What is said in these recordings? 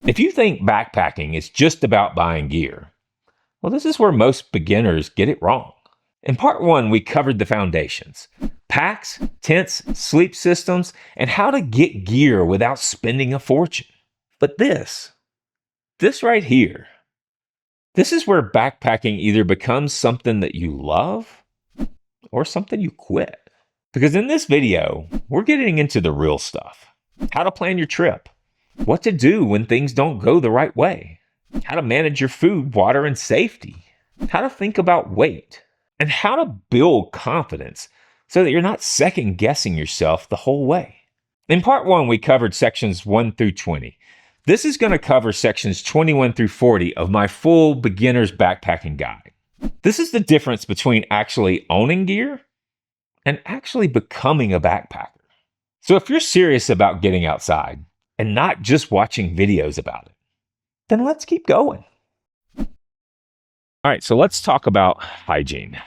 If you think backpacking is just about buying gear, well, this is where most beginners get it wrong. In part one, we covered the foundations: packs, tents, sleep systems, and how to get gear without spending a fortune. But this right here, this is where backpacking either becomes something that you love or something you quit. Because in this video, we're getting into the real stuff: how to plan your trip, what to do when things don't go the right way, how to manage your food, water, and safety, how to think about weight, and how to build confidence so that you're not second guessing yourself the whole way. In part one, we covered sections 1 through 20. This is going to cover sections 21 through 40 of my full beginner's backpacking guide. This is the difference between actually owning gear and actually becoming a backpacker. So if you're serious about getting outside and not just watching videos about it, then let's keep going. All right, so let's talk about hygiene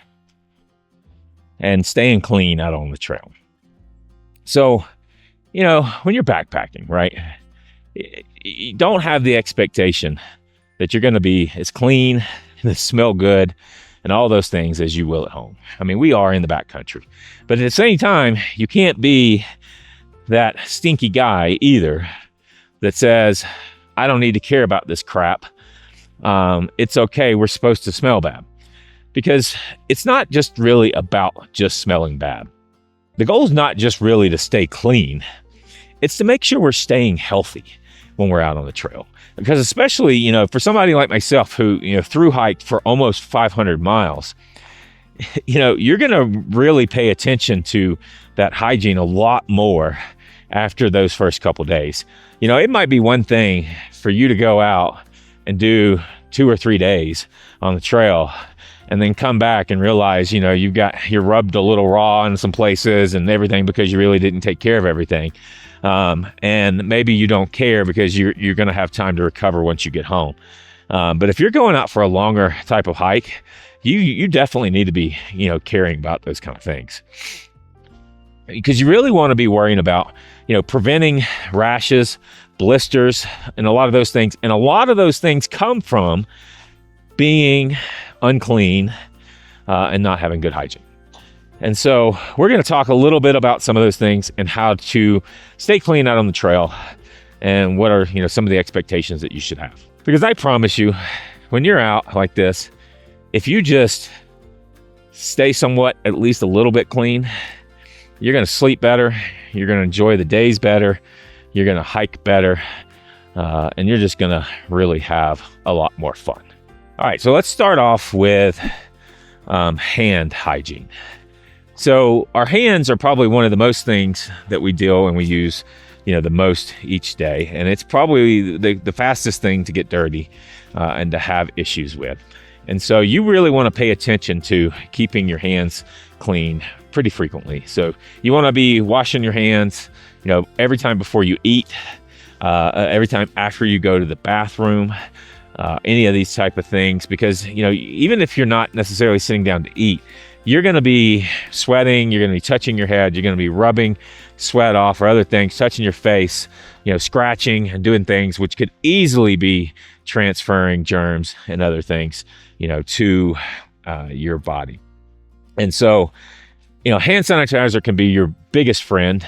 and staying clean out on the trail. So, when you're backpacking, right, you don't have the expectation that you're going to be as clean and smell good and all those things as you will at home. I mean, we are in the backcountry, but at the same time, you can't be that stinky guy either that says, I don't need to care about this crap. It's okay. We're supposed to smell bad. Because it's not just really about just smelling bad. The goal is not just really to stay clean. It's to make sure we're staying healthy when we're out on the trail. Because especially, for somebody like myself who, through hiked for almost 500 miles, you're going to really pay attention to that hygiene a lot more after those first couple days. It might be one thing for you to go out and do 2 or 3 days on the trail and then come back and realize, you're rubbed a little raw in some places and everything because you really didn't take care of everything. And maybe you don't care because you're going to have time to recover once you get home. But if you're going out for a longer type of hike, you definitely need to be, caring about those kind of things. Because you really want to be worrying about, preventing rashes, blisters, and a lot of those things. And a lot of those things come from being unclean and not having good hygiene. And so we're going to talk a little bit about some of those things and how to stay clean out on the trail and what are, some of the expectations that you should have. Because I promise you, when you're out like this, if you just stay somewhat, at least a little bit clean, you're going to sleep better, you're going to enjoy the days better, you're going to hike better, and you're just going to really have a lot more fun. All right, so let's start off with hand hygiene. So our hands are probably one of the most things that we deal and we use, the most each day. And it's probably the fastest thing to get dirty and to have issues with. And so you really want to pay attention to keeping your hands clean pretty frequently. So you want to be washing your hands, every time before you eat, every time after you go to the bathroom, any of these type of things, because, even if you're not necessarily sitting down to eat, you're going to be sweating, you're going to be touching your head, you're going to be rubbing sweat off or other things, touching your face, scratching and doing things which could easily be transferring germs and other things, to your body. And so, hand sanitizer can be your biggest friend,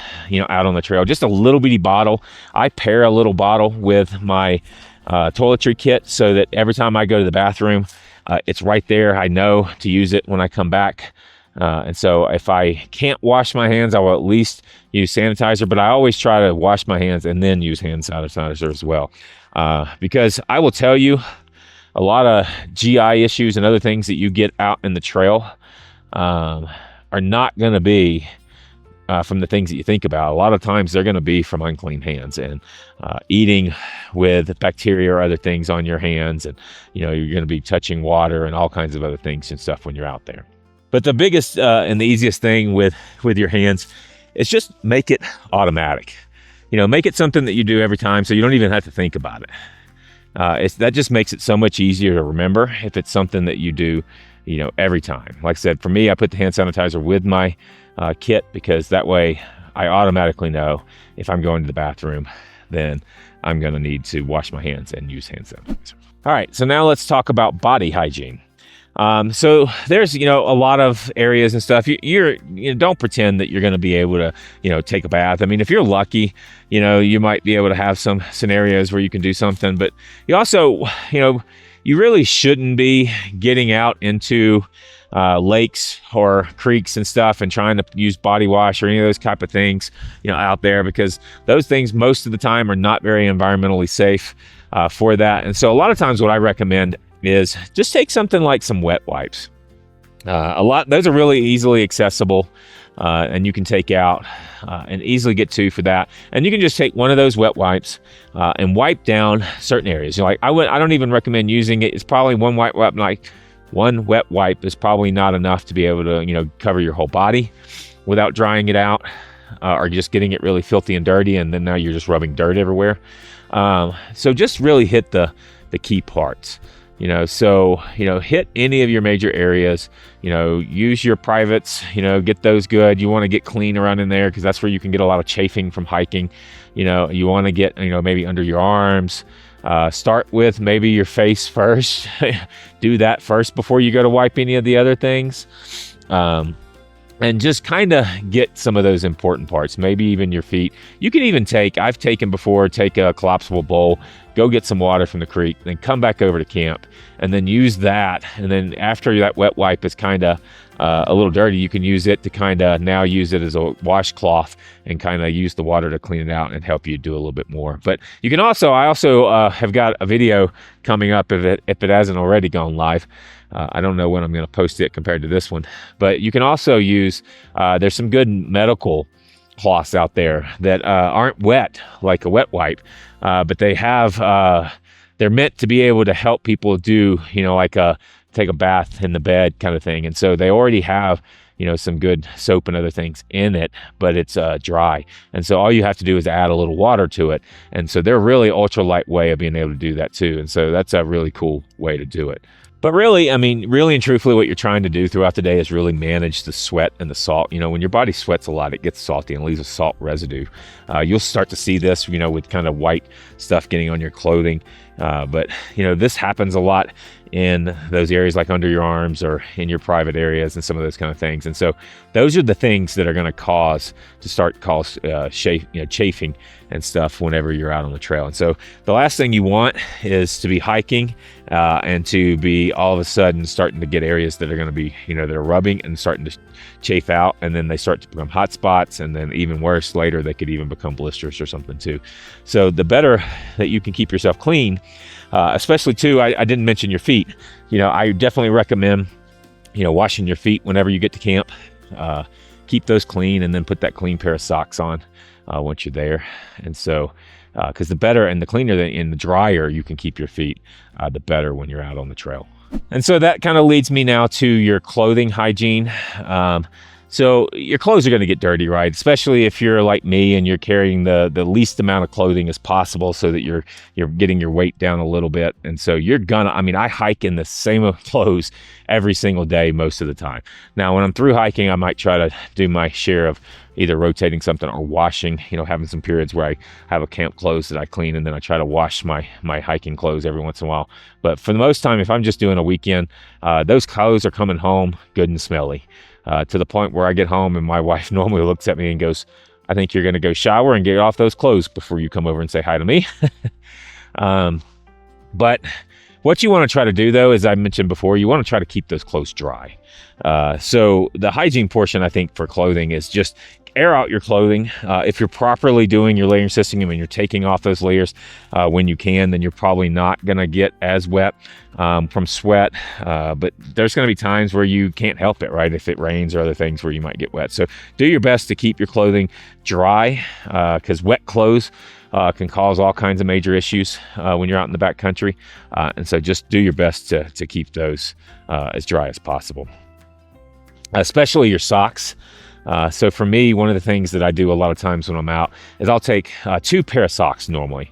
out on the trail. Just a little bitty bottle. I pair a little bottle with my toiletry kit so that every time I go to the bathroom, it's right there. I know to use it when I come back. And so if I can't wash my hands, I will at least use sanitizer, but I always try to wash my hands and then use hand sanitizer as well. Because I will tell you, a lot of GI issues and other things that you get out in the trail are not going to be from the things that you think about. A lot of times they're going to be from unclean hands and eating with bacteria or other things on your hands. And, you're going to be touching water and all kinds of other things and stuff when you're out there. But the biggest and the easiest thing with your hands is just make it automatic. Make it something that you do every time so you don't even have to think about it. That just makes it so much easier to remember if it's something that you do, every time. Like I said, for me, I put the hand sanitizer with my kit because that way I automatically know if I'm going to the bathroom, then I'm going to need to wash my hands and use hand sanitizer. All right, so now let's talk about body hygiene. So there's, a lot of areas and stuff. You don't pretend that you're going to be able to, take a bath. I mean, if you're lucky, you might be able to have some scenarios where you can do something, but you also, you really shouldn't be getting out into lakes or creeks and stuff and trying to use body wash or any of those type of things, out there, because those things most of the time are not very environmentally safe for that. And so a lot of times what I recommend is just take something like some wet wipes. Those are really easily accessible, and you can take out and easily get to for that. And you can just take one of those wet wipes and wipe down certain areas. I don't even recommend using it. It's probably one wet wipe is probably not enough to be able to, cover your whole body without drying it out, or just getting it really filthy and dirty, and then now you're just rubbing dirt everywhere. So just really hit the key parts. Hit any of your major areas, use your privates, get those good. You want to get clean around in there because that's where you can get a lot of chafing from hiking. You want to get, maybe under your arms. Start with maybe your face first. Do that first before you go to wipe any of the other things. And just kind of get some of those important parts, maybe even your feet. You can even take a collapsible bowl, go get some water from the creek, then come back over to camp and then use that. And then after that wet wipe is kind of a little dirty, you can use it to kind of now use it as a washcloth and kind of use the water to clean it out and help you do a little bit more. But you can also, I also have got a video coming up if it hasn't already gone live. I don't know when I'm going to post it compared to this one, but you can also use, there's some good medical cloths out there that aren't wet like a wet wipe, but they have, they're meant to be able to help people do, take a bath in the bed kind of thing. And so they already have, some good soap and other things in it, but it's dry. And so all you have to do is add a little water to it. And so they're really ultralight way of being able to do that too. And so that's a really cool way to do it. But really and truthfully, what you're trying to do throughout the day is really manage the sweat and the salt. When your body sweats a lot, it gets salty and leaves a salt residue. You'll start to see this, with kind of white stuff getting on your clothing. But this happens a lot in those areas like under your arms or in your private areas and some of those kind of things. And so those are the things that are going to cause chafing and stuff whenever you're out on the trail. And so the last thing you want is to be hiking and to be all of a sudden starting to get areas that are going to be, that are rubbing and starting to chafe out, and then they start to become hot spots, and then even worse later, they could even become blisters or something too. So the better that you can keep yourself clean, especially too, I didn't mention your feet. I definitely recommend, washing your feet whenever you get to camp. Keep those clean, and then put that clean pair of socks on once you're there. And so, because the better and the cleaner and the drier you can keep your feet, the better when you're out on the trail. And so that kind of leads me now to your clothing hygiene. So your clothes are going to get dirty, right? Especially if you're like me and you're carrying the least amount of clothing as possible so that you're getting your weight down a little bit. And so I hike in the same clothes every single day most of the time. Now, when I'm through hiking, I might try to do my share of either rotating something or washing, having some periods where I have a camp clothes that I clean, and then I try to wash my hiking clothes every once in a while. But for the most time, if I'm just doing a weekend, those clothes are coming home good and smelly. To the point where I get home and my wife normally looks at me and goes, "I think you're going to go shower and get off those clothes before you come over and say hi to me." But what you want to try to do, though, as I mentioned before, you want to try to keep those clothes dry. So the hygiene portion, I think, for clothing is just air out your clothing. If you're properly doing your layering system and you're taking off those layers when you can, then you're probably not going to get as wet from sweat. But there's going to be times where you can't help it, right? If it rains or other things where you might get wet. So do your best to keep your clothing dry, because wet clothes can cause all kinds of major issues when you're out in the backcountry. And so just do your best to keep those as dry as possible, especially your socks. So for me, one of the things that I do a lot of times when I'm out is I'll take 2 pair of socks normally.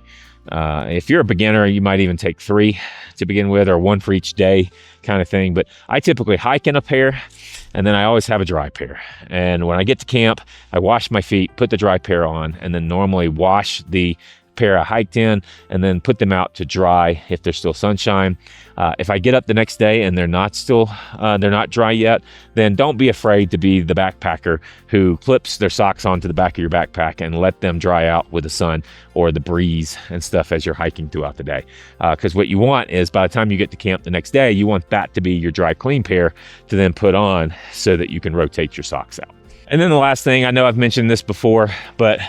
If you're a beginner, you might even take 3 to begin with, or 1 for each day kind of thing. But I typically hike in a pair, and then I always have a dry pair. And when I get to camp, I wash my feet, put the dry pair on, and then normally wash the pair I hiked in, and then put them out to dry if there's still sunshine. If I get up the next day and they're not dry yet, then don't be afraid to be the backpacker who clips their socks onto the back of your backpack and let them dry out with the sun or the breeze and stuff as you're hiking throughout the day. Because what you want is by the time you get to camp the next day, you want that to be your dry clean pair to then put on so that you can rotate your socks out. And then the last thing, I know I've mentioned this before, but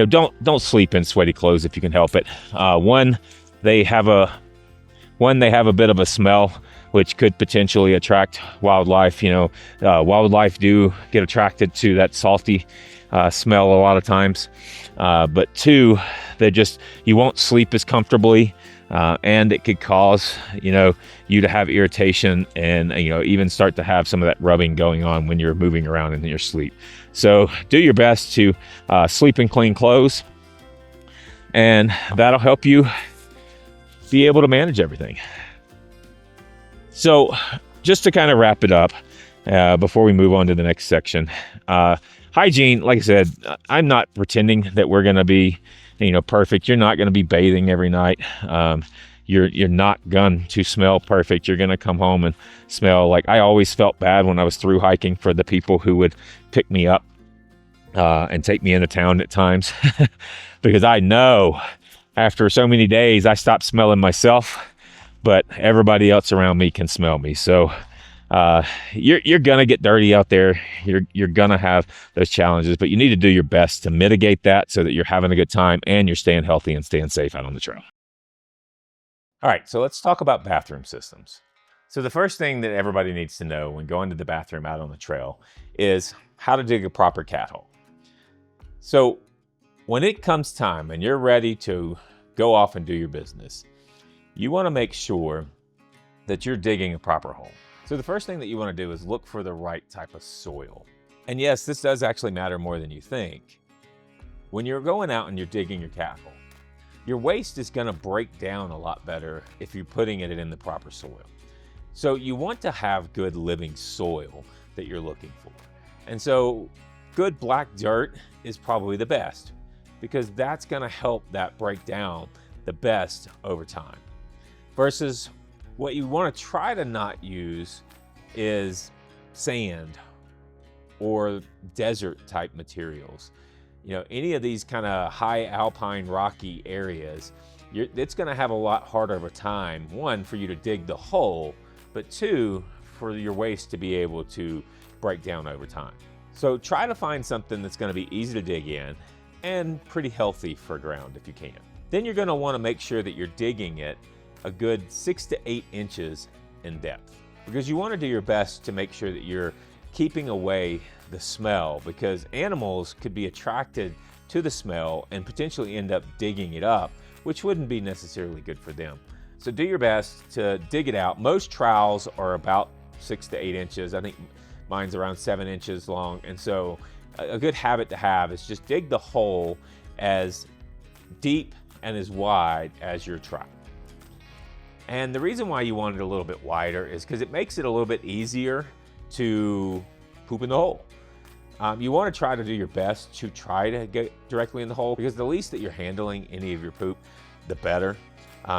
don't sleep in sweaty clothes if you can help it. One, they have a bit of a smell, which could potentially attract wildlife. Wildlife do get attracted to that salty smell a lot of times. But two, you won't sleep as comfortably, and it could cause you to have irritation and even start to have some of that rubbing going on when you're moving around in your sleep. So do your best to sleep in clean clothes, and that'll help you be able to manage everything. So just to kind of wrap it up before we move on to the next section, hygiene, like I said, I'm not pretending that we're going to be perfect. You're not going to be bathing every night. You're not going to smell perfect. You're going to come home and smell like, I always felt bad when I was through hiking for the people who would pick me up and take me into town at times because I know after so many days I stopped smelling myself, but everybody else around me can smell me. So you're gonna get dirty out there. You're gonna have those challenges, but you need to do your best to mitigate that so that you're having a good time and you're staying healthy and staying safe out on the trail. All right, so let's talk about bathroom systems. So the first thing that everybody needs to know when going to the bathroom out on the trail is how to dig a proper cat hole. So when it comes time and you're ready to go off and do your business, you want to make sure that you're digging a proper hole. So the first thing that you want to do is look for the right type of soil. And yes, this does actually matter more than you think. When you're going out and you're digging your cat hole, your waste is going to break down a lot better if you're putting it in the proper soil. So you want to have good living soil that you're looking for. And so good black dirt is probably the best because that's going to help that break down the best over time. Versus what you want to try to not use is sand or desert type materials. Any of these kind of high alpine rocky areas, it's going to have a lot harder of a time, one, for you to dig the hole, but two, for your waste to be able to break down over time. So try to find something that's going to be easy to dig in and pretty healthy for ground if you can. Then you're going to want to make sure that you're digging it a good 6 to 8 inches in depth, because you want to do your best to make sure that you're keeping away the smell, because animals could be attracted to the smell and potentially end up digging it up, which wouldn't be necessarily good for them. So do your best to dig it out. Most trowels are about 6 to 8 inches. I think mine's around 7 inches long. And so a good habit to have is just dig the hole as deep and as wide as your trowel. And the reason why you want it a little bit wider is because it makes it a little bit easier to poop in the hole. You want to try to do your best to try to get directly in the hole, because the least that you're handling any of your poop, the better.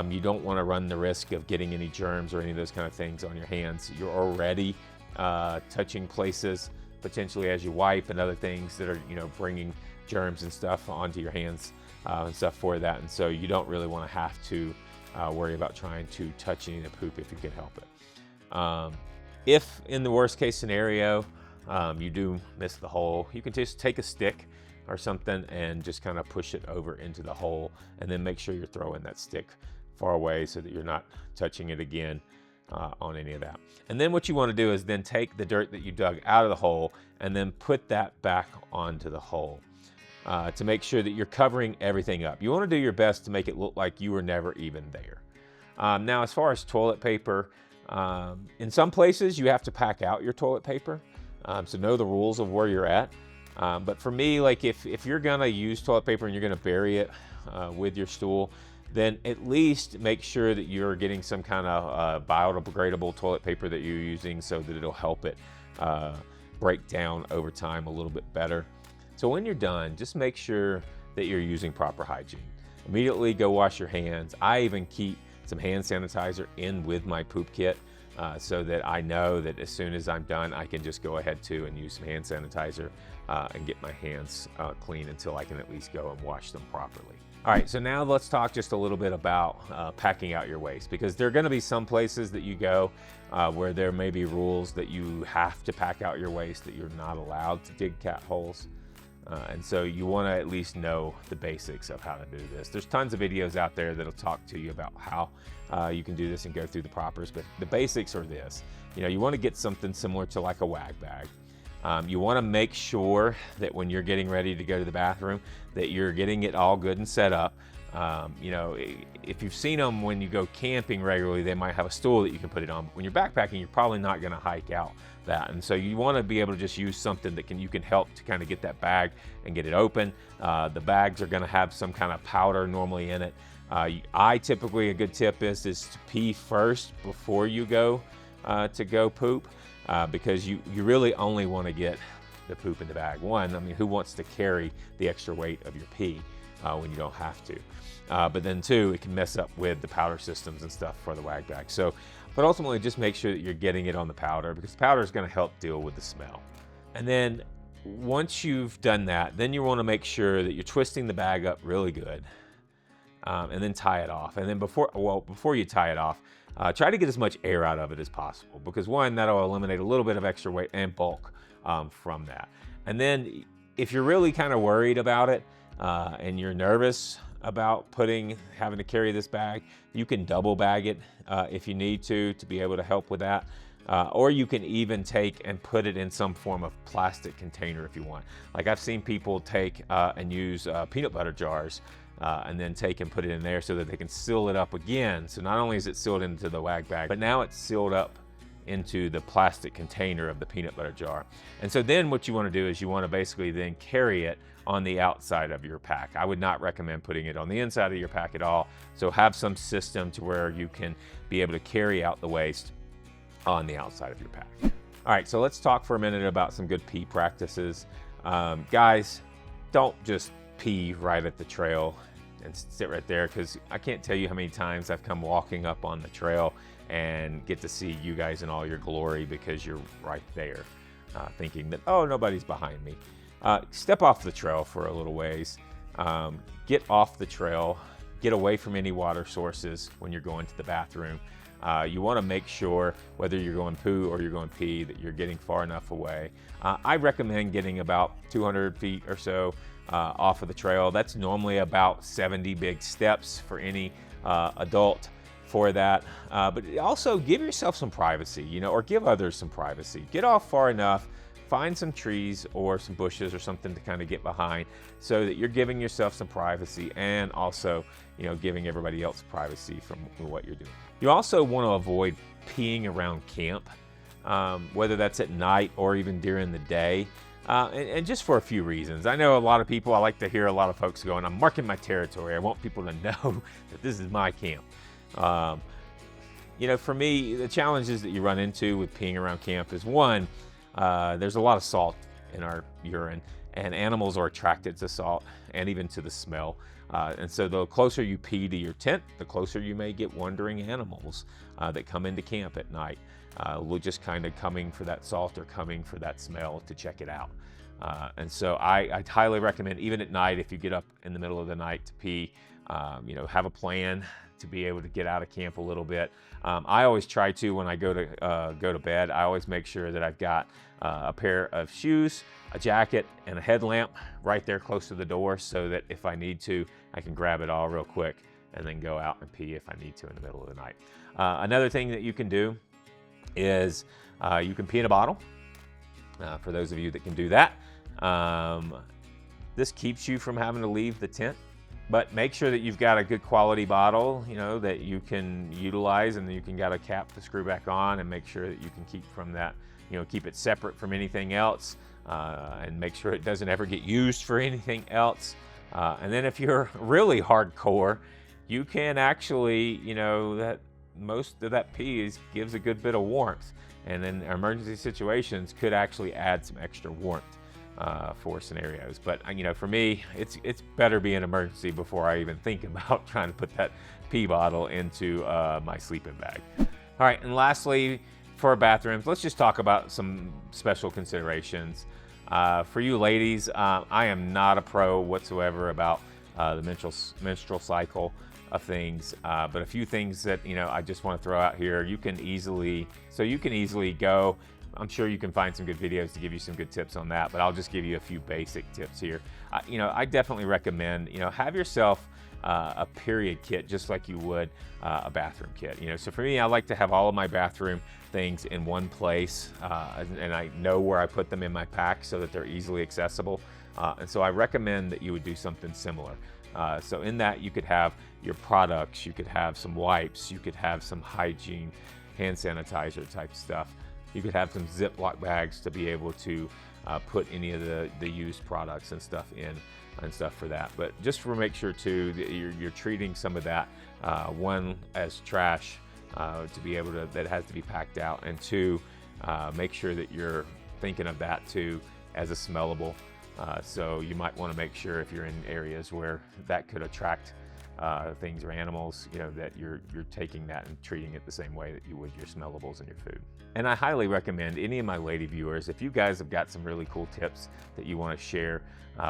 You don't want to run the risk of getting any germs or any of those kind of things on your hands. You're already touching places potentially as you wipe and other things that are bringing germs and stuff onto your hands and stuff for that. And so you don't really want to have to worry about trying to touch any of the poop if you can help it. If in the worst case scenario you do miss the hole, you can just take a stick or something and just kind of push it over into the hole, and then make sure you're throwing that stick far away so that you're not touching it again on any of that. And then what you want to do is then take the dirt that you dug out of the hole and then put that back onto the hole to make sure that you're covering everything up. You want to do your best to make it look like you were never even there. Now, as far as toilet paper, in some places you have to pack out your toilet paper, so know the rules of where you're at. But for me, like if you're gonna use toilet paper and you're gonna bury it with your stool, then at least make sure that you're getting some kind of biodegradable toilet paper that you're using so that it'll help it break down over time a little bit better. So when you're done, just make sure that you're using proper hygiene. immediately go wash your hands. I even keep some hand sanitizer in with my poop kit so that I know that as soon as I'm done, I can just go ahead too and use some hand sanitizer and get my hands clean until I can at least go and wash them properly. All right, so now let's talk just a little bit about packing out your waste, because there are going to be some places that you go where there may be rules that you have to pack out your waste, that you're not allowed to dig cat holes. And so you want to at least know the basics of how to do this. There's tons of videos out there that'll talk to you about how you can do this and go through the propers, but the basics are this. You want to get something similar to like a wag bag. You want to make sure that when you're getting ready to go to the bathroom that you're getting it all good and set up. If you've seen them when you go camping regularly, they might have a stool that you can put it on. When you're backpacking, you're probably not going to hike out that, and so you want to be able to just use something that you can help to kind of get that bag and get it open. The bags are going to have some kind of powder normally in it. I typically, a good tip is to pee first before you go to go poop, because you really only want to get the poop in the bag. One, I mean, who wants to carry the extra weight of your pee when you don't have to? But then two, it can mess up with the powder systems and stuff for the wag bag. So, but ultimately just make sure that you're getting it on the powder, because the powder is going to help deal with the smell. And then once you've done that, then you want to make sure that you're twisting the bag up really good, and then tie it off. And then before you tie it off, try to get as much air out of it as possible, because one, that'll eliminate a little bit of extra weight and bulk from that. And then if you're really kind of worried about it and you're nervous about having to carry this bag, you can double bag it if you need to be able to help with that. Or you can even take and put it in some form of plastic container if you want. Like I've seen people take and use peanut butter jars and then take and put it in there so that they can seal it up again. So not only is it sealed into the wag bag, but now it's sealed up into the plastic container of the peanut butter jar. And so then what you want to do is you want to basically then carry it on the outside of your pack. I would not recommend putting it on the inside of your pack at all. So have some system to where you can be able to carry out the waste on the outside of your pack. All right, so let's talk for a minute about some good pee practices. Guys, don't just pee right at the trail and sit right there, because I can't tell you how many times I've come walking up on the trail and get to see you guys in all your glory because you're right there, thinking that, oh, nobody's behind me. Step off the trail for a little ways. Get off the trail. Get away from any water sources when you're going to the bathroom. You want to make sure, whether you're going poo or you're going pee, that you're getting far enough away. I recommend getting about 200 feet or so off of the trail. That's normally about 70 big steps for any adult for that. But also give yourself some privacy, or give others some privacy. Get off far enough, find some trees or some bushes or something to kind of get behind, so that you're giving yourself some privacy and also, giving everybody else privacy from what you're doing. You also want to avoid peeing around camp, whether that's at night or even during the day. And just for a few reasons. I know a lot of people, I like to hear a lot of folks going, I'm marking my territory. I want people to know that this is my camp. For me, the challenges that you run into with peeing around camp is, one, there's a lot of salt in our urine, and animals are attracted to salt and even to the smell. And so the closer you pee to your tent, the closer you may get wandering animals that come into camp at night. Just kind of coming for that salt or coming for that smell to check it out. And so I highly recommend, even at night, if you get up in the middle of the night to pee, have a plan to be able to get out of camp a little bit. I always try to, when I go to bed, I always make sure that I've got a pair of shoes, a jacket, and a headlamp right there close to the door, so that if I need to, I can grab it all real quick and then go out and pee if I need to in the middle of the night. Another thing that you can do is you can pee in a bottle, for those of you that can do that. This keeps you from having to leave the tent, but make sure that you've got a good quality bottle, that you can utilize, and you can got a cap to screw back on, and make sure that you can keep from that, keep it separate from anything else, and make sure it doesn't ever get used for anything else. And then if you're really hardcore, you can actually, that most of that pee gives a good bit of warmth, and in emergency situations could actually add some extra warmth for scenarios. But you know, for me, it's better be an emergency before I even think about trying to put that pee bottle into my sleeping bag. All right, and lastly, for bathrooms, let's just talk about some special considerations. For you ladies, I am not a pro whatsoever about the menstrual cycle of things, but a few things that I just want to throw out here. You can easily go. I'm sure you can find some good videos to give you some good tips on that, but I'll just give you a few basic tips here. I definitely recommend have yourself a period kit, just like you would a bathroom kit. So for me, I like to have all of my bathroom things in one place, and I know where I put them in my pack so that they're easily accessible. And so I recommend that you would do something similar. So in that, you could have your products, you could have some wipes, you could have some hygiene, hand sanitizer type stuff. You could have some Ziploc bags to be able to put any of the used products and stuff in and stuff for that. But just to make sure too that you're treating some of that, one, as trash to be able to, that has to be packed out, and two, make sure that you're thinking of that too as a smellable. So you might want to make sure, if you're in areas where that could attract things or animals, that you're taking that and treating it the same way that you would your smellables in your food. And I highly recommend any of my lady viewers, if you guys have got some really cool tips that you want to share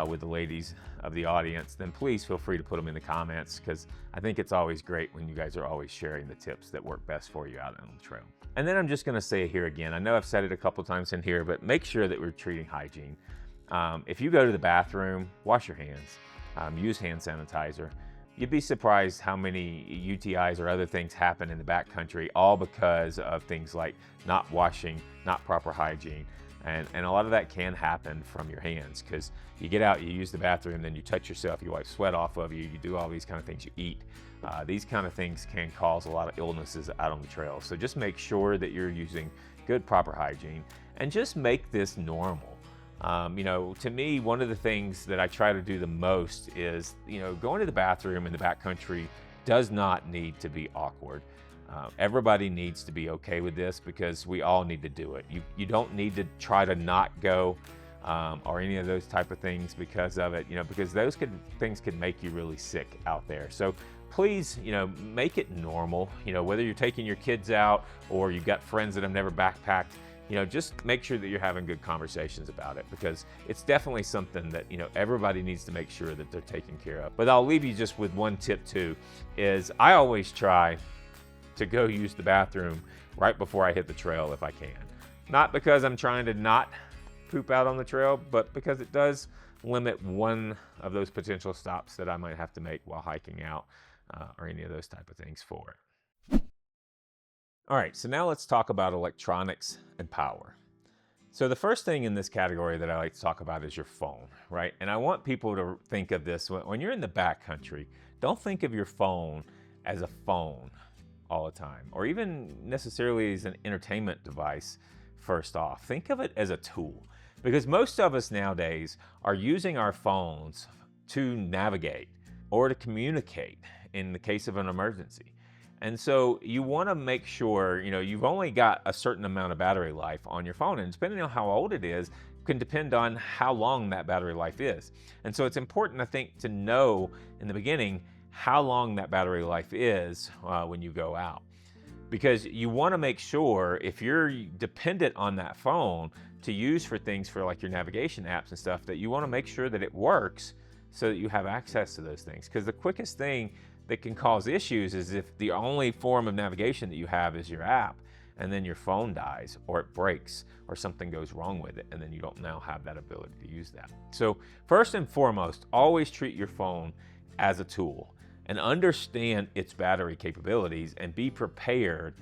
with the ladies of the audience, then please feel free to put them in the comments, because I think it's always great when you guys are always sharing the tips that work best for you out on the trail. And then I'm just going to say here again, I know I've said it a couple times in here, but make sure that we're treating hygiene. If you go to the bathroom, wash your hands, use hand sanitizer. You'd be surprised how many UTIs or other things happen in the backcountry, all because of things like not washing, not proper hygiene. And a lot of that can happen from your hands, because you get out, you use the bathroom, then you touch yourself, you wipe sweat off of you, you do all these kind of things, you eat. These kind of things can cause a lot of illnesses out on the trail. So just make sure that you're using good, proper hygiene, and just make this normal. To me, one of the things that I try to do the most is, going to the bathroom in the backcountry does not need to be awkward. Everybody needs to be okay with this, because we all need to do it. You don't need to try to not go or any of those type of things because of it, because those things could make you really sick out there. So please, make it normal, whether you're taking your kids out or you've got friends that have never backpacked. Just make sure that you're having good conversations about it, because it's definitely something that, everybody needs to make sure that they're taken care of. But I'll leave you just with one tip too, is I always try to go use the bathroom right before I hit the trail if I can. Not because I'm trying to not poop out on the trail, but because it does limit one of those potential stops that I might have to make while hiking out or any of those type of things for it. All right, so now let's talk about electronics and power. So the first thing in this category that I like to talk about is your phone, right? And I want people to think of this, when you're in the backcountry, don't think of your phone as a phone all the time, or even necessarily as an entertainment device first off. Think of it as a tool, because most of us nowadays are using our phones to navigate or to communicate in the case of an emergency. And so you want to make sure, you've only got a certain amount of battery life on your phone, and depending on how old it is, can depend on how long that battery life is. And so it's important, I think, to know in the beginning how long that battery life is when you go out. Because you want to make sure, if you're dependent on that phone to use for things for like your navigation apps and stuff, that you want to make sure that it works so that you have access to those things. Because the quickest thing that can cause issues is if the only form of navigation that you have is your app, and then your phone dies or it breaks or something goes wrong with it, and then you don't now have that ability to use that. So first and foremost, always treat your phone as a tool and understand its battery capabilities, and be prepared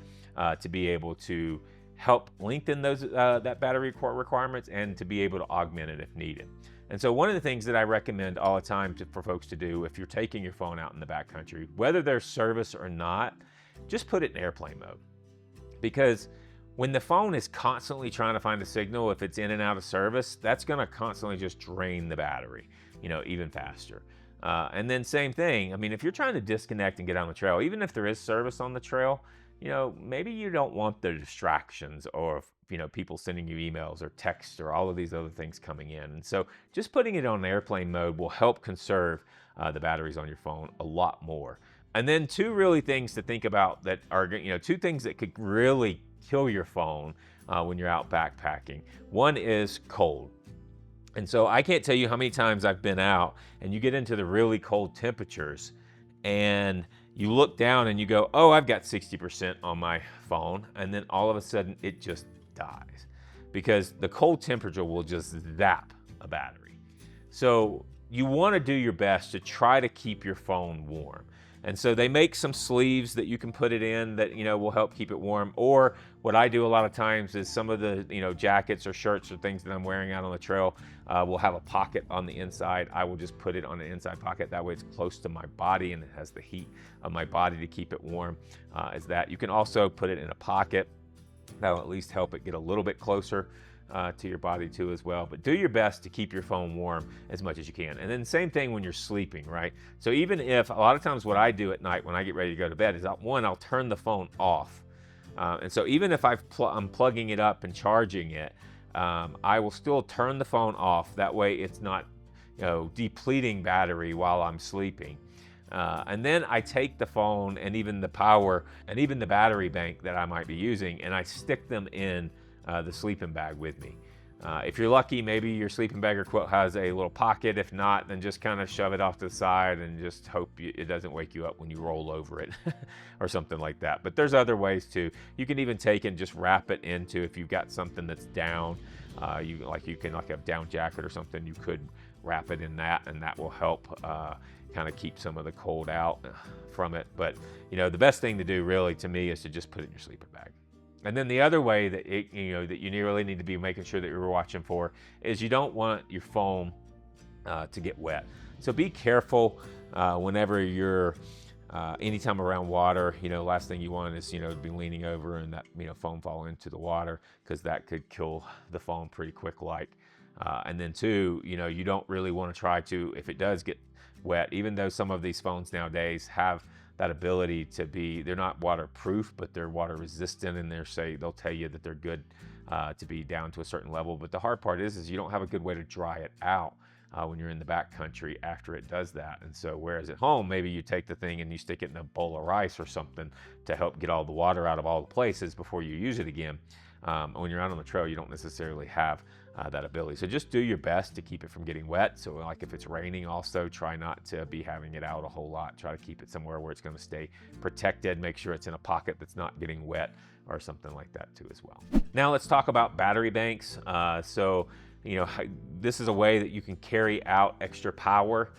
to be able to help lengthen those that battery requirements, and to be able to augment it if needed. And so one of the things that I recommend all the time for folks to do, if you're taking your phone out in the backcountry, whether there's service or not, just put it in airplane mode. Because when the phone is constantly trying to find a signal, if it's in and out of service, that's going to constantly just drain the battery, even faster. And then same thing, if you're trying to disconnect and get on the trail, even if there is service on the trail, maybe you don't want the distractions or people sending you emails or texts or all of these other things coming in. And so just putting it on airplane mode will help conserve the batteries on your phone a lot more. And then two really things to think about that are, two things that could really kill your phone when you're out backpacking. One is cold. And so I can't tell you how many times I've been out and you get into the really cold temperatures and you look down and you go, oh, I've got 60% on my phone. And then all of a sudden it just dies because the cold temperature will just zap a battery. So you want to do your best to try to keep your phone warm. And so they make some sleeves that you can put it in that, will help keep it warm. Or what I do a lot of times is some of the, jackets or shirts or things that I'm wearing out on the trail will have a pocket on the inside. I will just put it on the inside pocket. That way it's close to my body and it has the heat of my body to keep it warm as that. You can also put it in a pocket. That'll at least help it get a little bit closer to your body too as well. But do your best to keep your phone warm as much as you can. And then same thing when you're sleeping, right? So even if, a lot of times what I do at night when I get ready to go to bed is I'll turn the phone off. And so even if I'm plugging it up and charging it, I will still turn the phone off. That way it's not depleting battery while I'm sleeping. And then I take the phone and even the power and even the battery bank that I might be using and I stick them in the sleeping bag with me. If you're lucky, maybe your sleeping bag or quilt has a little pocket. If not, then just kind of shove it off to the side and just hope it doesn't wake you up when you roll over it or something like that. But there's other ways too. You can even take and just wrap it into, if you've got something that's down, you can like a down jacket or something, you could wrap it in that and that will help kind of keep some of the cold out from it. But the best thing to do really to me is to just put it in your sleeping bag. And then the other way that that you really need to be making sure that you're watching for is you don't want your phone to get wet. So be careful whenever you're anytime around water. Last thing you want is to be leaning over and that phone fall into the water, because that could kill the phone pretty quick. And then two, you don't really want to try to, if it does get wet, even though some of these phones nowadays have that ability to be, they're not waterproof, but they're water resistant, and they'll tell you that they're good to be down to a certain level. But the hard part is you don't have a good way to dry it out when you're in the backcountry after it does that. And so whereas at home, maybe you take the thing and you stick it in a bowl of rice or something to help get all the water out of all the places before you use it again. When you're out on the trail, you don't necessarily have that ability. So just do your best to keep it from getting wet. So like if it's raining also, try not to be having it out a whole lot. Try to keep it somewhere where it's going to stay protected. Make sure it's in a pocket that's not getting wet or something like that too as well. Now let's talk about battery banks. This is a way that you can carry out extra power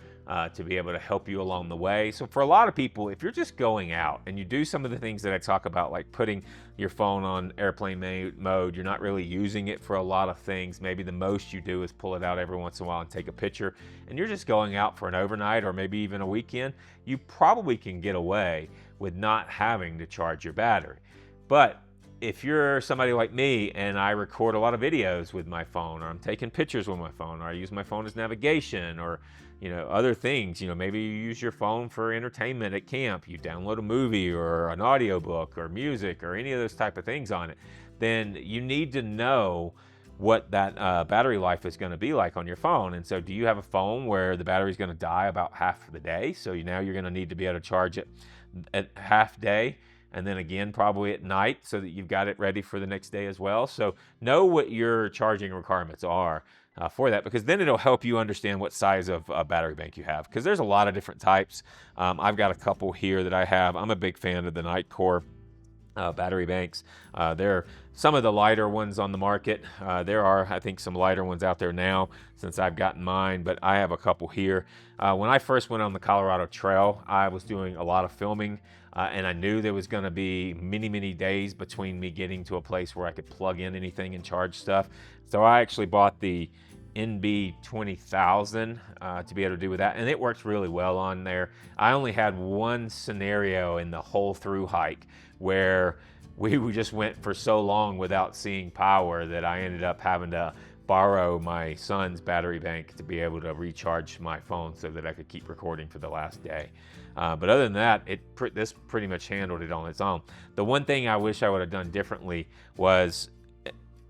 to be able to help you along the way. So for a lot of people, if you're just going out and you do some of the things that I talk about, like putting your phone on airplane mode, you're not really using it for a lot of things. Maybe the most you do is pull it out every once in a while and take a picture, and you're just going out for an overnight or maybe even a weekend, you probably can get away with not having to charge your battery. But if you're somebody like me and I record a lot of videos with my phone, or I'm taking pictures with my phone, or I use my phone as navigation, or other things, maybe you use your phone for entertainment at camp, you download a movie or an audiobook or music or any of those type of things on it, then you need to know what that battery life is going to be like on your phone. And so do you have a phone where the battery is going to die about half the day? So now you're going to need to be able to charge it at half day, and then again probably at night, so that you've got it ready for the next day as well. So know what your charging requirements are for that, because then it'll help you understand what size of battery bank you have, because there's a lot of different types. I've got a couple here that I have. I'm a big fan of the Nitecore battery banks. There are some of the lighter ones on the market. There are, I think, some lighter ones out there now since I've gotten mine, but I have a couple here. When I first went on the Colorado Trail, I was doing a lot of filming, and I knew there was going to be many days between me getting to a place where I could plug in anything and charge stuff. So I actually bought the NB20000 to be able to do with that, and it works really well on there. I only had one scenario in the whole through hike where we just went for so long without seeing power that I ended up having to borrow my son's battery bank to be able to recharge my phone so that I could keep recording for the last day. But other than that, this pretty much handled it on its own. The one thing I wish I would have done differently was,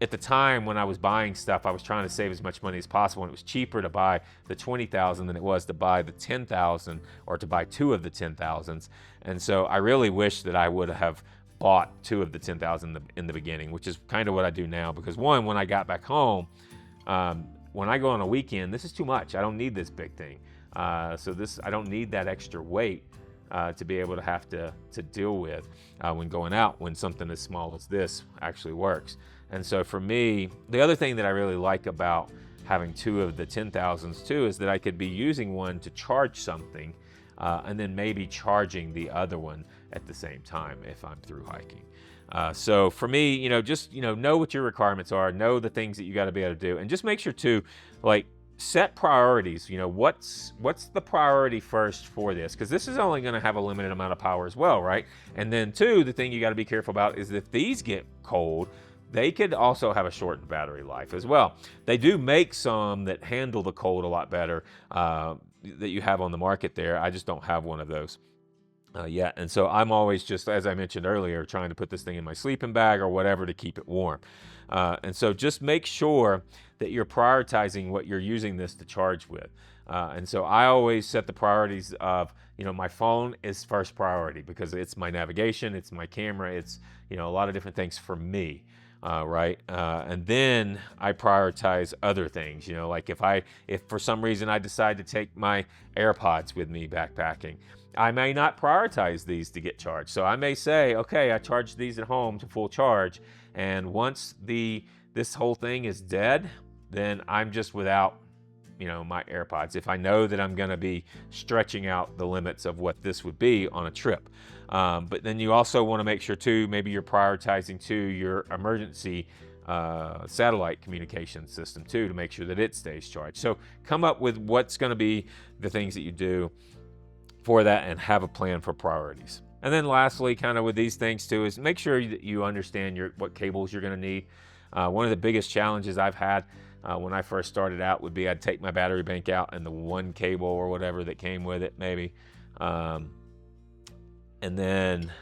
at the time when I was buying stuff, I was trying to save as much money as possible, and it was cheaper to buy the 20,000 than it was to buy the 10,000 or to buy two of the 10,000s. And so I really wish that I would have bought two of the 10,000 in the beginning, which is kind of what I do now. Because one, when I got back home, when I go on a weekend, this is too much. I don't need this big thing. So I don't need that extra weight to be able to have to deal with when going out, when something as small as this actually works. And so for me, the other thing that I really like about having two of the 10,000s too is that I could be using one to charge something and then maybe charging the other one at the same time if I'm through hiking. So for me, just, know what your requirements are, know the things that you got to be able to do, and just make sure to set priorities. What's the priority first for this? Because this is only going to have a limited amount of power as well, right? And then two, the thing you got to be careful about is if these get cold, they could also have a shortened battery life as well. They do make some that handle the cold a lot better that you have on the market there. I just don't have one of those yet. And so I'm always just, as I mentioned earlier, trying to put this thing in my sleeping bag or whatever to keep it warm. And so just make sure that you're prioritizing what you're using this to charge with. And so I always set the priorities of, my phone is first priority because it's my navigation, it's my camera, it's, a lot of different things for me. Right. And then I prioritize other things, like if for some reason I decide to take my AirPods with me backpacking, I may not prioritize these to get charged. So I may say, okay, I charge these at home to full charge. And once this whole thing is dead, then I'm just without, my AirPods. If I know that I'm going to be stretching out the limits of what this would be on a trip. But then you also want to make sure too, maybe you're prioritizing too your emergency satellite communication system too, to make sure that it stays charged. So come up with what's going to be the things that you do for that and have a plan for priorities. And then lastly, kind of with these things too, is make sure that you understand what cables you're going to need. One of the biggest challenges I've had when I first started out would be I'd take my battery bank out and the one cable or whatever that came with it maybe. And then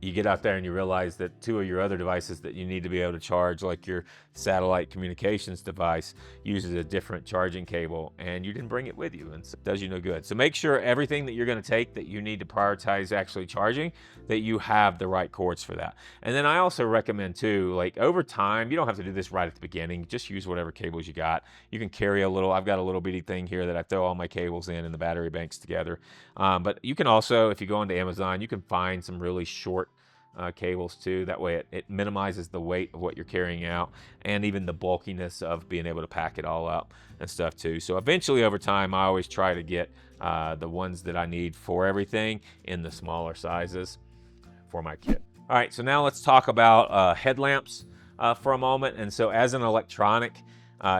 you get out there and you realize that two of your other devices that you need to be able to charge, like your satellite communications device, uses a different charging cable, and you didn't bring it with you, and so it does you no good. So make sure everything that you're going to take that you need to prioritize actually charging, that you have the right cords for that. And then I also recommend too, over time, you don't have to do this right at the beginning, just use whatever cables you got. You can carry I've got a little bitty thing here that I throw all my cables in and the battery banks together. But you can also, if you go onto Amazon, you can find some really short cables too. That way it minimizes the weight of what you're carrying out and even the bulkiness of being able to pack it all up and stuff too. So eventually over time, I always try to get the ones that I need for everything in the smaller sizes for my kit. All right, so now let's talk about headlamps for a moment. And so as an electronic,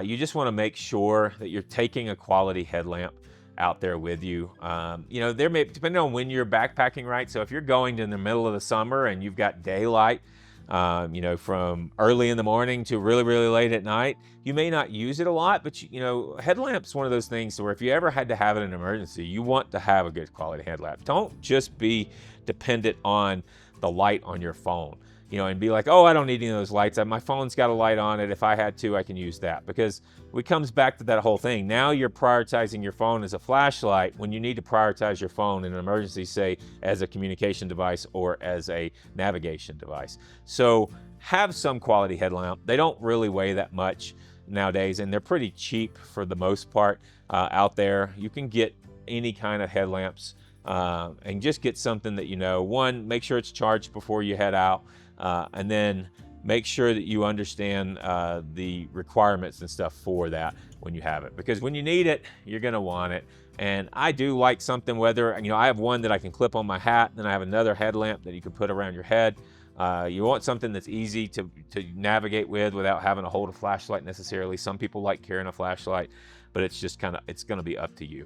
you just want to make sure that you're taking a quality headlamp out there with you. There may, depending on when you're backpacking, right? So if you're going in the middle of the summer and you've got daylight, from early in the morning to really, really late at night, you may not use it a lot, but headlamps one of those things where if you ever had to have it in an emergency, you want to have a good quality headlamp. Don't just be dependent on the light on your phone. And be like, oh, I don't need any of those lights. My phone's got a light on it. If I had to, I can use that. Because it comes back to that whole thing. Now you're prioritizing your phone as a flashlight when you need to prioritize your phone in an emergency, say, as a communication device or as a navigation device. So have some quality headlamp. They don't really weigh that much nowadays, and they're pretty cheap for the most part out there. You can get any kind of headlamps and just get something that, one, make sure it's charged before you head out. And then make sure that you understand the requirements and stuff for that when you have it. Because when you need it, you're going to want it. And I do like something, whether, I have one that I can clip on my hat, and then I have another headlamp that you can put around your head. You want something that's easy to navigate with without having to hold a flashlight necessarily. Some people like carrying a flashlight, but it's just it's going to be up to you.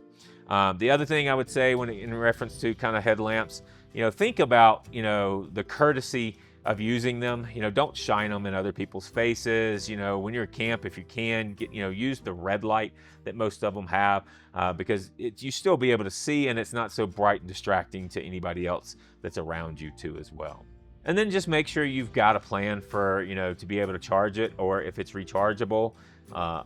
The other thing I would say in reference to kind of headlamps, think about, the courtesy of using them. Don't shine them in other people's faces. When you're at camp, if you can, use the red light that most of them have, because you still be able to see, and it's not so bright and distracting to anybody else that's around you too as well. And then just make sure you've got a plan for, to be able to charge it, or if it's rechargeable,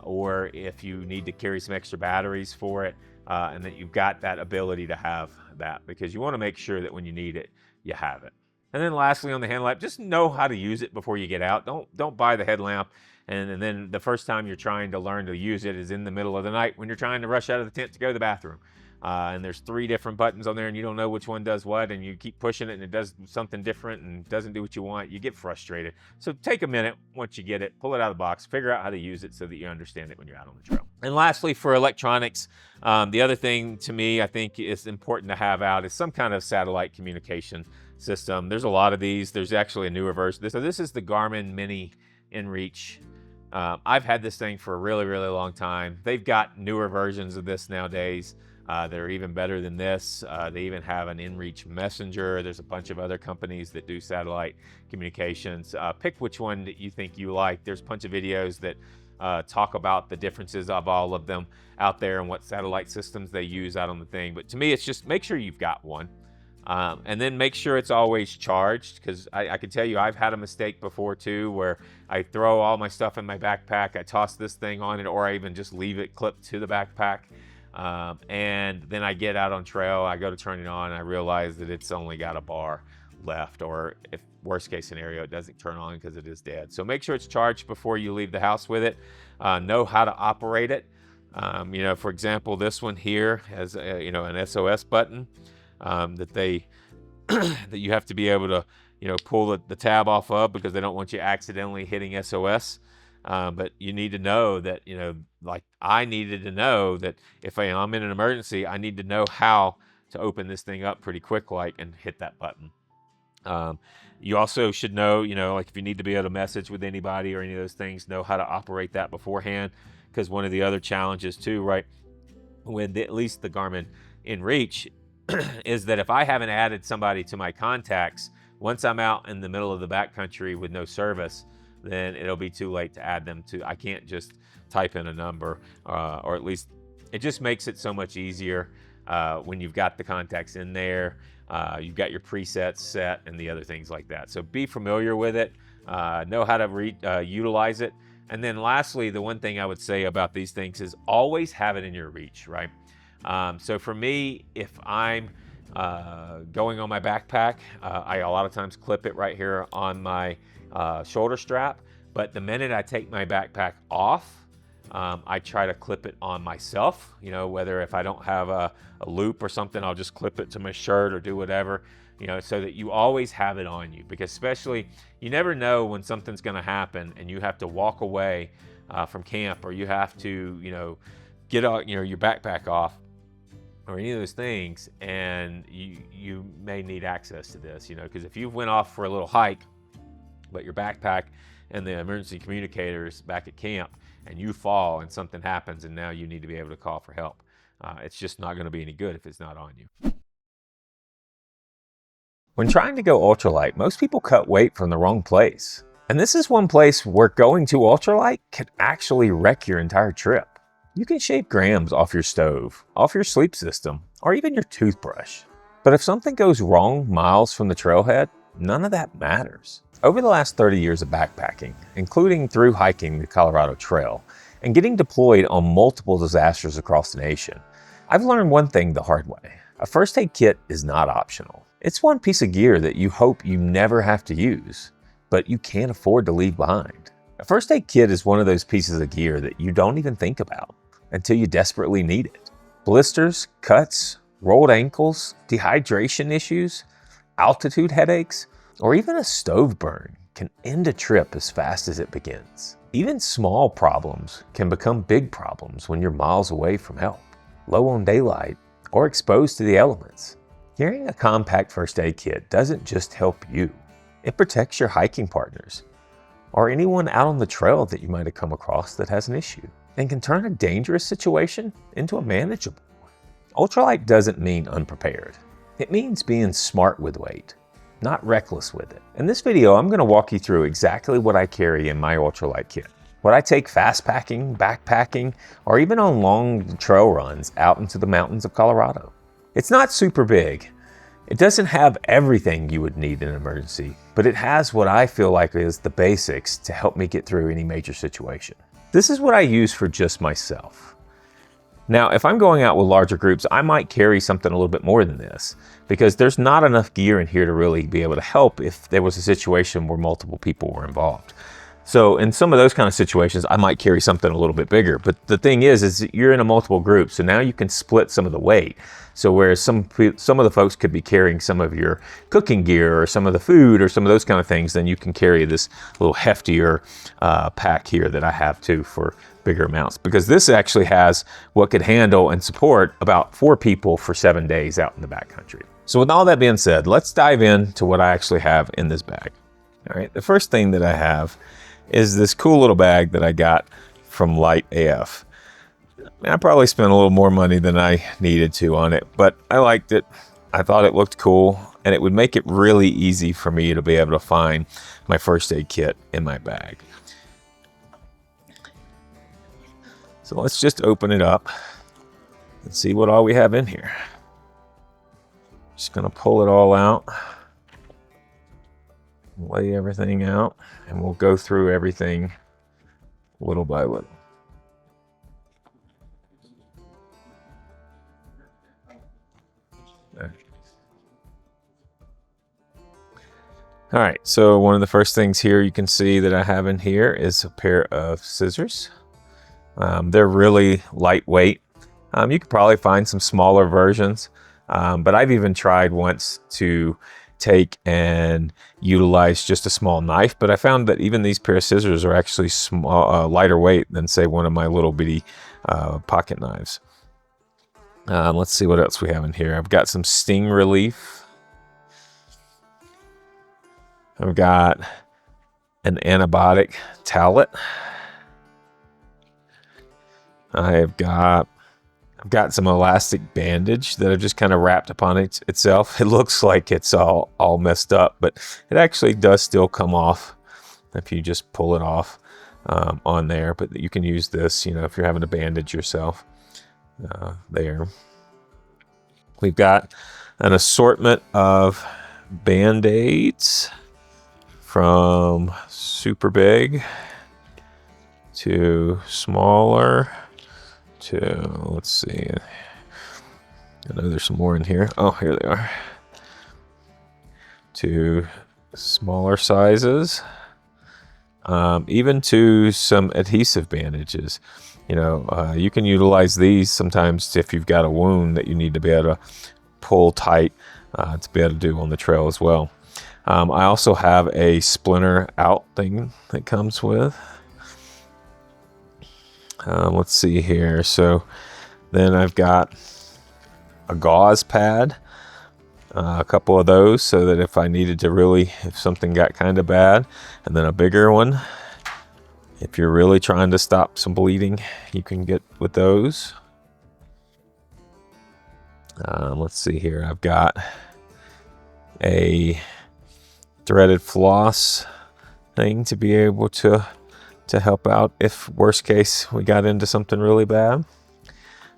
or if you need to carry some extra batteries for it, and that you've got that ability to have that, because you want to make sure that when you need it, you have it. And then lastly, on the headlamp, just know how to use it before you get out. Don't buy the headlamp and then the first time you're trying to learn to use it is in the middle of the night when you're trying to rush out of the tent to go to the bathroom. And there's 3 different buttons on there and you don't know which one does what, and you keep pushing it and it does something different and doesn't do what you want. You get frustrated. So take a minute once you get it, pull it out of the box, figure out how to use it so that you understand it when you're out on the trail. And lastly, for electronics, the other thing to me I think is important to have out is some kind of satellite communication system. There's a lot of these. There's actually a newer version. So this is the Garmin Mini InReach. I've had this thing for a really, really long time. They've got newer versions of this nowadays. They're even better than this. They even have an InReach Messenger. There's a bunch of other companies that do satellite communications. Pick which one that you think you like. There's a bunch of videos that talk about the differences of all of them out there and what satellite systems they use out on the thing. But to me, it's just make sure you've got one. And then make sure it's always charged, because I can tell you I've had a mistake before too, where I throw all my stuff in my backpack, I toss this thing on it, or I even just leave it clipped to the backpack. And then I get out on trail, I go to turn it on, and I realize that it's only got a bar left, or if worst case scenario, it doesn't turn on because it is dead. So make sure it's charged before you leave the house with it. Know how to operate it. For example, this one here has an SOS button. That they that you have to be able to pull the tab off of, because they don't want you accidentally hitting SOS. But you need to know that like I needed to know that if I'm in an emergency, I need to know how to open this thing up pretty quick and hit that button. You also should know like if you need to be able to message with anybody or any of those things, know how to operate that beforehand, because one of the other challenges too, right, with at least the Garmin InReach, is that if I haven't added somebody to my contacts, once I'm out in the middle of the backcountry with no service, then it'll be too late to add them to. I can't just type in a number, or at least it just makes it so much easier when you've got the contacts in there, you've got your presets set and the other things like that. So be familiar with it, know how to utilize it. And then lastly, the one thing I would say about these things is always have it in your reach, right? So for me, if I'm going on my backpack, I a lot of times clip it right here on my shoulder strap. But the minute I take my backpack off, I try to clip it on myself. Whether if I don't have a loop or something, I'll just clip it to my shirt or do whatever, so that you always have it on you. Because especially, you never know when something's going to happen and you have to walk away from camp, or you have to, get out, your backpack off, or any of those things, and you may need access to this, because if you went off for a little hike, but your backpack and the emergency communicators back at camp, and you fall and something happens, and now you need to be able to call for help, it's just not going to be any good if it's not on you. When trying to go ultralight, most people cut weight from the wrong place. And this is one place where going to ultralight could actually wreck your entire trip. You can shave grams off your stove, off your sleep system, or even your toothbrush. But if something goes wrong miles from the trailhead, none of that matters. Over the last 30 years of backpacking, including through hiking the Colorado Trail, and getting deployed on multiple disasters across the nation, I've learned one thing the hard way. A first aid kit is not optional. It's one piece of gear that you hope you never have to use, but you can't afford to leave behind. A first aid kit is one of those pieces of gear that you don't even think about until you desperately need it. Blisters, cuts, rolled ankles, dehydration issues, altitude headaches, or even a stove burn can end a trip as fast as it begins. Even small problems can become big problems when you're miles away from help, low on daylight, or exposed to the elements. Carrying a compact first aid kit doesn't just help you. It protects your hiking partners, or anyone out on the trail that you might have come across that has an issue, and can turn a dangerous situation into a manageable one. Ultralight doesn't mean unprepared. It means being smart with weight, not reckless with it. In this video, I'm going to walk you through exactly what I carry in my ultralight kit, what I take fast packing, backpacking, or even on long trail runs out into the mountains of Colorado. It's not super big. It doesn't have everything you would need in an emergency, but it has what I feel like is the basics to help me get through any major situation. This is what I use for just myself. Now, if I'm going out with larger groups, I might carry something a little bit more than this because there's not enough gear in here to really be able to help if there was a situation where multiple people were involved. So in some of those kind of situations, I might carry something a little bit bigger. But the thing is you're in a multiple group, so now you can split some of the weight. So whereas some of the folks could be carrying some of your cooking gear or some of the food or some of those kind of things, then you can carry this little heftier pack here that I have too for bigger amounts. Because this actually has what could handle and support about 4 people for 7 days out in the backcountry. So with all that being said, let's dive into what I actually have in this bag. All right, the first thing that I have is this cool little bag that I got from Light AF. I probably spent a little more money than I needed to on it, but I liked it. I thought it looked cool, and it would make it really easy for me to be able to find my first aid kit in my bag. So let's just open it up and see what all we have in here. Just gonna pull it all out, lay everything out, and we'll go through everything little by little. There. All right, so one of the first things here you can see that I have in here is a pair of scissors. They're really lightweight. You could probably find some smaller versions, but I've even tried once to take and utilize just a small knife, but I found that even these pair of scissors are actually small, lighter weight than say one of my little bitty pocket knives. Let's see what else we have in here. I've got some sting relief. I've got an antibiotic towelette. I've got some elastic bandage that I've just kind of wrapped upon itself. It looks like it's all messed up, but it actually does still come off if you just pull it off on there. But you can use this, you know, if you're having to bandage yourself there. We've got an assortment of Band-Aids from super big to smaller to, let's see, I know there's some more in here. Oh, here they are. To smaller sizes, even to some adhesive bandages. You know, you can utilize these sometimes if you've got a wound that you need to be able to pull tight to be able to do on the trail as well. I also have a splinter out thing that comes with. Let's see here. So then I've got a gauze pad, a couple of those so that if I needed to really, if something got kind of bad, and then a bigger one. If you're really trying to stop some bleeding, you can get with those. Let's see here. I've got a threaded floss thing to be able to help out if worst case we got into something really bad.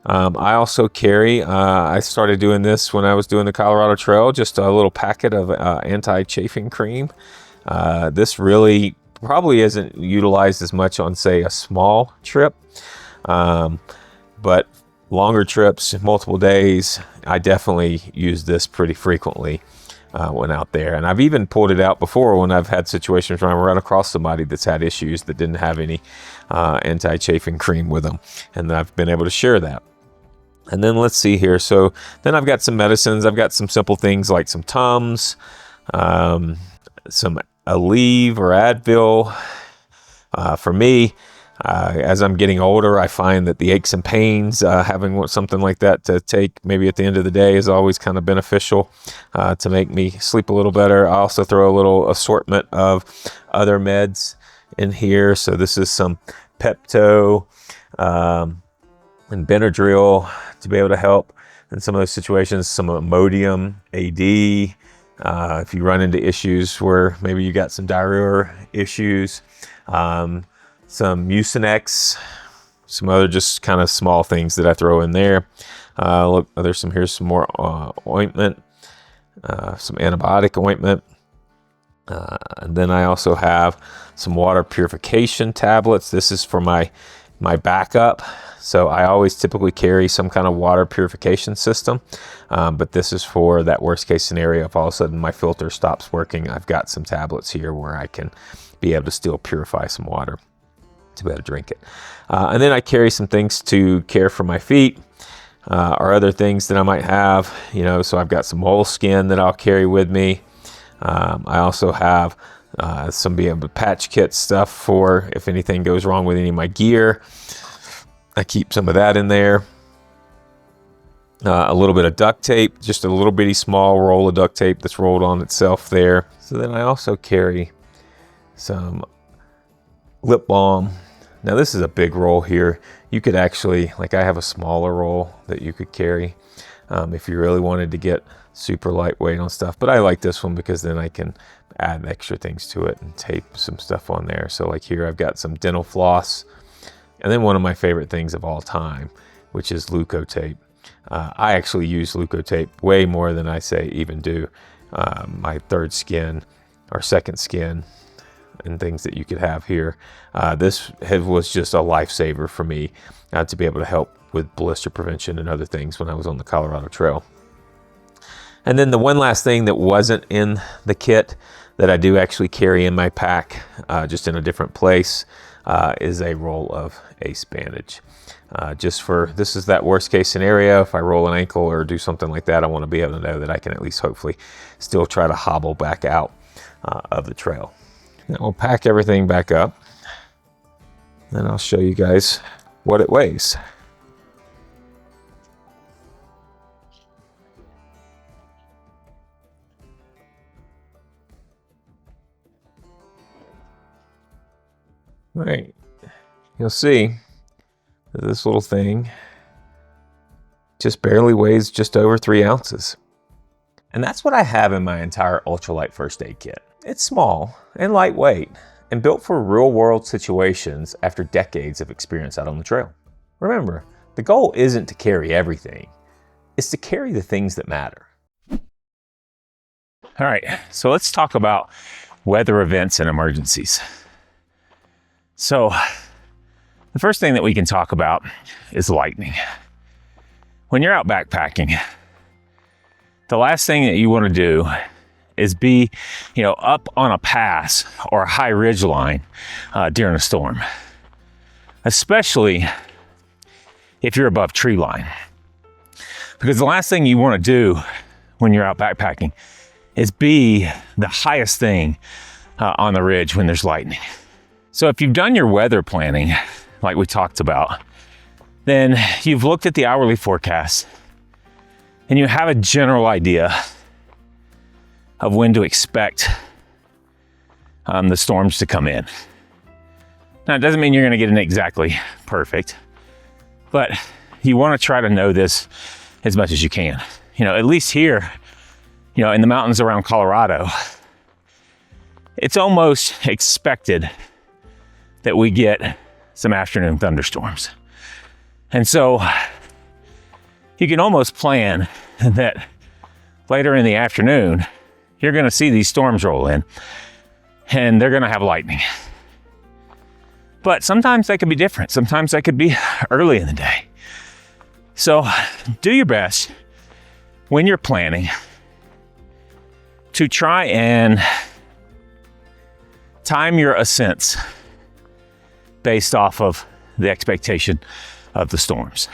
I also carry, I started doing this when I was doing the Colorado Trail, just a little packet of anti-chafing cream. This really probably isn't utilized as much on, say, a small trip, but longer trips, multiple days, I definitely use this pretty frequently when out there. And I've even pulled it out before when I've had situations where I run across somebody that's had issues that didn't have any anti-chafing cream with them, and I've been able to share that. And then let's see here. So then I've got some medicines. I've got some simple things like some Tums, some Aleve or Advil. For me, as I'm getting older, I find that the aches and pains, having something like that to take maybe at the end of the day is always kind of beneficial to make me sleep a little better. I also throw a little assortment of other meds in here. So this is some Pepto and Benadryl to be able to help in some of those situations. Some Imodium AD. If you run into issues where maybe you got some diarrhea issues, some Mucinex, some other just kind of small things that I throw in there. Look, here's some more ointment. some antibiotic ointment. And then I also have some water purification tablets. This is for my backup. So I always typically carry some kind of water purification system. But this is for that worst case scenario. If all of a sudden my filter stops working, I've got some tablets here where I can be able to still purify some water to be able to drink it. And then I carry some things to care for my feet, or other things that I might have, so I've got some moleskin that I'll carry with me. I also have some be able to patch kit stuff for if anything goes wrong with any of my gear. I keep some of that in there. A little bit of duct tape, just a little bitty small roll of duct tape that's rolled on itself there. So then I also carry some lip balm. Now this is a big roll here. You could actually, I have a smaller roll that you could carry if you really wanted to get super lightweight on stuff. But I like this one because then I can add extra things to it and tape some stuff on there. So like here I've got some dental floss. And then one of my favorite things of all time, which is Leukotape. I actually use Leukotape way more than I say even do my third skin or second skin and things that you could have here. This was just a lifesaver for me to be able to help with blister prevention and other things when I was on the Colorado Trail. And then the one last thing that wasn't in the kit that I do actually carry in my pack, just in a different place, is a roll of ace bandage. This is that worst case scenario. If I roll an ankle or do something like that, I want to be able to know that I can at least hopefully still try to hobble back out of the trail. Now we'll pack everything back up, and I'll show you guys what it weighs. All right, you'll see that this little thing just barely weighs just over 3 ounces. And that's what I have in my entire Ultralight first aid kit. It's small and lightweight and built for real world situations after decades of experience out on the trail. Remember, the goal isn't to carry everything, it's to carry the things that matter. All right, so let's talk about weather events and emergencies. So the first thing that we can talk about is lightning. When you're out backpacking, the last thing that you want to do is be, up on a pass or a high ridge line during a storm, especially if you're above tree line. Because the last thing you want to do when you're out backpacking is be the highest thing on the ridge when there's lightning. So if you've done your weather planning, like we talked about, then you've looked at the hourly forecast and you have a general idea of when to expect the storms to come in. Now, it doesn't mean you're going to get it exactly perfect, but you want to try to know this as much as you can. At least here, in the mountains around Colorado, it's almost expected that we get some afternoon thunderstorms. And so you can almost plan that later in the afternoon, you're going to see these storms roll in and they're going to have lightning. But sometimes they could be different. Sometimes they could be early in the day. So do your best when you're planning to try and time your ascents based off of the expectation of the storms.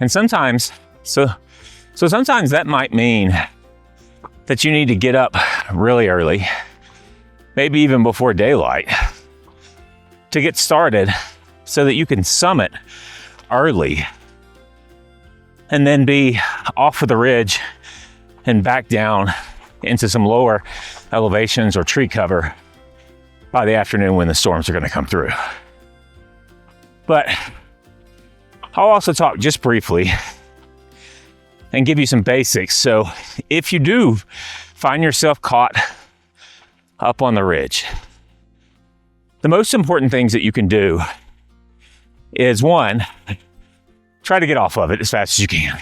And sometimes that might mean that you need to get up really early, maybe even before daylight, to get started so that you can summit early and then be off of the ridge and back down into some lower elevations or tree cover by the afternoon when the storms are going to come through. But I'll also talk just briefly and give you some basics. So if you do find yourself caught up on the ridge, the most important things that you can do is, one, try to get off of it as fast as you can.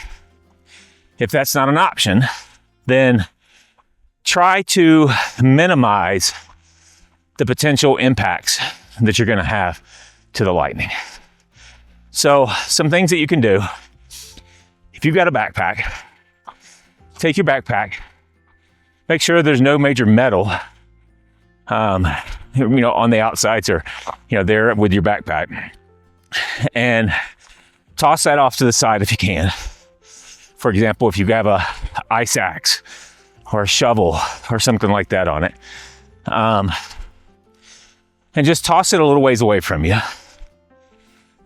If that's not an option, then try to minimize the potential impacts that you're going to have to the lighting. So some things that you can do, if you've got a backpack, take your backpack, make sure there's no major metal, on the outsides or, there with your backpack, and toss that off to the side if you can. For example, if you have a ice axe or a shovel or something like that on it, and just toss it a little ways away from you.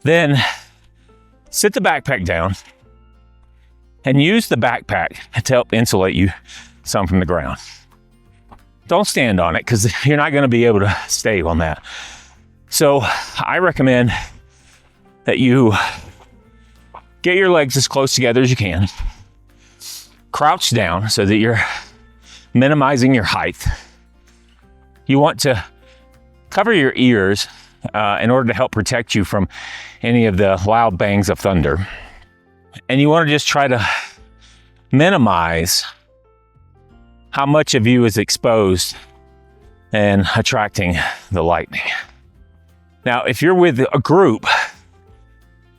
Then sit the backpack down and use the backpack to help insulate you some from the ground. Don't stand on it because you're not going to be able to stay on that. So I recommend that you get your legs as close together as you can. Crouch down so that you're minimizing your height. You want to cover your ears in order to help protect you from any of the loud bangs of thunder. And you want to just try to minimize how much of you is exposed and attracting the lightning. Now, if you're with a group,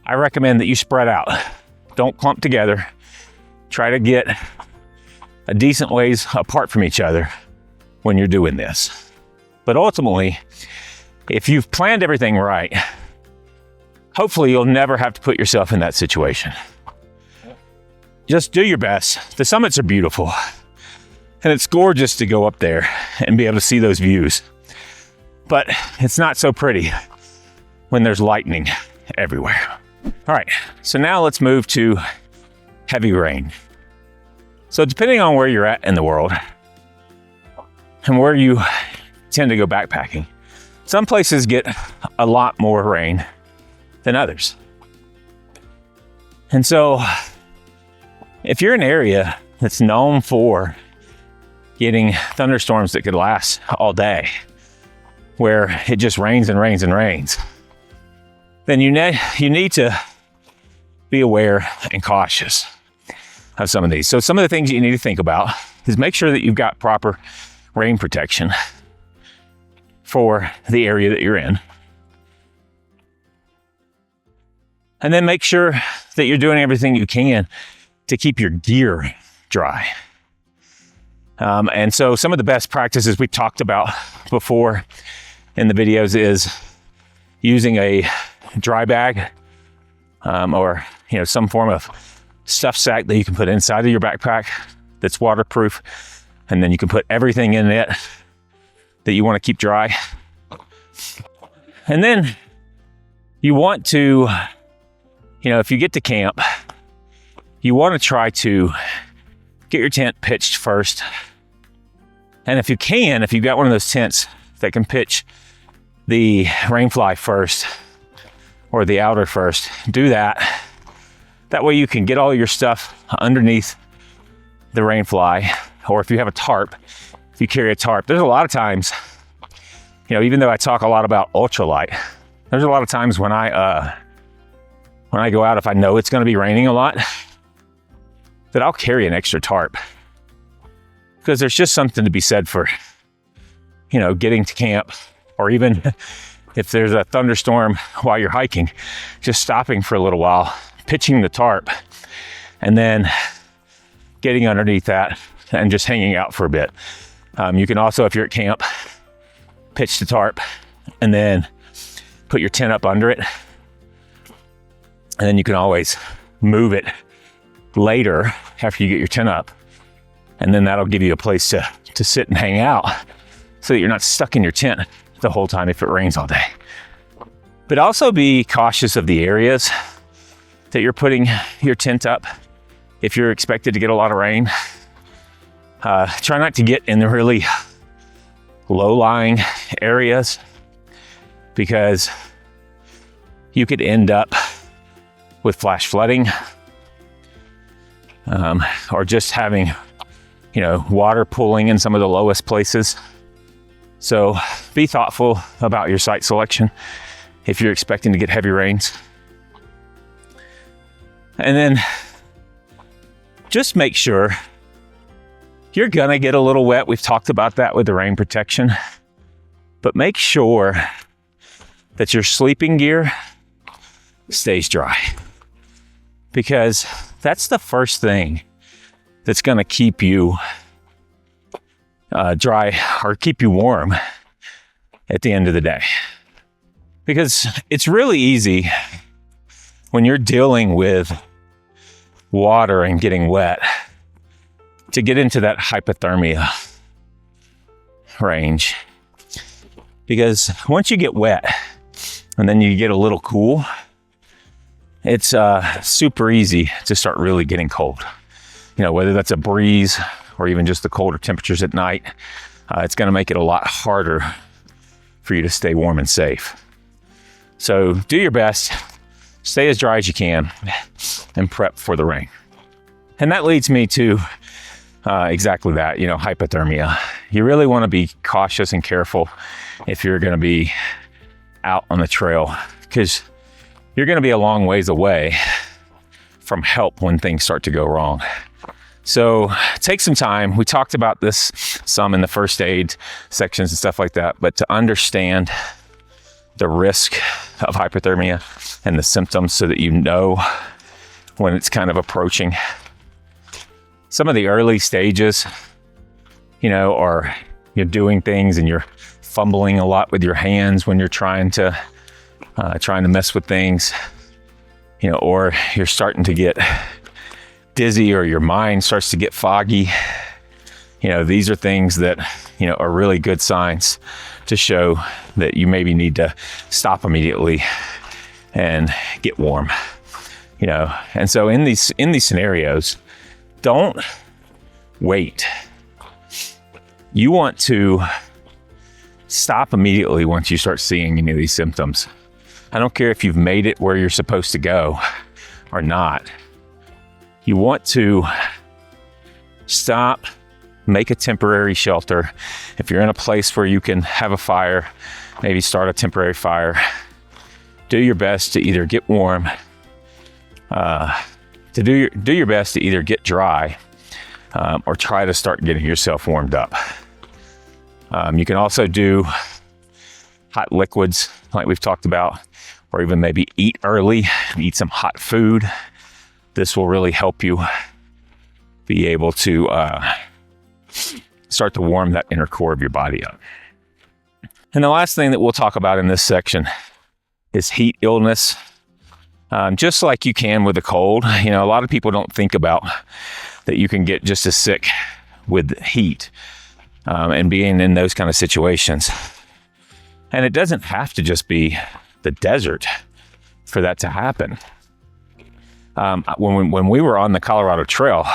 I recommend that you spread out. Don't clump together. Try to get a decent ways apart from each other when you're doing this. But ultimately, if you've planned everything right, hopefully you'll never have to put yourself in that situation. Just do your best. The summits are beautiful. And it's gorgeous to go up there and be able to see those views. But it's not so pretty when there's lightning everywhere. All right, so now let's move to heavy rain. So depending on where you're at in the world and where you tend to go backpacking, some places get a lot more rain than others. And so if you're in an area that's known for getting thunderstorms that could last all day, where it just rains and rains and rains, then you need to be aware and cautious of some of these. So some of the things you need to think about is make sure that you've got proper rain protection for the area that you're in. And then make sure that you're doing everything you can to keep your gear dry. And so some of the best practices we talked about before in the videos is using a dry bag or some form of stuff sack that you can put inside of your backpack that's waterproof, and then you can put everything in it that you want to keep dry. And then you want to, if you get to camp, you want to try to get your tent pitched first. And if you've got one of those tents that can pitch the rainfly first or the outer first, do that. That way you can get all your stuff underneath the rainfly. Or if you have a tarp, if you carry a tarp, there's a lot of times, even though I talk a lot about ultralight, there's a lot of times when I go out, if I know it's going to be raining a lot, that I'll carry an extra tarp. Because there's just something to be said for, getting to camp, or even if there's a thunderstorm while you're hiking, just stopping for a little while, pitching the tarp, and then getting underneath that and just hanging out for a bit. You can also, if you're at camp, pitch the tarp and then put your tent up under it. And then you can always move it later after you get your tent up. And then that'll give you a place to sit and hang out so that you're not stuck in your tent the whole time if it rains all day. But also be cautious of the areas that you're putting your tent up. If you're expected to get a lot of rain, try not to get in the really low-lying areas, because you could end up with flash flooding, or just having water pooling in some of the lowest places. So be thoughtful about your site selection if you're expecting to get heavy rains. And then just make sure You're gonna get a little wet. We've talked about that with the rain protection, but make sure that your sleeping gear stays dry, because that's the first thing that's gonna keep you dry or keep you warm at the end of the day. Because it's really easy when you're dealing with water and getting wet to get into that hypothermia range. Because once you get wet and then you get a little cool, it's super easy to start really getting cold. You know, whether that's a breeze or even just the colder temperatures at night, it's gonna make it a lot harder for you to stay warm and safe. So do your best, stay as dry as you can, and prep for the rain. And that leads me to exactly that, you know, hypothermia. You really want to be cautious and careful if you're going to be out on the trail, because you're going to be a long ways away from help when things start to go wrong. So take some time. We talked about this some in the first aid sections and stuff like that, but to understand the risk of hypothermia and the symptoms so that you know when it's kind of approaching. Some of the early stages, you know, are you're doing things and you're fumbling a lot with your hands when you're trying to mess with things, you know, or you're starting to get dizzy or your mind starts to get foggy. You know, these are things that, you know, are really good signs to show that you maybe need to stop immediately and get warm, you know. And so in these scenarios, don't wait. You want to stop immediately once you start seeing any of these symptoms. I don't care if you've made it where you're supposed to go or not. You want to stop, make a temporary shelter. If you're in a place where you can have a fire, maybe start a temporary fire. Do your best to either get warm, do your best to either get dry, or try to start getting yourself warmed up. You can also do hot liquids like we've talked about, or even maybe eat early, eat some hot food. This will really help you be able to start to warm that inner core of your body up. And the last thing that we'll talk about in this section is heat illness. Just like you can with a cold, you know, a lot of people don't think about that you can get just as sick with heat and being in those kind of situations. And it doesn't have to just be the desert for that to happen. When we were on the Colorado Trail,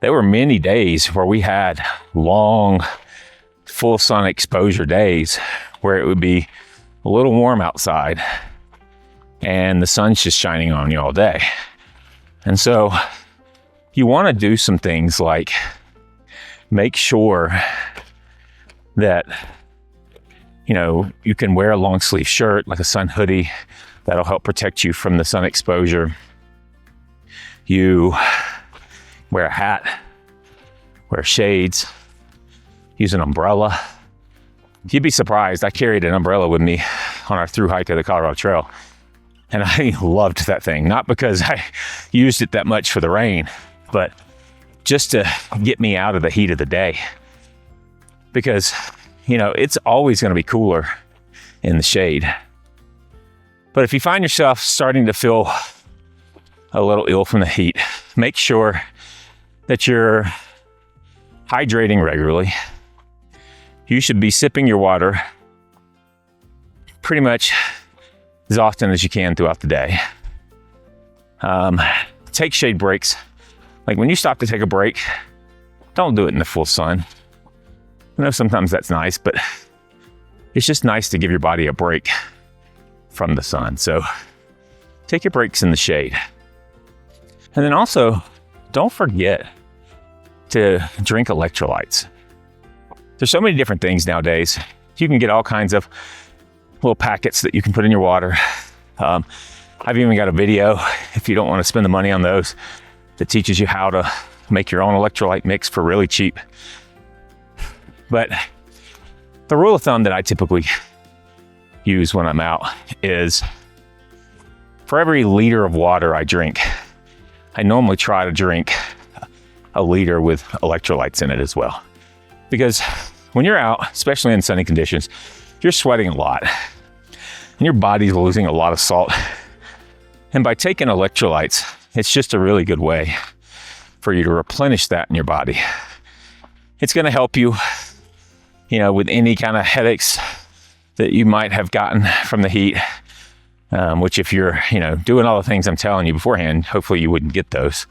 there were many days where we had long, full sun exposure days where it would be a little warm outside and the sun's just shining on you all day. And so you want to do some things like make sure that, you know, you can wear a long sleeve shirt like a sun hoodie that'll help protect you from the sun exposure. You wear a hat, wear shades, use an umbrella. You'd be surprised. I carried an umbrella with me on our through hike of the Colorado Trail. And I loved that thing, not because I used it that much for the rain, but just to get me out of the heat of the day. Because, you know, it's always going to be cooler in the shade. But if you find yourself starting to feel a little ill from the heat, make sure that you're hydrating regularly. You should be sipping your water pretty much as often as you can throughout the day. Take shade breaks. Like when you stop to take a break, don't do it in the full sun. I know sometimes that's nice, but it's just nice to give your body a break from the sun. So take your breaks in the shade. And then also, don't forget to drink electrolytes. There's so many different things nowadays. You can get all kinds of little packets that you can put in your water. I've even got a video, if you don't want to spend the money on those, that teaches you how to make your own electrolyte mix for really cheap. But the rule of thumb that I typically use when I'm out is for every liter of water I drink, I normally try to drink a liter with electrolytes in it as well. Because when you're out, especially in sunny conditions, you're sweating a lot and your body's losing a lot of salt. And by taking electrolytes, it's just a really good way for you to replenish that in your body. It's going to help you, with any kind of headaches that you might have gotten from the heat, which if you're, doing all the things I'm telling you beforehand, hopefully you wouldn't get those.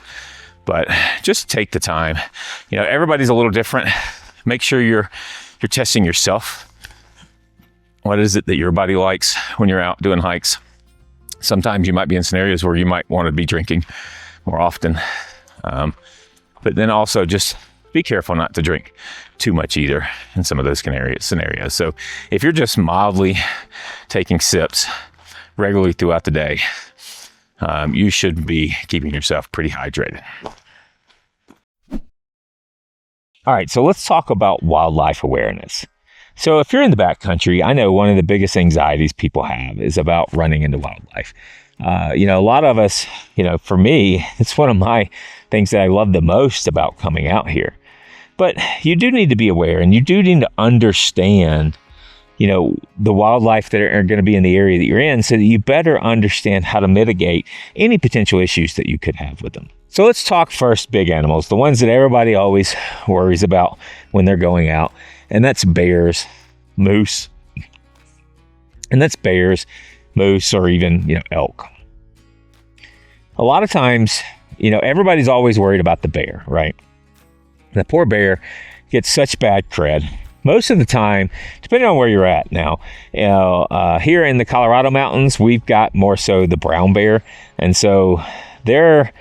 But just take the time. Everybody's a little different. Make sure you're testing yourself. What is it that your body likes when you're out doing hikes? Sometimes you might be in scenarios where you might want to be drinking more often. But then also just be careful not to drink too much either in some of those scenarios. So if you're just mildly taking sips regularly throughout the day, you should be keeping yourself pretty hydrated. All right, so let's talk about wildlife awareness. So if you're in the backcountry, I know one of the biggest anxieties people have is about running into wildlife. A lot of us, for me, it's one of my things that I love the most about coming out here. But you do need to be aware, and you do need to understand, the wildlife that are going to be in the area that you're in, so that you better understand how to mitigate any potential issues that you could have with them. So let's talk first big animals, the ones that everybody always worries about when they're going out. And that's bears, moose, or even, elk. A lot of times, everybody's always worried about the bear, right? The poor bear gets such bad cred. Most of the time, depending on where you're at now, here in the Colorado mountains, we've got more so the brown bear. And so they're,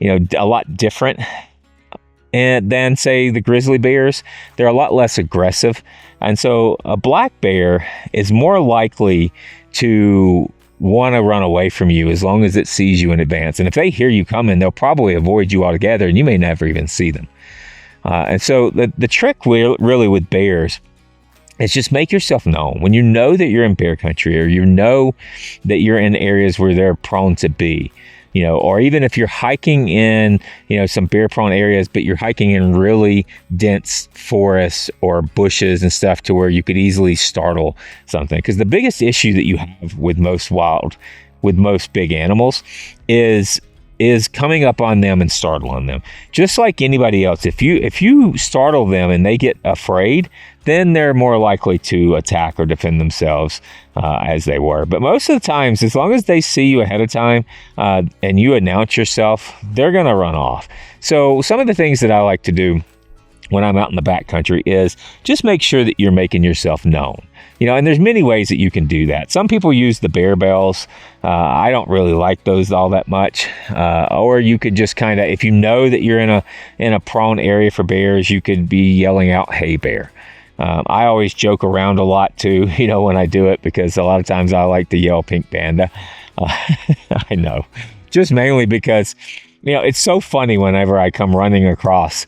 a lot different than, say, the grizzly bears. They're a lot less aggressive. And so a black bear is more likely to want to run away from you as long as it sees you in advance. And if they hear you coming, they'll probably avoid you altogether, and you may never even see them. And so the trick really with bears is just make yourself known. When you know that you're in bear country, or you know that you're in areas where they're prone to be, or even if you're hiking in, some bear prone areas, but you're hiking in really dense forests or bushes and stuff to where you could easily startle something. Because the biggest issue that you have with most big animals is coming up on them and startling them. Just like anybody else, if you startle them and they get afraid, then they're more likely to attack or defend themselves as they were. But most of the times, as long as they see you ahead of time and you announce yourself, they're going to run off. So some of the things that I like to do when I'm out in the backcountry is just make sure that you're making yourself known. And there's many ways that you can do that. Some people use the bear bells. I don't really like those all that much. Or you could just kind of, if you know that you're in a prone area for bears, you could be yelling out, "Hey, bear." I always joke around a lot too, when I do it, because a lot of times I like to yell "Pink Panda." I know, just mainly because it's so funny whenever I come running across,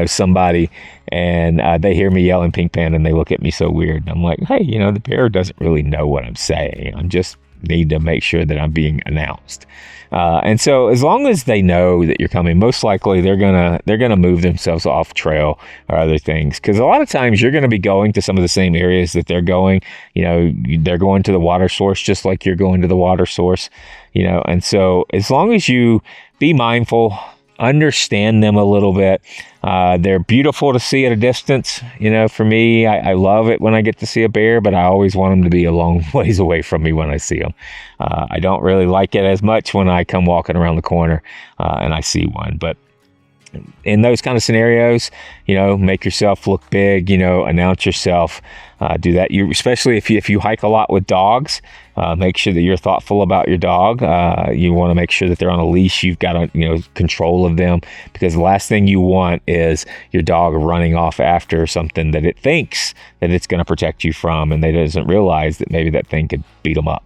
somebody and they hear me yelling "Pink Panda" and they look at me so weird. And I'm like, hey, the bear doesn't really know what I'm saying. I'm just need to make sure that I'm being announced. And so as long as they know that you're coming, most likely they're gonna move themselves off trail or other things. Because a lot of times you're gonna be going to some of the same areas that they're going. They're going to the water source just like you're going to the water source. And so as long as you be mindful, understand them a little bit. They're beautiful to see at a distance. For me, I love it when I get to see a bear, but I always want them to be a long ways away from me when I see them. I don't really like it as much when I come walking around the corner and I see one. But in those kind of scenarios, make yourself look big, announce yourself, do that. Especially if you hike a lot with dogs, make sure that you're thoughtful about your dog. You want to make sure that they're on a leash. You've got control of them, because the last thing you want is your dog running off after something that it thinks that it's going to protect you from, and they doesn't realize that maybe that thing could beat them up.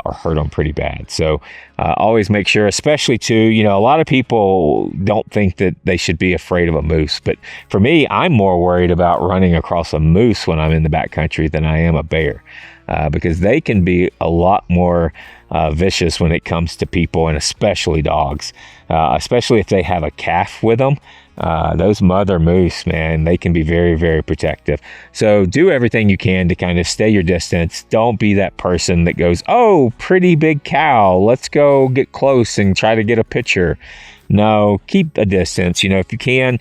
or hurt them pretty bad. So always make sure, especially too, you know, a lot of people don't think that they should be afraid of a moose, but for me, I'm more worried about running across a moose when I'm in the backcountry than I am a bear. Because they can be a lot more vicious when it comes to people, and especially dogs, especially if they have a calf with them. Those mother moose, man, they can be very, very protective. So do everything you can to kind of stay your distance. Don't be that person that goes, oh, pretty big cow, let's go get close and try to get a picture. No, keep a distance. You know, if you can,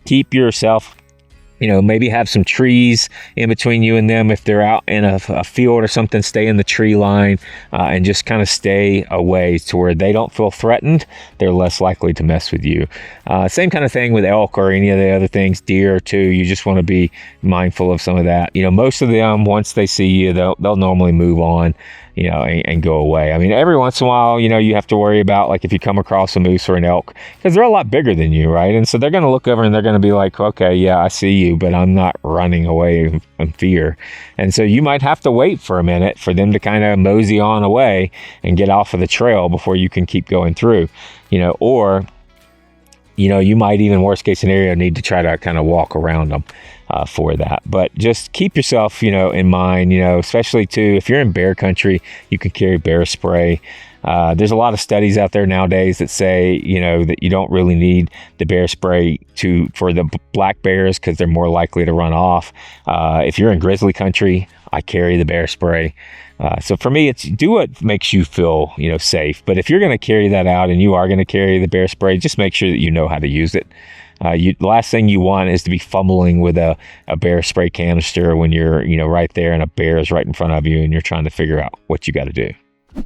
keep yourself, you know, maybe have some trees in between you and them. If they're out in a field or something, stay in the tree line and just kind of stay away to where they don't feel threatened. They're less likely to mess with you. Same kind of thing with elk or any of the other things, deer too. You just want to be mindful of some of that. You know, most of them, once they see you, they'll normally move on, you know, and go away. I mean, every once in a while, you know, you have to worry about, like, if you come across a moose or an elk, because they're a lot bigger than you, right? And so they're going to look over and they're going to be like, okay, yeah, I see you, but I'm not running away in fear. And so you might have to wait for a minute for them to kind of mosey on away and get off of the trail before you can keep going through, you know, or, you know, you might even, worst case scenario, need to try to kind of walk around them for that. But just keep yourself, you know, in mind, you know, especially too, if you're in bear country, you can carry bear spray. There's a lot of studies out there nowadays that say, you know, that you don't really need the bear spray for the black bears because they're more likely to run off. If you're in grizzly country, I carry the bear spray. So for me, it's do what makes you feel, you know, safe. But if you're going to carry that out and you are going to carry the bear spray, just make sure that you know how to use it. The last thing you want is to be fumbling with a bear spray canister when you're, you know, right there and a bear is right in front of you and you're trying to figure out what you got to do.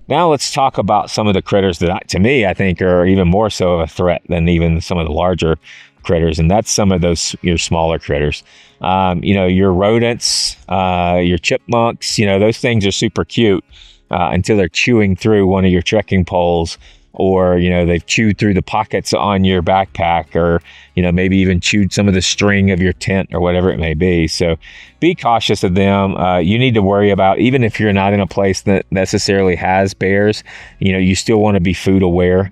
Now let's talk about some of the critters that, to me, I think are even more so of a threat than even some of the larger critters, and that's some of those your smaller critters. You know, your rodents, your chipmunks. You know, those things are super cute until they're chewing through one of your trekking poles, or, you know, they've chewed through the pockets on your backpack, or, you know, maybe even chewed some of the string of your tent or whatever it may be. So be cautious of them. You need to worry about, even if you're not in a place that necessarily has bears, you know, you still want to be food aware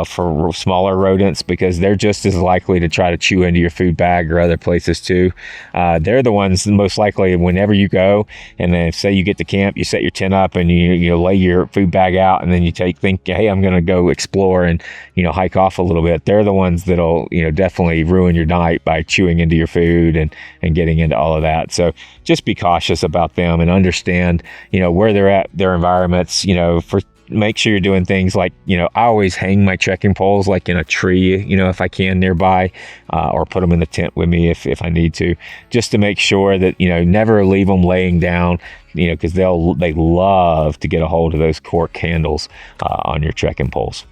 for smaller rodents, because they're just as likely to try to chew into your food bag or other places too. They're the ones most likely, whenever you go, and then say you get to camp, you set your tent up and you lay your food bag out, and then you think, hey, I'm going to go explore and, you know, hike off a little bit. They're the ones that'll, you know, definitely ruin your night by chewing into your food and getting into all of that. So just be cautious about them and understand, you know, where they're at, their environments, you know, make sure you're doing things like, you know, I always hang my trekking poles like in a tree, you know, if I can nearby, or put them in the tent with me if I need to, just to make sure that, you know, never leave them laying down, you know, because they love to get a hold of those cork handles on your trekking poles.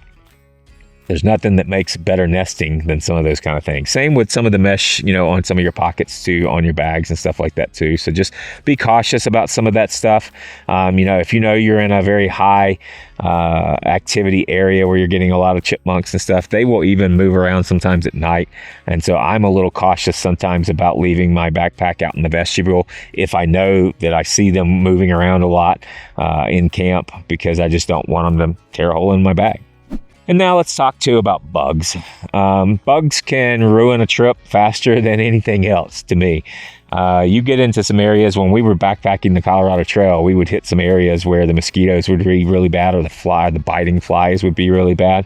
There's nothing that makes better nesting than some of those kind of things. Same with some of the mesh, you know, on some of your pockets too, on your bags and stuff like that too. So just be cautious about some of that stuff. You know, if you know you're in a very high activity area where you're getting a lot of chipmunks and stuff, they will even move around sometimes at night. And so I'm a little cautious sometimes about leaving my backpack out in the vestibule if I know that I see them moving around a lot in camp, because I just don't want them to tear a hole in my bag. And now let's talk too about bugs. Bugs can ruin a trip faster than anything else to me. You get into some areas, when we were backpacking the Colorado Trail, we would hit some areas where the mosquitoes would be really bad, or the biting flies would be really bad.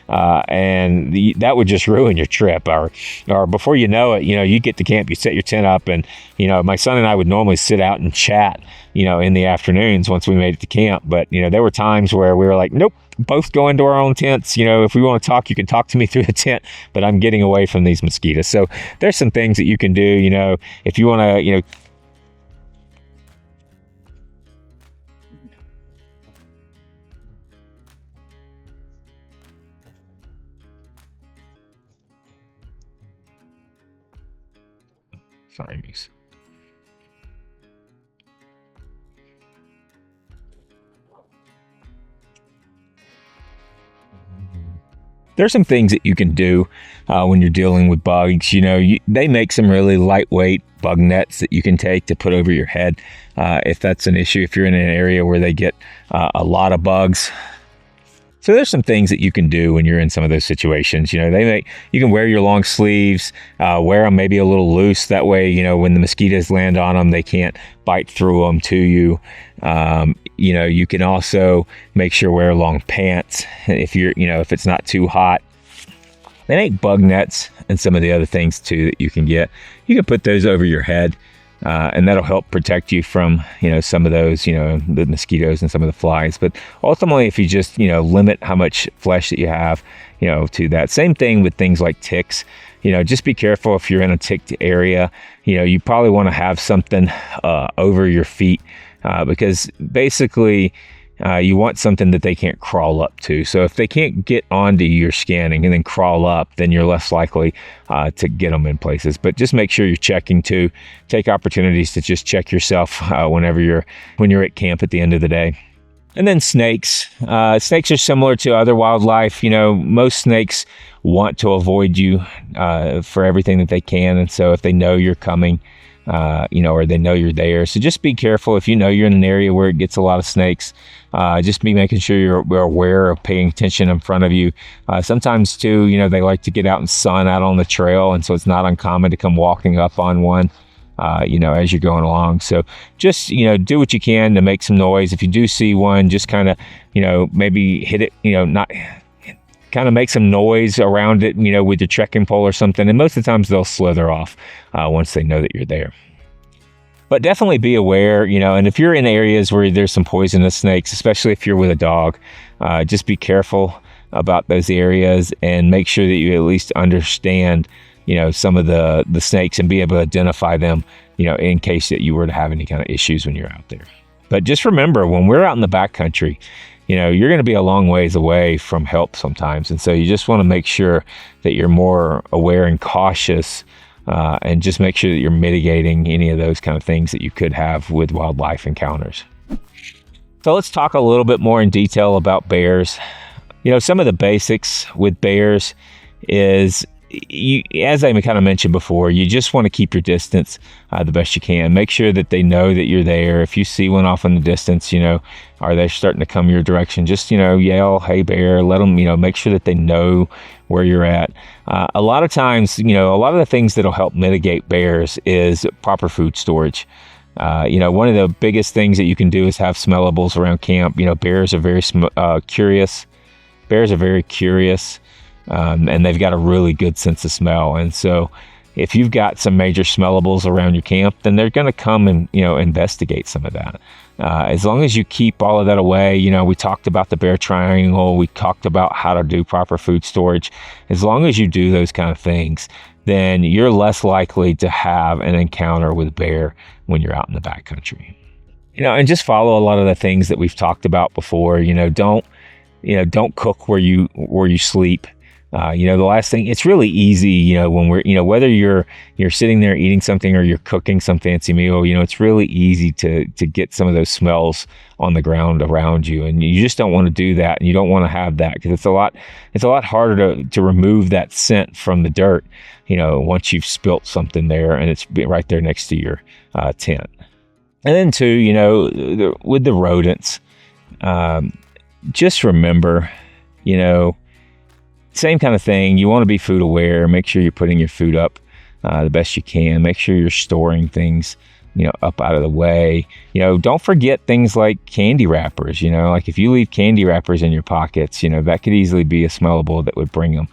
And that would just ruin your trip, or before you know it, you know, you get to camp, you set your tent up, and, you know, my son and I would normally sit out and chat, you know, in the afternoons once we made it to camp. But, you know, there were times where we were like, nope, both go into our own tents. You know, if we want to talk, you can talk to me through the tent, but I'm getting away from these mosquitoes. So there's some things that you can do, you know, if you want to, you know, sorry, Mies. There's some things that you can do when you're dealing with bugs. They make some really lightweight bug nets that you can take to put over your head if that's an issue, if you're in an area where they get a lot of bugs. So there's some things that you can do when you're in some of those situations. You can wear your long sleeves, wear them maybe a little loose. That way, when the mosquitoes land on them, they can't bite through them to you. You can also make sure wear long pants if if it's not too hot. They make bug nets and some of the other things too that you can get. You can put those over your head. And that'll help protect you from, some of those, the mosquitoes and some of the flies. But ultimately, if you just, limit how much flesh that you have, to that. Same thing with things like ticks. Just be careful if you're in a ticked area. You probably want to have something over your feet because basically you want something that they can't crawl up to. So if they can't get onto your scanning and then crawl up, then you're less likely to get them in places. But just make sure you're checking too. Take opportunities to just check yourself when you're at camp at the end of the day. And then snakes. Snakes are similar to other wildlife. Most snakes want to avoid you for everything that they can. And so if they know you're coming, or they know you're there. So just be careful if you're in an area where it gets a lot of snakes. Just be making sure you're aware of paying attention in front of you. Sometimes too, they like to get out and sun out on the trail. And so it's not uncommon to come walking up on one, as you're going along. So just, do what you can to make some noise. If you do see one, just kind of, maybe hit it, kind of make some noise around it, with your trekking pole or something. And most of the times they'll slither off once they know that you're there. But definitely be aware, and if you're in areas where there's some poisonous snakes, especially if you're with a dog, just be careful about those areas and make sure that you at least understand, some of the snakes and be able to identify them, in case that you were to have any kind of issues when you're out there. But just remember, when we're out in the backcountry, you're going to be a long ways away from help sometimes. And so you just want to make sure that you're more aware and cautious and just make sure that you're mitigating any of those kind of things that you could have with wildlife encounters. So let's talk a little bit more in detail about bears. Some of the basics with bears is, as I kind of mentioned before, you just want to keep your distance the best you can. Make sure that they know that you're there. If you see one off in the distance, are they starting to come your direction? Just, yell, "Hey, bear," let them, make sure that they know where you're at. A lot of times, a lot of the things that'll help mitigate bears is proper food storage. One of the biggest things that you can do is have smellables around camp. Bears are very curious. Bears are very curious. And they've got a really good sense of smell. And so if you've got some major smellables around your camp, then they're going to come and, investigate some of that. As long as you keep all of that away, we talked about the bear triangle. We talked about how to do proper food storage. As long as you do those kind of things, then you're less likely to have an encounter with a bear when you're out in the backcountry. And just follow a lot of the things that we've talked about before. Don't cook where you sleep. The last thing, it's really easy, when we're, whether you're sitting there eating something or you're cooking some fancy meal, it's really easy to get some of those smells on the ground around you. And you just don't want to do that. And you don't want to have that because it's a lot harder to remove that scent from the dirt, once you've spilt something there and it's right there next to your tent. And then too, with the rodents, just remember, same kind of thing. You want to be food aware. Make sure you're putting your food up the best you can. Make sure you're storing things, up out of the way. Don't forget things like candy wrappers. Like if you leave candy wrappers in your pockets, that could easily be a smellable that would bring them,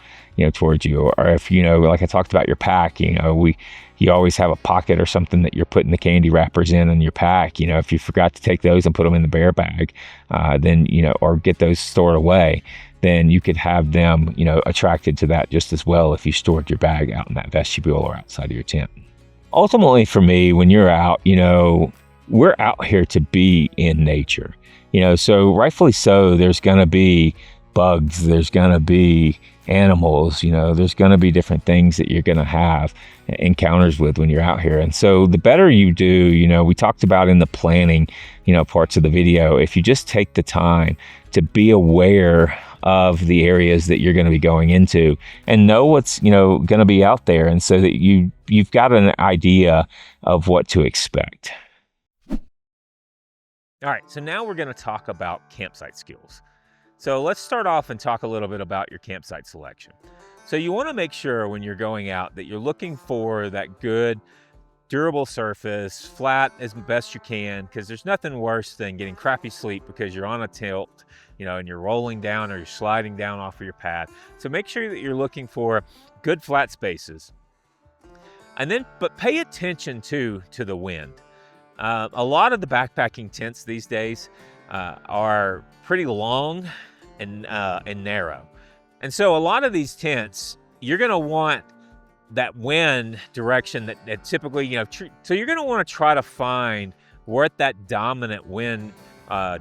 towards you. Or if, like I talked about your pack, you always have a pocket or something that you're putting the candy wrappers in your pack. If you forgot to take those and put them in the bear bag, then, or get those stored away, then you could have them, attracted to that just as well if you stored your bag out in that vestibule or outside of your tent. Ultimately, for me, when you're out, we're out here to be in nature. So rightfully so, there's going to be bugs, there's going to be animals, there's going to be different things that you're going to have encounters with when you're out here. And so the better you do, we talked about in the planning, parts of the video, if you just take the time to be aware of the areas that you're going to be going into, and know what's, going to be out there, and so that you've got an idea of what to expect. All right, so now we're going to talk about campsite skills. So let's start off and talk a little bit about your campsite selection. So you want to make sure when you're going out that you're looking for that good, durable surface, flat as best you can, because there's nothing worse than getting crappy sleep because you're on a tilt, and you're rolling down or you're sliding down off of your pad. So make sure that you're looking for good flat spaces. And then, but pay attention to the wind. A lot of the backpacking tents these days are pretty long and narrow. And so a lot of these tents, you're going to want that wind direction that typically, so you're going to want to try to find what that dominant wind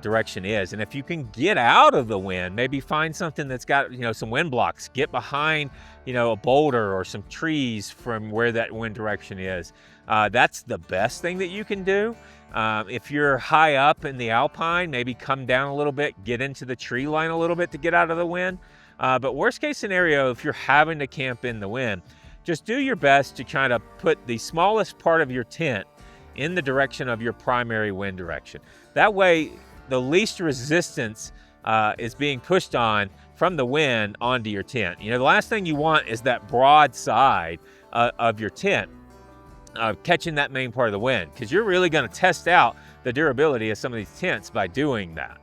direction is. And if you can get out of the wind, maybe find something that's got, some wind blocks, get behind, a boulder or some trees from where that wind direction is. That's the best thing that you can do. If you're high up in the alpine, maybe come down a little bit, get into the tree line a little bit to get out of the wind. But worst case scenario, if you're having to camp in the wind, just do your best to try to put the smallest part of your tent in the direction of your primary wind direction. That way, the least resistance is being pushed on from the wind onto your tent. The last thing you want is that broad side of your tent catching that main part of the wind, because you're really going to test out the durability of some of these tents by doing that.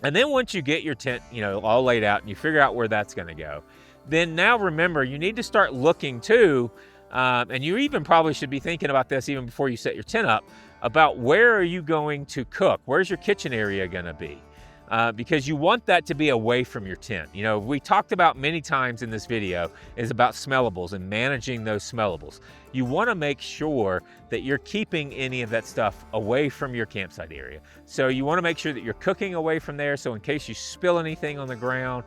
And then once you get your tent, all laid out and you figure out where that's going to go, then now remember, you need to start looking too, and you even probably should be thinking about this even before you set your tent up, about where are you going to cook? Where's your kitchen area going to be? Because you want that to be away from your tent. We talked about many times in this video is about smellables and managing those smellables. You want to make sure that you're keeping any of that stuff away from your campsite area. So you want to make sure that you're cooking away from there. So in case you spill anything on the ground,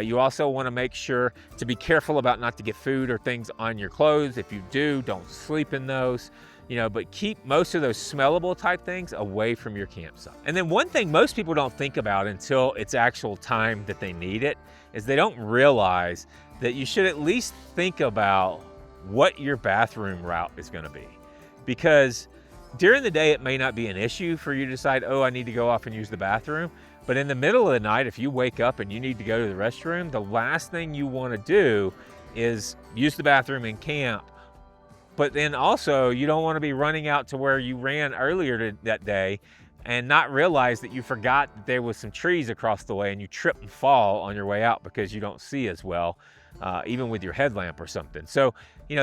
you also want to make sure to be careful about not to get food or things on your clothes. If you do, don't sleep in those. But keep most of those smellable type things away from your campsite. And then one thing most people don't think about until it's actual time that they need it is they don't realize that you should at least think about what your bathroom route is going to be. Because during the day, it may not be an issue for you to decide, oh, I need to go off and use the bathroom. But in the middle of the night, if you wake up and you need to go to the restroom, the last thing you want to do is use the bathroom in camp. But then also, you don't want to be running out to where you ran earlier that day and not realize that you forgot that there was some trees across the way and you trip and fall on your way out because you don't see as well, even with your headlamp or something. So,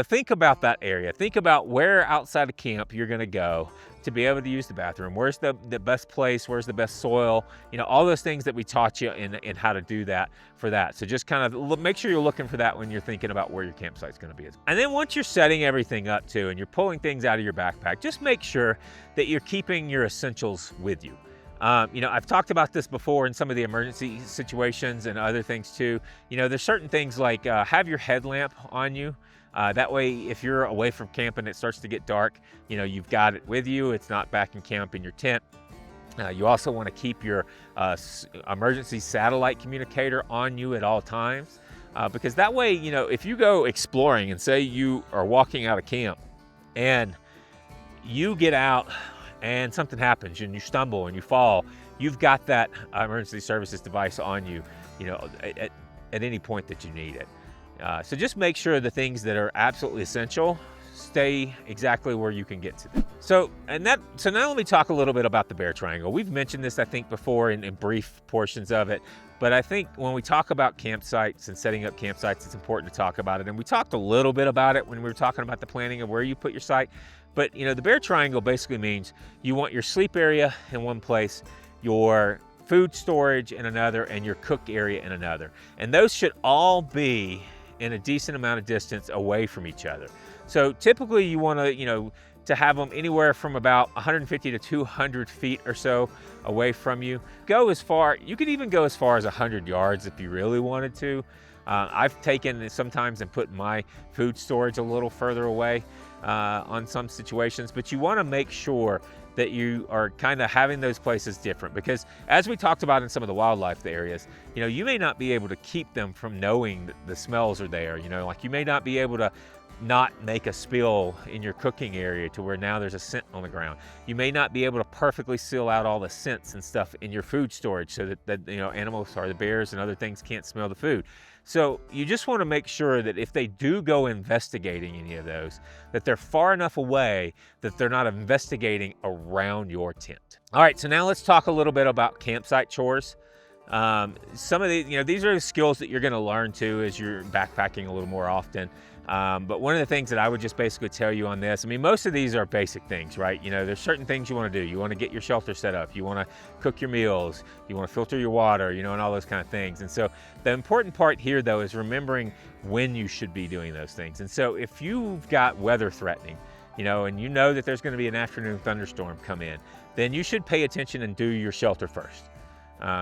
think about that area. Think about where outside of camp you're going to go to be able to use the bathroom. Where's the best place? Where's the best soil? All those things that we taught you in how to do that for that. So just kind of make sure you're looking for that when you're thinking about where your campsite's going to be. And then once you're setting everything up too, and you're pulling things out of your backpack, just make sure that you're keeping your essentials with you. I've talked about this before in some of the emergency situations and other things too. There's certain things like have your headlamp on you. That way, if you're away from camp and it starts to get dark, you've got it with you. It's not back in camp in your tent. You also want to keep your emergency satellite communicator on you at all times, because that way, if you go exploring and say you are walking out of camp and you get out and something happens and you stumble and you fall, you've got that emergency services device on you, at any point that you need it. So just make sure the things that are absolutely essential stay exactly where you can get to them. So now let me talk a little bit about the bear triangle. We've mentioned this, I think, before in brief portions of it, but I think when we talk about campsites and setting up campsites, it's important to talk about it. And we talked a little bit about it when we were talking about the planning of where you put your site. But the bear triangle basically means you want your sleep area in one place, your food storage in another, and your cook area in another. And those should all be in a decent amount of distance away from each other. So typically you want to have them anywhere from about 150 to 200 feet or so away from you. You could even go as far as 100 yards if you really wanted to. I've taken sometimes and put my food storage a little further away on some situations, but you want to make sure that you are kind of having those places different, because as we talked about in some of the wildlife areas, you know, you may not be able to keep them from knowing that the smells are there. You know, like you may not be able to not make a spill in your cooking area to where now there's a scent on the ground. You may not be able to perfectly seal out all the scents and stuff in your food storage so that you know, animals or the bears and other things can't smell the food. So you just want to make sure that if they do go investigating any of those, that they're far enough away that they're not investigating around your tent. All right, so now let's talk a little bit about campsite chores. Some of these, you know, these are the skills that you're going to learn too as you're backpacking a little more often. But one of the things that I would just basically tell you on this, I mean, most of these are basic things, right? You know, there's certain things you want to do. You want to get your shelter set up. You want to cook your meals. You want to filter your water, you know, and all those kind of things. And so the important part here, though, is remembering when you should be doing those things. And so if you've got weather threatening, you know, and you know that there's going to be an afternoon thunderstorm come in, then you should pay attention and do your shelter first.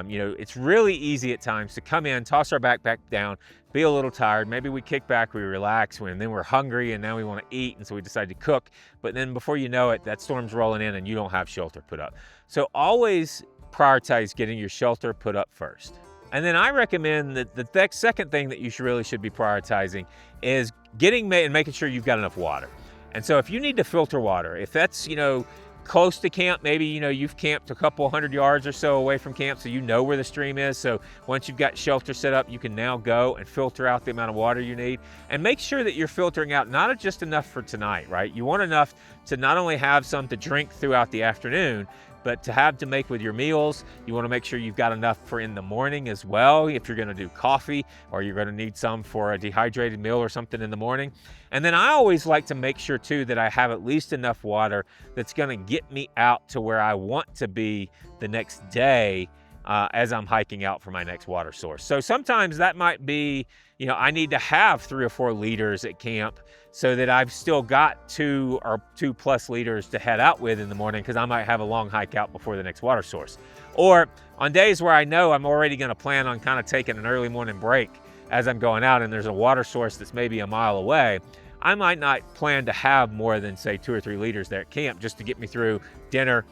You know, it's really easy at times to come in, toss our backpack down, be a little tired. Maybe we kick back, we relax, and then we're hungry, and now we want to eat, and so we decide to cook. But then before you know it, that storm's rolling in, and you don't have shelter put up. So always prioritize getting your shelter put up first. And then I recommend that the second thing that you really should be prioritizing is getting and making sure you've got enough water. And so if you need to filter water, if that's, you know, close to camp, maybe, you know, you've camped a couple 100 yards or so away from camp, so you know where the stream is. So once you've got shelter set up, you can now go and filter out the amount of water you need, and make sure that you're filtering out not just enough for tonight, right? You want enough to not only have some to drink throughout the afternoon, but to have to make with your meals. You want to make sure you've got enough for in the morning as well, if you're going to do coffee, or you're going to need some for a dehydrated meal or something in the morning. And then I always like to make sure too that I have at least enough water that's going to get me out to where I want to be the next day as I'm hiking out for my next water source. So sometimes that might be, you know, I need to have 3 or 4 liters at camp so that I've still got 2 or 2+ liters to head out with in the morning, because I might have a long hike out before the next water source. Or on days where I know I'm already going to plan on kind of taking an early morning break as I'm going out, and there's a water source that's maybe a mile away, I might not plan to have more than, say, 2 or 3 liters there at camp just to get me through dinner,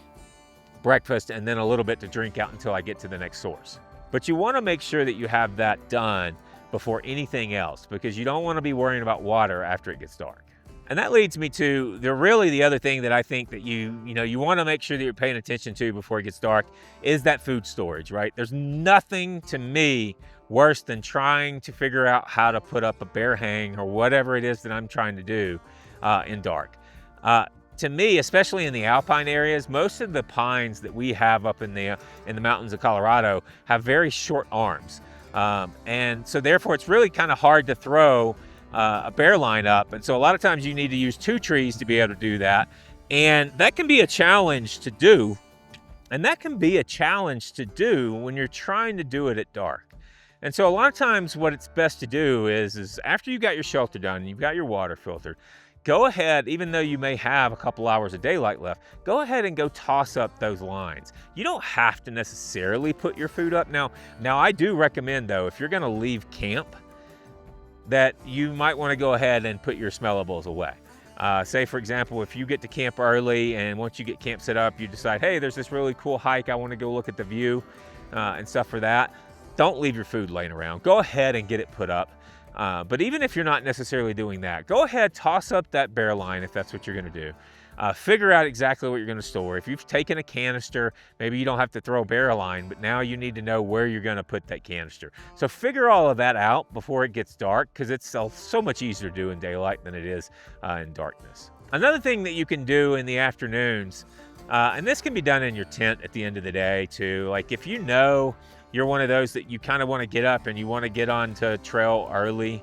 breakfast, and then a little bit to drink out until I get to the next source. But you want to make sure that you have that done before anything else, because you don't want to be worrying about water after it gets dark. And that leads me to the other thing that I think that you want to make sure that you're paying attention to before it gets dark is that food storage, right? There's nothing to me worse than trying to figure out how to put up a bear hang or whatever it is that I'm trying to do in dark. To me, especially in the alpine areas, most of the pines that we have up in the mountains of Colorado have very short arms. And so therefore it's really kind of hard to throw a bear line up. And so a lot of times you need to use 2 trees to be able to do that. And that can be a challenge to do. And that can be a challenge to do when you're trying to do it at dark. And so a lot of times what it's best to do is after you've got your shelter done and you've got your water filtered, go ahead, even though you may have a couple hours of daylight left, go ahead and go toss up those lines. You don't have to necessarily put your food up. Now I do recommend, though, if you're going to leave camp, that you might want to go ahead and put your smellables away. Say, for example, if you get to camp early and once you get camp set up, you decide, hey, there's this really cool hike, I want to go look at the view and stuff for that. Don't leave your food laying around. Go ahead and get it put up. But even if you're not necessarily doing that, go ahead, toss up that bear line if that's what you're going to do. Figure out exactly what you're going to store. If you've taken a canister, maybe you don't have to throw a bear line, but now you need to know where you're going to put that canister. So figure all of that out before it gets dark, because it's so much easier to do in daylight than it is in darkness. Another thing that you can do in the afternoons, and this can be done in your tent at the end of the day too, like if you know you're one of those that you kind of want to get up and you want to get onto trail early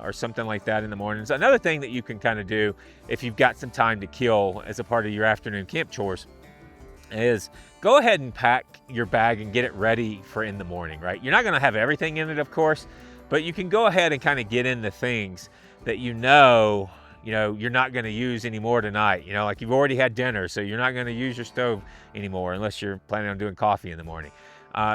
or something like that in the mornings. Another thing that you can kind of do if you've got some time to kill as a part of your afternoon camp chores is go ahead and pack your bag and get it ready for in the morning, right? You're not going to have everything in it, of course, but you can go ahead and kind of get in the things that you know you're not going to use anymore tonight. You know, like you've already had dinner, so you're not going to use your stove anymore unless you're planning on doing coffee in the morning.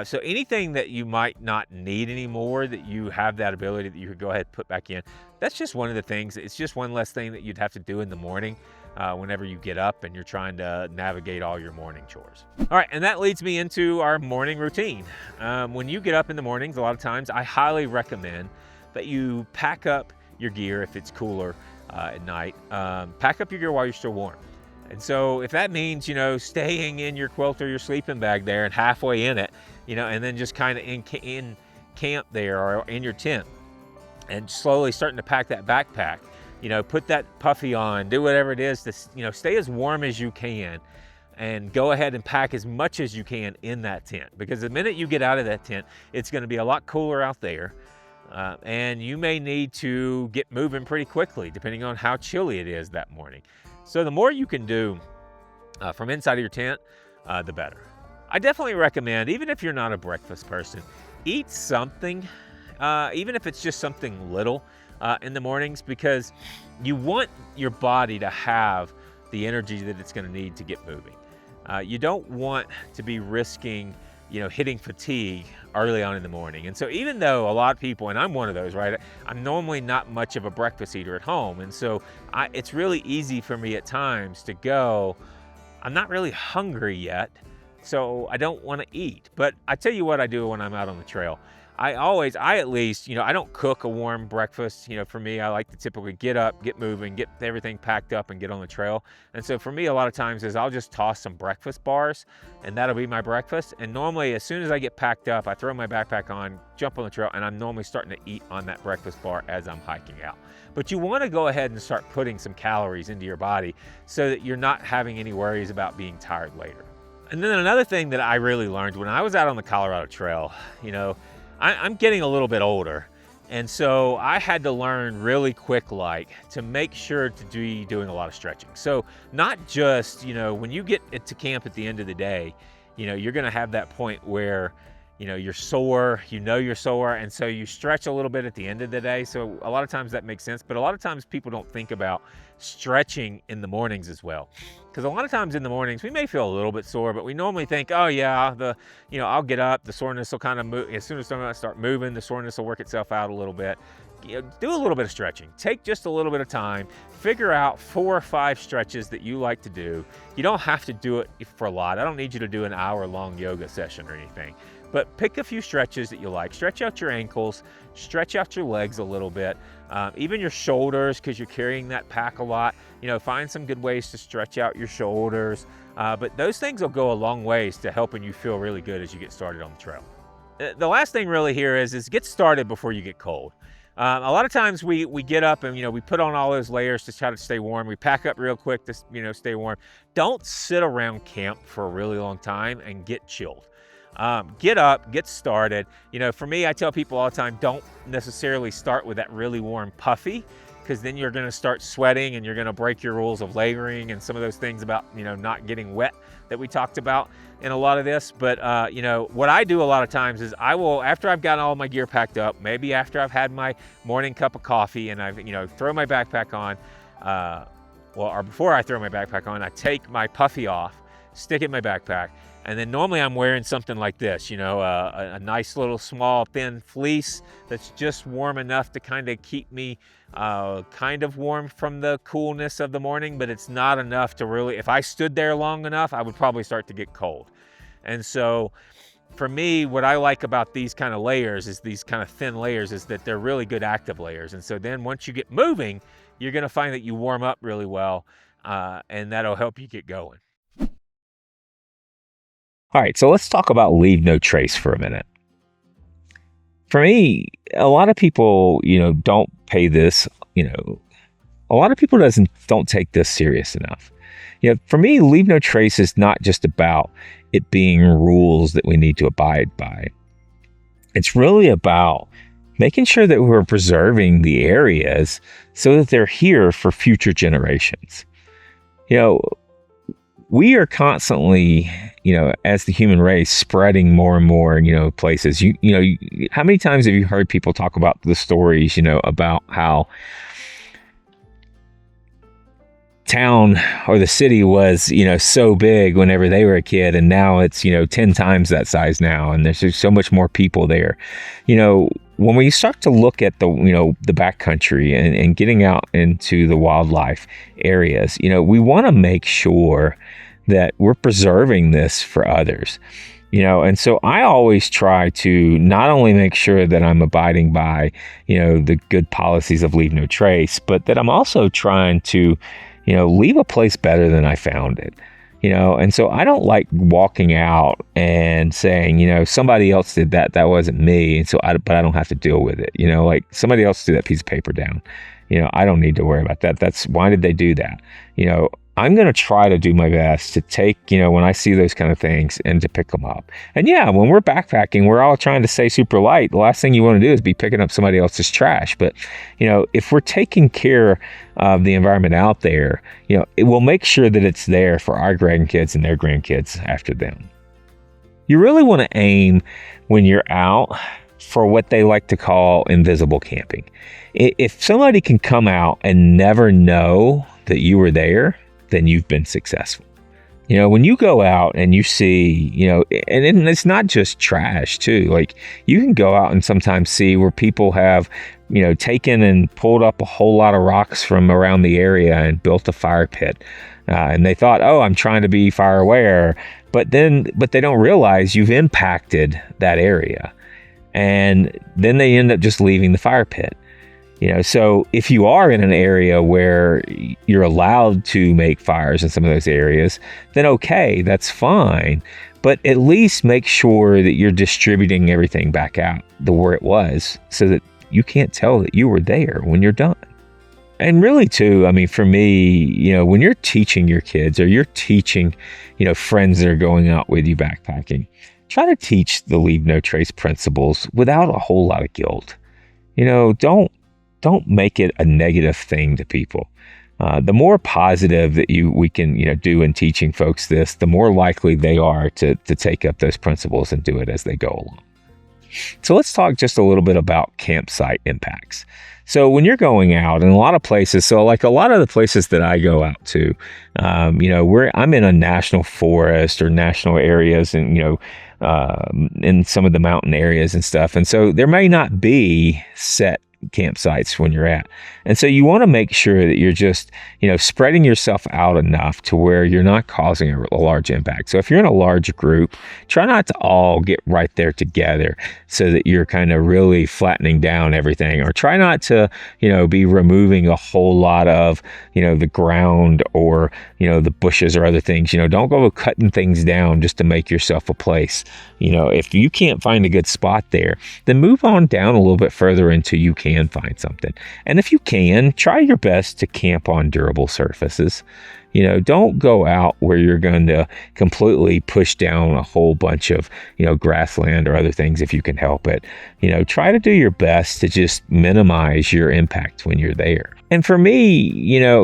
So anything that you might not need anymore, that you have that ability that you could go ahead and put back in, that's just one of the things. It's just one less thing that you'd have to do in the morning. whenever you get up and you're trying to navigate all your morning chores. All right, and that leads me into our morning routine. When you get up in the mornings, a lot of times I highly recommend that you pack up your gear if it's cooler at night. Pack up your gear while you're still warm. And so if that means, staying in your quilt or your sleeping bag there and halfway in it, and then just kind of in camp there or in your tent and slowly starting to pack that backpack, put that puffy on, do whatever it is to, stay as warm as you can and go ahead and pack as much as you can in that tent. Because the minute you get out of that tent, it's going to be a lot cooler out there. And you may need to get moving pretty quickly depending on how chilly it is that morning. So the more you can do from inside of your tent, the better. I definitely recommend, even if you're not a breakfast person, eat something, even if it's just something little in the mornings, because you want your body to have the energy that it's going to need to get moving. You don't want to be risking, hitting fatigue early on in the morning. And so even though a lot of people, and I'm one of those, right? I'm normally not much of a breakfast eater at home. And so it's really easy for me at times to go, I'm not really hungry yet, so I don't want to eat. But I tell you what I do when I'm out on the trail. I at least, I don't cook a warm breakfast. For me, I like to typically get up, get moving, get everything packed up and get on the trail. And so for me, a lot of times is I'll just toss some breakfast bars and that'll be my breakfast. And normally as soon as I get packed up, I throw my backpack on, jump on the trail, and I'm normally starting to eat on that breakfast bar as I'm hiking out. But you want to go ahead and start putting some calories into your body so that you're not having any worries about being tired later. And then another thing that I really learned when I was out on the Colorado Trail, I'm getting a little bit older, and so I had to learn really quick, to make sure to be doing a lot of stretching. So not just, when you get to camp at the end of the day, you're going to have that point where, you're sore, you're sore, and so you stretch a little bit at the end of the day. So a lot of times that makes sense, but a lot of times people don't think about stretching in the mornings as well. Because a lot of times in the mornings, we may feel a little bit sore, but we normally think, oh yeah, I'll get up, the soreness will kind of move. As soon as I start moving, the soreness will work itself out a little bit. Do a little bit of stretching. Take just a little bit of time. Figure out 4 or 5 stretches that you like to do. You don't have to do it for a lot. I don't need you to do an hour-long yoga session or anything. But pick a few stretches that you like. Stretch out your ankles, stretch out your legs a little bit, even your shoulders, because you're carrying that pack a lot. Find some good ways to stretch out your shoulders. But those things will go a long ways to helping you feel really good as you get started on the trail. The last thing really here is get started before you get cold. A lot of times we get up and, we put on all those layers to try to stay warm. We pack up real quick to, stay warm. Don't sit around camp for a really long time and get chilled. Get up, get started. For me, I tell people all the time, don't necessarily start with that really warm puffy, because then you're going to start sweating and you're going to break your rules of layering and some of those things about, not getting wet that we talked about in a lot of this. But, what I do a lot of times is I will, after I've got all my gear packed up, maybe after I've had my morning cup of coffee and I've, throw my backpack on, or before I throw my backpack on, I take my puffy off, stick it in my backpack. And then normally I'm wearing something like this, a nice little small thin fleece that's just warm enough to kind of keep me kind of warm from the coolness of the morning, but it's not enough to really, if I stood there long enough, I would probably start to get cold. And so for me, what I like about these kind of layers is these kind of thin layers is that they're really good active layers. And so then once you get moving, you're going to find that you warm up really well, and that'll help you get going. All right, so let's talk about leave no trace for a minute. For me, a lot of people, don't pay this, a lot of people don't take this serious enough. For me, leave no trace is not just about it being rules that we need to abide by. It's really about making sure that we're preserving the areas so that they're here for future generations. We are constantly, as the human race, spreading more and more, places. How many times have you heard people talk about the stories, about how town or the city was, so big whenever they were a kid, and now it's, 10 times that size now, and there's just so much more people there. when we start to look at the, the backcountry and getting out into the wildlife areas, we want to make sure that we're preserving this for others. And so I always try to not only make sure that I'm abiding by, the good policies of leave no trace, but that I'm also trying to, leave a place better than I found it. And so I don't like walking out and saying, somebody else did that. That wasn't me. And so but I don't have to deal with it. Like somebody else threw that piece of paper down. I don't need to worry about that. Why did they do that? I'm going to try to do my best to take, when I see those kind of things and to pick them up. And yeah, when we're backpacking, we're all trying to stay super light. The last thing you want to do is be picking up somebody else's trash. But, if we're taking care of the environment out there, it will make sure that it's there for our grandkids and their grandkids after them. You really want to aim when you're out for what they like to call invisible camping. If somebody can come out and never know that you were there, then you've been successful. When you go out and you see, and it's not just trash too, like you can go out and sometimes see where people have, taken and pulled up a whole lot of rocks from around the area and built a fire pit. And they thought, oh, I'm trying to be fire aware, but they don't realize you've impacted that area. And then they end up just leaving the fire pit. So if you are in an area where you're allowed to make fires in some of those areas, then okay, that's fine. But at least make sure that you're distributing everything back out where it was so that you can't tell that you were there when you're done. And really too, for me, when you're teaching your kids or you're teaching, friends that are going out with you backpacking, try to teach the leave no trace principles without a whole lot of guilt. Don't make it a negative thing to people. The more positive that we can do in teaching folks this, the more likely they are to take up those principles and do it as they go along. So let's talk just a little bit about campsite impacts. So when you're going out in a lot of places, so like a lot of the places that I go out to, I'm in a national forest or national areas and, in some of the mountain areas and stuff. And so there may not be set campsites when you're at. And so you want to make sure that you're just, spreading yourself out enough to where you're not causing a large impact. So if you're in a large group, try not to all get right there together so that you're kind of really flattening down everything, or try not to, be removing a whole lot of, the ground or, the bushes or other things. Don't go cutting things down just to make yourself a place. If you can't find a good spot there, then move on down a little bit further until you can find something. And if you can, try your best to camp on durable surfaces. Don't go out where you're going to completely push down a whole bunch of, grassland or other things if you can help it. Try to do your best to just minimize your impact when you're there. And for me,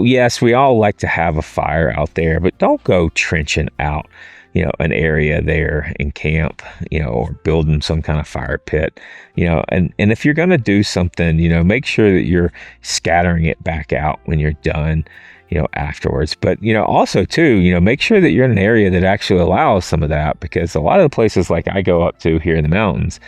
yes, we all like to have a fire out there, but don't go trenching out, an area there in camp, or building some kind of fire pit, and if you're going to do something, make sure that you're scattering it back out when you're done, afterwards. But, also too, make sure that you're in an area that actually allows some of that, because a lot of the places like I go up to here in the mountains,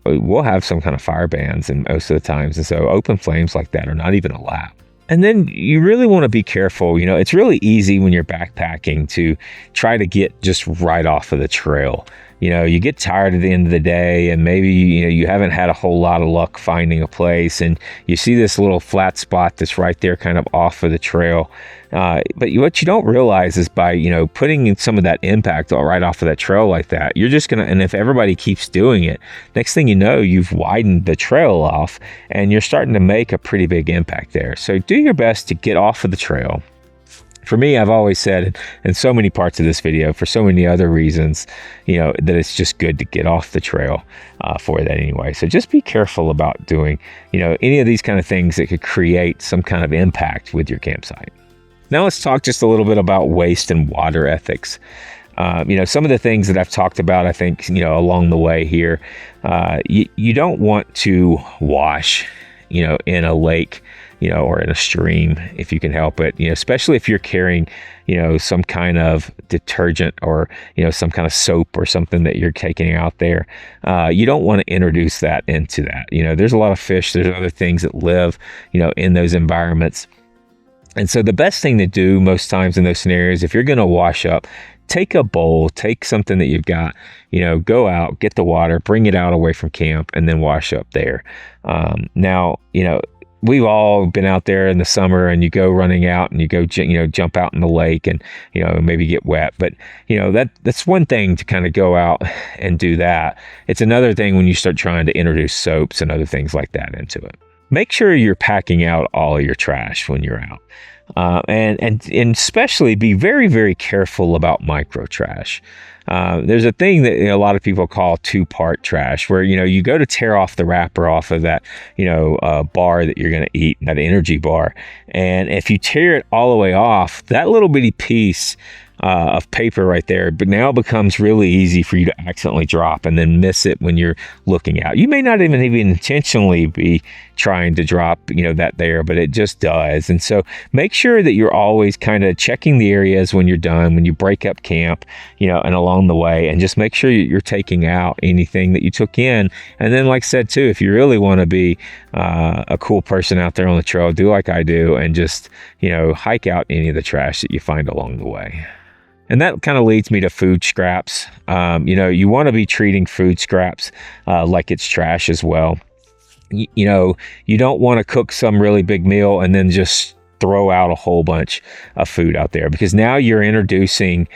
we'll have some kind of fire bans and most of the times. And so open flames like that are not even allowed. And then you really want to be careful. It's really easy when you're backpacking to try to get just right off of the trail. You get tired at the end of the day, and maybe, you haven't had a whole lot of luck finding a place, and you see this little flat spot that's right there kind of off of the trail. But what you don't realize is by, putting in some of that impact right off of that trail like that, you're just going to, and if everybody keeps doing it, next thing you know, you've widened the trail off and you're starting to make a pretty big impact there. So do your best to get off of the trail. For me, I've always said in so many parts of this video, for so many other reasons, that it's just good to get off the trail for that anyway. So just be careful about doing, any of these kind of things that could create some kind of impact with your campsite. Now let's talk just a little bit about waste and water ethics. Some of the things that I've talked about, I think, along the way here, you don't want to wash, in a lake, or in a stream if you can help it, especially if you're carrying, some kind of detergent or, some kind of soap or something that you're taking out there. You don't want to introduce that into that. There's a lot of fish, there's other things that live, in those environments. And so the best thing to do most times in those scenarios, if you're going to wash up, take a bowl, take something that you've got, go out, get the water, bring it out away from camp, and then wash up there. Now, we've all been out there in the summer and you go running out and you go, jump out in the lake and, maybe get wet. But, that's one thing to kind of go out and do that. It's another thing when you start trying to introduce soaps and other things like that into it. Make sure you're packing out all of your trash when you're out. And especially be very, very careful about micro trash. There's a thing that a lot of people call two-part trash, where, you go to tear off the wrapper off of that, bar that you're going to eat, that energy bar. And if you tear it all the way off, that little bitty piece of paper right there, but now becomes really easy for you to accidentally drop and then miss it when you're looking out. You may not even intentionally be trying to drop, that there, but it just does. And so make sure that you're always kind of checking the areas when you're done, when you break up camp, and along the way, and just make sure you're taking out anything that you took in. And then, like I said, too, if you really want to be a cool person out there on the trail, do like I do and just, hike out any of the trash that you find along the way. And that kind of leads me to food scraps. You want to be treating food scraps like it's trash as well. You don't want to cook some really big meal and then just throw out a whole bunch of food out there, because now you're introducing,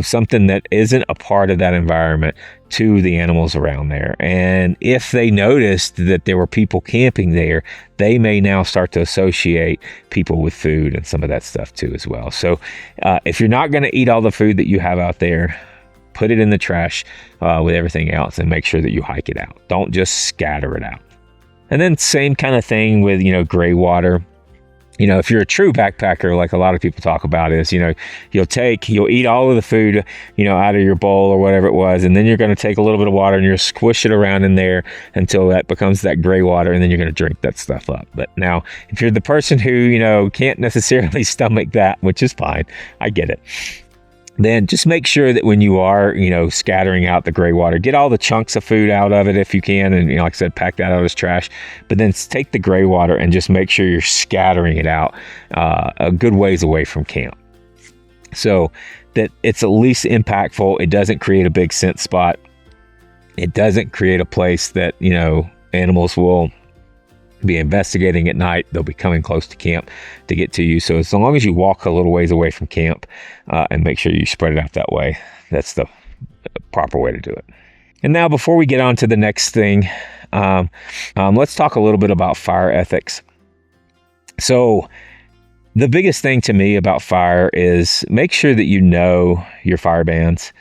something that isn't a part of that environment to the animals around there. And if they noticed that there were people camping there, they may now start to associate people with food and some of that stuff too as well. So if you're not going to eat all the food that you have out there, put it in the trash with everything else and make sure that you hike it out. Don't just scatter it out. And then same kind of thing with, gray water. If you're a true backpacker, like a lot of people talk about is, you'll eat all of the food, out of your bowl or whatever it was. And then you're going to take a little bit of water and you're squish it around in there until that becomes that gray water. And then you're going to drink that stuff up. But now if you're the person who, can't necessarily stomach that, which is fine, I get it. Then just make sure that when you are, scattering out the gray water, get all the chunks of food out of it if you can. And, like I said, pack that out as trash. But then take the gray water and just make sure you're scattering it out a good ways away from camp, so that it's at least impactful. It doesn't create a big scent spot. It doesn't create a place that, animals will be investigating at night. They'll be coming close to camp to get to you. So as long as you walk a little ways away from camp and make sure you spread it out that way, that's the proper way to do it. And now before we get on to the next thing, let's talk a little bit about fire ethics. So the biggest thing to me about fire is make sure that you know your fire bans.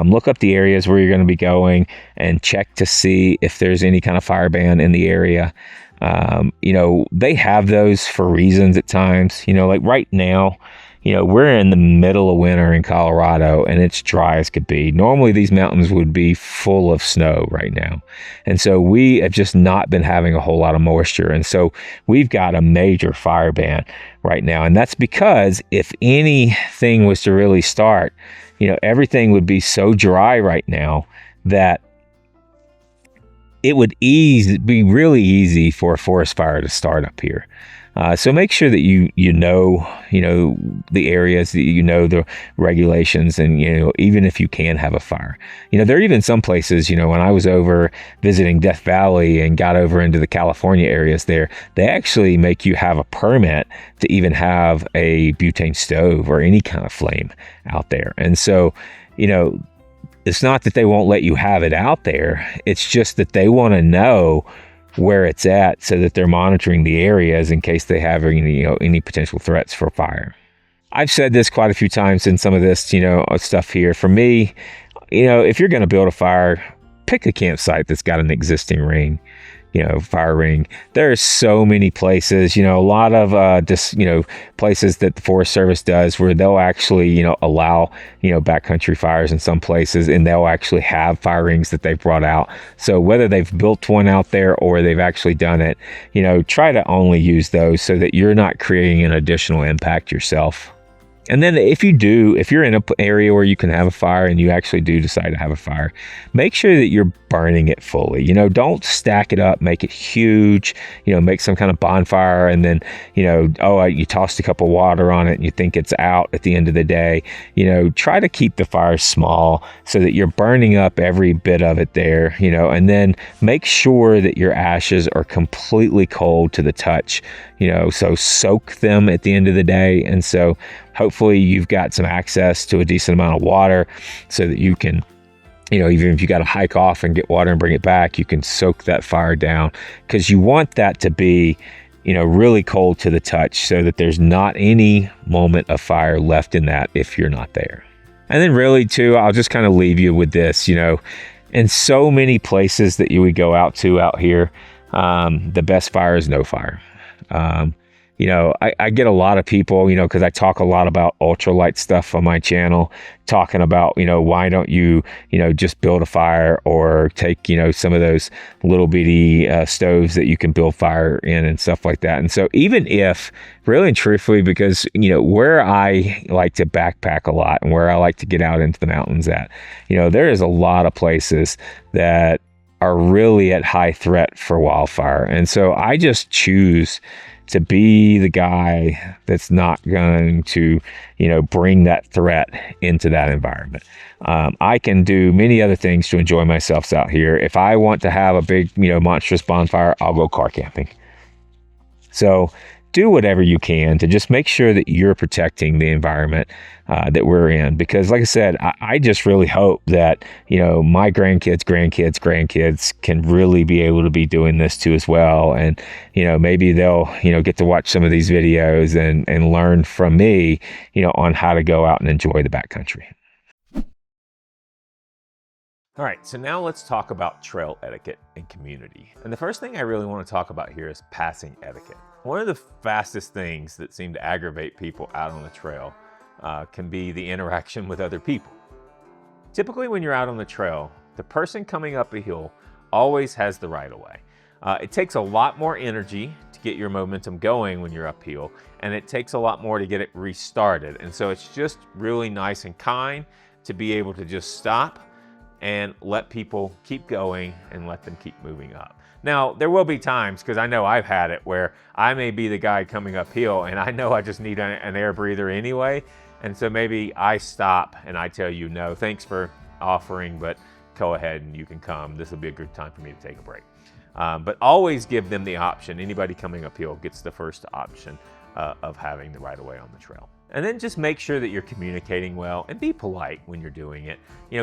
Look up the areas where you're going to be going and check to see if there's any kind of fire ban in the area. They have those for reasons at times, like right now, we're in the middle of winter in Colorado and it's dry as could be. Normally these mountains would be full of snow right now. And so we have just not been having a whole lot of moisture. And so we've got a major fire ban right now. And that's because if anything was to really start, everything would be so dry right now that it would be really easy for a forest fire to start up here. So make sure that you know the areas, that the regulations, and even if you can have a fire. There are even some places, when I was over visiting Death Valley and got over into the California areas there, they actually make you have a permit to even have a butane stove or any kind of flame out there. And so, it's not that they won't let you have it out there. It's just that they want to know where it's at so that they're monitoring the areas in case they have any potential threats for fire. I've said this quite a few times in some of this, stuff here. For me, if you're going to build a fire, pick a campsite that's got an existing ring. fire ring. There are so many places, a lot of places that the Forest Service does where they'll actually, allow, backcountry fires in some places, and they'll actually have fire rings that they've brought out. So whether they've built one out there or they've actually done it, try to only use those so that you're not creating an additional impact yourself. And then if you're in an area where you can have a fire and you actually do decide to have a fire, make sure that you're burning it fully. Don't stack it up, make it huge, make some kind of bonfire and then, you tossed a cup of water on it and you think it's out at the end of the day. Try to keep the fire small so that you're burning up every bit of it there, and then make sure that your ashes are completely cold to the touch, so soak them at the end of the day. And so hopefully you've got some access to a decent amount of water so that you can, even if you got to hike off and get water and bring it back, you can soak that fire down, because you want that to be, really cold to the touch so that there's not any moment of fire left in that if you're not there. And then really too, I'll just kind of leave you with this, in so many places that you would go out here, the best fire is no fire. I get a lot of people, because I talk a lot about ultralight stuff on my channel, talking about, why don't you, just build a fire or take, some of those little bitty stoves that you can build fire in and stuff like that. And so even if, really and truthfully, because, where I like to backpack a lot and where I like to get out into the mountains at, there is a lot of places that are really at high threat for wildfire. And so I just choose to be the guy that's not going to, bring that threat into that environment. I can do many other things to enjoy myself out here. If I want to have a big, monstrous bonfire, I'll go car camping. So do whatever you can to just make sure that you're protecting the environment that we're in. Because like I said, I just really hope that, my grandkids can really be able to be doing this too as well. And, maybe they'll, get to watch some of these videos and learn from me, on how to go out and enjoy the backcountry. All right, so now let's talk about trail etiquette and community. And the first thing I really want to talk about here is passing etiquette. One of the fastest things that seem to aggravate people out on the trail can be the interaction with other people. Typically when you're out on the trail, the person coming up a hill always has the right of way. It takes a lot more energy to get your momentum going when you're uphill, and it takes a lot more to get it restarted. And so it's just really nice and kind to be able to just stop and let people keep going and let them keep moving up. Now, there will be times, because I know I've had it, where I may be the guy coming uphill and I know I just need an air breather anyway. And so maybe I stop and I tell you, no, thanks for offering, but go ahead and you can come. This will be a good time for me to take a break. But always give them the option. Anybody coming uphill gets the first option of having the right of way on the trail. And then just make sure that you're communicating well and be polite when you're doing it.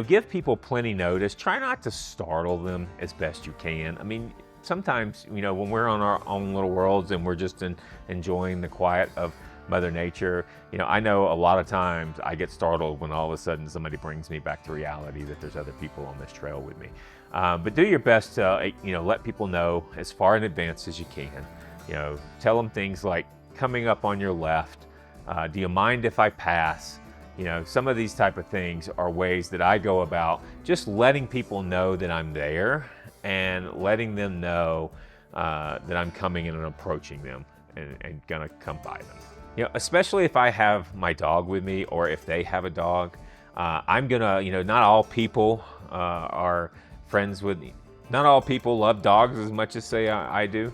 Give people plenty notice. Try not to startle them as best you can. I mean, sometimes, when we're on our own little worlds and we're just enjoying the quiet of Mother Nature, I know a lot of times I get startled when all of a sudden somebody brings me back to reality that there's other people on this trail with me. But do your best to, let people know as far in advance as you can. Tell them things like, coming up on your left, do you mind if I pass? Some of these type of things are ways that I go about just letting people know that I'm there and letting them know that I'm coming in and approaching them and gonna come by them. Especially if I have my dog with me or if they have a dog, I'm gonna, not all people are friends with me. Not all people love dogs as much as say I do.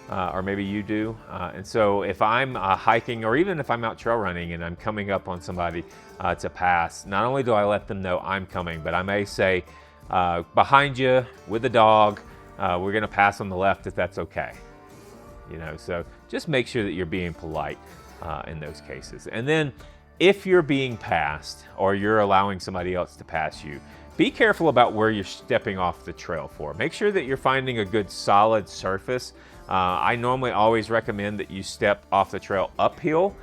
Or maybe you do. And so if I'm hiking or even if I'm out trail running and I'm coming up on somebody to pass, not only do I let them know I'm coming, but I may say, behind you with the dog, we're gonna pass on the left if that's okay. So just make sure that you're being polite in those cases. And then if you're being passed or you're allowing somebody else to pass you, be careful about where you're stepping off the trail for. Make sure that you're finding a good solid surface. I normally always recommend that you step off the trail uphill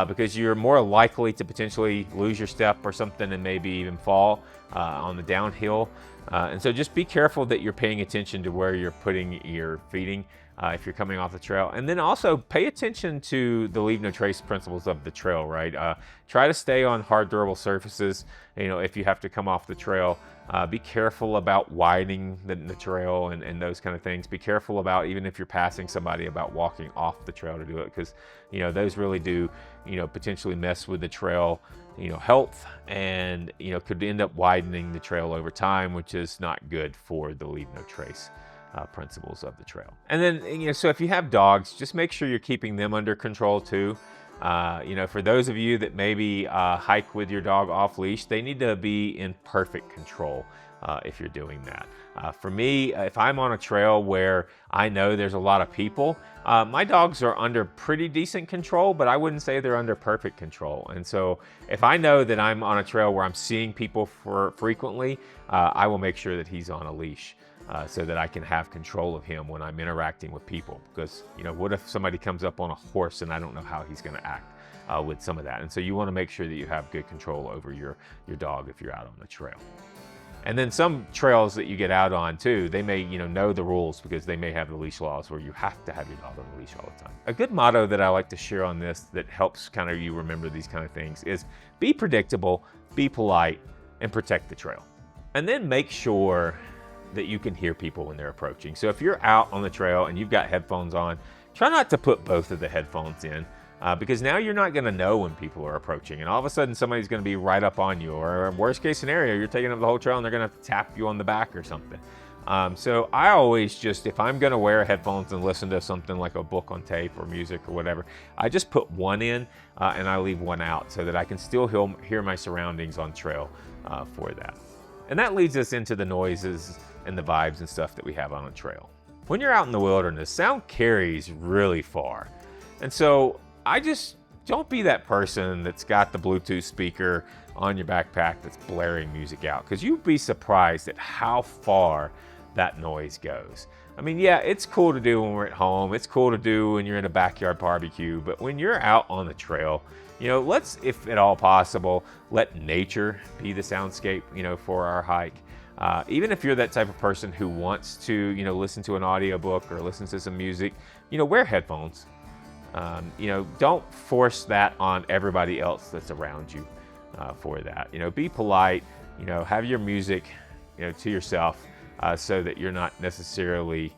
because you're more likely to potentially lose your step or something and maybe even fall on the downhill. And so just be careful that you're paying attention to where you're putting your feeding if you're coming off the trail. And then also pay attention to the leave no trace principles of the trail, right? Try to stay on hard, durable surfaces. If you have to come off the trail, be careful about widening the trail and those kind of things. Be careful about, even if you're passing somebody, about walking off the trail to do it, because those really do potentially mess with the trail health, and could end up widening the trail over time, which is not good for the leave no trace principles of the trail. And then so if you have dogs, just make sure you're keeping them under control too. For those of you that maybe hike with your dog off leash, they need to be in perfect control if you're doing that. For me, if I'm on a trail where I know there's a lot of people, my dogs are under pretty decent control, but I wouldn't say they're under perfect control. And so if I know that I'm on a trail where I'm seeing people frequently, I will make sure that he's on a leash. So that I can have control of him when I'm interacting with people. Because, what if somebody comes up on a horse and I don't know how he's going to act with some of that? And so you want to make sure that you have good control over your dog if you're out on the trail. And then some trails that you get out on too, they may know the rules, because they may have the leash laws where you have to have your dog on the leash all the time. A good motto that I like to share on this that helps kind of you remember these kind of things is be predictable, be polite, and protect the trail. And then make sure that you can hear people when they're approaching. So if you're out on the trail and you've got headphones on, try not to put both of the headphones in, because now you're not going to know when people are approaching, and all of a sudden somebody's going to be right up on you, or worst case scenario, you're taking up the whole trail and they're going to tap you on the back or something. So I always just, if I'm going to wear headphones and listen to something like a book on tape or music or whatever, I just put one in and I leave one out so that I can still hear my surroundings on trail for that. And that leads us into the noises and the vibes and stuff that we have on a trail. When you're out in the wilderness, sound carries really far. And so don't be that person that's got the Bluetooth speaker on your backpack that's blaring music out, because you'd be surprised at how far that noise goes. I mean, yeah, it's cool to do when we're at home. It's cool to do when you're in a backyard barbecue. But when you're out on the trail, let's, if at all possible, let nature be the soundscape, for our hike. Even if you're that type of person who wants to, listen to an audiobook or listen to some music, wear headphones. Don't force that on everybody else that's around you for that. Be polite, have your music, to yourself, so that you're not necessarily,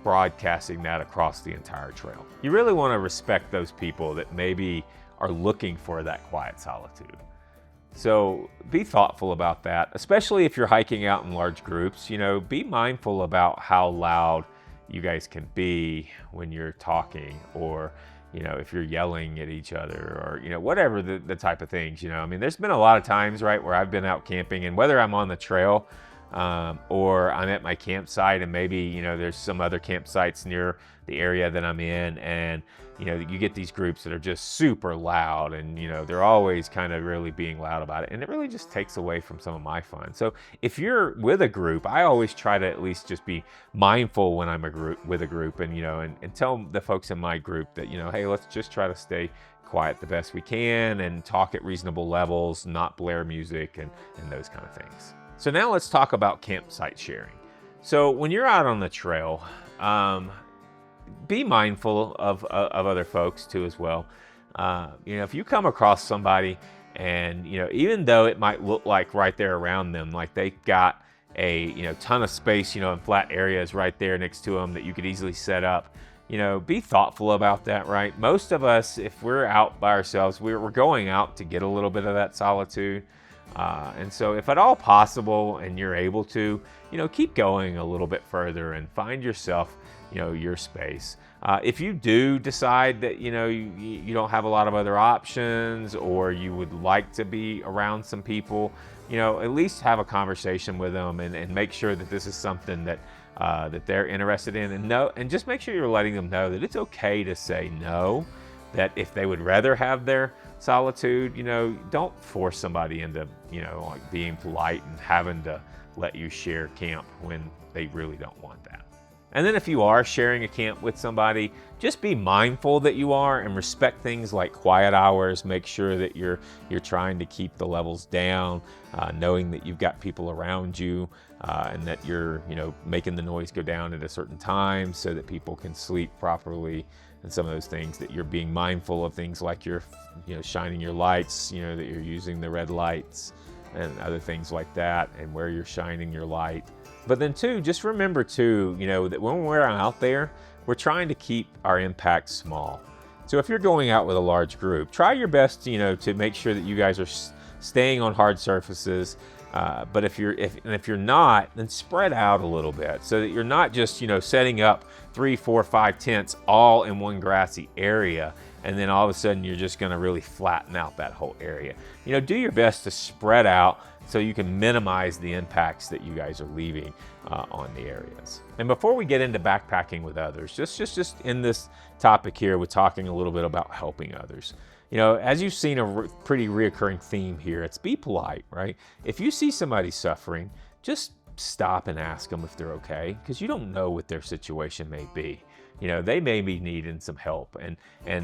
broadcasting that across the entire trail. You really want to respect those people that maybe are looking for that quiet solitude. So be thoughtful about that, especially if you're hiking out in large groups. Be mindful about how loud you guys can be when you're talking, or if you're yelling at each other, or whatever the type of things. I mean, there's been a lot of times, right, where I've been out camping, and whether I'm on the trail or I'm at my campsite, and maybe there's some other campsites near the area that I'm in, and you get these groups that are just super loud, and they're always kind of really being loud about it, and it really just takes away from some of my fun. So if you're with a group, I always try to at least just be mindful when I'm with a group, and and tell the folks in my group that hey, let's just try to stay quiet the best we can and talk at reasonable levels, not blare music and those kind of things. So now let's talk about campsite sharing. So when you're out on the trail, be mindful of other folks too as well. If you come across somebody and even though it might look like right there around them, like they got a ton of space, and flat areas right there next to them that you could easily set up, be thoughtful about that, right? Most of us, if we're out by ourselves, we're going out to get a little bit of that solitude. And so if at all possible and you're able to, keep going a little bit further and find yourself, your space. If you do decide that, you don't have a lot of other options, or you would like to be around some people, at least have a conversation with them and make sure that this is something that they're interested in, and just make sure you're letting them know that it's okay to say no, that if they would rather have their solitude, don't force somebody into, like being polite and having to let you share camp when they really don't want that. And then if you are sharing a camp with somebody, just be mindful that you are and respect things like quiet hours. Make sure that you're trying to keep the levels down, knowing that you've got people around you, and that you're making the noise go down at a certain time so that people can sleep properly, and some of those things, that you're being mindful of things like you're shining your lights, that you're using the red lights and other things like that, and where you're shining your light. But then too, just remember too, that when we're out there, we're trying to keep our impact small. So if you're going out with a large group, try your best, to make sure that you guys are staying on hard surfaces. But if you're not, then spread out a little bit so that you're not just, setting up 3, 4, 5 tents all in one grassy area, and then all of a sudden you're just going to really flatten out that whole area. Do your best to spread out so you can minimize the impacts that you guys are leaving on the areas. And before we get into backpacking with others, just in this topic here, we're talking a little bit about helping others. As you've seen a pretty reoccurring theme here, it's be polite, right? If you see somebody suffering, just stop and ask them if they're okay, because you don't know what their situation may be. They may be needing some help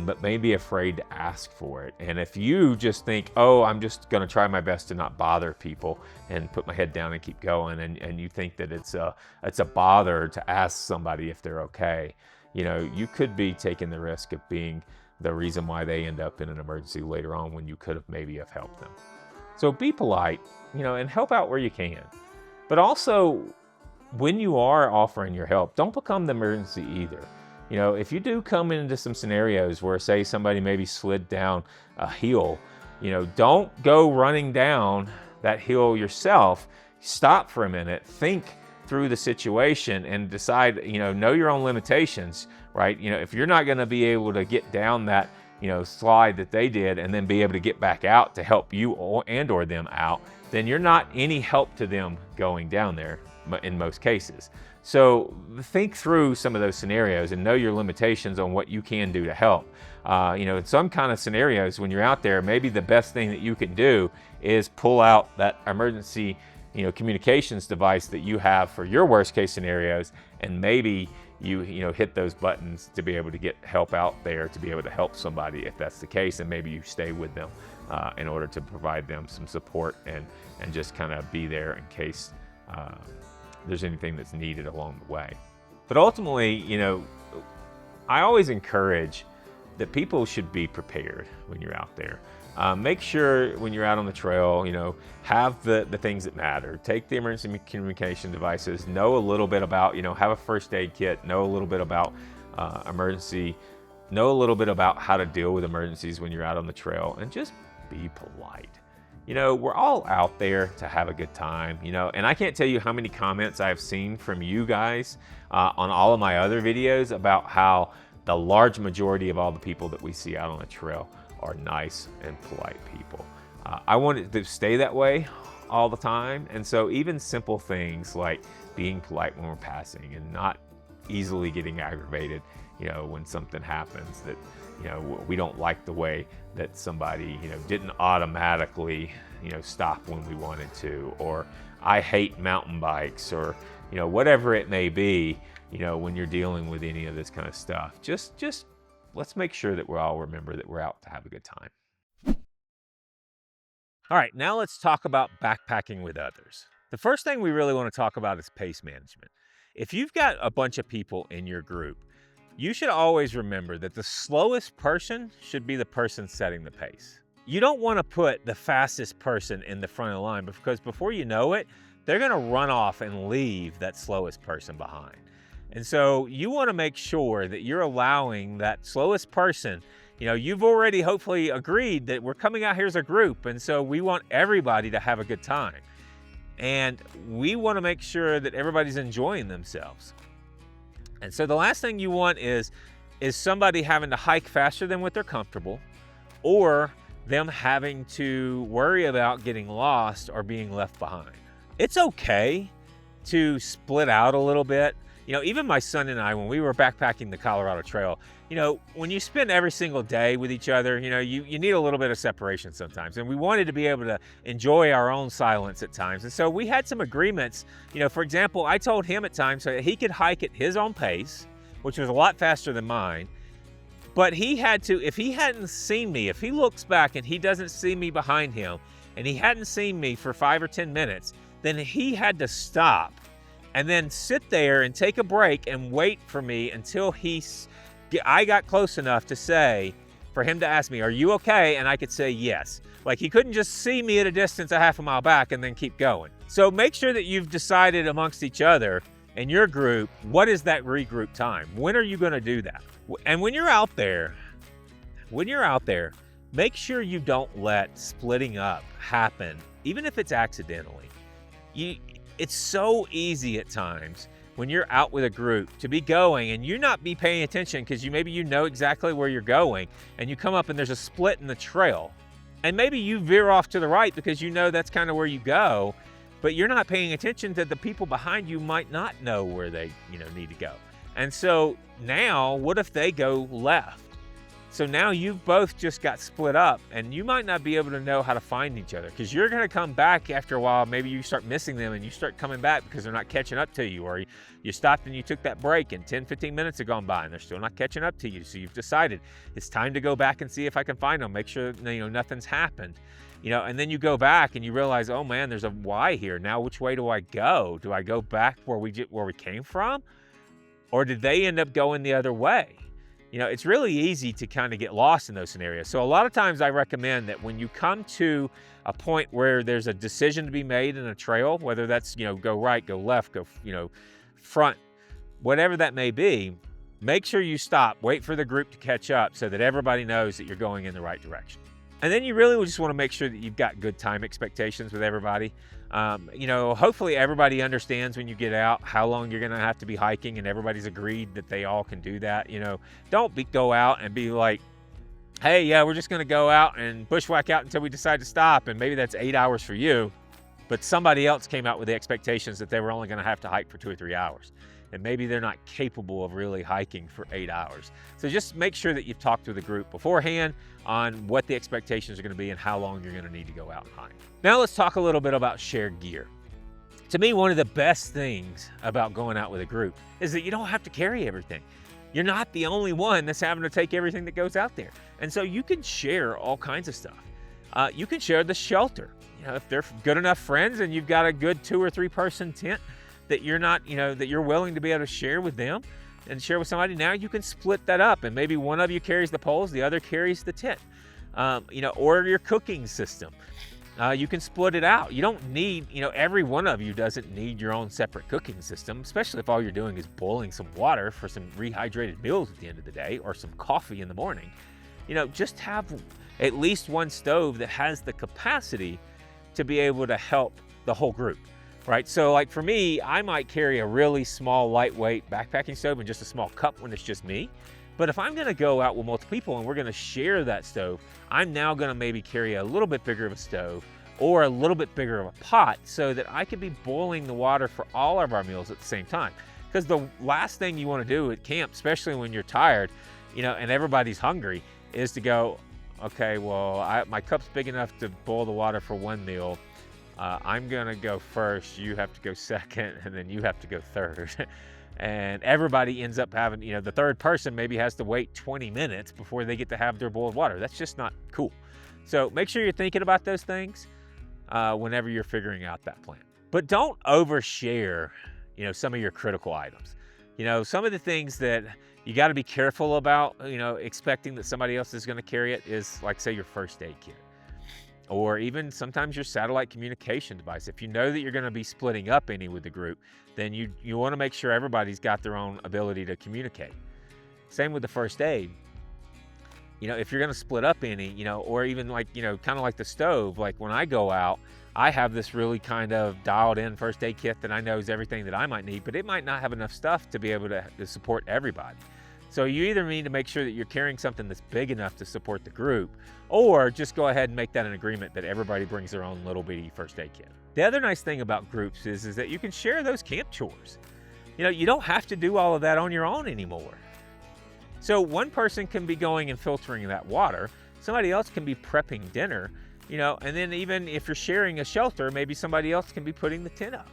but may be afraid to ask for it. And if you just think, oh, I'm just going to try my best to not bother people and put my head down and keep going, and you think that it's a bother to ask somebody if they're okay, you could be taking the risk of being the reason why they end up in an emergency later on when you could have maybe have helped them. So be polite, and help out where you can. But also, when you are offering your help, don't become the emergency either. If you do come into some scenarios where, say, somebody maybe slid down a hill, don't go running down that hill yourself. Stop for a minute, think through the situation, and decide, know your own limitations, right? If you're not going to be able to get down that, slide that they did and then be able to get back out to help you or them out, then you're not any help to them going down there in most cases. So think through some of those scenarios and know your limitations on what you can do to help. In some kind of scenarios, when you're out there, maybe the best thing that you can do is pull out that emergency, communications device that you have for your worst case scenarios, and maybe you hit those buttons to be able to get help out there, to be able to help somebody if that's the case, and maybe you stay with them in order to provide them some support and just kind of be there in case there's anything that's needed along the way. But ultimately, I always encourage that people should be prepared when you're out there. Make sure when you're out on the trail, have the things that matter. Take the emergency communication devices, know a little bit about, have a first aid kit, know a little bit about emergency, know a little bit about how to deal with emergencies when you're out on the trail, and just be polite. We're all out there to have a good time, and I can't tell you how many comments I've seen from you guys on all of my other videos about how the large majority of all the people that we see out on the trail are nice and polite people. I want it to stay that way all the time, and so even simple things like being polite when we're passing and not easily getting aggravated, when something happens that, we don't like the way that somebody, didn't automatically, stop when we wanted to, or I hate mountain bikes, or, whatever it may be, when you're dealing with any of this kind of stuff. Just let's make sure that we all remember that we're out to have a good time. All right, now let's talk about backpacking with others. The first thing we really want to talk about is pace management. If you've got a bunch of people in your group, you should always remember that the slowest person should be the person setting the pace. You don't want to put the fastest person in the front of the line, because before you know it, they're going to run off and leave that slowest person behind. And so you want to make sure that you're allowing that slowest person, you've already hopefully agreed that we're coming out here as a group, and so we want everybody to have a good time. And we want to make sure that everybody's enjoying themselves. And so the last thing you want is somebody having to hike faster than what they're comfortable, or them having to worry about getting lost or being left behind. It's okay to split out a little bit. You know, even my son and I, when we were backpacking the Colorado Trail, you know, when you spend every single day with each other, you know, you need a little bit of separation sometimes. And we wanted to be able to enjoy our own silence at times. And so we had some agreements. You know, for example, I told him at times so that he could hike at his own pace, which was a lot faster than mine. But he had to, if he hadn't seen me, if he looks back and he doesn't see me behind him, and he hadn't seen me for 5 or 10 minutes, then he had to stop and then sit there and take a break and wait for me until I got close enough to say, for him to ask me, are you okay? And I could say yes. Like, he couldn't just see me at a distance a half a mile back and then keep going. So make sure that you've decided amongst each other in your group, what is that regroup time? When are you going to do that? And when you're out there, make sure you don't let splitting up happen, even if it's accidentally. It's so easy at times when you're out with a group to be going and you not be paying attention because maybe you know exactly where you're going, and you come up and there's a split in the trail. And maybe you veer off to the right because you know that's kind of where you go, but you're not paying attention that the people behind you might not know where they, need to go. And so now, what if they go left? So now you've both just got split up, and you might not be able to know how to find each other, because you're going to come back after a while. Maybe you start missing them and you start coming back because they're not catching up to you, or you stopped and you took that break and 10, 15 minutes have gone by and they're still not catching up to you. So you've decided it's time to go back and see if I can find them, make sure nothing's happened. And then you go back and you realize, oh man, there's a Y here. Now which way do I go? Do I go back where we came from? Or did they end up going the other way? It's really easy to kind of get lost in those scenarios. So a lot of times I recommend that when you come to a point where there's a decision to be made in a trail, whether that's, go right, go left, go, front, whatever that may be, make sure you stop, wait for the group to catch up so that everybody knows that you're going in the right direction. And then you really just want to make sure that you've got good time expectations with everybody. Hopefully everybody understands when you get out how long you're going to have to be hiking, and everybody's agreed that they all can do that. Don't go out and be like, hey, yeah, we're just going to go out and bushwhack out until we decide to stop. And maybe that's 8 hours for you, but somebody else came out with the expectations that they were only going to have to hike for 2 or 3 hours. And maybe they're not capable of really hiking for 8 hours. So just make sure that you've talked to the group beforehand on what the expectations are going to be and how long you're going to need to go out and hike. Now let's talk a little bit about shared gear. To me, one of the best things about going out with a group is that you don't have to carry everything. You're not the only one that's having to take everything that goes out there. And so you can share all kinds of stuff. You can share the shelter. If they're good enough friends and you've got a good 2 or 3 person tent that you're not, that you're willing to be able to share with them and share with somebody, now you can split that up, and maybe one of you carries the poles, the other carries the tent, or your cooking system. You can split it out. You don't need, every one of you doesn't need your own separate cooking system, especially if all you're doing is boiling some water for some rehydrated meals at the end of the day, or some coffee in the morning. Just have at least one stove that has the capacity to be able to help the whole group. Right, so like for me, I might carry a really small, lightweight backpacking stove and just a small cup when it's just me. But if I'm gonna go out with multiple people and we're gonna share that stove, I'm now gonna maybe carry a little bit bigger of a stove or a little bit bigger of a pot so that I could be boiling the water for all of our meals at the same time. Because the last thing you wanna do at camp, especially when you're tired, and everybody's hungry, is to go, okay, well, my cup's big enough to boil the water for one meal. I'm gonna go first, you have to go second, and then you have to go third. And everybody ends up having, the third person maybe has to wait 20 minutes before they get to have their boiled water. That's just not cool. So make sure you're thinking about those things whenever you're figuring out that plan. But don't overshare, some of your critical items. Some of the things that you gotta be careful about, expecting that somebody else is gonna carry it is, like, say, your first aid kit. Or even sometimes your satellite communication device. If you know that you're going to be splitting up any with the group, then you want to make sure everybody's got their own ability to communicate. Same with the first aid. If you're going to split up any, or even like, kind of like the stove, like when I go out, I have this really kind of dialed in first aid kit that I know is everything that I might need, but it might not have enough stuff to be able to support everybody. So you either need to make sure that you're carrying something that's big enough to support the group, or just go ahead and make that an agreement that everybody brings their own little bitty first aid kit. The other nice thing about groups is that you can share those camp chores. You don't have to do all of that on your own anymore. So one person can be going and filtering that water. Somebody else can be prepping dinner, and then even if you're sharing a shelter, maybe somebody else can be putting the tent up.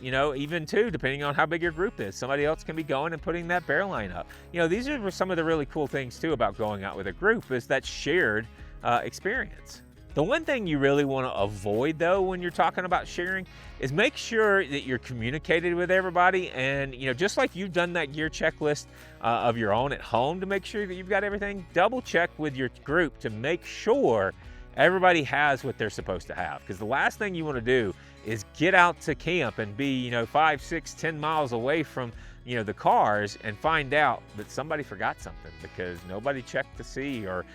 Even too, depending on how big your group is, somebody else can be going and putting that bear line up. These are some of the really cool things too about going out with a group, is that shared experience. The one thing you really want to avoid though when you're talking about sharing is make sure that you're communicated with everybody, and just like you've done that gear checklist of your own at home to make sure that you've got everything, double check with your group to make sure everybody has what they're supposed to have. Because the last thing you want to do is get out to camp and be 5, 6, 10 miles away from the cars and find out that somebody forgot something because nobody checked to see, or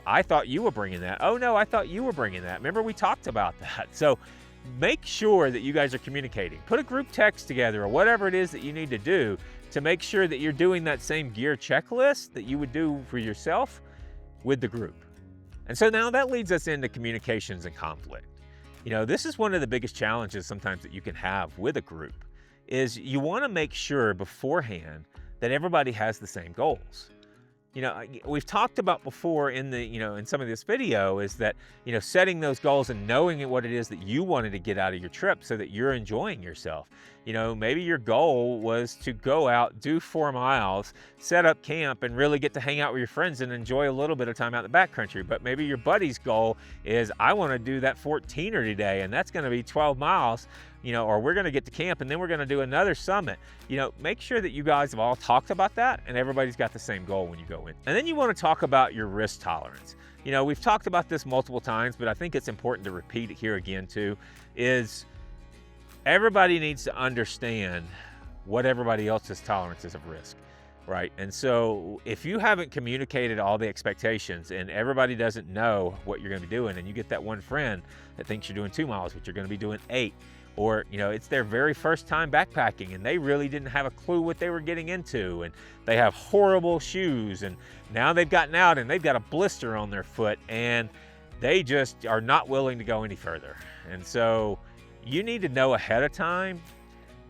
I thought you were bringing that. Oh no, I thought you were bringing that. Remember, we talked about that. So make sure that you guys are communicating. Put a group text together or whatever it is that you need to do to make sure that you're doing that same gear checklist that you would do for yourself with the group. And so now that leads us into communications and conflict. This is one of the biggest challenges sometimes that you can have with a group, is you want to make sure beforehand that everybody has the same goals. We've talked about before in in some of this video is that, setting those goals and knowing what it is that you wanted to get out of your trip so that you're enjoying yourself. Maybe your goal was to go out, do 4 miles, set up camp, and really get to hang out with your friends and enjoy a little bit of time out in the backcountry. But maybe your buddy's goal is, I want to do that 14er today, and that's going to be 12 miles, or we're going to get to camp and then we're going to do another summit. Make sure that you guys have all talked about that and everybody's got the same goal when you go in. And then you want to talk about your risk tolerance. We've talked about this multiple times, but I think it's important to repeat it here again too, is everybody needs to understand what everybody else's tolerances of risk, right? And so if you haven't communicated all the expectations and everybody doesn't know what you're going to be doing, and you get that one friend that thinks you're doing 2 miles, but you're going to be doing 8, or it's their very first time backpacking and they really didn't have a clue what they were getting into, and they have horrible shoes, and now they've gotten out and they've got a blister on their foot and they just are not willing to go any further. And so you need to know ahead of time,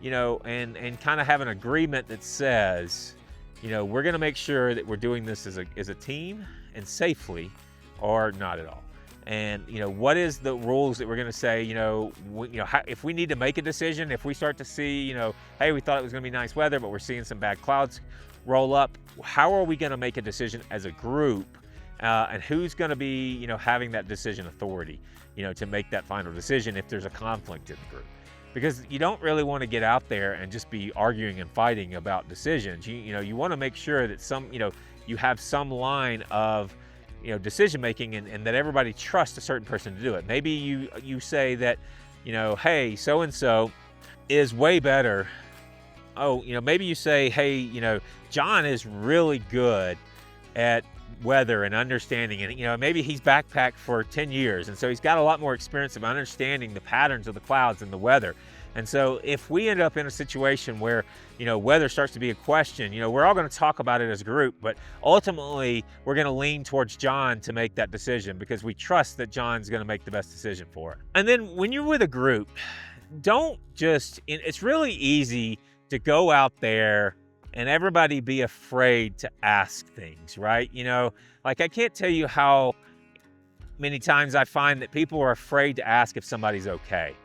and kind of have an agreement that says, we're going to make sure that we're doing this as a team and safely, or not at all. And what is the rules that we're going to say, if we need to make a decision, if we start to see, hey, we thought it was going to be nice weather, but we're seeing some bad clouds roll up, how are we going to make a decision as a group, and who's going to be, having that decision authority, to make that final decision if there's a conflict in the group. Because you don't really want to get out there and just be arguing and fighting about decisions. You want to make sure that you have some line of decision making, and that everybody trusts a certain person to do it. Maybe you say that, hey, so and so is way better. Oh, maybe you say, hey, John is really good at weather and understanding, and maybe he's backpacked for 10 years, and so he's got a lot more experience of understanding the patterns of the clouds and the weather. And so if we end up in a situation where weather starts to be a question, we're all going to talk about it as a group, but ultimately we're going to lean towards John to make that decision because we trust that John's going to make the best decision for it. And then when you're with a group, it's really easy to go out there and everybody be afraid to ask things, right? Like, I can't tell you how many times I find that people are afraid to ask if somebody's okay.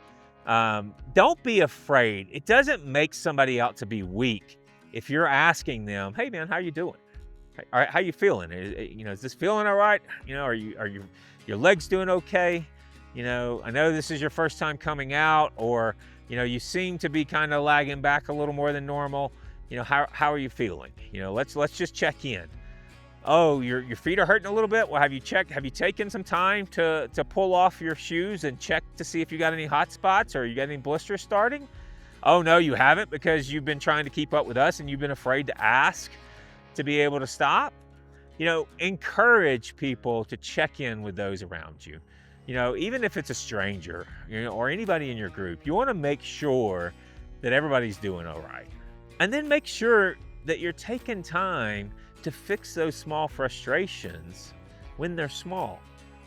Don't be afraid. It doesn't make somebody out to be weak if you're asking them, hey man, how you doing? All right, how you feeling? Is this feeling all right? Are your legs doing okay? I know this is your first time coming out, or you seem to be kind of lagging back a little more than normal. How are you feeling? Let's just check in. Oh, your feet are hurting a little bit? Well, have you taken some time to pull off your shoes and check to see if you got any hot spots, or you got any blisters starting? Oh no, you haven't, because you've been trying to keep up with us and you've been afraid to ask to be able to stop. Encourage people to check in with those around you. Even if it's a stranger, or anybody in your group, you want to make sure that everybody's doing all right. And then make sure that you're taking time to fix those small frustrations when they're small.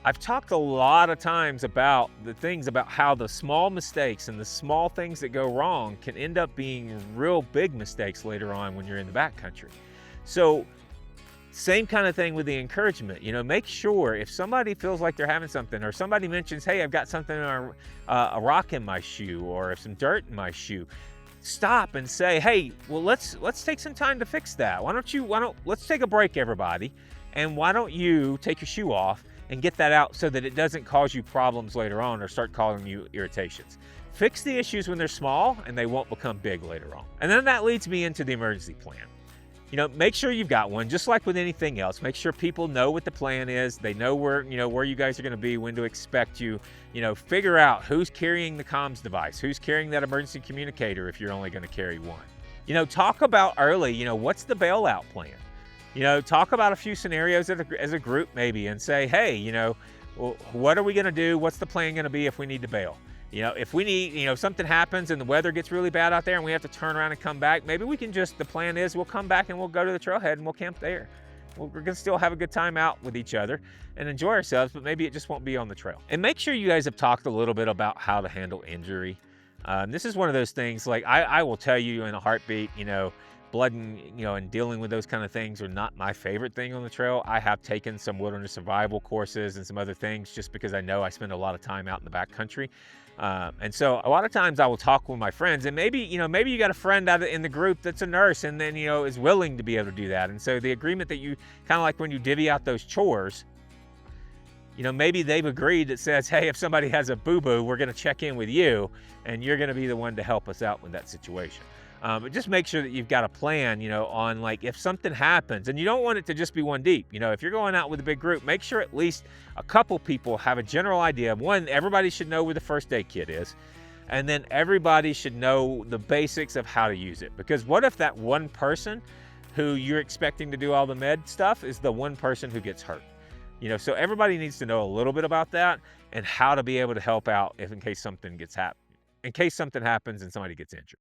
I've talked a lot of times about the things about how the small mistakes and the small things that go wrong can end up being real big mistakes later on when you're in the backcountry. So same kind of thing with the encouragement. Make sure if somebody feels like they're having something, or somebody mentions, hey, I've got something, a rock in my shoe, or some dirt in my shoe, stop and say, hey, well, let's take some time to fix that. Let's take a break, everybody, and why don't you take your shoe off and get that out so that it doesn't cause you problems later on or start causing you irritations. Fix the issues when they're small and they won't become big later on. And then that leads me into the emergency plan. Make sure you've got one, just like with anything else. Make sure people know what the plan is. They know where you guys are going to be, when to expect you. Figure out who's carrying the comms device, who's carrying that emergency communicator if you're only going to carry one. Talk about early, what's the bailout plan? Talk about a few scenarios as a group maybe, and say, hey, what are we going to do? What's the plan going to be if we need to bail? If we need, something happens and the weather gets really bad out there and we have to turn around and come back, maybe we can the plan is we'll come back and we'll go to the trailhead and we'll camp there. We're going to still have a good time out with each other and enjoy ourselves, but maybe it just won't be on the trail. And make sure you guys have talked a little bit about how to handle injury. This is one of those things, like I will tell you in a heartbeat, blood and dealing with those kind of things are not my favorite thing on the trail. I have taken some wilderness survival courses and some other things just because I know I spend a lot of time out in the backcountry. And so a lot of times I will talk with my friends, and maybe you got a friend out in the group that's a nurse and then, is willing to be able to do that. And so the agreement that you kind of like when you divvy out those chores, maybe they've agreed that says, hey, if somebody has a boo-boo, we're going to check in with you and you're going to be the one to help us out with that situation. But just make sure that you've got a plan, on like if something happens, and you don't want it to just be one deep. If you're going out with a big group, make sure at least a couple people have a general idea. One, everybody should know where the first aid kit is. And then everybody should know the basics of how to use it. Because what if that one person who you're expecting to do all the med stuff is the one person who gets hurt? So everybody needs to know a little bit about that and how to be able to help out in case something happens and somebody gets injured.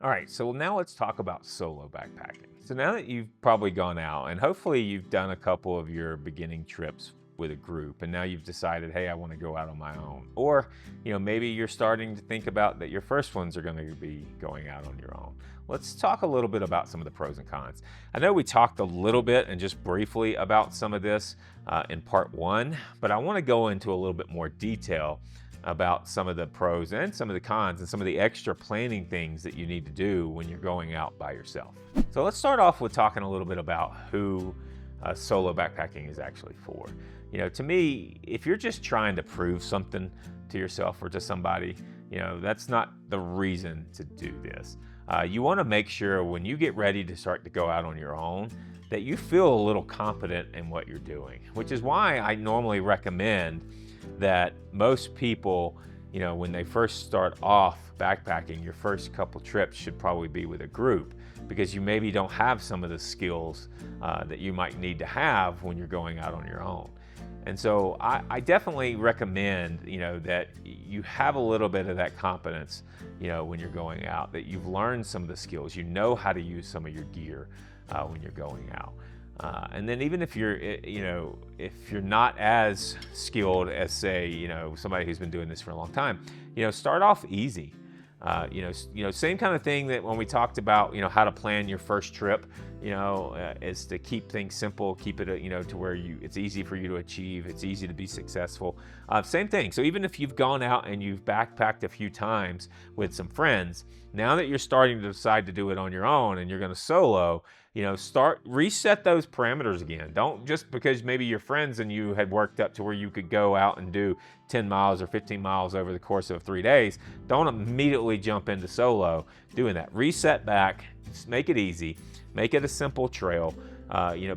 All right, so now let's talk about solo backpacking. So now that you've probably gone out and hopefully you've done a couple of your beginning trips with a group, and now you've decided, hey, I want to go out on my own. Or, maybe you're starting to think about that your first ones are going to be going out on your own. Let's talk a little bit about some of the pros and cons. I know we talked a little bit and just briefly about some of this in part one, but I want to go into a little bit more detail about some of the pros and some of the cons and some of the extra planning things that you need to do when you're going out by yourself. So let's start off with talking a little bit about who solo backpacking is actually for. To me, if you're just trying to prove something to yourself or to somebody, that's not the reason to do this. You want to make sure when you get ready to start to go out on your own that you feel a little confident in what you're doing, which is why I normally recommend that most people, when they first start off backpacking, your first couple trips should probably be with a group, because you maybe don't have some of the skills that you might need to have when you're going out on your own. And so I definitely recommend, that you have a little bit of that confidence, when you're going out, that you've learned some of the skills, how to use some of your gear when you're going out. And then even if you're, if you're not as skilled as, say, somebody who's been doing this for a long time, start off easy. Same kind of thing that when we talked about, how to plan your first trip, is to keep things simple, keep it, to where it's easy for you to achieve, it's easy to be successful. Same thing. So even if you've gone out and you've backpacked a few times with some friends, now that you're starting to decide to do it on your own and you're going to solo, reset those parameters again. Don't just because maybe your friends and you had worked up to where you could go out and do 10 miles or 15 miles over the course of 3 days. Don't immediately jump into solo doing that. Reset back, make it easy, make it a simple trail,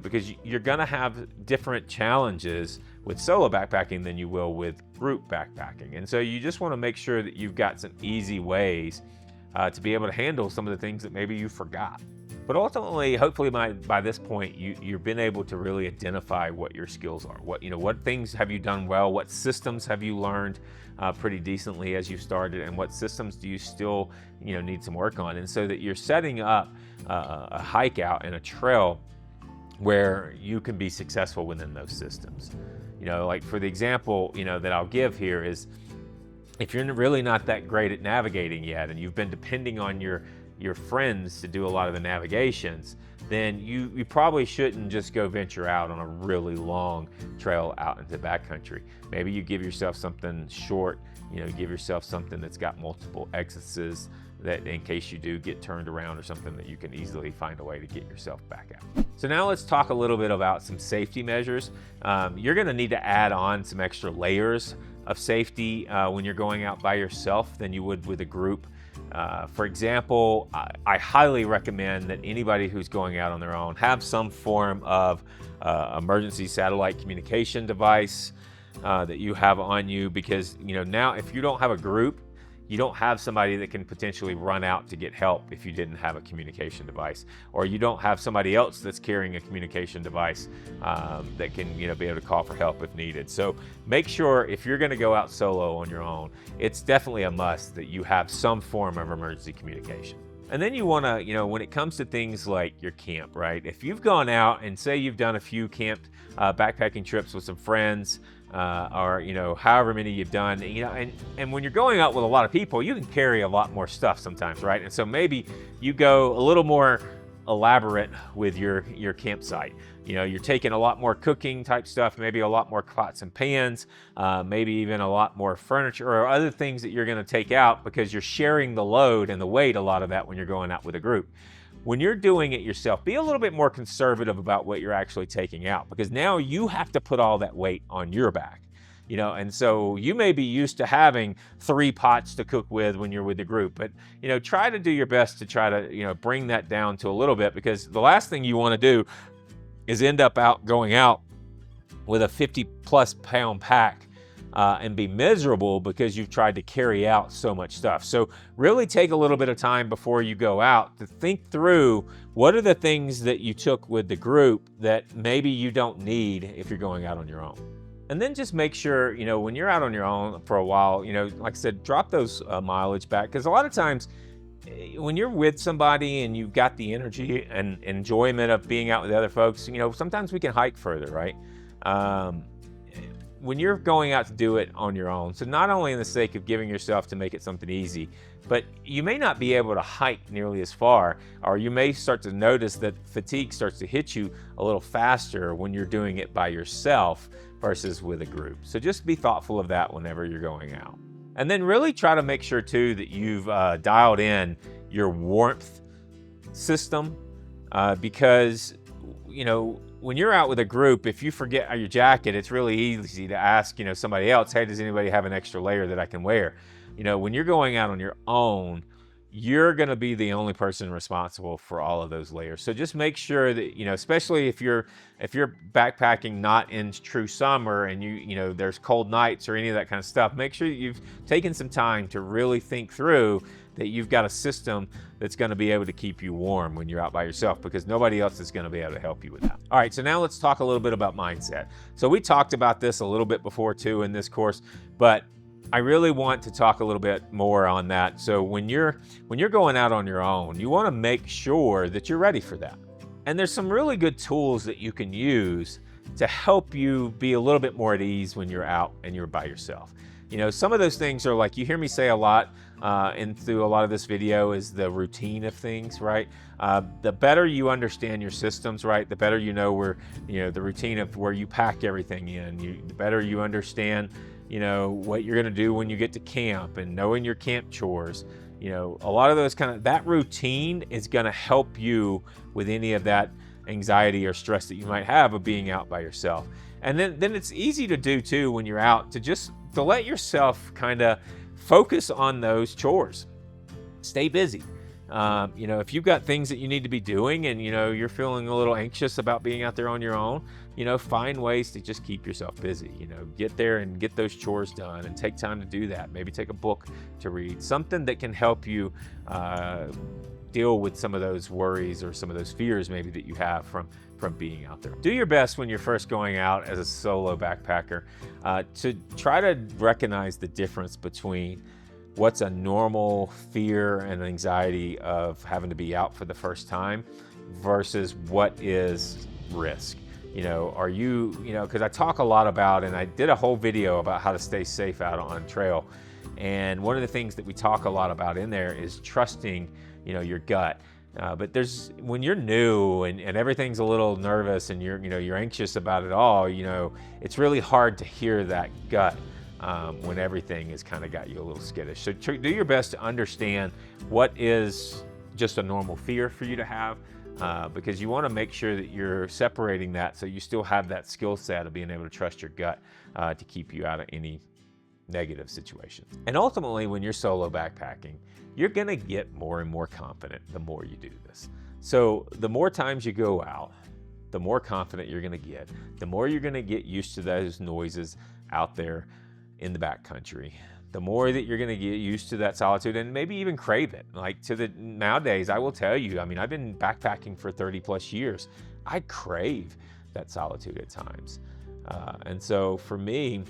because you're gonna have different challenges with solo backpacking than you will with group backpacking. And so you just wanna make sure that you've got some easy ways to be able to handle some of the things that maybe you forgot. But ultimately, hopefully by this point, you've been able to really identify what your skills are. What things have you done well? What systems have you learned pretty decently as you started? And what systems do you still need some work on? And so that you're setting up a hike out and a trail where you can be successful within those systems. Like for the example, that I'll give here is, if you're really not that great at navigating yet, and you've been depending on your friends to do a lot of the navigations, then you probably shouldn't just go venture out on a really long trail out into the backcountry. Maybe you give yourself something short, give yourself something that's got multiple exits, that in case you do get turned around or something, that you can easily find a way to get yourself back out. So now let's talk a little bit about some safety measures. You're gonna need to add on some extra layers of safety when you're going out by yourself than you would with a group. For example, I highly recommend that anybody who's going out on their own have some form of emergency satellite communication device that you have on you, because now if you don't have a group, you don't have somebody that can potentially run out to get help if you didn't have a communication device, or you don't have somebody else that's carrying a communication device that can be able to call for help if needed. So make sure, if you're going to go out solo on your own, it's definitely a must that you have some form of emergency communication. And then you want to, when it comes to things like your camp, right? If you've gone out and say you've done a few camped backpacking trips with some friends, or however many you've done, and when you're going out with a lot of people, you can carry a lot more stuff sometimes, right? And so maybe you go a little more elaborate with your campsite. You're taking a lot more cooking type stuff, maybe a lot more pots and pans, maybe even a lot more furniture or other things that you're going to take out, because you're sharing the load and the weight, a lot of that, when you're going out with a group. When you're doing it yourself, be a little bit more conservative about what you're actually taking out, because now you have to put all that weight on your back. And so you may be used to having 3 pots to cook with when you're with the group, but try to do your best to try to bring that down to a little bit, because the last thing you want to do is end up going out with a 50+ pound pack and be miserable because you've tried to carry out so much stuff. So really take a little bit of time before you go out to think through, what are the things that you took with the group that maybe you don't need if you're going out on your own. And then just make sure, when you're out on your own for a while, like I said, drop those mileage back, because a lot of times when you're with somebody and you've got the energy and enjoyment of being out with other folks, sometimes we can hike further, right? When you're going out to do it on your own, so not only in the sake of giving yourself to make it something easy, but you may not be able to hike nearly as far, or you may start to notice that fatigue starts to hit you a little faster when you're doing it by yourself versus with a group. So just be thoughtful of that whenever you're going out. And then really try to make sure too that you've dialed in your warmth system, because when you're out with a group, if you forget your jacket, it's really easy to ask somebody else, hey, does anybody have an extra layer that I can wear? When you're going out on your own, you're going to be the only person responsible for all of those layers. So just make sure that, especially if you're backpacking not in true summer and there's cold nights or any of that kind of stuff, make sure that you've taken some time to really think through that you've got a system that's going to be able to keep you warm when you're out by yourself, because nobody else is going to be able to help you with that. All right, so now let's talk a little bit about mindset. So we talked about this a little bit before too in this course, but I really want to talk a little bit more on that. So when you're going out on your own, you want to make sure that you're ready for that. And there's some really good tools that you can use to help you be a little bit more at ease when you're out and you're by yourself. Some of those things are like, you hear me say a lot through a lot of this video, is the routine of things, right? The better you understand your systems, right, the better where, the routine of where you pack everything in, the better you understand what you're going to do when you get to camp, and knowing your camp chores. A lot of those that routine is going to help you with any of that anxiety or stress that you might have of being out by yourself. And then it's easy to do too when you're out to let yourself kind of focus on those chores. Stay busy. If you've got things that you need to be doing and you're feeling a little anxious about being out there on your own, find ways to just keep yourself busy. Get there and get those chores done and take time to do that. Maybe take a book to read, something that can help you deal with some of those worries or some of those fears maybe that you have from being out there. Do your best when you're first going out as a solo backpacker to try to recognize the difference between what's a normal fear and anxiety of having to be out for the first time versus what is risk? Are you, because I talk a lot about, and I did a whole video about how to stay safe out on trail. And one of the things that we talk a lot about in there is trusting, your gut. But when you're new and everything's a little nervous and you're anxious about it all, it's really hard to hear that gut when everything has kind of got you a little skittish. So do your best to understand what is just a normal fear for you to have, because you want to make sure that you're separating that so you still have that skill set of being able to trust your gut to keep you out of any negative situations. And ultimately, when you're solo backpacking, you're gonna get more and more confident the more you do this. So the more times you go out, the more confident you're gonna get, the more you're gonna get used to those noises out there in the backcountry, the more that you're gonna get used to that solitude and maybe even crave it. Nowadays, I will tell you, I've been backpacking for 30 plus years. I crave that solitude at times. And so for me,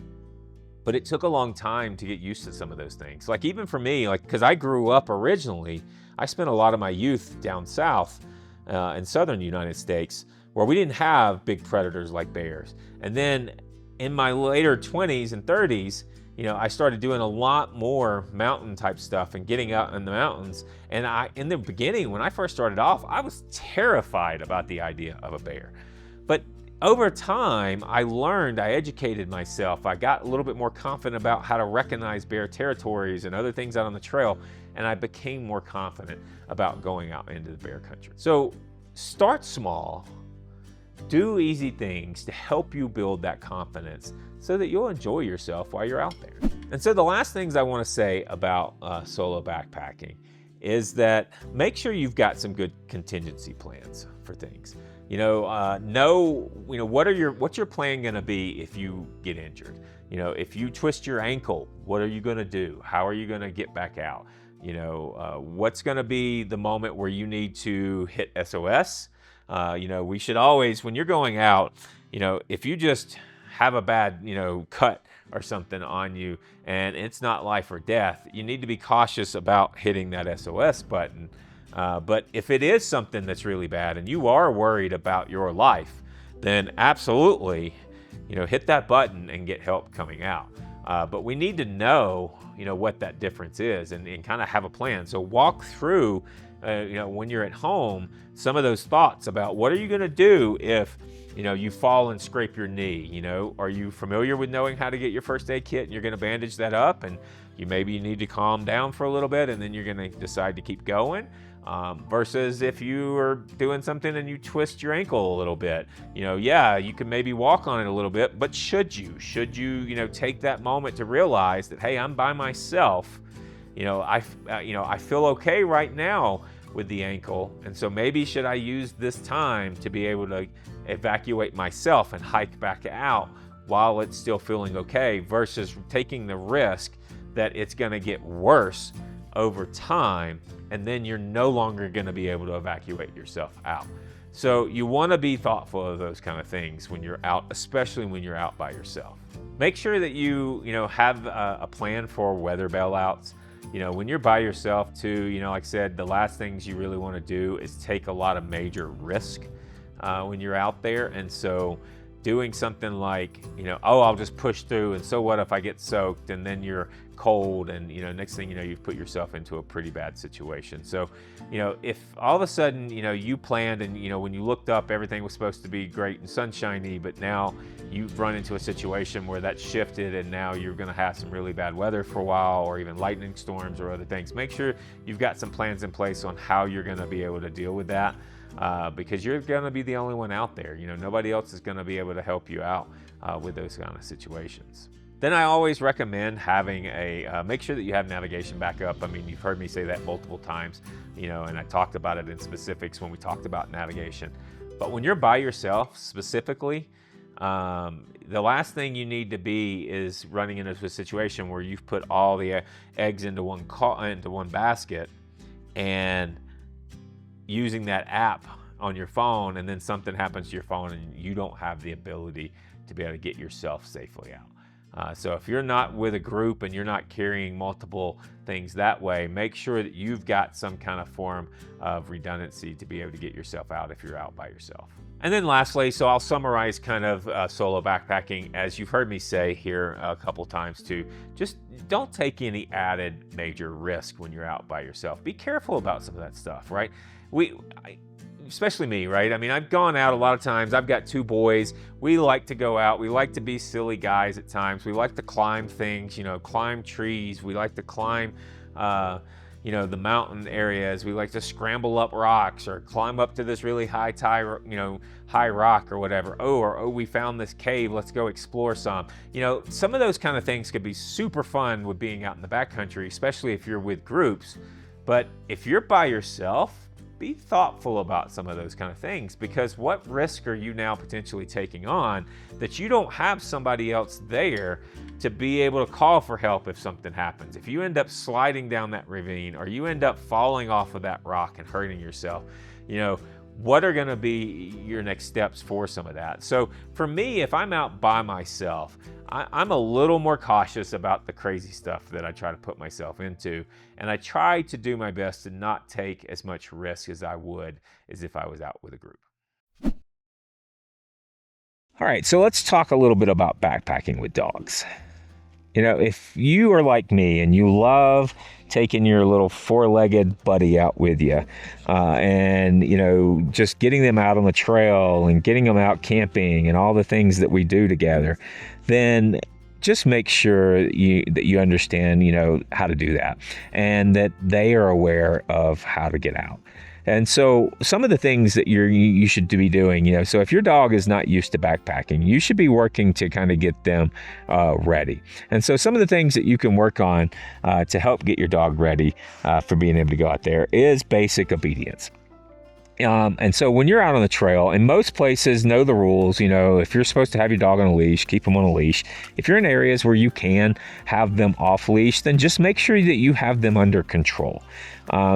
but it took a long time to get used to some of those things. Even for me, because I grew up originally, I spent a lot of my youth down south in southern United States where we didn't have big predators like bears. And then in my later 20s and 30s, I started doing a lot more mountain type stuff and getting out in the mountains. And in the beginning, when I first started off, I was terrified about the idea of a bear. But over time, I educated myself. I got a little bit more confident about how to recognize bear territories and other things out on the trail, and I became more confident about going out into the bear country. So start small, do easy things to help you build that confidence so that you'll enjoy yourself while you're out there. And so the last things I want to say about solo backpacking is that make sure you've got some good contingency plans for things. What's your plan going to be if you get injured? If you twist your ankle, what are you going to do? How are you going to get back out? What's going to be the moment where you need to hit SOS? We should always, when you're going out, if you just have a bad, cut or something on you and it's not life or death, you need to be cautious about hitting that SOS button. But if it is something that's really bad and you are worried about your life, then absolutely, hit that button and get help coming out. But we need to know, what that difference is and kind of have a plan. So walk through, when you're at home, some of those thoughts about what are you going to do if, you fall and scrape your knee. Are you familiar with knowing how to get your first aid kit and you're going to bandage that up and you need to calm down for a little bit and then you're going to decide to keep going? Versus if you are doing something and you twist your ankle a little bit, you can maybe walk on it a little bit, but should you take that moment to realize that, hey, I'm by myself, I feel okay right now with the ankle. And so maybe should I use this time to be able to evacuate myself and hike back out while it's still feeling okay versus taking the risk that it's going to get worse over time, and then you're no longer going to be able to evacuate yourself out. So you want to be thoughtful of those kind of things when you're out, especially when you're out by yourself. Make sure that you have a plan for weather bailouts. When you're by yourself too, like I said, the last things you really want to do is take a lot of major risk when you're out there. And so doing something like, I'll just push through, and so what if I get soaked and then you're cold and, next thing you know, you've put yourself into a pretty bad situation. So, if all of a sudden, you planned and, when you looked up, everything was supposed to be great and sunshiny, but now you've run into a situation where that shifted and now you're going to have some really bad weather for a while or even lightning storms or other things. Make sure you've got some plans in place on how you're going to be able to deal with that. Because you're going to be the only one out there. Nobody else is going to be able to help you out with those kind of situations. Then I always recommend having make sure that you have navigation backup. You've heard me say that multiple times, and I talked about it in specifics when we talked about navigation. But when you're by yourself specifically, the last thing you need to be is running into a situation where you've put all the eggs into one basket and using that app on your phone, and then something happens to your phone and you don't have the ability to be able to get yourself safely out. So if you're not with a group and you're not carrying multiple things that way, make sure that you've got some kind of form of redundancy to be able to get yourself out if you're out by yourself. And then lastly, so I'll summarize kind of solo backpacking, as you've heard me say here a couple times too. Just don't take any added major risk when you're out by yourself. Be careful about some of that stuff, right? Especially me, right? I mean, I've gone out a lot of times. I've got 2 boys. We like to go out. We like to be silly guys at times. We like to climb things, climb trees. We like to climb, the mountain areas. We like to scramble up rocks or climb up to this really high rock or whatever. Oh, we found this cave. Let's go explore some. Some of those kind of things could be super fun with being out in the backcountry, especially if you're with groups. But if you're by yourself, be thoughtful about some of those kind of things, because what risk are you now potentially taking on that you don't have somebody else there to be able to call for help if something happens? If you end up sliding down that ravine or you end up falling off of that rock and hurting yourself, what are going to be your next steps for some of that? So for me, if I'm out by myself, I'm a little more cautious about the crazy stuff that I try to put myself into. And I try to do my best to not take as much risk as I would as if I was out with a group. All right, so let's talk a little bit about backpacking with dogs. If you are like me and you love taking your little 4-legged buddy out with you, and just getting them out on the trail and getting them out camping and all the things that we do together, then just make sure that you understand how to do that, and that they are aware of how to get out. And so some of the things that you should be doing, so if your dog is not used to backpacking, you should be working to kind of get them ready. And so some of the things that you can work on to help get your dog ready for being able to go out there is basic obedience. And so when you're out on the trail, in most places, know the rules. If you're supposed to have your dog on a leash, keep them on a leash. If you're in areas where you can have them off leash, then just make sure that you have them under control.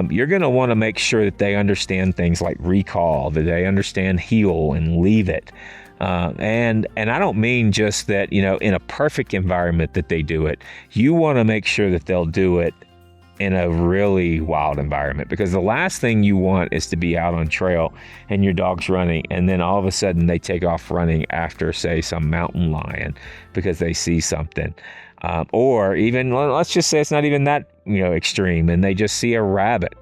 You're going to want to make sure that they understand things like recall, that they understand heel and leave it. And I don't mean just that, in a perfect environment that they do it. You want to make sure that they'll do it in a really wild environment, because the last thing you want is to be out on trail and your dog's running and then all of a sudden they take off running after, say, some mountain lion because they see something, or even, let's just say it's not even that extreme, and they just see a rabbit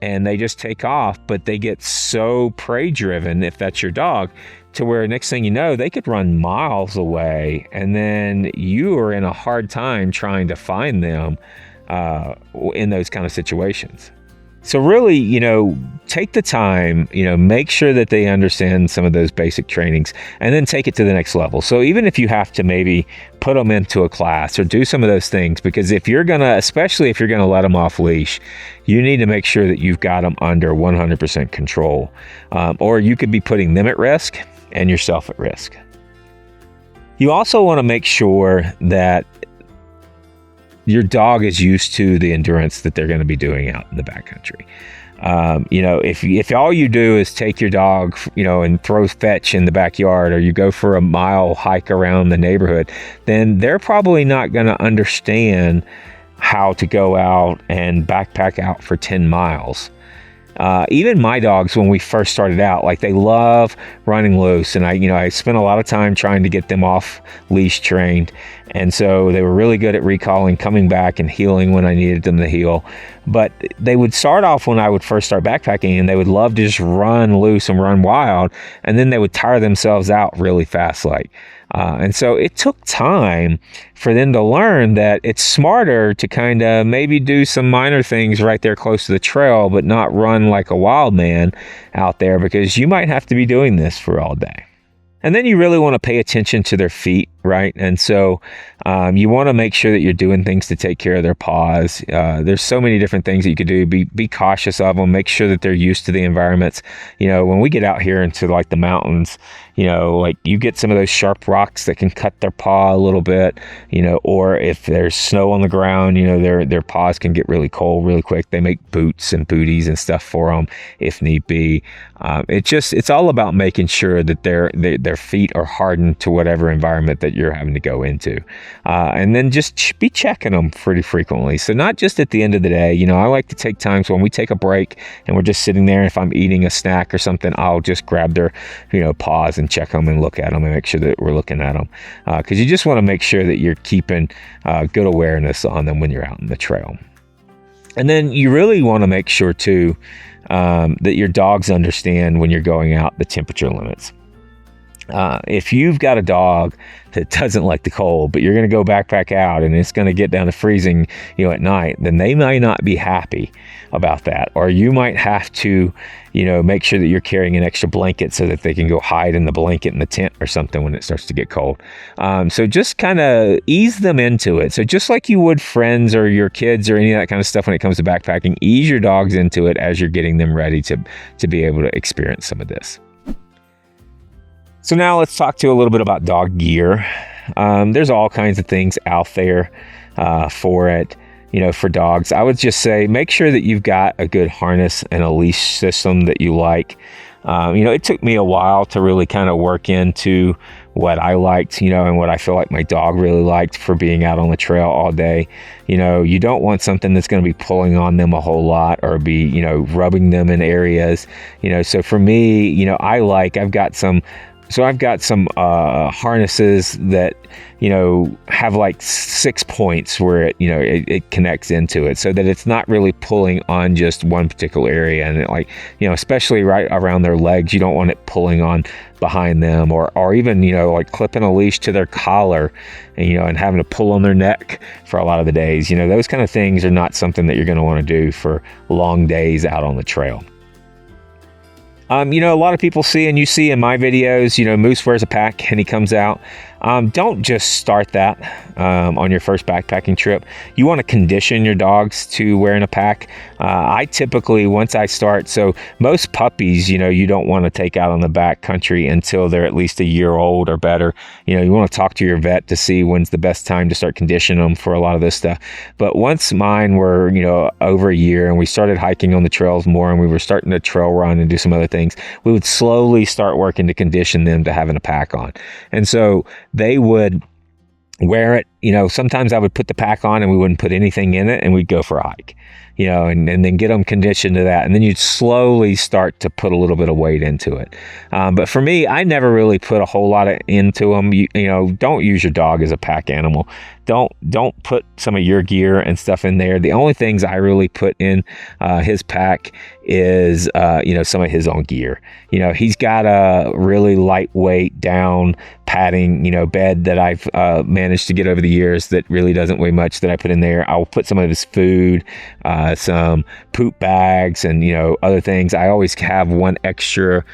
and they just take off, but they get so prey driven, if that's your dog, to where next thing you know, they could run miles away, and then you are in a hard time trying to find them in those kind of situations. So really, take the time, make sure that they understand some of those basic trainings, and then take it to the next level. So even if you have to maybe put them into a class or do some of those things, because especially if you're going to let them off leash, you need to make sure that you've got them under 100% control, or you could be putting them at risk and yourself at risk. You also want to make sure that your dog is used to the endurance that they're going to be doing out in the backcountry. If all you do is take your dog, and throw fetch in the backyard, or you go for a mile hike around the neighborhood, then they're probably not going to understand how to go out and backpack out for 10 miles. Even my dogs, when we first started out, they love running loose, and I spent a lot of time trying to get them off leash trained, and so they were really good at recalling, coming back and heeling when I needed them to heel. But they would start off when I would first start backpacking, and they would love to just run loose and run wild, and then they would tire themselves out really fast, and so it took time for them to learn that it's smarter to kind of maybe do some minor things right there close to the trail, but not run like a wild man out there, because you might have to be doing this for all day. And then you really want to pay attention to their feet, right? And so you want to make sure that you're doing things to take care of their paws. There's so many different things that you could do. Be cautious of them. Make sure that they're used to the environments. When we get out here into the mountains, you get some of those sharp rocks that can cut their paw a little bit, or if there's snow on the ground, their paws can get really cold really quick. They make boots and booties and stuff for them if need be. It's all about making sure that their feet are hardened to whatever environment that that you're having to go into. And then just be checking them pretty frequently. So not just at the end of the day. I like to take times when we take a break and we're just sitting there. If I'm eating a snack or something, I'll just grab their, paws and check them and look at them and make sure that we're looking at them. Because you just want to make sure that you're keeping good awareness on them when you're out in the trail. And then you really want to make sure too that your dogs understand when you're going out the temperature limits. If you've got a dog that doesn't like the cold, but you're going to go backpack out and it's going to get down to freezing, at night, then they might not be happy about that. Or you might have to, make sure that you're carrying an extra blanket so that they can go hide in the blanket in the tent or something when it starts to get cold. So just kind of ease them into it. So just like you would friends or your kids or any of that kind of stuff when it comes to backpacking, ease your dogs into it as you're getting them ready to be able to experience some of this. So now let's talk to you a little bit about dog gear. There's all kinds of things out there for it, for dogs. I would just say make sure that you've got a good harness and a leash system that you like. It took me a while to really kind of work into what I liked, and what I feel like my dog really liked for being out on the trail all day. You don't want something that's going to be pulling on them a whole lot or be, rubbing them in areas. So for me, I've got some harnesses that, have like 6 points where it connects into it so that it's not really pulling on just one particular area. And especially right around their legs, you don't want it pulling on behind them or even, like clipping a leash to their collar and having to pull on their neck for a lot of the days. Those kind of things are not something that you're going to want to do for long days out on the trail. A lot of people see, and you see in my videos, Moose wears a pack and he comes out. Don't just start that on your first backpacking trip. You want to condition your dogs to wearing a pack. I typically, once I start, so most puppies, you don't want to take out on the back country until they're at least a year old or better. You want to talk to your vet to see when's the best time to start conditioning them for a lot of this stuff. But once mine were, over a year and we started hiking on the trails more and we were starting to trail run and do some other things, we would slowly start working to condition them to having a pack on. And so they would wear it. Sometimes I would put the pack on and we wouldn't put anything in it and we'd go for a hike, and then get them conditioned to that. And then you'd slowly start to put a little bit of weight into it. But for me, I never really put a whole lot into them. Don't use your dog as a pack animal. Don't put some of your gear and stuff in there. The only things I really put in his pack is, some of his own gear. He's got a really lightweight down padding, bed that I've managed to get over the years that really doesn't weigh much that I put in there. I'll put some of his food, some poop bags and, other things. I always have one extra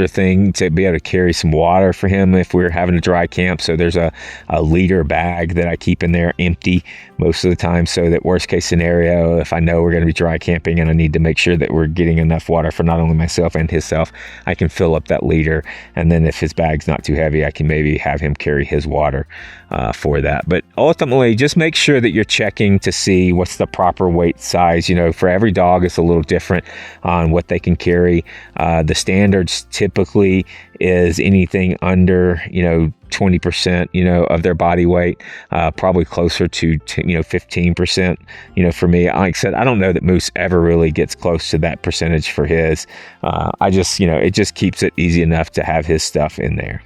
thing to be able to carry some water for him if we're having a dry camp. So there's a liter bag that I keep in there empty most of the time, so that worst case scenario, if I know we're going to be dry camping and I need to make sure that we're getting enough water for not only myself and himself, I can fill up that liter. And then if his bag's not too heavy, I can maybe have him carry his water for that. But ultimately, just make sure that you're checking to see what's the proper weight size. For every dog, it's a little different on what they can carry. The standards typically is anything under 20% of their body weight, probably closer to 15%. For me, like I said, I don't know that Moose ever really gets close to that percentage for his. It just keeps it easy enough to have his stuff in there.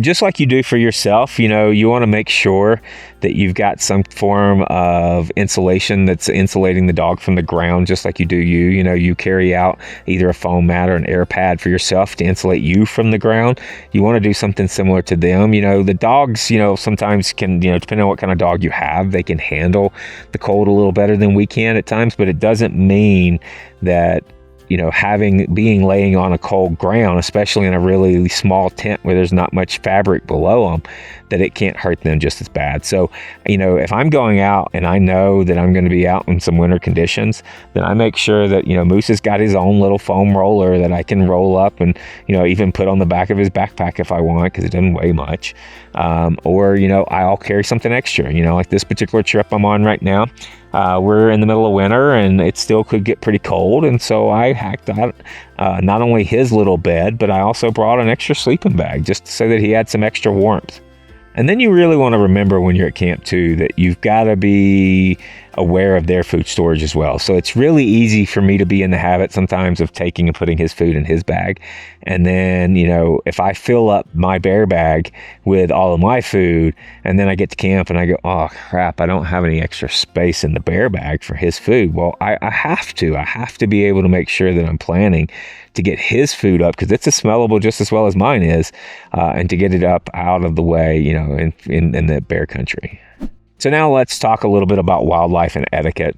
Just like you do for yourself, you want to make sure that you've got some form of insulation that's insulating the dog from the ground, just like you do you. You carry out either a foam mat or an air pad for yourself to insulate you from the ground. You want to do something similar to them. The dogs, sometimes can, depending on what kind of dog you have, they can handle the cold a little better than we can at times, but it doesn't mean that being laying on a cold ground, especially in a really small tent where there's not much fabric below them, that it can't hurt them just as bad. So, if I'm going out and I know that I'm going to be out in some winter conditions, then I make sure that, Moose has got his own little foam roller that I can roll up and, even put on the back of his backpack if I want, because it doesn't weigh much. Or, I'll carry something extra, like this particular trip I'm on right now. We're in the middle of winter and it still could get pretty cold. And so I hacked out not only his little bed, but I also brought an extra sleeping bag just so that he had some extra warmth. And then you really want to remember when you're at camp too, that you've got to be aware of their food storage as well. So it's really easy for me to be in the habit sometimes of taking and putting his food in his bag. And then, if I fill up my bear bag with all of my food and then I get to camp and I go, oh crap, I don't have any extra space in the bear bag for his food. Well, I have to be able to make sure that I'm planning to get his food up, because it's as smellable just as well as mine is, and to get it up out of the way, in the bear country. So now let's talk a little bit about wildlife and etiquette.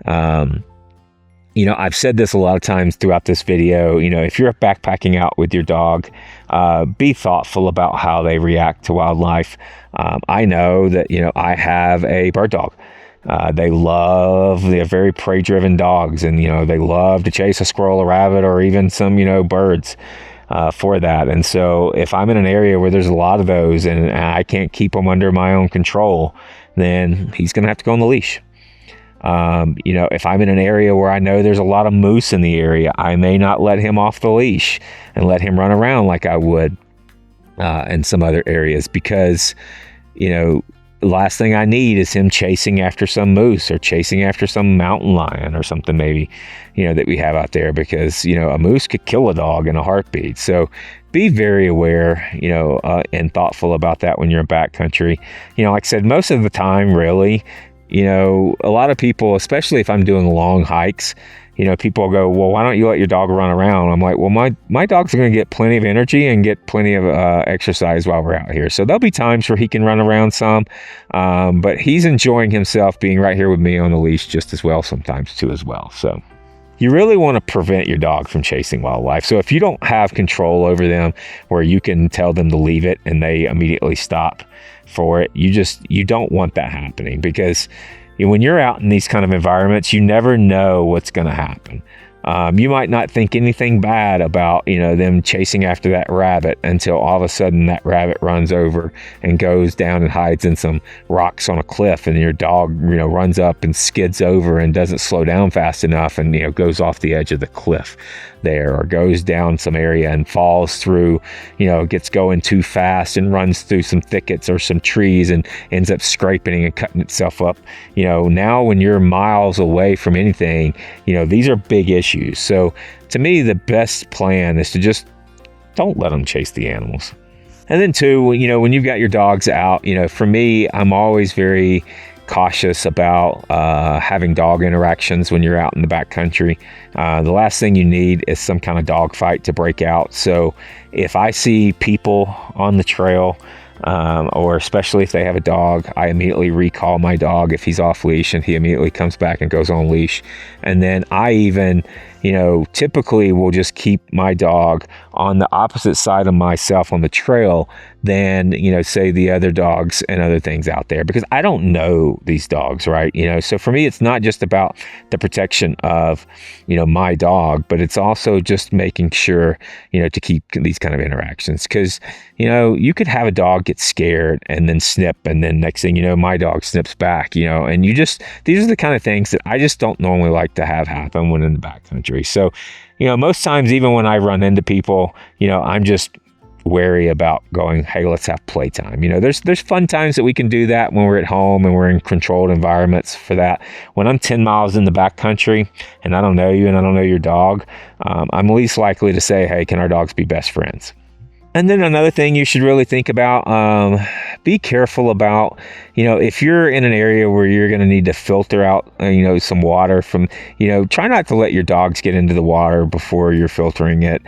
I've said this a lot of times throughout this video. If you're backpacking out with your dog, be thoughtful about how they react to wildlife. I know that, I have a bird dog. They're very prey-driven dogs, and, they love to chase a squirrel, a rabbit, or even some, birds. For that. And so if I'm in an area where there's a lot of those and I can't keep them under my own control, then he's going to have to go on the leash. If I'm in an area where I know there's a lot of moose in the area, I may not let him off the leash and let him run around like I would in some other areas, because, the last thing I need is him chasing after some moose or chasing after some mountain lion or something maybe, that we have out there, because, a moose could kill a dog in a heartbeat. So be very aware, and thoughtful about that when you're in backcountry. Like I said, most of the time, really, a lot of people, especially if I'm doing long hikes, people go, well, why don't you let your dog run around? I'm like, well, my dog's going to get plenty of energy and get plenty of exercise while we're out here. So there'll be times where he can run around some, but he's enjoying himself being right here with me on the leash just as well sometimes too as well. So you really want to prevent your dog from chasing wildlife. So if you don't have control over them where you can tell them to leave it and they immediately stop for it, you don't want that happening, because when you're out in these kind of environments, you never know what's going to happen. You might not think anything bad about, them chasing after that rabbit until all of a sudden that rabbit runs over and goes down and hides in some rocks on a cliff, and your dog, runs up and skids over and doesn't slow down fast enough and, goes off the edge of the cliff there, or goes down some area and falls through, gets going too fast and runs through some thickets or some trees and ends up scraping and cutting itself up. Now when you're miles away from anything, these are big issues. So to me, the best plan is to just don't let them chase the animals. And then too, when you've got your dogs out, for me, I'm always very cautious about having dog interactions when you're out in the backcountry. The last thing you need is some kind of dog fight to break out. So if I see people on the trail, or especially if they have a dog, I immediately recall my dog if he's off leash, and he immediately comes back and goes on leash. And then I even, typically will just keep my dog on the opposite side of myself on the trail than, say the other dogs and other things out there, because I don't know these dogs, right? So for me, it's not just about the protection of, my dog, but it's also just making sure, to keep these kind of interactions, because, you could have a dog get scared and then snip, and then next thing you know, my dog snips back, and these are the kind of things that I just don't normally like to have happen when in the backcountry. So, most times, even when I run into people, I'm just wary about going, hey, let's have playtime. There's fun times that we can do that when we're at home and we're in controlled environments for that. When I'm 10 miles in the backcountry and I don't know you and I don't know your dog, I'm least likely to say, hey, can our dogs be best friends? And then another thing you should really think about, be careful about, if you're in an area where you're going to need to filter out, some water from, try not to let your dogs get into the water before you're filtering it,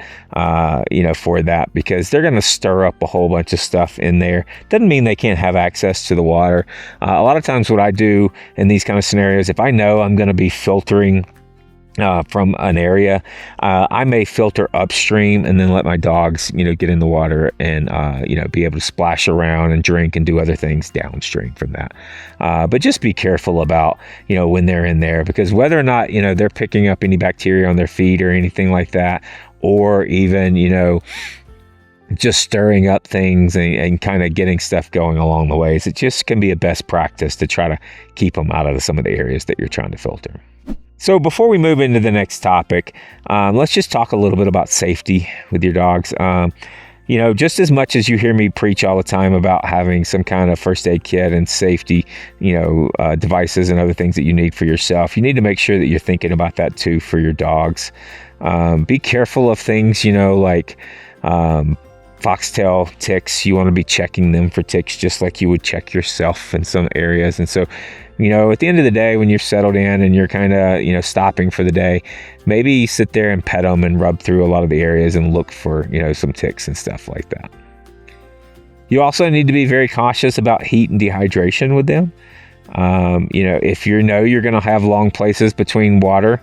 for that, because they're going to stir up a whole bunch of stuff in there. Doesn't mean they can't have access to the water. A lot of times what I do in these kind of scenarios, if I know I'm going to be filtering from an area, I may filter upstream and then let my dogs, get in the water and, be able to splash around and drink and do other things downstream from that. But just be careful about, when they're in there, because whether or not, they're picking up any bacteria on their feet or anything like that, or even, just stirring up things and kind of getting stuff going along the ways, it just can be a best practice to try to keep them out of some of the areas that you're trying to filter. So before we move into the next topic, let's just talk a little bit about safety with your dogs. Just as much as you hear me preach all the time about having some kind of first aid kit and safety, devices and other things that you need for yourself, you need to make sure that you're thinking about that too for your dogs. Be careful of things, like foxtail ticks. You want to be checking them for ticks just like you would check yourself in some areas. And so, at the end of the day, when you're settled in and you're kind of, stopping for the day, maybe sit there and pet them and rub through a lot of the areas and look for, some ticks and stuff like that. You also need to be very cautious about heat and dehydration with them. If you're going to have long places between water,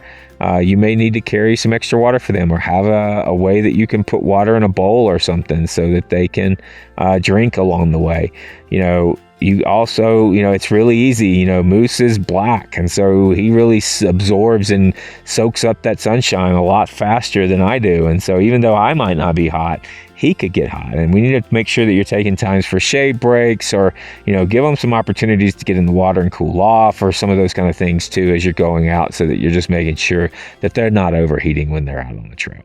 you may need to carry some extra water for them, or have a way that you can put water in a bowl or something so that they can drink along the way. You also, it's really easy, Moose is black, and so he really absorbs and soaks up that sunshine a lot faster than I do. And so even though I might not be hot, he could get hot, and we need to make sure that you're taking times for shade breaks, or, give them some opportunities to get in the water and cool off, or some of those kind of things too as you're going out, so that you're just making sure that they're not overheating when they're out on the trail.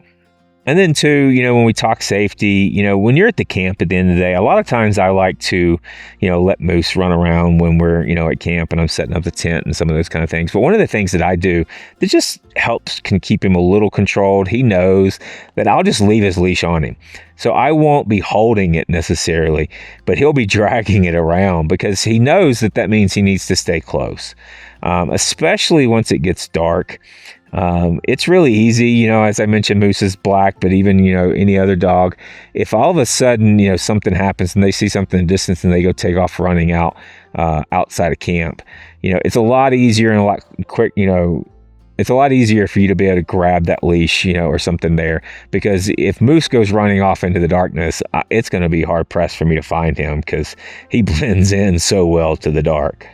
And then too, when we talk safety, when you're at the camp at the end of the day, a lot of times I like to, let Moose run around when we're, at camp and I'm setting up the tent and some of those kind of things. But one of the things that I do that just can keep him a little controlled, he knows that I'll just leave his leash on him. So I won't be holding it necessarily, but he'll be dragging it around, because he knows that means he needs to stay close, especially once it gets dark. It's really easy, as I mentioned, Moose is black, but even, any other dog, if all of a sudden, something happens and they see something in the distance and they go take off running out, outside of camp, it's a lot easier and a lot quick, it's a lot easier for you to be able to grab that leash, or something there, because if Moose goes running off into the darkness, it's going to be hard pressed for me to find him, because he blends in so well to the dark.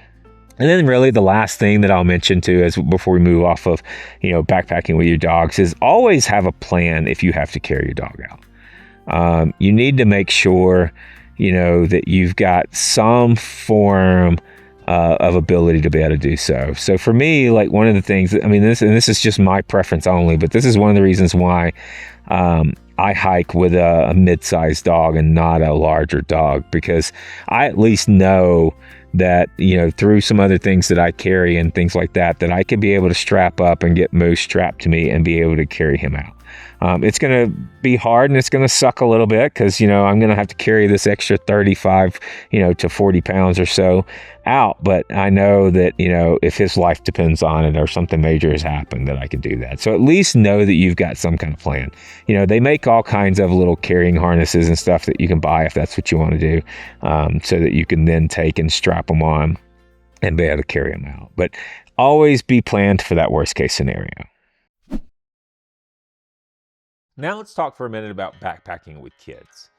And then really the last thing that I'll mention too, is before we move off of, backpacking with your dogs, is always have a plan if you have to carry your dog out. You need to make sure, that you've got some form of ability to be able to do so. So for me, like one of the things, this is just my preference only, but this is one of the reasons why I hike with a mid-sized dog and not a larger dog, because I at least know that, through some other things that I carry and things like that I could be able to strap up and get Moose strapped to me and be able to carry him out. It's going to be hard and it's going to suck a little bit, because, I'm going to have to carry this extra 35, to 40 pounds or so out. But I know that, if his life depends on it or something major has happened, that I can do that. So at least know that you've got some kind of plan. They make all kinds of little carrying harnesses and stuff that you can buy if that's what you want to do, so that you can then take and strap them on and be able to carry them out. But always be planned for that worst case scenario. Now let's talk for a minute about backpacking with kids.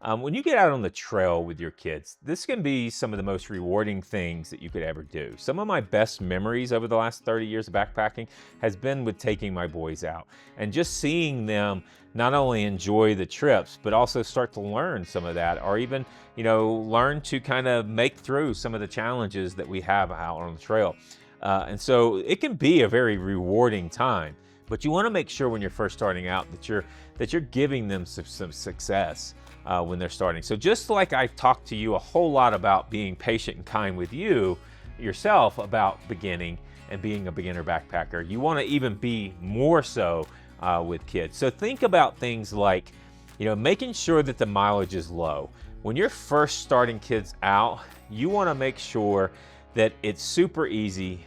When you get out on the trail with your kids, this can be some of the most rewarding things that you could ever do. Some of my best memories over the last 30 years of backpacking has been with taking my boys out and just seeing them not only enjoy the trips, but also start to learn some of that, or even, learn to kind of make through some of the challenges that we have out on the trail. And so it can be a very rewarding time. But you want to make sure when you're first starting out that you're giving them some success when they're starting. So just like I've talked to you a whole lot about being patient and kind with yourself about beginning and being a beginner backpacker, you want to even be more so with kids. So think about things like, making sure that the mileage is low. When you're first starting kids out, you want to make sure that it's super easy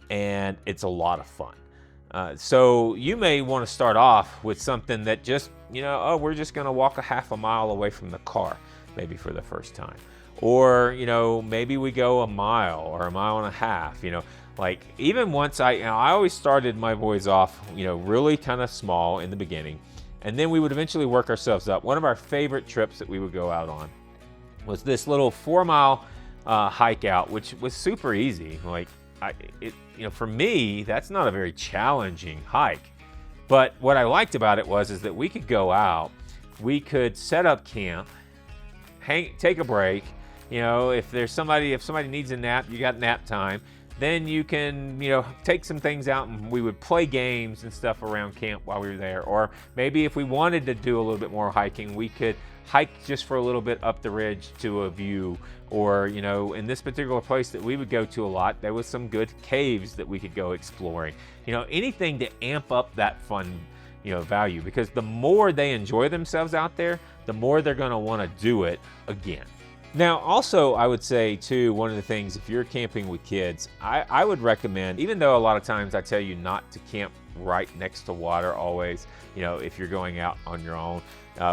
and it's a lot of fun. So you may want to start off with something that just, we're just going to walk a half a mile away from the car, maybe for the first time. Or, maybe we go a mile or a mile and a half, Like even once I always started my boys off, really kind of small in the beginning, and then we would eventually work ourselves up. One of our favorite trips that we would go out on was this little 4-mile hike out, which was super easy. Like for me, that's not a very challenging hike. But what I liked about it is that we could go out, we could set up camp, take a break. If somebody needs a nap, you got nap time. Then you can, take some things out, and we would play games and stuff around camp while we were there. Or maybe if we wanted to do a little bit more hiking, we could hike just for a little bit up the ridge to a view. Or, in this particular place that we would go to a lot, there was some good caves that we could go exploring. Anything to amp up that fun, value, because the more they enjoy themselves out there, the more they're going to want to do it again. Now, also, I would say, too, one of the things, if you're camping with kids, I would recommend, even though a lot of times I tell you not to camp right next to water always, if you're going out on your own,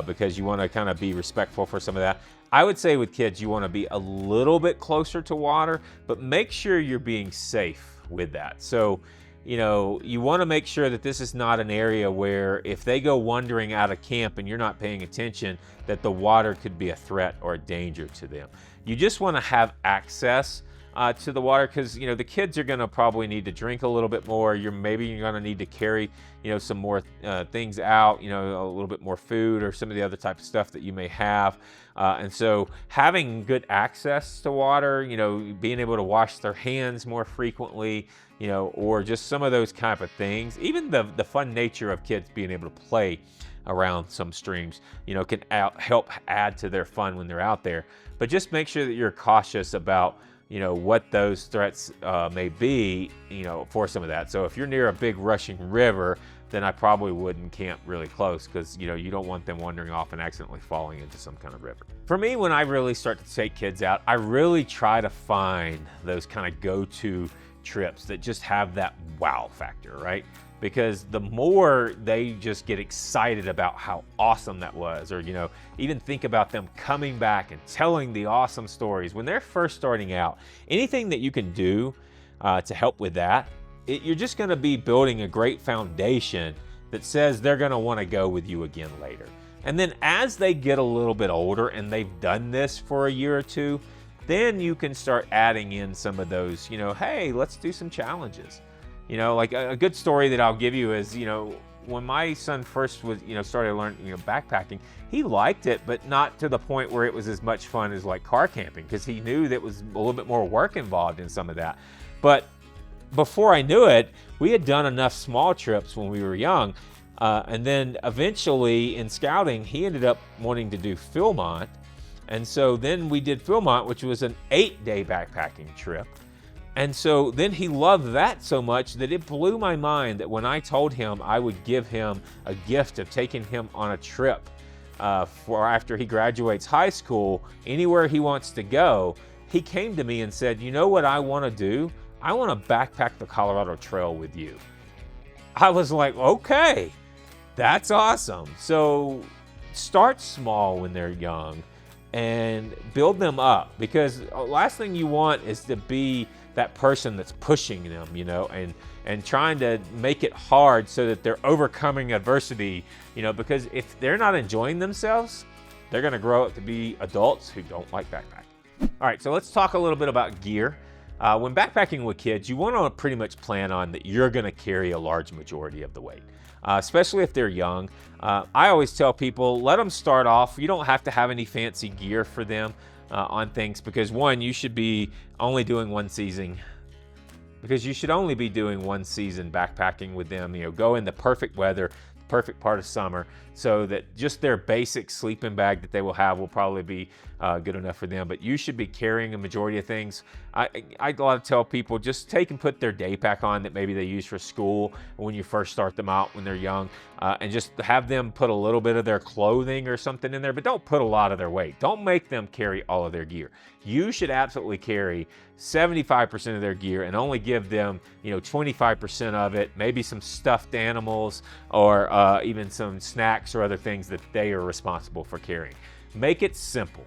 because you want to kind of be respectful for some of that. I would say with kids, you want to be a little bit closer to water, but make sure you're being safe with that. So, you want to make sure that this is not an area where if they go wandering out of camp and you're not paying attention, that the water could be a threat or a danger to them. You just want to have access to the water, because the kids are going to probably need to drink a little bit more. Maybe you're going to need to carry some more things out, a little bit more food or some of the other type of stuff that you may have. And so having good access to water, being able to wash their hands more frequently, or just some of those type of things. Even the fun nature of kids being able to play around some streams, can help add to their fun when they're out there. But just make sure that you're cautious about, what those threats may be, for some of that. So if you're near a big rushing river, then I probably wouldn't camp really close, because, you don't want them wandering off and accidentally falling into some kind of river. For me, when I really start to take kids out, I really try to find those kind of go-to trips that just have that wow factor, right? Because the more they just get excited about how awesome that was, or even think about them coming back and telling the awesome stories when they're first starting out, anything that you can do to help with that, you're just going to be building a great foundation that says they're going to want to go with you again later. And then as they get a little bit older and they've done this for a year or two, then you can start adding in some of those, hey, let's do some challenges. Like a good story that I'll give you is, when my son first was, started learning, backpacking, he liked it, but not to the point where it was as much fun as like car camping, because he knew that was a little bit more work involved in some of that. But before I knew it, we had done enough small trips when we were young. And then eventually in scouting, he ended up wanting to do Philmont. And so then we did Philmont, which was an 8-day backpacking trip. And so then he loved that so much that it blew my mind that when I told him I would give him a gift of taking him on a trip for after he graduates high school, anywhere he wants to go, he came to me and said, you know what I want to do? I want to backpack the Colorado Trail with you. I was like, okay, that's awesome. So start small when they're young and build them up, because the last thing you want is to be that person that's pushing them, and trying to make it hard so that they're overcoming adversity, because if they're not enjoying themselves, they're going to grow up to be adults who don't like backpacking. All right, so let's talk a little bit about gear. When backpacking with kids, you want to pretty much plan on that you're going to carry a large majority of the weight, especially if they're young. I always tell people, let them start off. You don't have to have any fancy gear for them on things, because one, you should be only doing one season. Because you should only be doing one season backpacking with them. Go in the perfect weather, perfect part of summer, so that just their basic sleeping bag that they will have will probably be good enough for them. But you should be carrying a majority of things. I like to tell people, just take and put their day pack on that maybe they use for school when you first start them out when they're young, and just have them put a little bit of their clothing or something in there, but don't put a lot of their weight. Don't make them carry all of their gear. You should absolutely carry 75% of their gear and only give them 25% of it, maybe some stuffed animals, or even some snacks or other things that they are responsible for carrying. Make it simple.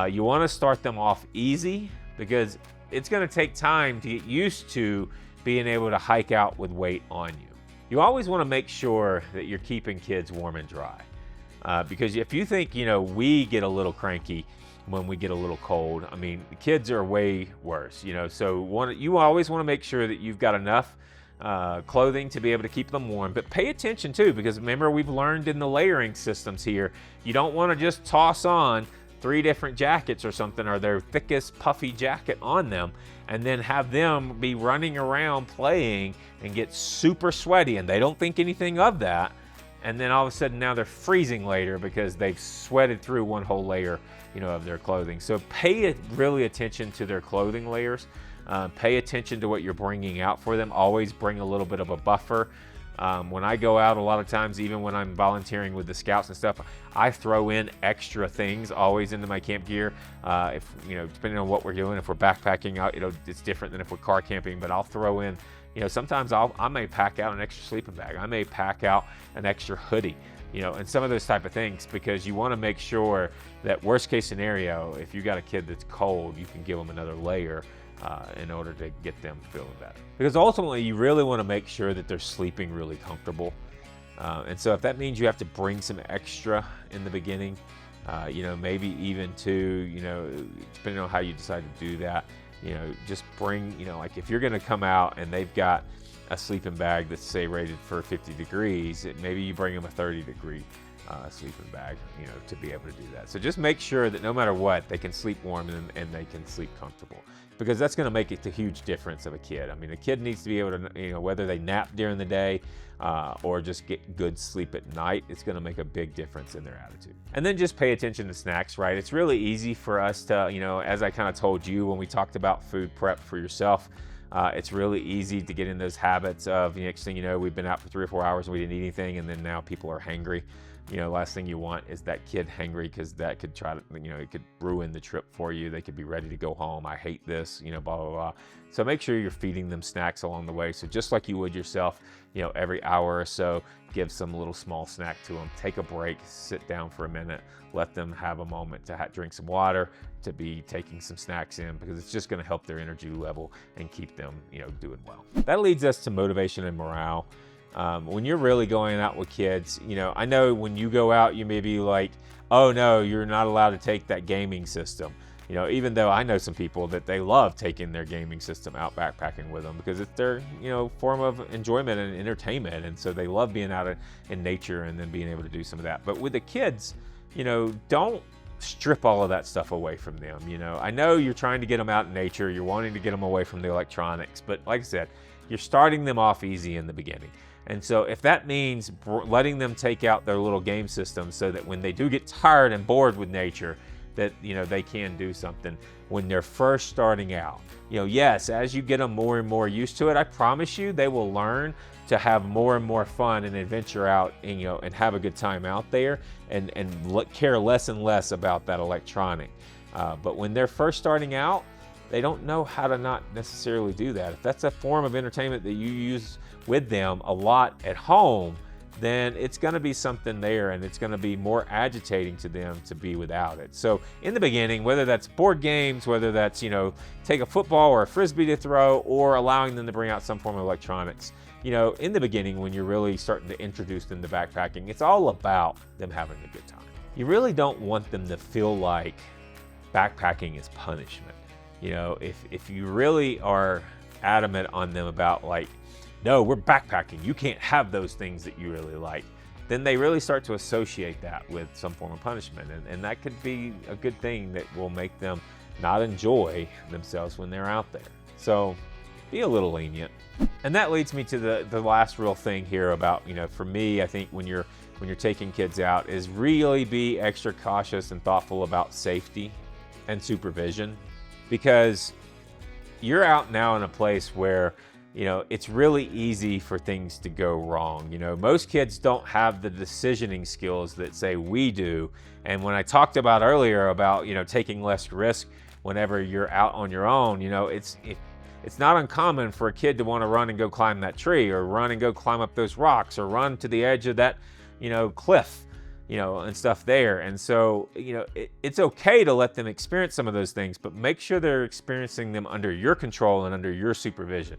You want to start them off easy, because it's going to take time to get used to being able to hike out with weight on you. You always want to make sure that you're keeping kids warm and dry. Because if you think, we get a little cranky when we get a little cold, I mean, the kids are way worse, so you always want to make sure that you've got enough clothing to be able to keep them warm. But pay attention too, because remember, we've learned in the layering systems here, you don't want to just toss on 3 different jackets or something, or their thickest puffy jacket on them, and then have them be running around playing and get super sweaty, and they don't think anything of that. And then all of a sudden now they're freezing later because they've sweated through one whole layer, of their clothing. So pay really attention to their clothing layers. Pay attention to what you're bringing out for them. Always bring a little bit of a buffer. When I go out, a lot of times, even when I'm volunteering with the scouts and stuff, I throw in extra things always into my camp gear. If depending on what we're doing, if we're backpacking out, it's different than if we're car camping. But I'll throw in, sometimes I may pack out an extra sleeping bag. I may pack out an extra hoodie, and some of those type of things, because you want to make sure that worst case scenario, if you got a kid that's cold, you can give them another layer. In order to get them feeling better. Because ultimately, you really want to make sure that they're sleeping really comfortable. And so if that means you have to bring some extra in the beginning, maybe even depending on how you decide to do that, just bring, like if you're going to come out and they've got a sleeping bag that's, say, rated for 50 degrees, maybe you bring them a 30-degree sleeping bag, to be able to do that. So just make sure that no matter what, they can sleep warm and they can sleep comfortable, because that's going to make it a huge difference of a kid. I mean, a kid needs to be able to, whether they nap during the day or just get good sleep at night, it's going to make a big difference in their attitude. And then just pay attention to snacks, right? It's really easy for us to, as I kind of told you when we talked about food prep for yourself, it's really easy to get in those habits of, the next thing you know, we've been out for 3 or 4 hours and we didn't eat anything, and then now people are hangry. Last thing you want is that kid hangry, because that could it could ruin the trip for you. They could be ready to go home. I hate this, blah, blah, blah. So make sure you're feeding them snacks along the way. So just like you would yourself, every hour or so, give some little small snack to them. Take a break, sit down for a minute, let them have a moment to drink some water, to be taking some snacks in, because it's just going to help their energy level and keep them, doing well. That leads us to motivation and morale. When you're really going out with kids, I know when you go out, you may be like, oh no, you're not allowed to take that gaming system. Even though I know some people that they love taking their gaming system out backpacking with them, because it's their, form of enjoyment and entertainment. And so they love being out in nature and then being able to do some of that. But with the kids, don't strip all of that stuff away from them. I know you're trying to get them out in nature. You're wanting to get them away from the electronics. But like I said, you're starting them off easy in the beginning. And so if that means letting them take out their little game system so that when they do get tired and bored with nature, that, they can do something when they're first starting out. Yes, as you get them more and more used to it, I promise you, they will learn to have more and more fun and adventure out and, and have a good time out there and care less and less about that electronic. But when they're first starting out, they don't know how to not necessarily do that. If that's a form of entertainment that you use with them a lot at home, then it's going to be something there, and it's going to be more agitating to them to be without it. So in the beginning, whether that's board games, whether that's, take a football or a frisbee to throw, or allowing them to bring out some form of electronics, in the beginning, when you're really starting to introduce them to backpacking, it's all about them having a good time. You really don't want them to feel like backpacking is punishment. If you really are adamant on them about, like, no, we're backpacking, you can't have those things that you really like, then they really start to associate that with some form of punishment. And that could be a good thing that will make them not enjoy themselves when they're out there. So be a little lenient. And that leads me to the last real thing here about, for me, I think when you're taking kids out, is really be extra cautious and thoughtful about safety and supervision, because you're out now in a place where it's really easy for things to go wrong. Most kids don't have the decisioning skills that, say, we do. And when I talked about earlier about, taking less risk whenever you're out on your own, it's not uncommon for a kid to want to run and go climb that tree, or run and go climb up those rocks, or run to the edge of that, cliff, and stuff there. And so, it's okay to let them experience some of those things, but make sure they're experiencing them under your control and under your supervision.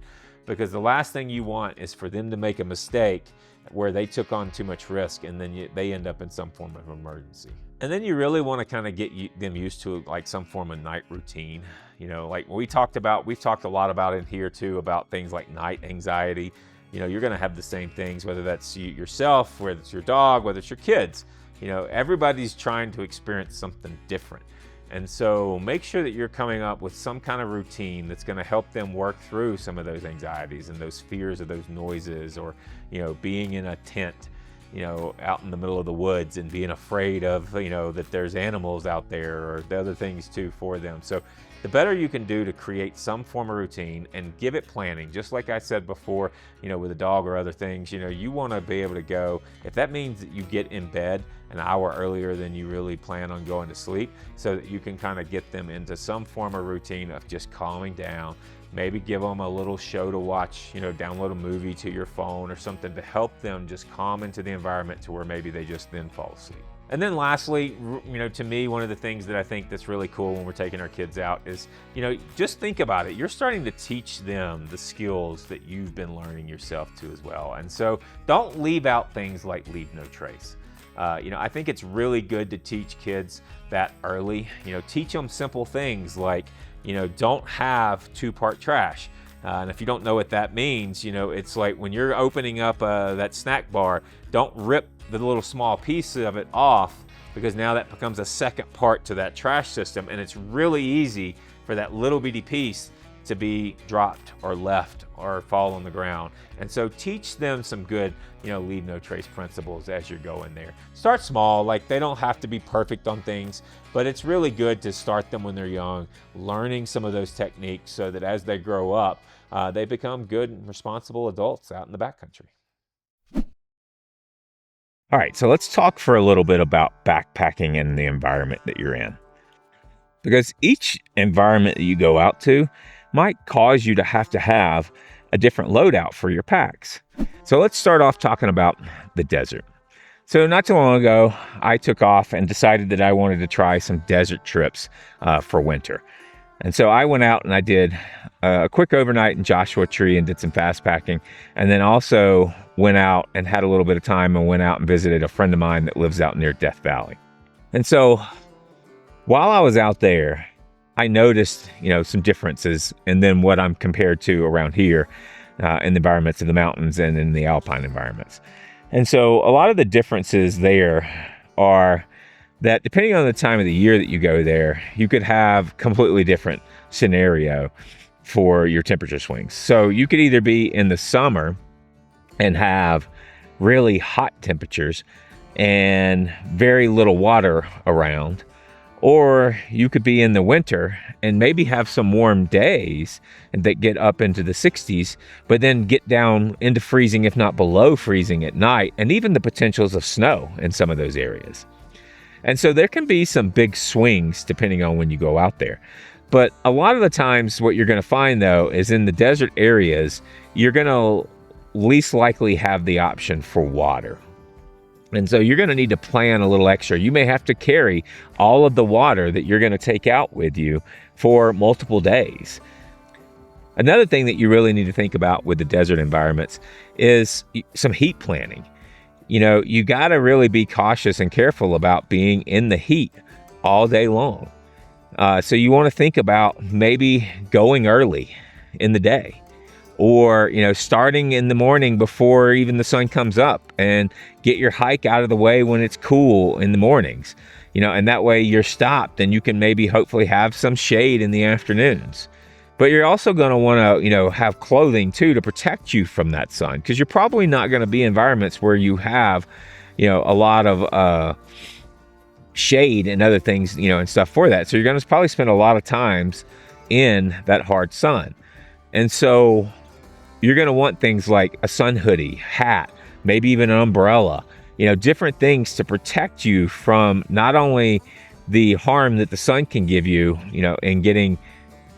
because the last thing you want is for them to make a mistake where they took on too much risk and then they end up in some form of emergency. And then you really want to kind of get them used to like some form of night routine. You know, like we've talked a lot about in here too, about things like night anxiety. You know, you're going to have the same things, whether that's yourself, whether it's your dog, whether it's your kids. You know, everybody's trying to experience something different. And so make sure that you're coming up with some kind of routine that's going to help them work through some of those anxieties and those fears of those noises, or, you know, being in a tent, you know, out in the middle of the woods and being afraid of, you know, that there's animals out there or the other things too for them. So the better you can do to create some form of routine and give it planning, just like I said before, you know, with a dog or other things, you know, you want to be able to go, if that means that you get in bed an hour earlier than you really plan on going to sleep, so that you can kind of get them into some form of routine of just calming down. Maybe give them a little show to watch, you know, download a movie to your phone or something to help them just calm into the environment to where maybe they just then fall asleep. And then lastly, you know, to me, one of the things that I think that's really cool when we're taking our kids out is, you know, just think about it. You're starting to teach them the skills that you've been learning yourself too as well. And so don't leave out things like leave no trace. You know, I think it's really good to teach kids that early. You know, teach them simple things like, you know, don't have two-part trash. And if you don't know what that means, you know, it's like when you're opening up that snack bar, don't rip the little small piece of it off, because now that becomes a second part to that trash system, and it's really easy for that little bitty piece to be dropped or left or fall on the ground. And so teach them some good, you know, leave no trace principles as you're going there. Start small, like they don't have to be perfect on things, but it's really good to start them when they're young, learning some of those techniques so that as they grow up, they become good and responsible adults out in the backcountry. All right, so let's talk for a little bit about backpacking and the environment that you're in. Because each environment that you go out to might cause you to have a different loadout for your packs. So let's start off talking about the desert. So not too long ago, I took off and decided that I wanted to try some desert trips for winter. And so I went out and I did a quick overnight in Joshua Tree and did some fast packing. And then also went out and had a little bit of time and went out and visited a friend of mine that lives out near Death Valley. And so while I was out there, I noticed, you know, some differences in then what I'm compared to around here in the environments of the mountains and in the alpine environments. And so a lot of the differences there are that depending on the time of the year that you go there, you could have completely different scenario for your temperature swings. So you could either be in the summer and have really hot temperatures and very little water around, or you could be in the winter and maybe have some warm days that get up into the 60s, but then get down into freezing, if not below freezing at night, and even the potentials of snow in some of those areas. And so there can be some big swings depending on when you go out there. But a lot of the times what you're going to find, though, is in the desert areas, you're going to least likely have the option for water. And so you're going to need to plan a little extra. You may have to carry all of the water that you're going to take out with you for multiple days. Another thing that you really need to think about with the desert environments is some heat planning. You know, you got to really be cautious and careful about being in the heat all day long. So you want to think about maybe going early in the day, or, you know, starting in the morning before even the sun comes up, and get your hike out of the way when it's cool in the mornings, you know, and that way you're stopped and you can maybe hopefully have some shade in the afternoons. But you're also going to want to, you know, have clothing too to protect you from that sun, because you're probably not going to be in environments where you have, you know, a lot of shade and other things, you know, and stuff for that. So you're going to probably spend a lot of times in that hard sun. And so you're going to want things like a sun hoodie, hat, maybe even an umbrella, you know, different things to protect you from not only the harm that the sun can give you, you know, in getting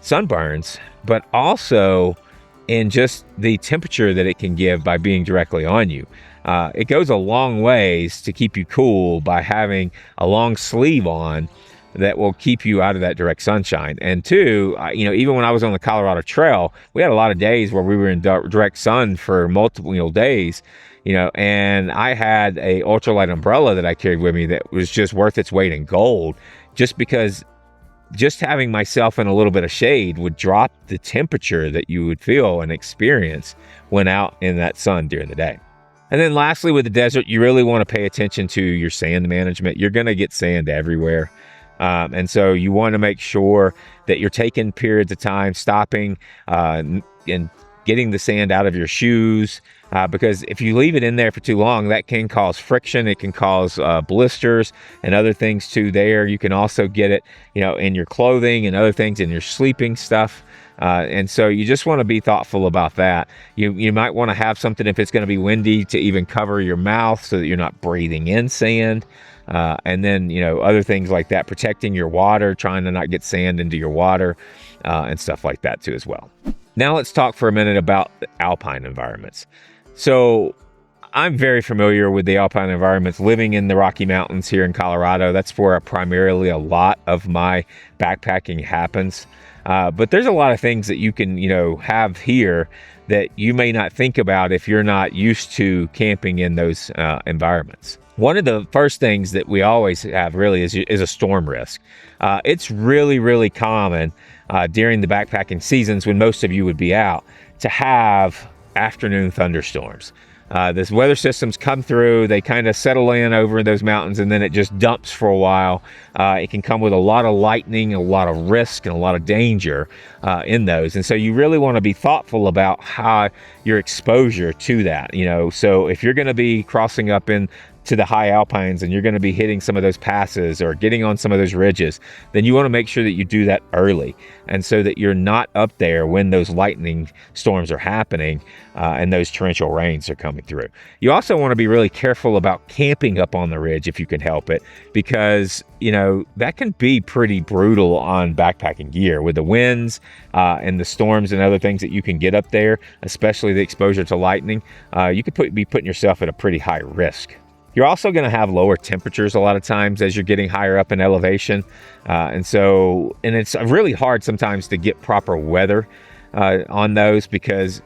sunburns, but also in just the temperature that it can give by being directly on you. It goes a long ways to keep you cool by having a long sleeve on that will keep you out of that direct sunshine. And two, even when I was on the Colorado Trail, we had a lot of days where we were in direct sun for multiple days, and I had a ultralight umbrella that I carried with me that was just worth its weight in gold, just because just having myself in a little bit of shade would drop the temperature that you would feel and experience when out in that sun during the day. And then lastly, with the desert, you really want to pay attention to your sand management. You're going to get sand everywhere. And so you want to make sure that you're taking periods of time, stopping and getting the sand out of your shoes. Because if you leave it in there for too long, that can cause friction. It can cause blisters and other things too there. You can also get it, in your clothing and other things, in your sleeping stuff. And so you just want to be thoughtful about that. You might want to have something, if it's going to be windy, to even cover your mouth so that you're not breathing in sand. And then, other things like that, protecting your water, trying to not get sand into your water, and stuff like that too as well. Now let's talk for a minute about the alpine environments. So I'm very familiar with the alpine environments, living in the Rocky Mountains here in Colorado. That's where primarily a lot of my backpacking happens. But there's a lot of things that you can, have here that you may not think about if you're not used to camping in those environments. One of the first things that we always have really is a storm risk. It's really, really common during the backpacking seasons, when most of you would be out, to have afternoon thunderstorms. This weather systems come through, they kind of settle in over those mountains, and then it just dumps for a while. It can come with a lot of lightning, a lot of risk, and a lot of danger in those. And so you really want to be thoughtful about how your exposure to that. So if you're going to be crossing up to the high alpines and you're going to be hitting some of those passes or getting on some of those ridges, then you want to make sure that you do that early, and so that you're not up there when those lightning storms are happening and those torrential rains are coming through. You also want to be really careful about camping up on the ridge if you can help it, because that can be pretty brutal on backpacking gear with the winds and the storms and other things that you can get up there, especially the exposure to lightning. You could be putting yourself at a pretty high risk. You're also going to have lower temperatures a lot of times as you're getting higher up in elevation. And it's really hard sometimes to get proper weather on those, because,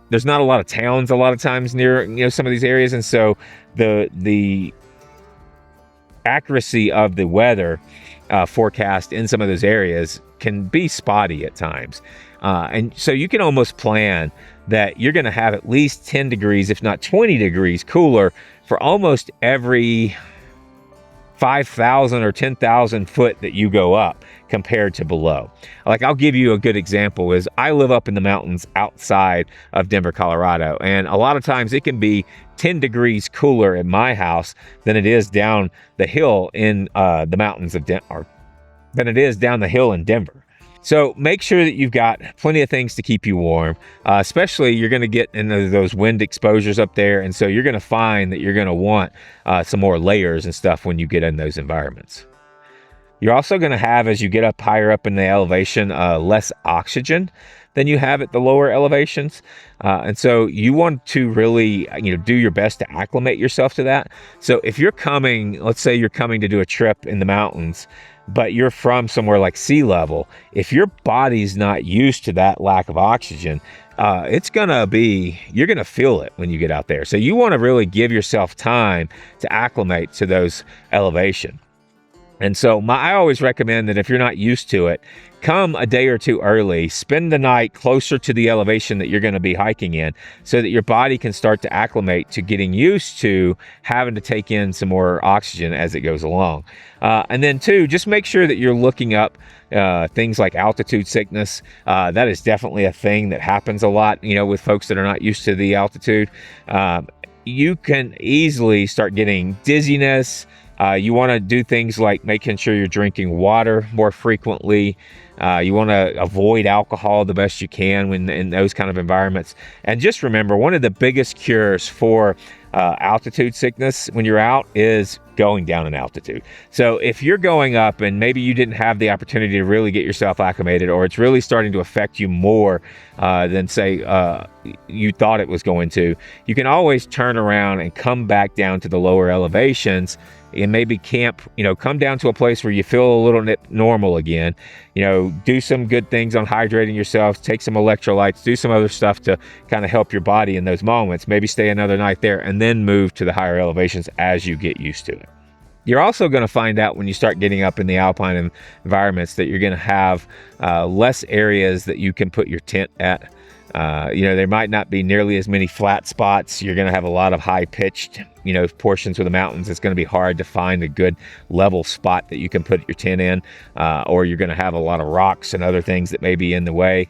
there's not a lot of towns a lot of times near, some of these areas. And so the accuracy of the weather forecast in some of those areas can be spotty at times. And so you can almost plan that you're going to have at least 10 degrees, if not 20 degrees cooler for almost every 5,000 or 10,000 foot that you go up compared to below. Like, I'll give you a good example is I live up in the mountains outside of Denver, Colorado. And a lot of times it can be 10 degrees cooler in my house than it is down the hill in the mountains of Denver, than it is down the hill in Denver. So make sure that you've got plenty of things to keep you warm, especially you're going to get into those wind exposures up there. And so you're going to find that you're going to want some more layers and stuff when you get in those environments. You're also going to have, as you get up higher up in the elevation, less oxygen than you have at the lower elevations. And so you want to really, do your best to acclimate yourself to that. So if you're coming, let's say you're coming to do a trip in the mountains, but you're from somewhere like sea level, if your body's not used to that lack of oxygen, you're going to feel it when you get out there. So you want to really give yourself time to acclimate to those elevation. And so I always recommend that if you're not used to it, come a day or two early, spend the night closer to the elevation that you're going to be hiking in, so that your body can start to acclimate to getting used to having to take in some more oxygen as it goes along. And then two, just make sure that you're looking up things like altitude sickness. That is definitely a thing that happens a lot, with folks that are not used to the altitude. You can easily start getting dizziness. You want to do things like making sure you're drinking water more frequently. You want to avoid alcohol the best you can when in those kind of environments. And just remember, one of the biggest cures for altitude sickness when you're out is going down in altitude. So if you're going up and maybe you didn't have the opportunity to really get yourself acclimated, or it's really starting to affect you more than say you thought it was going to, you can always turn around and come back down to the lower elevations and maybe camp, come down to a place where you feel a little normal again, do some good things on hydrating yourself, take some electrolytes, do some other stuff to kind of help your body in those moments, maybe stay another night there and then move to the higher elevations as you get used to it. You're also going to find out when you start getting up in the alpine environments that you're going to have less areas that you can put your tent at. There might not be nearly as many flat spots. You're going to have a lot of high-pitched, portions of the mountains. It's going to be hard to find a good level spot that you can put your tent in, or you're going to have a lot of rocks and other things that may be in the way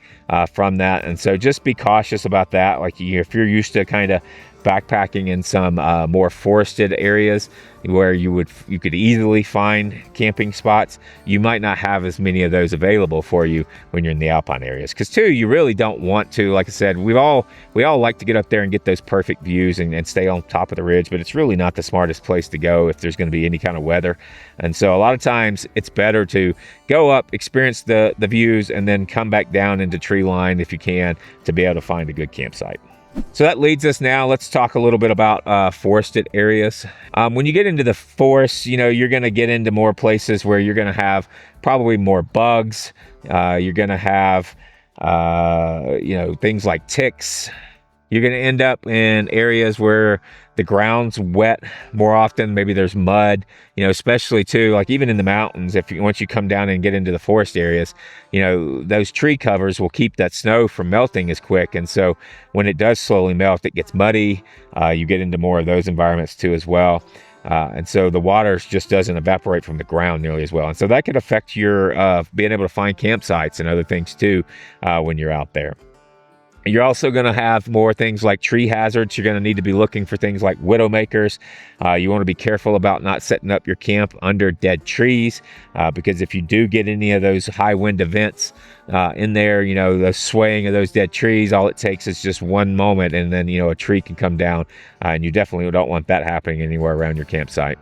from that. And so just be cautious about that. Like if you're used to kind of backpacking in some more forested areas where you could easily find camping spots, you might not have as many of those available for you when you're in the alpine areas. Because too, you really don't want to, like I said, we all like to get up there and get those perfect views and stay on top of the ridge, but it's really not the smartest place to go if there's going to be any kind of weather. And so a lot of times it's better to go up, experience the views, and then come back down into tree line if you can to be able to find a good campsite. So that leads us now, let's talk a little bit about forested areas. When you get into the forest, you're going to get into more places where you're going to have probably more bugs. You're going to have, things like ticks. You're going to end up in areas where the ground's wet more often. Maybe there's mud, especially too, like even in the mountains, once you come down and get into the forest areas, those tree covers will keep that snow from melting as quick. And so when it does slowly melt, it gets muddy. You get into more of those environments too as well. And so the water just doesn't evaporate from the ground nearly as well. And so that could affect your being able to find campsites and other things too when you're out there. You're also going to have more things like tree hazards. You're going to need to be looking for things like widowmakers. You want to be careful about not setting up your camp under dead trees because if you do get any of those high wind events in there, the swaying of those dead trees, all it takes is just one moment and then, a tree can come down and you definitely don't want that happening anywhere around your campsite.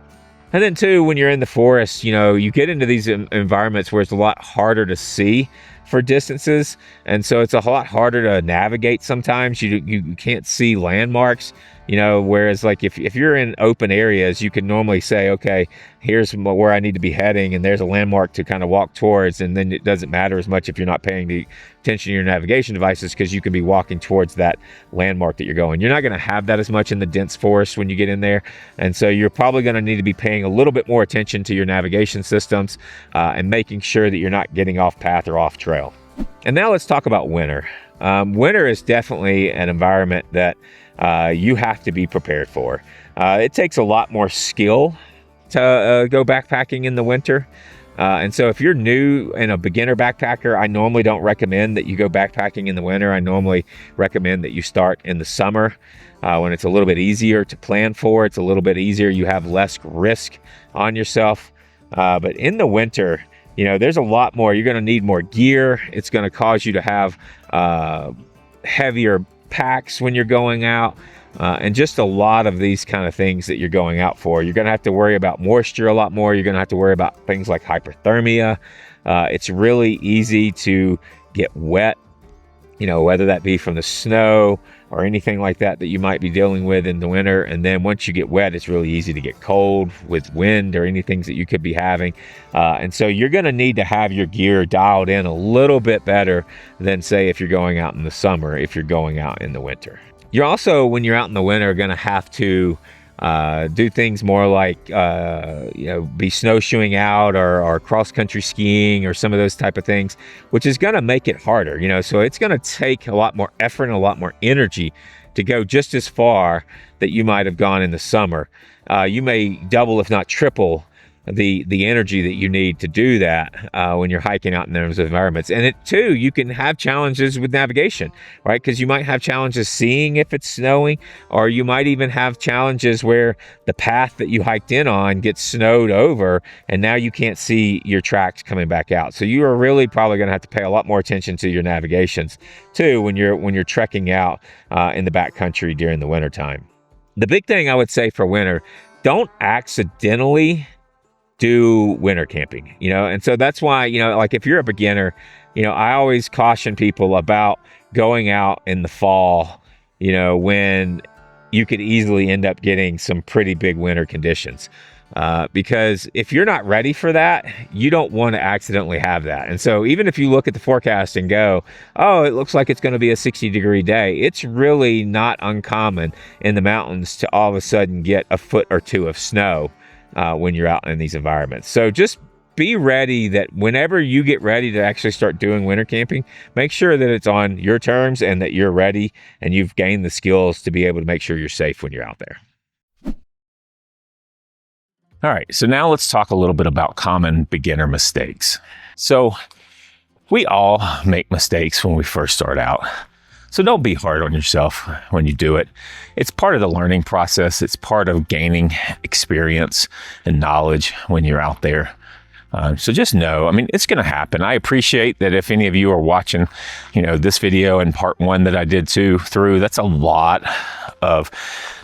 And then too, when you're in the forest, you get into these environments where it's a lot harder to see for distances, and so it's a lot harder to navigate sometimes. You can't see landmarks, whereas like if you're in open areas, you can normally say, okay, here's where I need to be heading, and there's a landmark to kind of walk towards, and then it doesn't matter as much if you're not paying the attention to your navigation devices because you can be walking towards that landmark that you're going. You're not going to have that as much in the dense forest when you get in there, and so you're probably going to need to be paying a little bit more attention to your navigation systems and making sure that you're not getting off path or off trail. And now let's talk about winter. Winter is definitely an environment that you have to be prepared for. It takes a lot more skill to go backpacking in the winter. And so if you're new and a beginner backpacker, I normally don't recommend that you go backpacking in the winter. I normally recommend that you start in the summer when it's a little bit easier to plan for. It's a little bit easier. You have less risk on yourself. But in the winter, there's a lot more. You're going to need more gear. It's going to cause you to have heavier packs when you're going out. And just a lot of these kind of things that you're going out for. You're going to have to worry about moisture a lot more. You're going to have to worry about things like hyperthermia. It's really easy to get wet, whether that be from the snow or anything like that you might be dealing with in the winter. And then once you get wet, it's really easy to get cold with wind or anything that you could be having. And so you're going to need to have your gear dialed in a little bit better than, say, if you're going out in the summer, if you're going out in the winter. You're also, when you're out in the winter, going to have to do things more like, be snowshoeing out or cross-country skiing or some of those type of things, which is going to make it harder, so it's going to take a lot more effort and a lot more energy to go just as far that you might have gone in the summer. You may double, if not triple, the energy that you need to do that when you're hiking out in those environments. And it too, you can have challenges with navigation, right? Because you might have challenges seeing if it's snowing, or you might even have challenges where the path that you hiked in on gets snowed over and now you can't see your tracks coming back out. So you are really probably going to have to pay a lot more attention to your navigations too when you're trekking out in the backcountry during the wintertime. The big thing I would say for winter, don't accidentally do winter camping, and so that's why, like if you're a beginner, I always caution people about going out in the fall, when you could easily end up getting some pretty big winter conditions. Because if you're not ready for that, you don't want to accidentally have that. And so even if you look at the forecast and go, oh, it looks like it's going to be a 60-degree day, it's really not uncommon in the mountains to all of a sudden get a foot or two of snow when you're out in these environments. So just be ready that whenever you get ready to actually start doing winter camping, make sure that it's on your terms and that you're ready and you've gained the skills to be able to make sure you're safe when you're out there. All right, so now let's talk a little bit about common beginner mistakes. So we all make mistakes when we first start out. So don't be hard on yourself when you do it. It's part of the learning process. It's part of gaining experience and knowledge when you're out there. So just know, it's going to happen. I appreciate that if any of you are watching, this video and part 1 that I did through, that's a lot of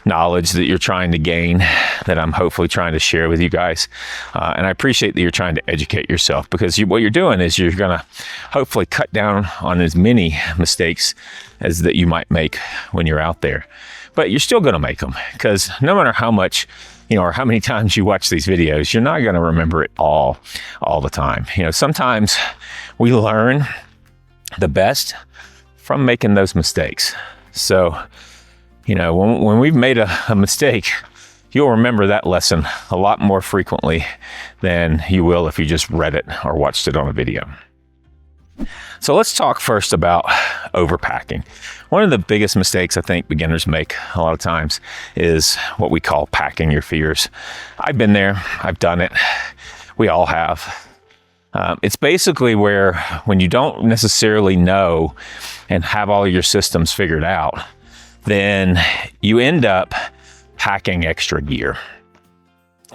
knowledge that you're trying to gain that I'm hopefully trying to share with you guys. And I appreciate that you're trying to educate yourself, because what you're doing is you're going to hopefully cut down on as many mistakes as that you might make when you're out there. But you're still going to make them, because no matter how much or how many times you watch these videos, you're not going to remember it all the time. Sometimes we learn the best from making those mistakes. So, when we've made a mistake, you'll remember that lesson a lot more frequently than you will if you just read it or watched it on a video. So let's talk first about overpacking. One of the biggest mistakes I think beginners make a lot of times is what we call packing your fears. I've been there. I've done it. We all have. It's basically where when you don't necessarily know and have all your systems figured out, then you end up packing extra gear.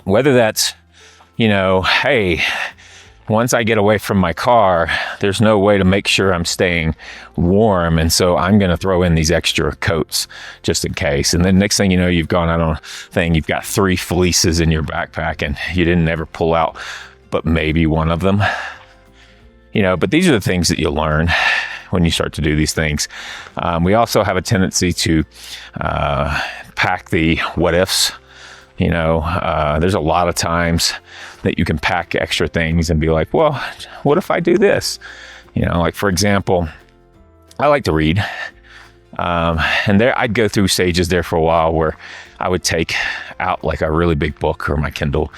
Whether that's, hey, once I get away from my car, there's no way to make sure I'm staying warm. And so I'm going to throw in these extra coats just in case. And then next thing you know, you've gone out on a thing, you've got 3 fleeces in your backpack and you didn't ever pull out but maybe one of them. But these are the things that you learn when you start to do these things. We also have a tendency to pack the what ifs. There's a lot of times that you can pack extra things and be like, well, what if I do this? Like for example, I like to read. And there I'd go through stages there for a while where I would take out like a really big book or my Kindle,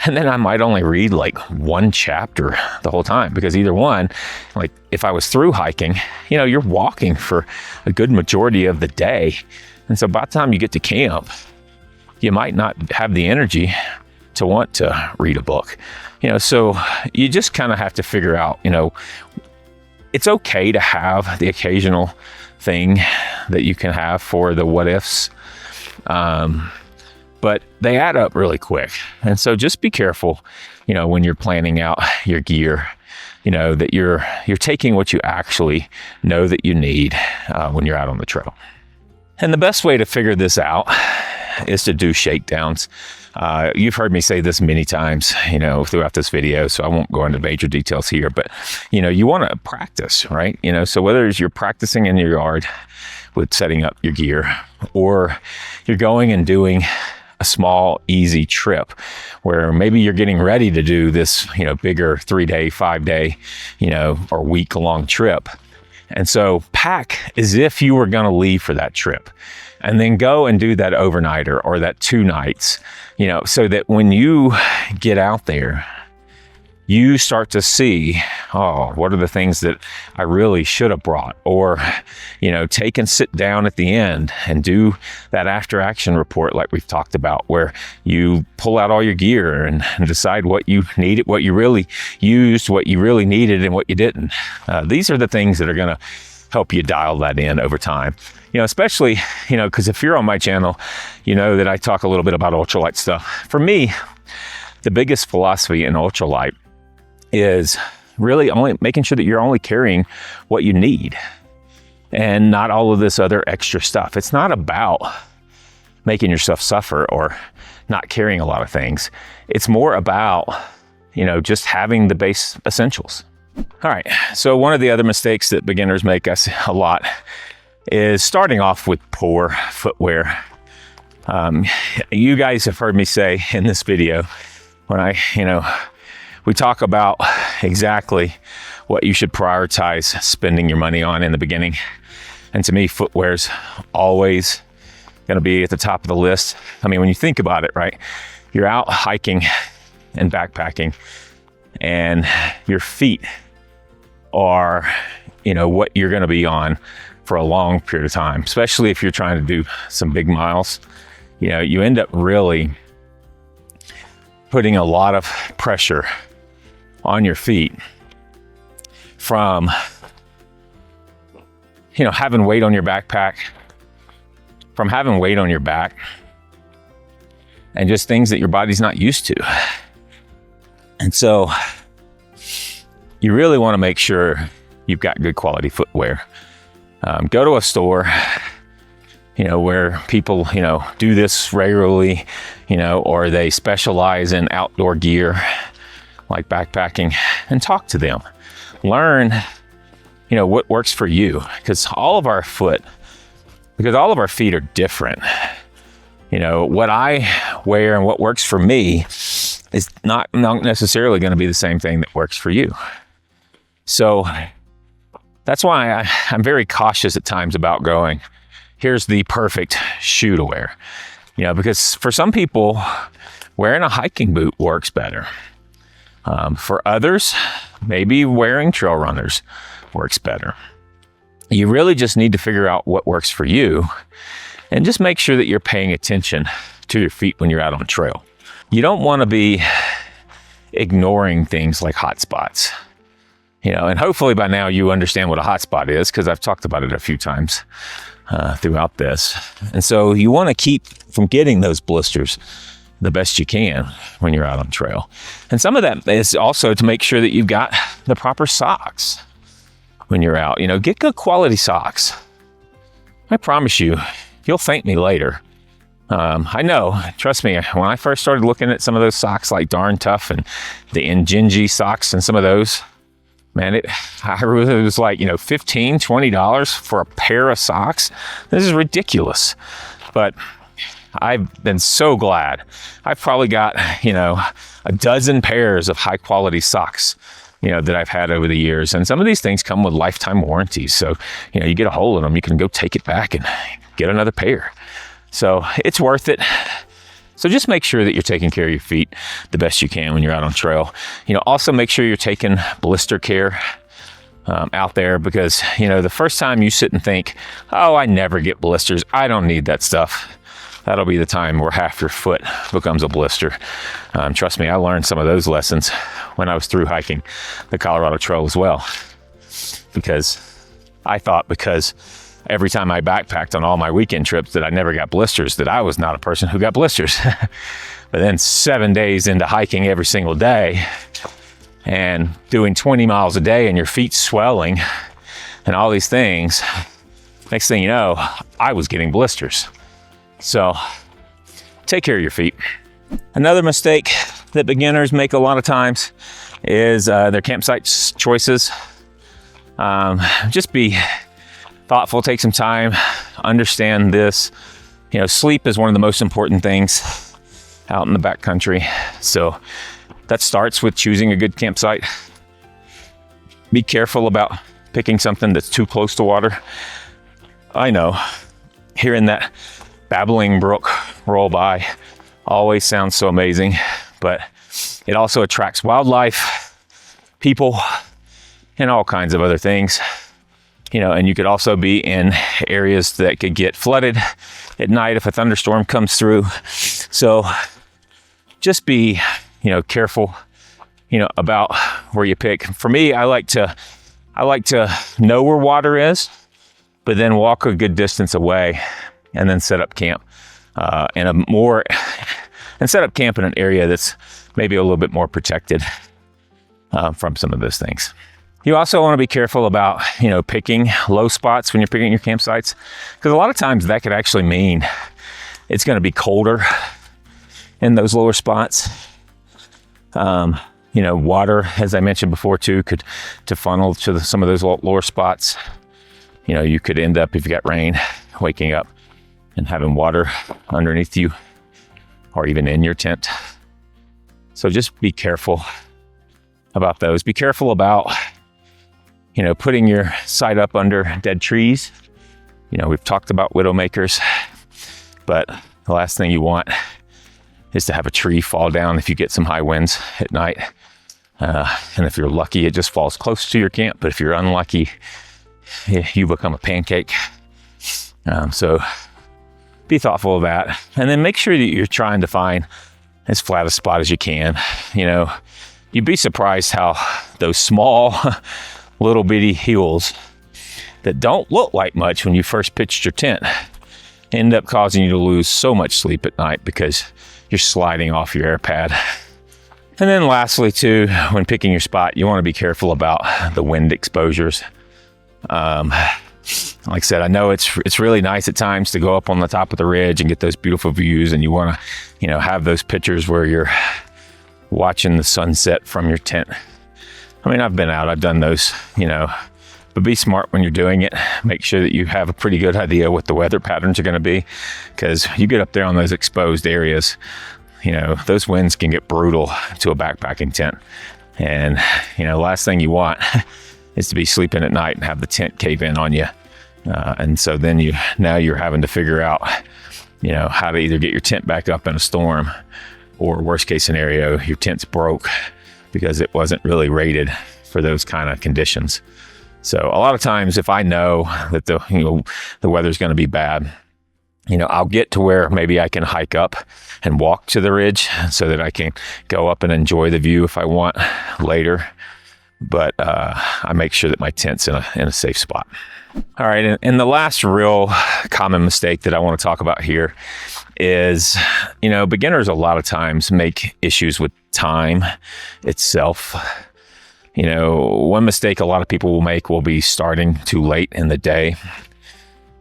and then I might only read like 1 chapter the whole time, because either one, like if I was through hiking, you're walking for a good majority of the day. And so by the time you get to camp, you might not have the energy to want to read a book, so you just kind of have to figure out, it's okay to have the occasional thing that you can have for the what ifs. But they add up really quick. And so just be careful, when you're planning out your gear, that you're taking what you actually know that you need when you're out on the trail. And the best way to figure this out is to do shakedowns. You've heard me say this many times, throughout this video, so I won't go into major details here, but, you want to practice, right? So whether it's you're practicing in your yard with setting up your gear, or you're going and doing a small, easy trip where maybe you're getting ready to do this, bigger 3-day, 5-day, or week-long trip. And so pack as if you were going to leave for that trip, and then go and do that overnighter or that 2 nights, so that when you get out there, you start to see, oh, what are the things that I really should have brought? Or, take and sit down at the end and do that after action report like we've talked about, where you pull out all your gear and decide what you needed, what you really used, what you really needed, and what you didn't. These are the things that are going to help you dial that in over time. Especially, because if you're on my channel, that I talk a little bit about ultralight stuff. For me, the biggest philosophy in ultralight is really only making sure that you're only carrying what you need and not all of this other extra stuff. It's not about making yourself suffer or not carrying a lot of things. It's more about, just having the base essentials. All right, so one of the other mistakes that beginners make us a lot is starting off with poor footwear. You guys have heard me say in this video, when we talk about exactly what you should prioritize spending your money on in the beginning. And to me, footwear's always going to be at the top of the list. I mean, when you think about it, right? You're out hiking and backpacking, and your feet are, what you're going to be on for a long period of time, especially if you're trying to do some big miles. You end up really putting a lot of pressure on your feet from, having weight on your backpack, from having weight on your back, and just things that your body's not used to. And so you really want to make sure you've got good quality footwear. Go to a store, where people, do this regularly, or they specialize in outdoor gear like backpacking, and talk to them. Learn, what works for you, because all of our feet are different. What I wear and what works for me is not necessarily going to be the same thing that works for you. So that's why I'm very cautious at times about going, here's the perfect shoe to wear. Because for some people, wearing a hiking boot works better. For others, maybe wearing trail runners works better. You really just need to figure out what works for you, and just make sure that you're paying attention to your feet when you're out on trail. You don't want to be ignoring things like hot spots. And hopefully by now you understand what a hot spot is, because I've talked about it a few times throughout this. And so you want to keep from getting those blisters the best you can when you're out on trail. And some of that is also to make sure that you've got the proper socks when you're out. Get good quality socks. I promise you, you'll thank me later. I know, trust me, when I first started looking at some of those socks like Darn Tough and the Injinji socks and some of those, man, it was like, $15, $20 for a pair of socks. This is ridiculous. But I've been so glad. I've probably got, a dozen pairs of high quality socks, that I've had over the years. And some of these things come with lifetime warranties. So, you get a hole in them, you can go take it back and get another pair. So it's worth it. So just make sure that you're taking care of your feet the best you can when you're out on trail. Also make sure you're taking blister care out there, because, the first time you sit and think, oh, I never get blisters, I don't need that stuff, that'll be the time where half your foot becomes a blister. Trust me, I learned some of those lessons when I was through hiking the Colorado Trail as well. Because I thought, because every time I backpacked on all my weekend trips that I never got blisters, that I was not a person who got blisters. But then 7 days into hiking every single day and doing 20 miles a day and your feet swelling and all these things, next thing you know, I was getting blisters. So take care of your feet. Another mistake that beginners make a lot of times is their campsite choices. Just be thoughtful, take some time, understand this. Sleep is one of the most important things out in the backcountry. So that starts with choosing a good campsite. Be careful about picking something that's too close to water. I know, hearing that babbling brook roll by always sounds so amazing, but it also attracts wildlife, people, and all kinds of other things. And you could also be in areas that could get flooded at night if a thunderstorm comes through. So just be, careful, about where you pick. For me, I like to know where water is, but then walk a good distance away and then set up camp set up camp in an area that's maybe a little bit more protected from some of those things. You also want to be careful about, picking low spots when you're picking your campsites, because a lot of times that could actually mean it's going to be colder in those lower spots. Water, as I mentioned before too, could to funnel to some of those lower spots. You could end up, if you got rain, waking up and having water underneath you or even in your tent. So just be careful about those. Be careful about, putting your site up under dead trees. We've talked about widowmakers, but the last thing you want is to have a tree fall down if you get some high winds at night. And if you're lucky, it just falls close to your camp. But if you're unlucky, you become a pancake. So be thoughtful of that. And then make sure that you're trying to find as flat a spot as you can. You'd be surprised how those small little bitty hills that don't look like much when you first pitched your tent end up causing you to lose so much sleep at night because you're sliding off your air pad. And then lastly too, when picking your spot, you want to be careful about the wind exposures. Like I said, I know it's really nice at times to go up on the top of the ridge and get those beautiful views, and you want to, have those pictures where you're watching the sunset from your tent. I mean, I've been out, I've done those, but be smart when you're doing it. Make sure that you have a pretty good idea what the weather patterns are going to be, because you get up there on those exposed areas, those winds can get brutal to a backpacking tent. And, last thing you want is to be sleeping at night and have the tent cave in on you. And so then you're having to figure out, how to either get your tent back up in a storm, or worst case scenario, your tent's broke because it wasn't really rated for those kind of conditions. So a lot of times if I know that the weather's going to be bad, I'll get to where maybe I can hike up and walk to the ridge so that I can go up and enjoy the view if I want later. But I make sure that my tent's in a safe spot. All right, and the last real common mistake that I want to talk about here is, beginners a lot of times make issues with time itself. One mistake a lot of people will make will be starting too late in the day.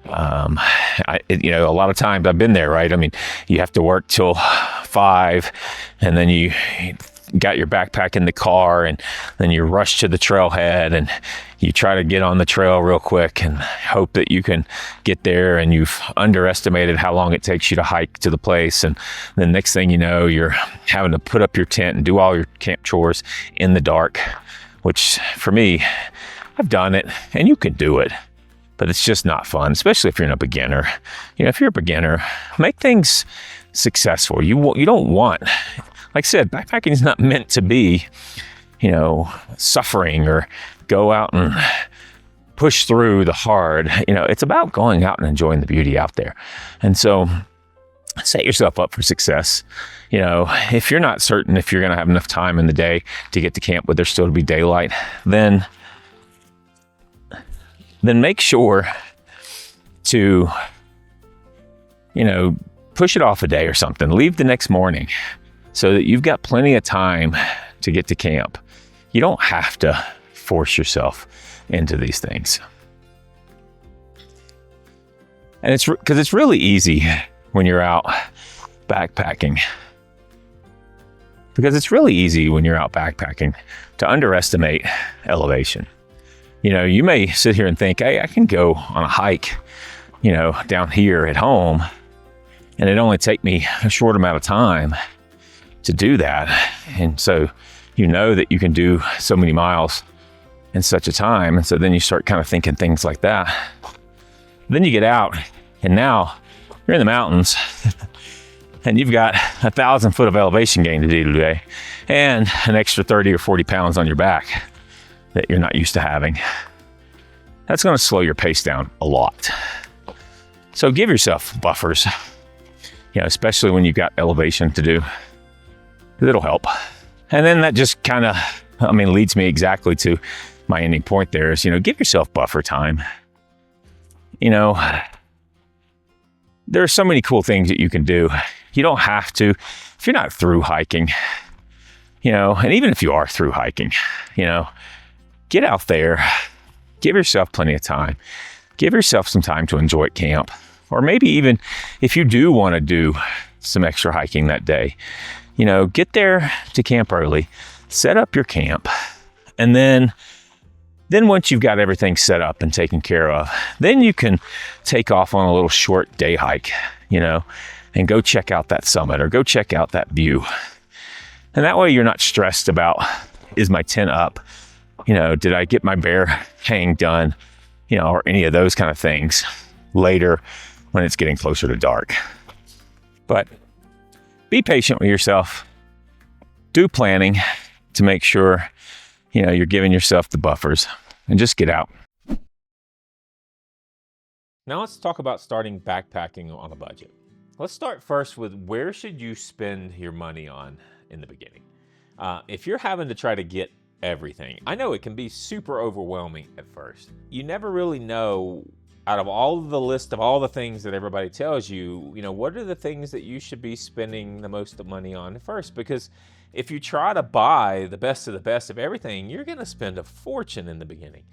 A lot of times I've been there, right? I mean, you have to work till 5, and then you got your backpack in the car, and then you rush to the trailhead, and you try to get on the trail real quick and hope that you can get there, and you've underestimated how long it takes you to hike to the place. And then next thing you know, you're having to put up your tent and do all your camp chores in the dark, which for me, I've done it, and you can do it, but it's just not fun, especially if you're a beginner. If you're a beginner, make things successful. You don't want, like I said, backpacking is not meant to be, suffering or go out and push through the hard. It's about going out and enjoying the beauty out there. And so set yourself up for success. If you're not certain if you're going to have enough time in the day to get to camp, but there's still to be daylight, then make sure to, push it off a day or something. Leave the next morning so that you've got plenty of time to get to camp. You don't have to force yourself into these things. And it's because it's really easy when you're out backpacking. To underestimate elevation. You may sit here and think, hey, I can go on a hike, down here at home, and it only take me a short amount of time to do that. And so that you can do so many miles in such a time. And so then you start kind of thinking things like that. Then you get out, and now you're in the mountains and you've got 1,000 foot of elevation gain to do today, and an extra 30 or 40 pounds on your back that you're not used to having. That's going to slow your pace down a lot. So give yourself buffers, especially when you've got elevation to do. It'll help. And then that just kind of, leads me exactly to my ending point there is, give yourself buffer time. There are so many cool things that you can do. You don't have to, if you're not through hiking, and even if you are through hiking, get out there, give yourself plenty of time. Give yourself some time to enjoy camp Or maybe even if you do want to do some extra hiking that day, get there to camp early, set up your camp, and then once you've got everything set up and taken care of, then you can take off on a little short day hike, and go check out that summit or go check out that view. And that way you're not stressed about, is my tent up? Did I get my bear hang done? Or any of those kind of things later when it's getting closer to dark. But be patient with yourself. Do planning to make sure, you're giving yourself the buffers, and just get out. Now let's talk about starting backpacking on a budget. Let's start first with where should you spend your money on in the beginning. If you're having to try to get everything, I know it can be super overwhelming at first. You never really know, out of all of the list of all the things that everybody tells you, what are the things that you should be spending the most money on first? Because if you try to buy the best of everything, you're going to spend a fortune in the beginning.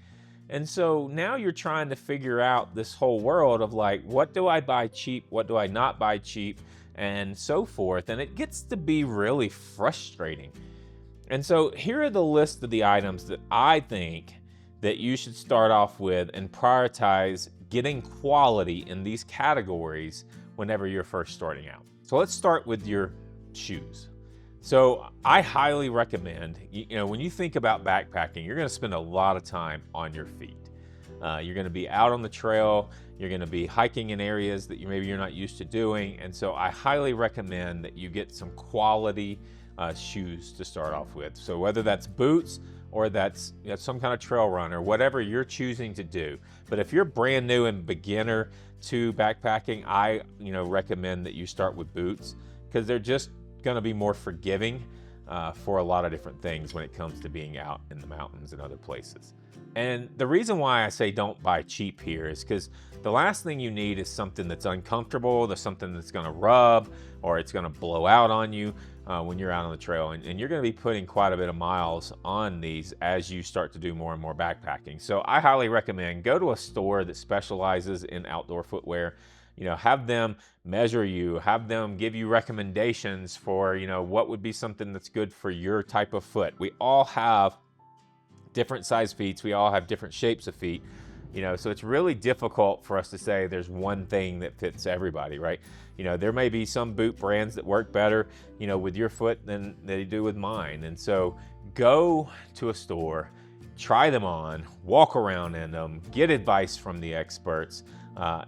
And so now you're trying to figure out this whole world of like, what do I buy cheap? What do I not buy cheap? And so forth. And it gets to be really frustrating. And so here are the list of the items that I think that you should start off with and prioritize getting quality in these categories whenever you're first starting out. So let's start with your shoes. So I highly recommend, when you think about backpacking, you're going to spend a lot of time on your feet. You're going to be out on the trail. You're going to be hiking in areas that maybe you're not used to doing. And so I highly recommend that you get some quality shoes to start off with. So whether that's boots or that's some kind of trail run or whatever you're choosing to do. But if you're brand new and beginner to backpacking, I recommend that you start with boots, because they're just going to be more forgiving for a lot of different things when it comes to being out in the mountains and other places. And the reason why I say don't buy cheap here is because the last thing you need is something that's uncomfortable, there's something that's going to rub, or it's going to blow out on you when you're out on the trail. And you're going to be putting quite a bit of miles on these as you start to do more and more backpacking. So I highly recommend go to a store that specializes in outdoor footwear. Have them measure you, have them give you recommendations for, what would be something that's good for your type of foot. We all have different size feet. We all have different shapes of feet, so it's really difficult for us to say there's one thing that fits everybody, right? There may be some boot brands that work better, with your foot than they do with mine. And so go to a store, try them on, walk around in them, get advice from the experts,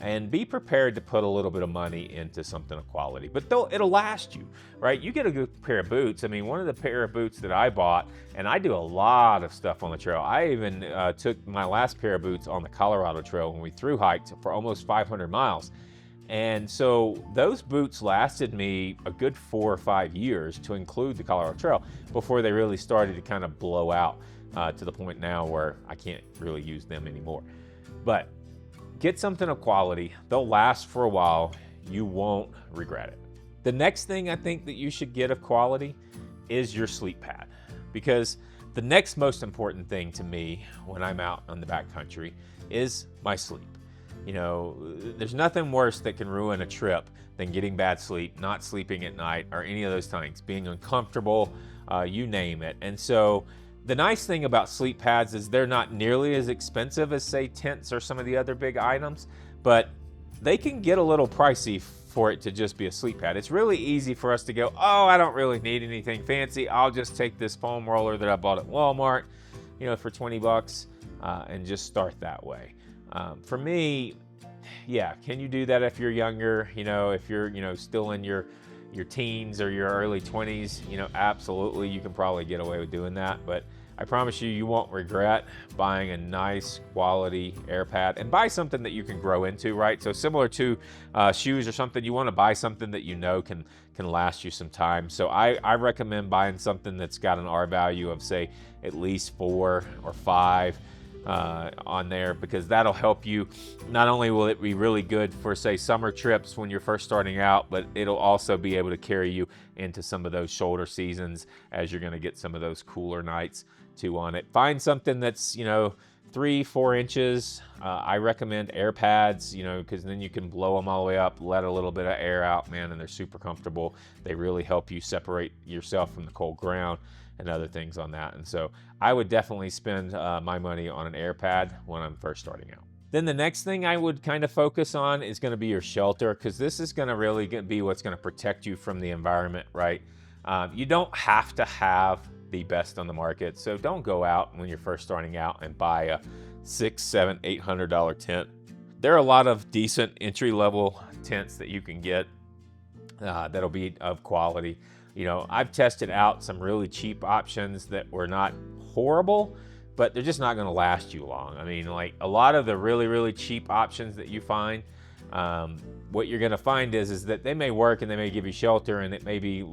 and be prepared to put a little bit of money into something of quality. But it'll last you, right? You get a good pair of boots. I mean, one of the pair of boots that I bought, and I do a lot of stuff on the trail. I even took my last pair of boots on the Colorado Trail when we thru hiked for almost 500 miles. And so those boots lasted me a good 4 or 5 years, to include the Colorado Trail, before they really started to kind of blow out to the point now where I can't really use them anymore. But get something of quality. They'll last for a while. You won't regret it. The next thing I think that you should get of quality is your sleep pad, because the next most important thing to me when I'm out on the backcountry is my sleep. There's nothing worse that can ruin a trip than getting bad sleep, not sleeping at night, or any of those things, being uncomfortable, you name it. And so the nice thing about sleep pads is they're not nearly as expensive as, say, tents or some of the other big items, but they can get a little pricey for it to just be a sleep pad. It's really easy for us to go, oh, I don't really need anything fancy. I'll just take this foam roller that I bought at Walmart, for 20 bucks, and just start that way. For me, yeah, can you do that if you're younger? If you're, still in your teens or your early 20s, absolutely, you can probably get away with doing that. But I promise you, you won't regret buying a nice quality air pad, and buy something that you can grow into, right? So similar to shoes or something, you want to buy something that can last you some time. So I recommend buying something that's got an R value of, say, at least 4 or 5 on there, because that'll help you. Not only will it be really good for, say, summer trips when you're first starting out, but it'll also be able to carry you into some of those shoulder seasons as you're going to get some of those cooler nights to on it. Find something that's, 3-4 inches. I recommend air pads, because then you can blow them all the way up, let a little bit of air out, man, and they're super comfortable. They really help you separate yourself from the cold ground and other things on that. And so I would definitely spend my money on an air pad when I'm first starting out. Then the next thing I would kind of focus on is going to be your shelter, because this is going to really be what's going to protect you from the environment, right? You don't have to have the best on the market, so don't go out when you're first starting out and buy a $600, $700, $800 tent. There are a lot of decent entry-level tents that you can get that'll be of quality. I've tested out some really cheap options that were not horrible, but they're just not going to last you long. I mean, like a lot of the really, really cheap options that you find, what you're going to find is that they may work and they may give you shelter and it may be,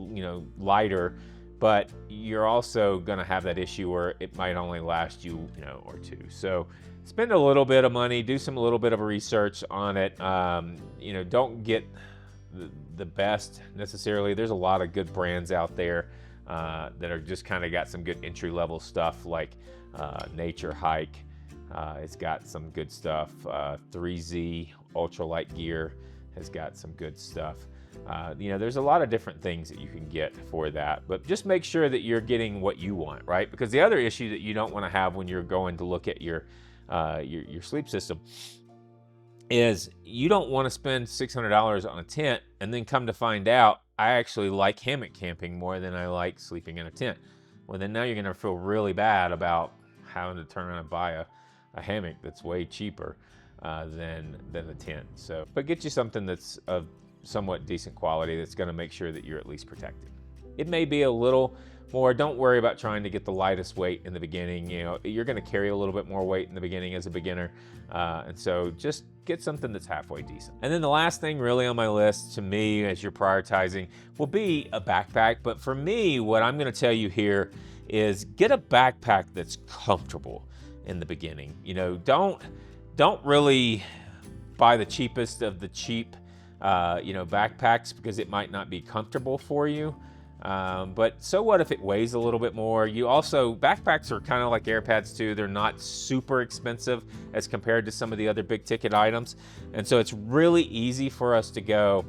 lighter, but you're also going to have that issue where it might only last you, or two. So spend a little bit of money, do a little bit of research on it. Don't get the best necessarily. There's a lot of good brands out there that are just kind of got some good entry-level stuff, like Nature Hike. It's got some good stuff. 3Z Ultralight gear has got some good stuff. There's a lot of different things that you can get for that, but just make sure that you're getting what you want, right? Because the other issue that you don't want to have when you're going to look at your sleep system is you don't want to spend $600 on a tent and then come to find out I actually like hammock camping more than I like sleeping in a tent. Well, then now you're going to feel really bad about having to turn around and buy a hammock that's way cheaper than the tent. So, but get you something that's of somewhat decent quality that's going to make sure that you're at least protected. It may be a little more. Don't worry about trying to get the lightest weight in the beginning. You're going to carry a little bit more weight in the beginning as a beginner, and so just get something that's halfway decent. And then the last thing really on my list, to me, as you're prioritizing, will be a backpack. But for me, what I'm going to tell you here is get a backpack that's comfortable in the beginning. Don't really buy the cheapest of the cheap backpacks, because it might not be comfortable for you. But so what if it weighs a little bit more? Backpacks are kind of like AirPads too. They're not super expensive as compared to some of the other big ticket items. And so it's really easy for us to go,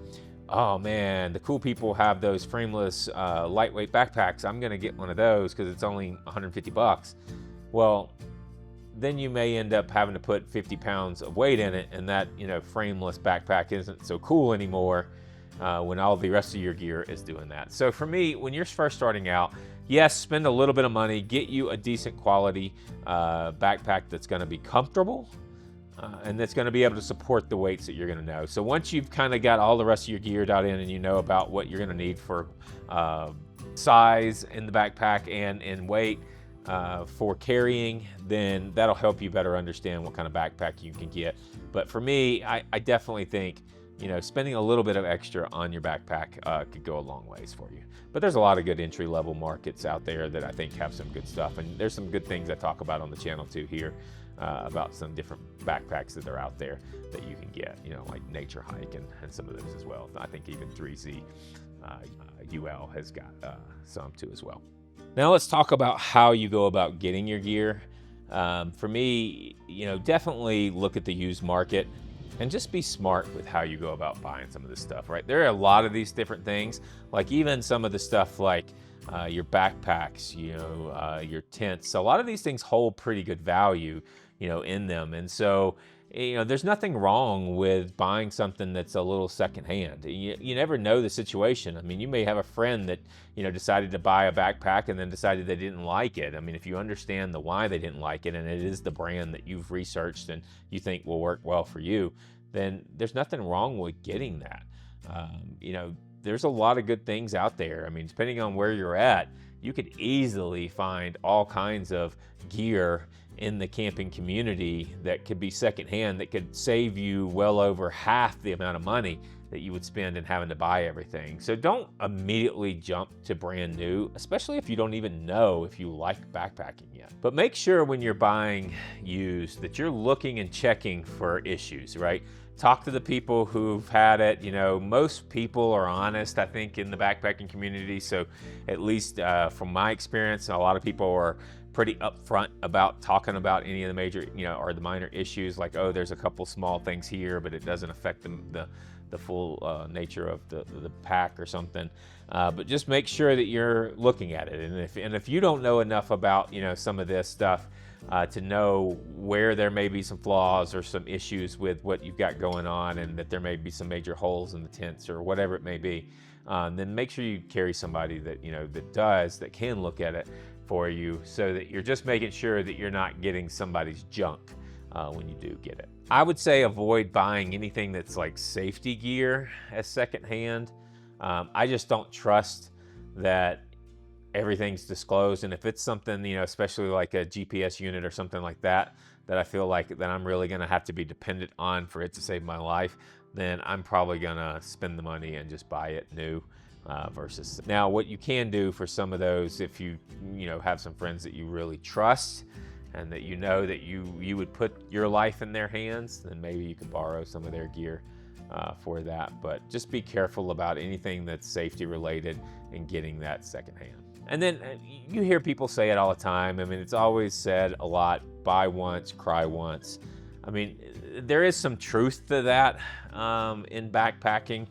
oh man, the cool people have those frameless, lightweight backpacks. I'm going to get one of those because it's only $150. Well, then you may end up having to put 50 pounds of weight in it, and that, frameless backpack isn't so cool anymore when all the rest of your gear is doing that. So for me, when you're first starting out, yes, spend a little bit of money, get you a decent quality backpack that's going to be comfortable and that's going to be able to support the weights that you're going to know. So once you've kind of got all the rest of your gear dialed in and you know about what you're going to need for size in the backpack and in weight, for carrying, then that'll help you better understand what kind of backpack you can get. But for me, I definitely think, spending a little bit of extra on your backpack could go a long ways for you. But there's a lot of good entry-level markets out there that I think have some good stuff. And there's some good things I talk about on the channel too here about some different backpacks that are out there that you can get, like Nature Hike and some of those as well. I think even 3Z UL has got some too as well. Now let's talk about how you go about getting your gear. For me, definitely look at the used market and just be smart with how you go about buying some of this stuff, right? There are a lot of these different things, like even some of the stuff like your backpacks, your tents. A lot of these things hold pretty good value, in them. And so, there's nothing wrong with buying something that's a little secondhand. You never know the situation. I mean, you may have a friend that, decided to buy a backpack and then decided they didn't like it. I mean, if you understand the why they didn't like it and it is the brand that you've researched and you think will work well for you, then there's nothing wrong with getting that. There's a lot of good things out there. I mean, depending on where you're at, you could easily find all kinds of gear in the camping community that could be secondhand, that could save you well over half the amount of money that you would spend in having to buy everything. So don't immediately jump to brand new, especially if you don't even know if you like backpacking yet. But make sure when you're buying used that you're looking and checking for issues, right? Talk to the people who've had it. Most people are honest, I think, in the backpacking community. So at least from my experience, a lot of people are pretty upfront about talking about any of the major, or the minor issues, like, oh, there's a couple small things here, but it doesn't affect the full nature of the pack or something. But just make sure that you're looking at it. And if you don't know enough about, some of this stuff to know where there may be some flaws or some issues with what you've got going on, and that there may be some major holes in the tents or whatever it may be, then make sure you carry somebody that, that can look at it for you, so that you're just making sure that you're not getting somebody's junk when you do get it. I would say avoid buying anything that's like safety gear as secondhand. I just don't trust that everything's disclosed. And if it's something, especially like a GPS unit or something like that, that I feel like that I'm really going to have to be dependent on for it to save my life, then I'm probably going to spend the money and just buy it new. Versus now, what you can do for some of those, if you have some friends that you really trust and that that you would put your life in their hands, then maybe you could borrow some of their gear for that. But just be careful about anything that's safety related and getting that secondhand. And then you hear people say it all the time. I mean, it's always said a lot: buy once, cry once. I mean, there is some truth to that in backpacking.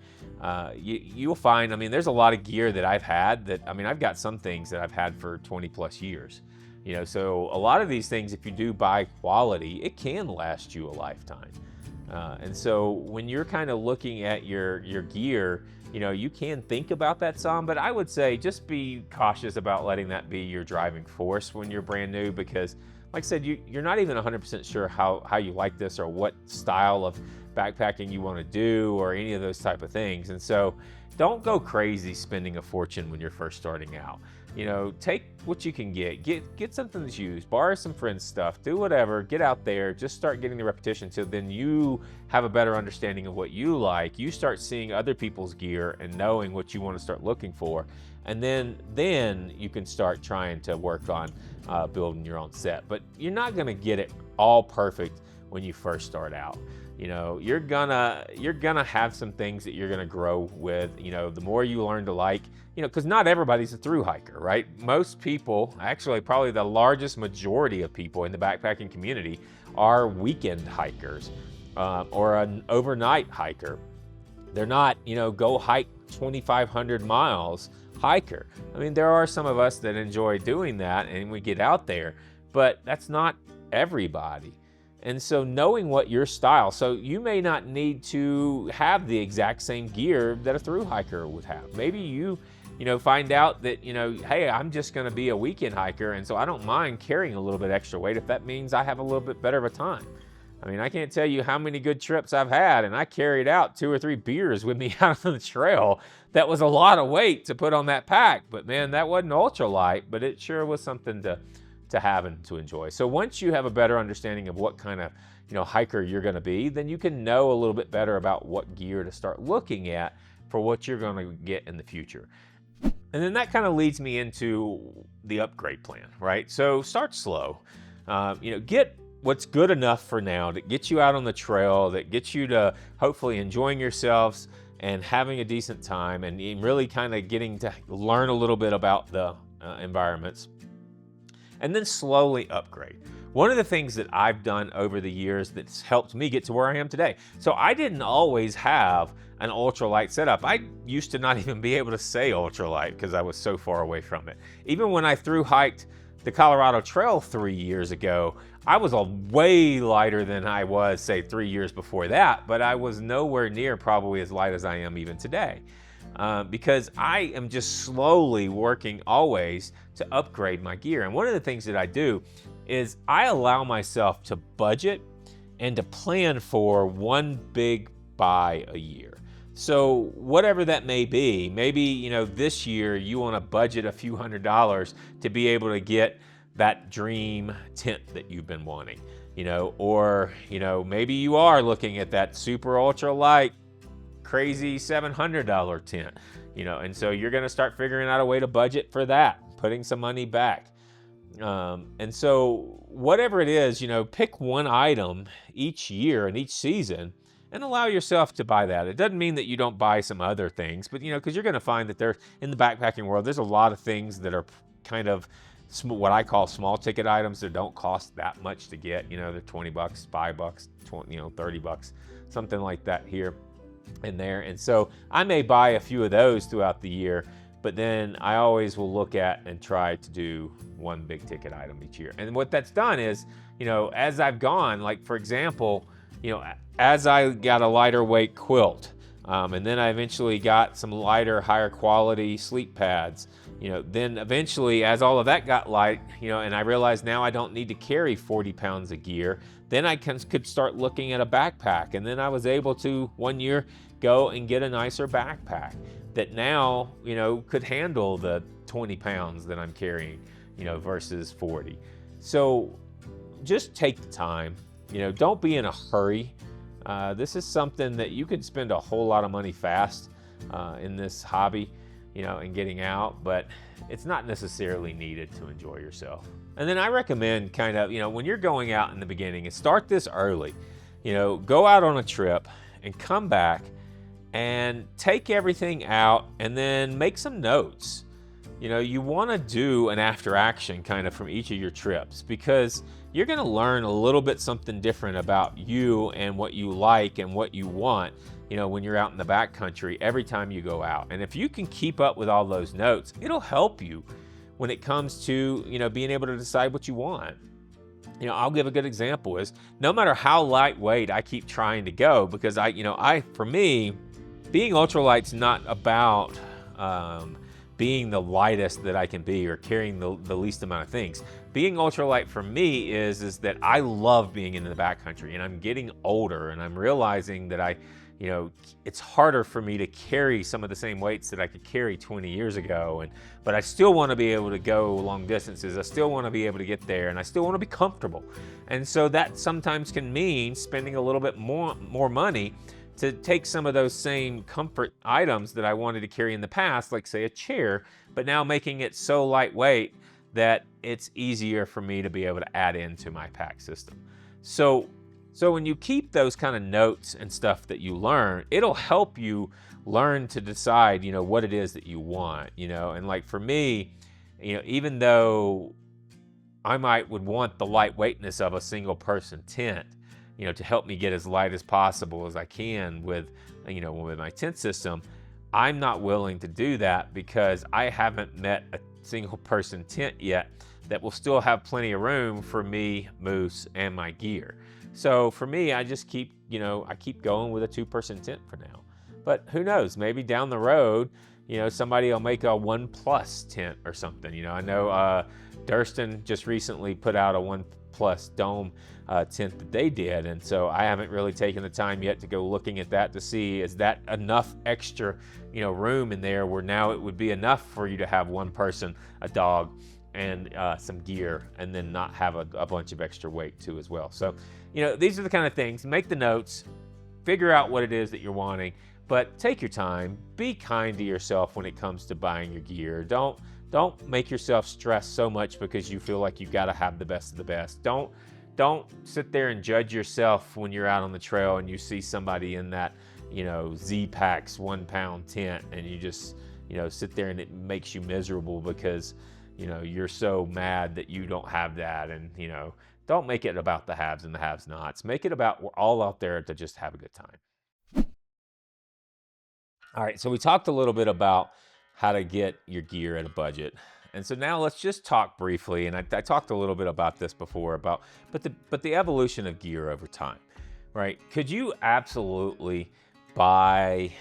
You'll find, there's a lot of gear that I've had that, I've got some things that I've had for 20 plus years. So a lot of these things, if you do buy quality, it can last you a lifetime. And so when you're kind of looking at your gear, you can think about that some, but I would say just be cautious about letting that be your driving force when you're brand new, because like I said, you're not even 100% sure how you like this or what style of backpacking you want to do or any of those type of things. And so don't go crazy spending a fortune when you're first starting out. Take what you can get something that's used, borrow some friends' stuff, do whatever, get out there, just start getting the repetition, so then you have a better understanding of what you like. You start seeing other people's gear and knowing what you want to start looking for. And then you can start trying to work on building your own set. But you're not going to get it all perfect when you first start out. You're gonna have some things that you're gonna grow with. The more you learn to like, because not everybody's a through hiker, right? Most people, actually probably the largest majority of people in the backpacking community, are weekend hikers or an overnight hiker. They're not, go hike 2,500 miles hiker. There are some of us that enjoy doing that and we get out there, but that's not everybody. And so knowing what your style, so you may not need to have the exact same gear that a thru hiker would have. Maybe you find out that, hey, I'm just going to be a weekend hiker, and so I don't mind carrying a little bit extra weight if that means I have a little bit better of a time. I can't tell you how many good trips I've had, and I carried out 2 or 3 beers with me out on the trail. That was a lot of weight to put on that pack, but man, that wasn't ultralight, but it sure was something to have and to enjoy. So once you have a better understanding of what kind of hiker you're going to be, then you can know a little bit better about what gear to start looking at for what you're going to get in the future. And then that kind of leads me into the upgrade plan, right? So start slow. Get what's good enough for now to get you out on the trail, that gets you to hopefully enjoying yourselves and having a decent time, and really kind of getting to learn a little bit about the environments. And then slowly upgrade. One of the things that I've done over the years that's helped me get to where I am today. So I didn't always have an ultralight setup. I used to not even be able to say ultralight because I was so far away from it. Even when I thru hiked the Colorado Trail 3 years ago, I was way lighter than I was, say, 3 years before that, but I was nowhere near probably as light as I am even today. Because I am just slowly working always to upgrade my gear. And one of the things that I do is I allow myself to budget and to plan for one big buy a year. So whatever that may be, maybe, this year you want to budget a few $100s to be able to get that dream tent that you've been wanting, or, maybe you are looking at that super ultra light crazy $700 tent, and so you're going to start figuring out a way to budget for that, putting some money back. And so whatever it is, pick one item each year and each season and allow yourself to buy that. It doesn't mean that you don't buy some other things, but because you're going to find that in the backpacking world, there's a lot of things that are kind of what I call small ticket items that don't cost that much to get. You know, they're 20 bucks, $5, 20, 30 bucks, something like that here and there. And so I may buy a few of those throughout the year, but then I always will look at and try to do one big ticket item each year. And what that's done is, you know, as I've gone, like for example, you know, as I got a lighter weight quilt, and then I eventually got some lighter, higher quality sleep pads, you know, then eventually as all of that got light, you know, and I realized now I don't need to carry 40 pounds of gear, then I could start looking at a backpack. And then I was able to one year go and get a nicer backpack that now, you know, could handle the 20 pounds that I'm carrying, you know, versus 40. So just take the time, you know, don't be in a hurry. This is something that you could spend a whole lot of money fast in this hobby, you know, and getting out, but it's not necessarily needed to enjoy yourself. And then I recommend kind of, you know, when you're going out in the beginning, and start this early, you know, go out on a trip and come back and take everything out and then make some notes. You know, you want to do an after action kind of from each of your trips, because you're going to learn a little bit something different about you and what you like and what you want, you know, when you're out in the backcountry every time you go out. And if you can keep up with all those notes, it'll help you when it comes to, you know, being able to decide what you want. You know, I'll give a good example is no matter how lightweight I keep trying to go, because for me, being ultralight's not about being the lightest that I can be or carrying the least amount of things. Being ultralight for me is that I love being in the backcountry, and I'm getting older, and I'm realizing that you know, it's harder for me to carry some of the same weights that I could carry 20 years ago, but I still want to be able to go long distances. I still want to be able to get there, and I still want to be comfortable. And so that sometimes can mean spending a little bit more money to take some of those same comfort items that I wanted to carry in the past, like say a chair, but now making it so lightweight that it's easier for me to be able to add into my pack system. So when you keep those kind of notes and stuff that you learn, it'll help you learn to decide, you know, what it is that you want, you know. And like for me, you know, even though I would want the lightweightness of a single person tent, you know, to help me get as light as possible as I can with, you know, with my tent system, I'm not willing to do that because I haven't met a single person tent yet that will still have plenty of room for me, Moose, and my gear. So for me, I just keep, you know, I keep going with a 2-person tent for now. But who knows, maybe down the road, you know, somebody will make a 1+ tent or something. You know, I know Durston just recently put out a 1+ dome tent that they did, and so I haven't really taken the time yet to go looking at that to see, is that enough extra, you know, room in there where now it would be enough for you to have one person, a dog, and some gear, and then not have a bunch of extra weight too as well. So, you know, these are the kind of things. Make the notes, figure out what it is that you're wanting, but take your time. Be kind to yourself when it comes to buying your gear. Don't make yourself stress so much because you feel like you got to have the best of the best. Don't sit there and judge yourself when you're out on the trail and you see somebody in that, you know, Z-Packs 1-pound tent, and you just, you know, sit there and it makes you miserable because, you know, you're so mad that you don't have that. And, you know, don't make it about the haves and the have-nots. Make it about we're all out there to just have a good time. All right, so we talked a little bit about how to get your gear at a budget. And so now let's just talk briefly, and I talked a little bit about this before, but the evolution of gear over time, right? Could you absolutely buy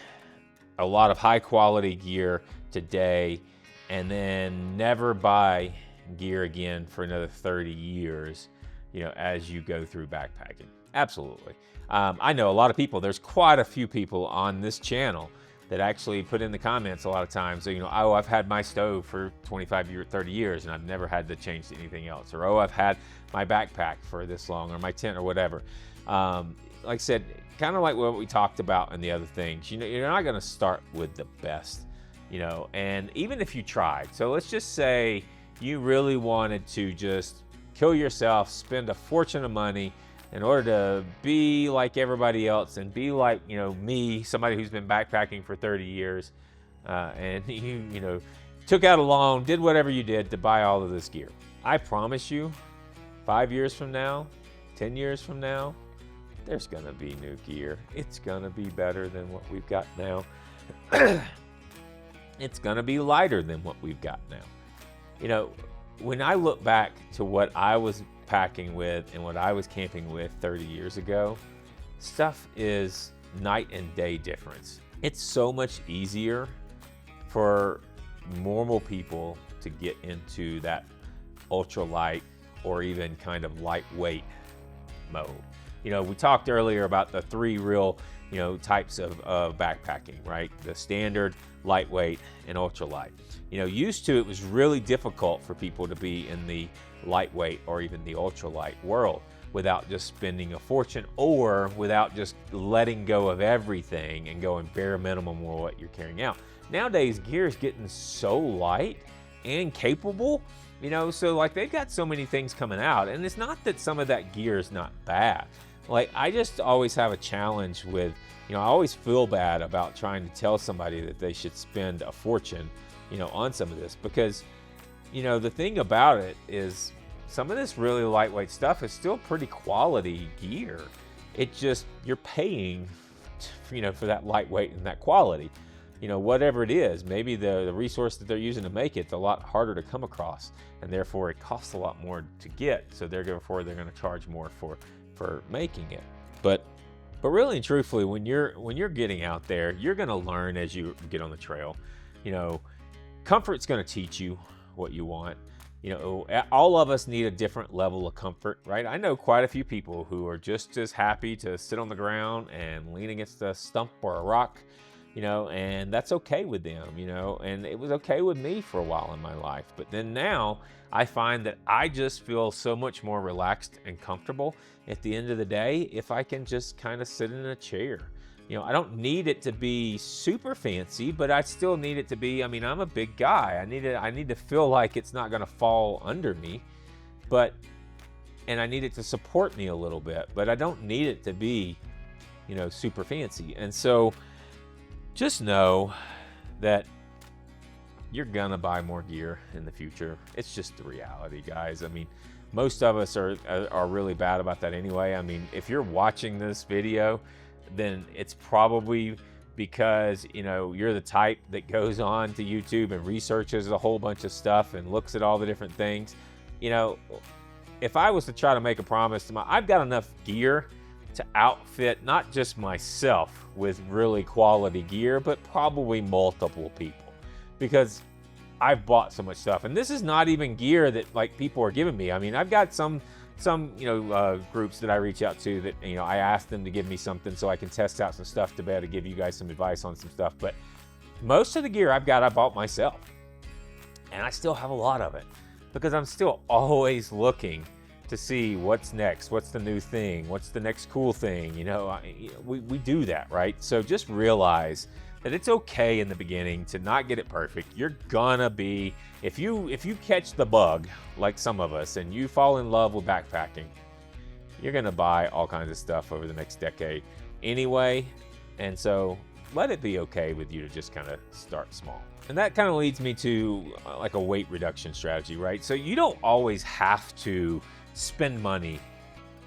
a lot of high quality gear today and then never buy gear again for another 30 years, you know, as you go through backpacking? Absolutely. I know a lot of people, there's quite a few people on this channel that actually put in the comments a lot of times, so, you know, oh, I've had my stove for 25 years, 30 years, and I've never had to change to anything else. Or, oh, I've had my backpack for this long, or my tent, or whatever. Like I said, kind of like what we talked about and the other things, you know, you're not gonna start with the best, you know, and even if you tried. So let's just say you really wanted to just kill yourself, spend a fortune of money in order to be like everybody else and be like, you know, me, somebody who's been backpacking for 30 years, and you know, took out a loan, did whatever you did to buy all of this gear. I promise you, 5 years from now, 10 years from now, there's gonna be new gear. It's gonna be better than what we've got now. It's gonna be lighter than what we've got now. You know, when I look back to what I was packing with and what I was camping with 30 years ago, stuff is night and day difference. It's so much easier for normal people to get into that ultralight or even kind of lightweight mode. You know, we talked earlier about the 3 real, types of backpacking, right? The standard, lightweight, and ultralight. Used to, it was really difficult for people to be in the lightweight or even the ultralight world without just spending a fortune or without just letting go of everything and going bare minimum with what you're carrying out. Nowadays, gear is getting so light and capable, so like they've got so many things coming out, and it's not that some of that gear is not bad. Like, I just always have a challenge with, I always feel bad about trying to tell somebody that they should spend a fortune, on some of this, because, the thing about it is some of this really lightweight stuff is still pretty quality gear. It just, you're paying, for that lightweight and that quality. Whatever it is, maybe the resource that they're using to make it's a lot harder to come across, and therefore it costs a lot more to get. So therefore they're going to charge more for making it. But really and truthfully, when you're getting out there, you're going to learn as you get on the trail. Comfort's going to teach you what you want. All of us need a different level of comfort, right? I know quite a few people who are just as happy to sit on the ground and lean against a stump or a rock, and that's okay with them, and it was okay with me for a while in my life. But then now I find that I just feel so much more relaxed and comfortable at the end of the day if I can just kind of sit in a chair. I don't need it to be super fancy, but I still need it to be, I'm a big guy. I need to feel like it's not going to fall under me, and I need it to support me a little bit, but I don't need it to be, super fancy. And so just know that you're gonna buy more gear in the future. It's just the reality, guys. Most of us are really bad about that anyway. If you're watching this video, then it's probably because, you're the type that goes on to YouTube and researches a whole bunch of stuff and looks at all the different things. If I was to try to make a promise I've got enough gear to outfit not just myself with really quality gear, but probably multiple people, because I've bought so much stuff. And this is not even gear that like people are giving me. I've got some groups that I reach out to that, I ask them to give me something so I can test out some stuff to be able to give you guys some advice on some stuff. But most of the gear I've got, I bought myself, and I still have a lot of it because I'm still always looking to see what's next, what's the new thing, what's the next cool thing. We do that, right? So just realize that it's okay in the beginning to not get it perfect. You're gonna be, if you catch the bug, like some of us, and you fall in love with backpacking, you're gonna buy all kinds of stuff over the next decade anyway. And so let it be okay with you to just kind of start small. And that kind of leads me to like a weight reduction strategy, right? So you don't always have to spend money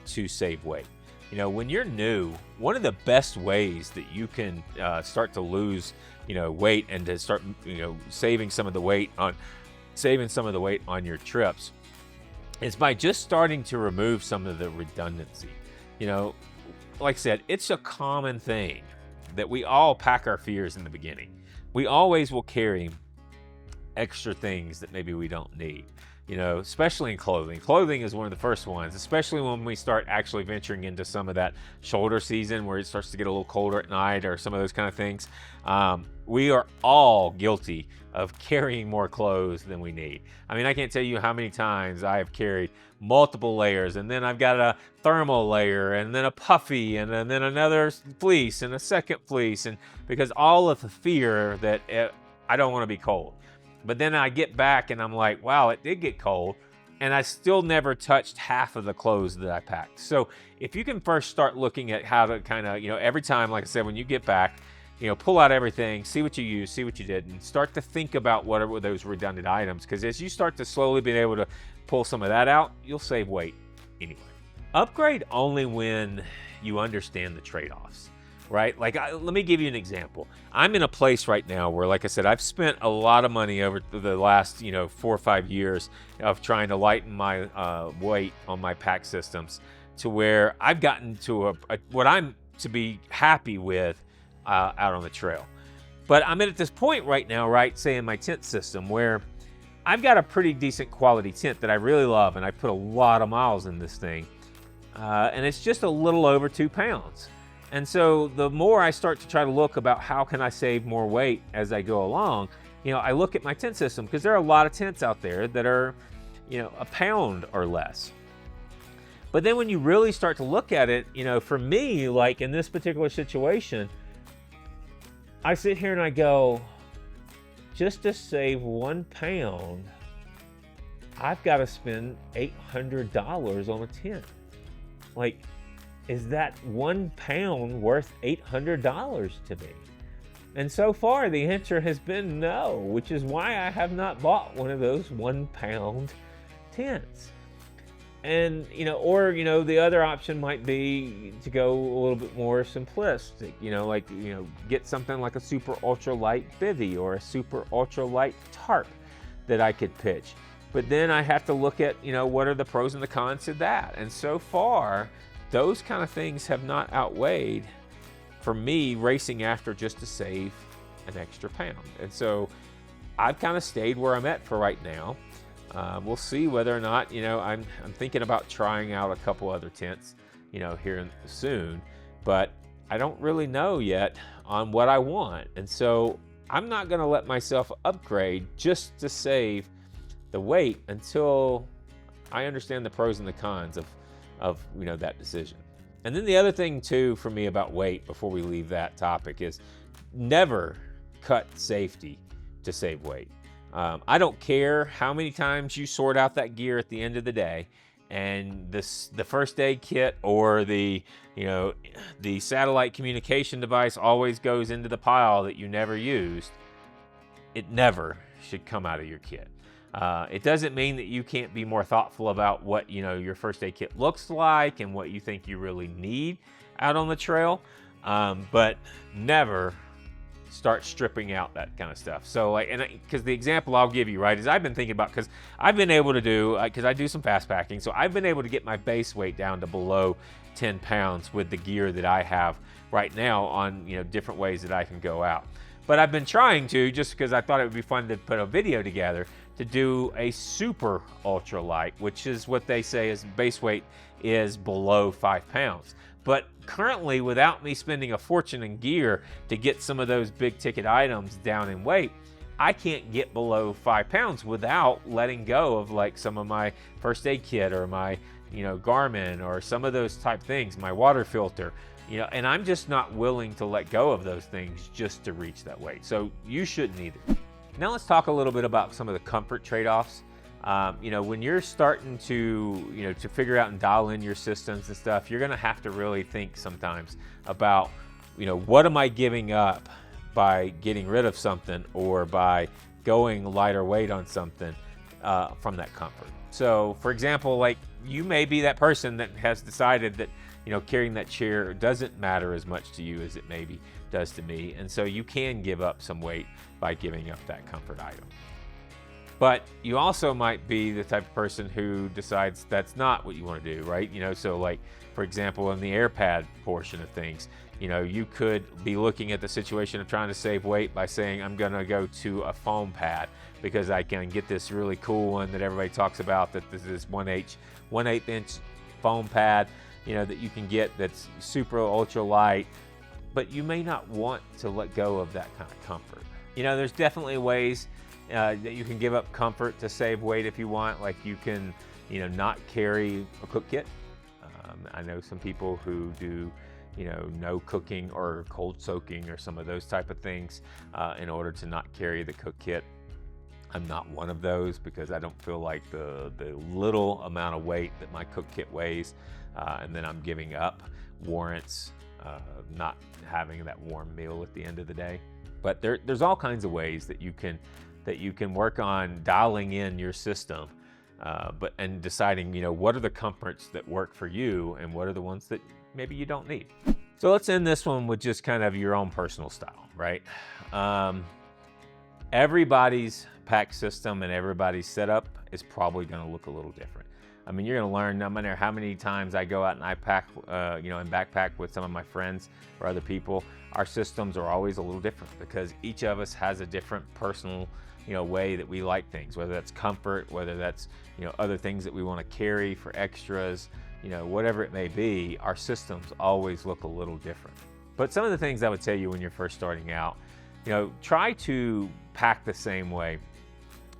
to save weight. When you're new, one of the best ways that you can start to lose, weight and to start, saving some of the weight on your trips is by just starting to remove some of the redundancy. Like I said, it's a common thing that we all pack our fears in the beginning. We always will carry extra things that maybe we don't need. Especially in clothing. Clothing is one of the first ones, especially when we start actually venturing into some of that shoulder season where it starts to get a little colder at night or some of those kind of things. We are all guilty of carrying more clothes than we need. I can't tell you how many times I have carried multiple layers, and then I've got a thermal layer, and then a puffy, and then another fleece, and a second fleece, and because all of the fear that I don't want to be cold. But then I get back and I'm like, wow, it did get cold, and I still never touched half of the clothes that I packed. So if you can first start looking at how to kind of, every time, like I said, when you get back, pull out everything, see what you used, see what you didn't, start to think about what are those redundant items, because as you start to slowly be able to pull some of that out, you'll save weight anyway. Upgrade only when you understand the trade-offs, right? Like, let me give you an example. I'm in a place right now where, like I said, I've spent a lot of money over the last 4 or 5 years of trying to lighten my weight on my pack systems to where I've gotten to what I'm to be happy with out on the trail. But I'm at this point right now, right, say in my tent system, where I've got a pretty decent quality tent that I really love, and I put a lot of miles in this thing, and it's just a little over 2 pounds. And so the more I start to try to look about how can I save more weight as I go along, I look at my tent system, because there are a lot of tents out there that are, a pound or less. But then when you really start to look at it, for me, like in this particular situation, I sit here and I go, just to save 1 pound, I've got to spend $800 on a tent. Like, is that 1 pound worth $800 to me? And so far, the answer has been no, which is why I have not bought one of those 1 pound tents. And, the other option might be to go a little bit more simplistic, get something like a super ultralight bivvy or a super ultralight tarp that I could pitch. But then I have to look at, what are the pros and the cons to that? And so far, those kind of things have not outweighed for me racing after just to save an extra pound. And so I've kind of stayed where I'm at for right now. We'll see whether or not, I'm thinking about trying out a couple other tents, here soon, but I don't really know yet on what I want. And so I'm not going to let myself upgrade just to save the weight until I understand the pros and the cons of that decision. And then the other thing too for me about weight, before we leave that topic, is never cut safety to save weight. I don't care how many times you sort out that gear at the end of the day, and the first aid kit or the satellite communication device always goes into the pile that you never used. It never should come out of your kit. It doesn't mean that you can't be more thoughtful about what your first aid kit looks like and what you think you really need out on the trail, but never start stripping out that kind of stuff. So because the example I'll give you, right, is I've been thinking about, because I've been able to do, because I do some fast packing, so I've been able to get my base weight down to below 10 pounds with the gear that I have right now on different ways that I can go out. But I've been trying to, just because I thought it would be fun to put a video together, to do a super ultralight, which is what they say is base weight is below 5 pounds. But currently, without me spending a fortune in gear to get some of those big ticket items down in weight, I can't get below 5 pounds without letting go of like some of my first aid kit or my Garmin or some of those type things, my water filter, and I'm just not willing to let go of those things just to reach that weight. So you shouldn't either. Now let's talk a little bit about some of the comfort trade-offs. When you're starting to figure out and dial in your systems and stuff, you're going to have to really think sometimes about, what am I giving up by getting rid of something or by going lighter weight on something from that comfort. So, for example, like you may be that person that has decided that, carrying that chair doesn't matter as much to you as it maybe does to me. And so you can give up some weight by giving up that comfort item. But you also might be the type of person who decides that's not what you want to do, right? So like, for example, in the air pad portion of things, you could be looking at the situation of trying to save weight by saying, I'm going to go to a foam pad because I can get this really cool one that everybody talks about, that this is 1/8 inch foam pad, that you can get that's super ultra light, but you may not want to let go of that kind of comfort. There's definitely ways that you can give up comfort to save weight if you want. Like you can, not carry a cook kit. I know some people who do, no cooking or cold soaking or some of those type of things in order to not carry the cook kit. I'm not one of those because I don't feel like the little amount of weight that my cook kit weighs and then I'm giving up warrants not having that warm meal at the end of the day. But there's all kinds of ways that you can work on dialing in your system, and deciding, what are the comforts that work for you and what are the ones that maybe you don't need. So let's end this one with just kind of your own personal style, right? Everybody's pack system and everybody's setup is probably going to look a little different. I mean, you're going to learn no matter how many times I go out and I pack, and backpack with some of my friends or other people, our systems are always a little different because each of us has a different personal, way that we like things, whether that's comfort, whether that's, other things that we want to carry for extras, whatever it may be, our systems always look a little different. But some of the things I would tell you when you're first starting out, try to pack the same way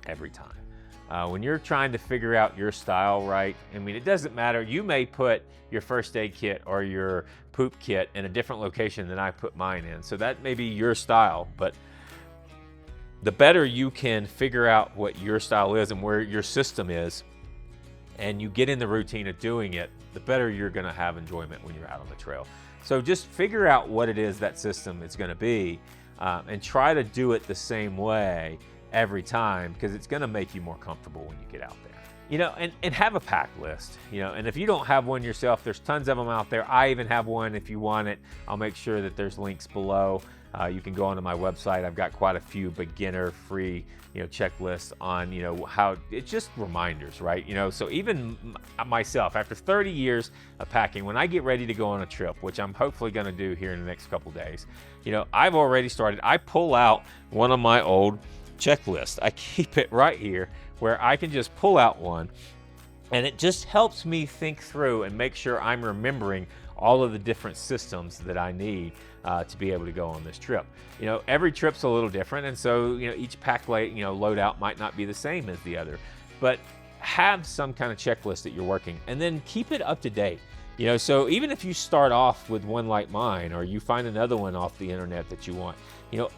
every time. When you're trying to figure out your style, right? I mean, it doesn't matter. You may put your first aid kit or your poop kit in a different location than I put mine in. So that may be your style, but the better you can figure out what your style is and where your system is, and you get in the routine of doing it, the better you're gonna have enjoyment when you're out on the trail. So just figure out what it is that system is gonna be, and try to do it the same way every time, because it's going to make you more comfortable when you get out there. And have a pack list, and if you don't have one yourself, there's tons of them out there. I even have one if you want it. I'll make sure that there's links below. You can go onto my website. I've got quite a few beginner free, checklists on, how it's just reminders, right? So even myself, after 30 years of packing, when I get ready to go on a trip, which I'm hopefully going to do here in the next couple days, I've already started. I pull out one of my old checklist. I keep it right here where I can just pull out one, and it just helps me think through and make sure I'm remembering all of the different systems that I need to be able to go on this trip. Every trip's a little different, and so each pack loadout might not be the same as the other, but have some kind of checklist that you're working, and then keep it up to date. So even if you start off with one like mine, or you find another one off the internet that you want,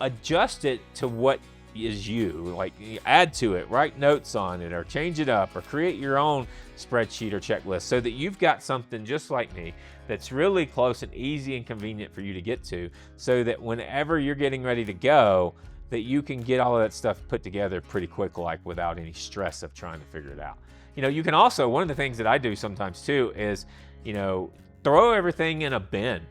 adjust it to what is you, like add to it, write notes on it, or change it up, or create your own spreadsheet or checklist so that you've got something just like me that's really close and easy and convenient for you to get to, so that whenever you're getting ready to go, that you can get all of that stuff put together pretty quick, like without any stress of trying to figure it out. You can also, one of the things that I do sometimes too is, throw everything in a bin.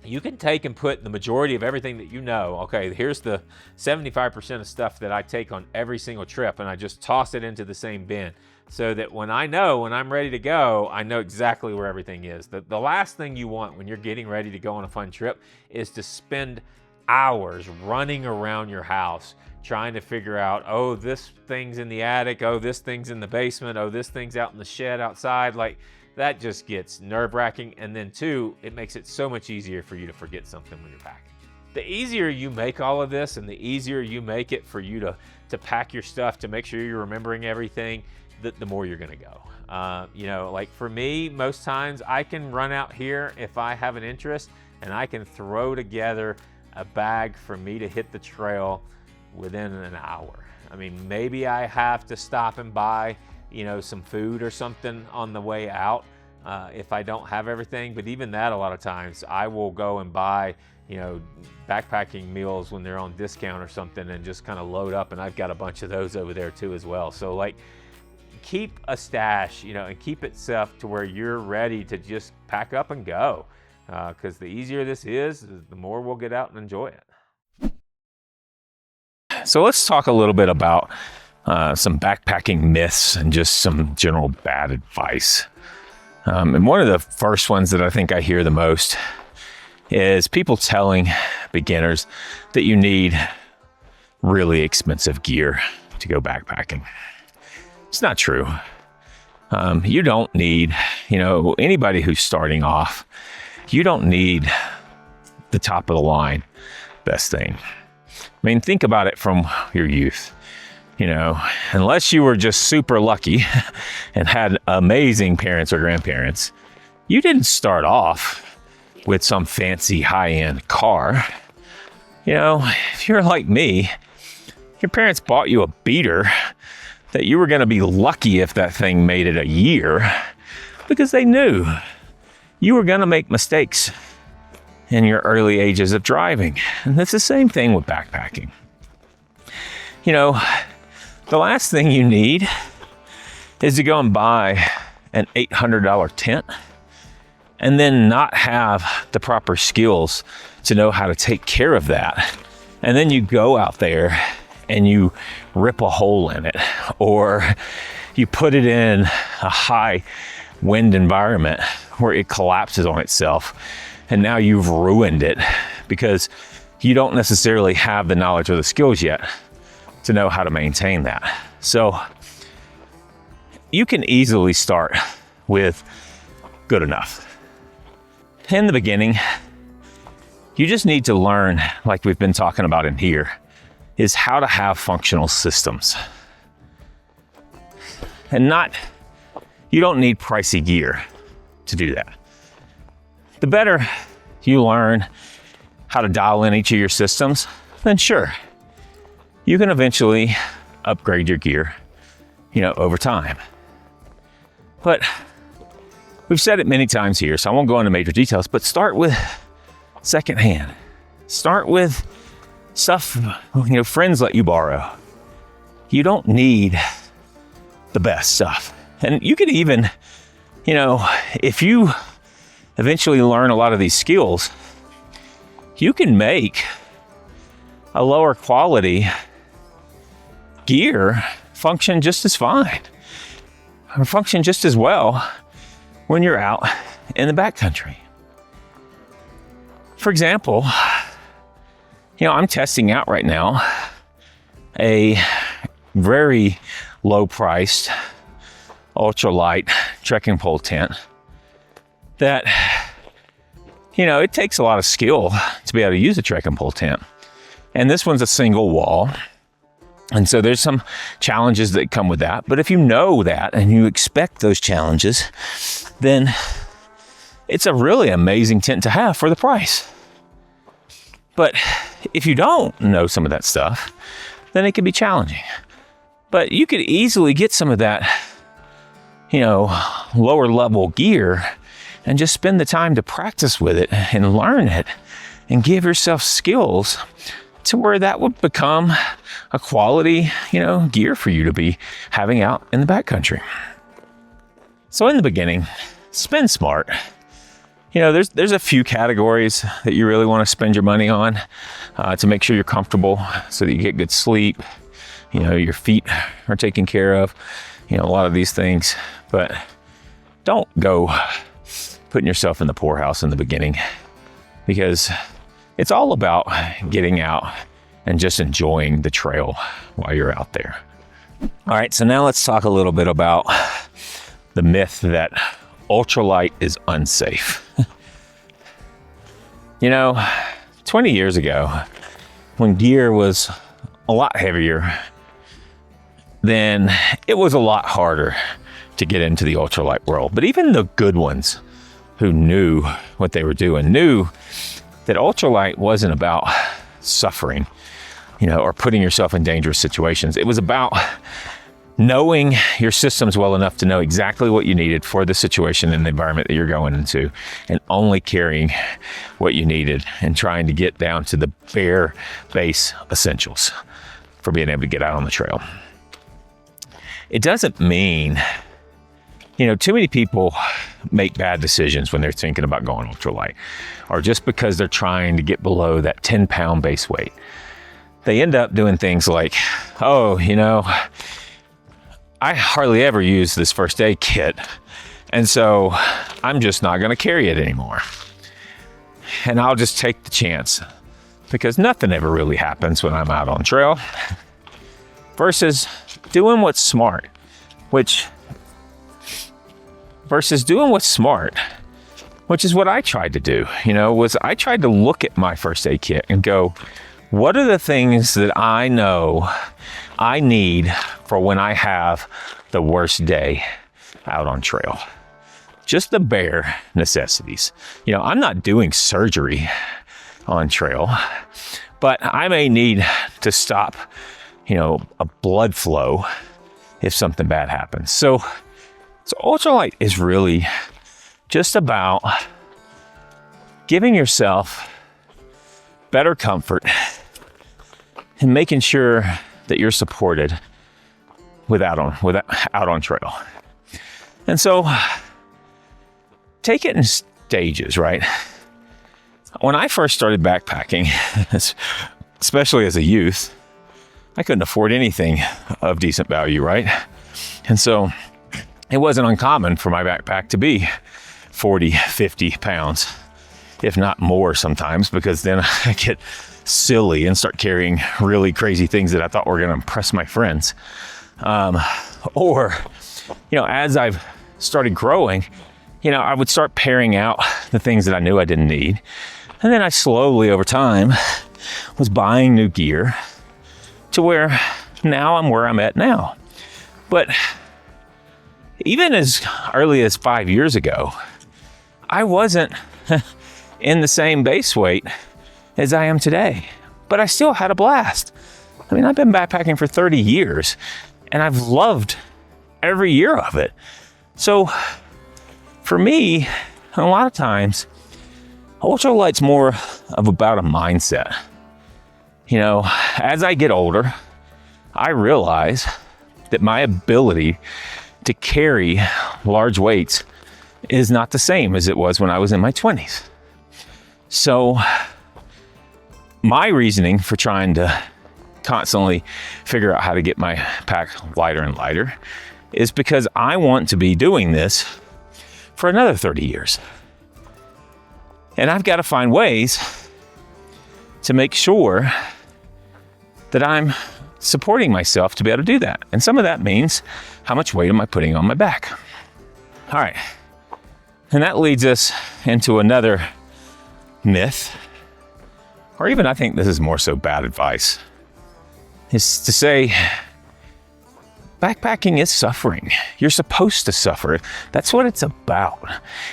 You can take and put the majority of everything that okay, here's the 75% of stuff that I take on every single trip, and I just toss it into the same bin, so that when I'm ready to go, I know exactly where everything is. The last thing you want when you're getting ready to go on a fun trip is to spend hours running around your house trying to figure out, oh, this thing's in the attic, oh, this thing's in the basement, oh, this thing's out in the shed outside. Like, that just gets nerve-wracking, and then two, it makes it so much easier for you to forget something when you're packing. The easier you make all of this, and the easier you make it for you to pack your stuff, to make sure you're remembering everything, the more you're gonna go. Like for me, most times I can run out here if I have an interest, and I can throw together a bag for me to hit the trail within an hour. I mean, maybe I have to stop and buy some food or something on the way out if I don't have everything. But even that, a lot of times I will go and buy backpacking meals when they're on discount or something, and just kind of load up, and I've got a bunch of those over there too as well. So like, keep a stash, and keep it set to where you're ready to just pack up and go, because the easier this is, the more we'll get out and enjoy it. So let's talk a little bit about some backpacking myths and just some general bad advice. And one of the first ones that I think I hear the most is people telling beginners that you need really expensive gear to go backpacking. It's not true. You don't need, anybody who's starting off, you don't need the top of the line best thing. I mean, think about it from your youth. Unless you were just super lucky and had amazing parents or grandparents, you didn't start off with some fancy high-end car. If you're like me, your parents bought you a beater that you were going to be lucky if that thing made it a year, because they knew you were going to make mistakes. in your early ages of driving. And that's the same thing with backpacking. You know, the last thing you need is to go and buy an $800 tent and then not have the proper skills to know how to take care of that. And then you go out there and you rip a hole in it, or you put it in a high wind environment where it collapses on itself. And now you've ruined it because you don't necessarily have the knowledge or the skills yet to know how to maintain that. So you can easily start with good enough. In the beginning, you just need to learn, like we've been talking about in here, is how to have functional systems. And you don't need pricey gear to do that. The better you learn how to dial in each of your systems, then sure, you can eventually upgrade your gear, over time. But we've said it many times here, so I won't go into major details, but start with secondhand. Start with stuff, friends let you borrow. You don't need the best stuff. And you could even, if you eventually learn a lot of these skills, you can make a lower quality gear function just as fine, or function just as well when you're out in the backcountry. For example, I'm testing out right now a very low-priced ultralight trekking pole tent that, it takes a lot of skill to be able to use a trekking pole tent. And this one's a single wall. And so there's some challenges that come with that. But if you know that and you expect those challenges, then it's a really amazing tent to have for the price. But if you don't know some of that stuff, then it can be challenging. But you could easily get some of that, lower level gear and just spend the time to practice with it and learn it and give yourself skills to where that would become a quality, gear for you to be having out in the backcountry. So in the beginning, spend smart. There's a few categories that you really want to spend your money on to make sure you're comfortable so that you get good sleep. Your feet are taken care of, a lot of these things. But don't go putting yourself in the poorhouse in the beginning, because it's all about getting out and just enjoying the trail while you're out there. All right, so now let's talk a little bit about the myth that ultralight is unsafe. 20 years ago, when gear was a lot heavier, then it was a lot harder to get into the ultralight world. But even the good ones who knew what they were doing knew that ultralight wasn't about suffering, or putting yourself in dangerous situations. It was about knowing your systems well enough to know exactly what you needed for the situation and the environment that you're going into, and only carrying what you needed and trying to get down to the bare base essentials for being able to get out on the trail. It doesn't mean, too many people make bad decisions when they're thinking about going ultralight, or just because they're trying to get below that 10-pound base weight. They end up doing things like, I hardly ever use this first aid kit, and so I'm just not going to carry it anymore. And I'll just take the chance, because nothing ever really happens when I'm out on trail. Versus doing what's smart, which is what I tried to do, was I tried to look at my first aid kit and go, what are the things that I know I need for when I have the worst day out on trail? Just the bare necessities. I'm not doing surgery on trail, but I may need to stop, a blood flow if something bad happens. So ultralight is really just about giving yourself better comfort and making sure that you're supported without out on trail. And so take it in stages, right? When I first started backpacking, especially as a youth, I couldn't afford anything of decent value, right? And so it wasn't uncommon for my backpack to be 40, 50 pounds, if not more sometimes, because then I get silly and start carrying really crazy things that I thought were going to impress my friends. Or, as I've started growing, I would start paring out the things that I knew I didn't need. And then I slowly, over time, was buying new gear to where now I'm where I'm at now. But even as early as 5 years ago, I wasn't in the same base weight as I am today, but I still had a blast. I mean, I've been backpacking for 30 years and I've loved every year of it. So for me, a lot of times, Ultralight's more of about a mindset. As I get older, I realize that my ability to carry large weights is not the same as it was when I was in my 20s. So my reasoning for trying to constantly figure out how to get my pack lighter and lighter is because I want to be doing this for another 30 years. And I've got to find ways to make sure that I'm supporting myself to be able to do that. And some of that means, how much weight am I putting on my back? All right. And that leads us into another myth, or even I think this is more so bad advice, is to say, backpacking is suffering. You're supposed to suffer. That's what it's about.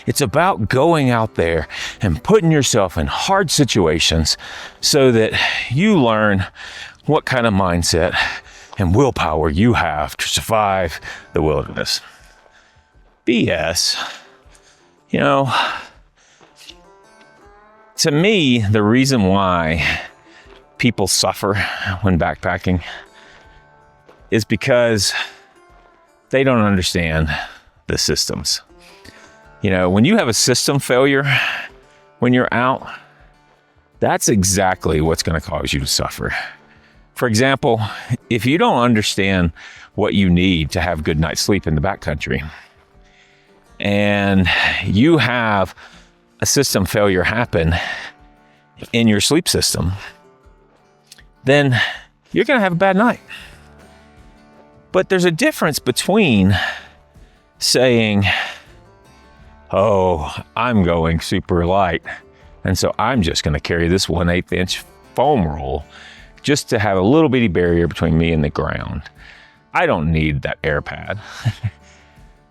It's about going out there and putting yourself in hard situations so that you learn what kind of mindset and willpower you have to survive the wilderness. BS. To me, the reason why people suffer when backpacking is because they don't understand the systems. When you have a system failure when you're out, that's exactly what's going to cause you to suffer. For example, if you don't understand what you need to have good night's sleep in the backcountry, and you have a system failure happen in your sleep system, then you're going to have a bad night. But there's a difference between saying, oh, I'm going super light, and so I'm just going to carry this 1/8 inch foam roll just to have a little bitty barrier between me and the ground. I don't need that air pad.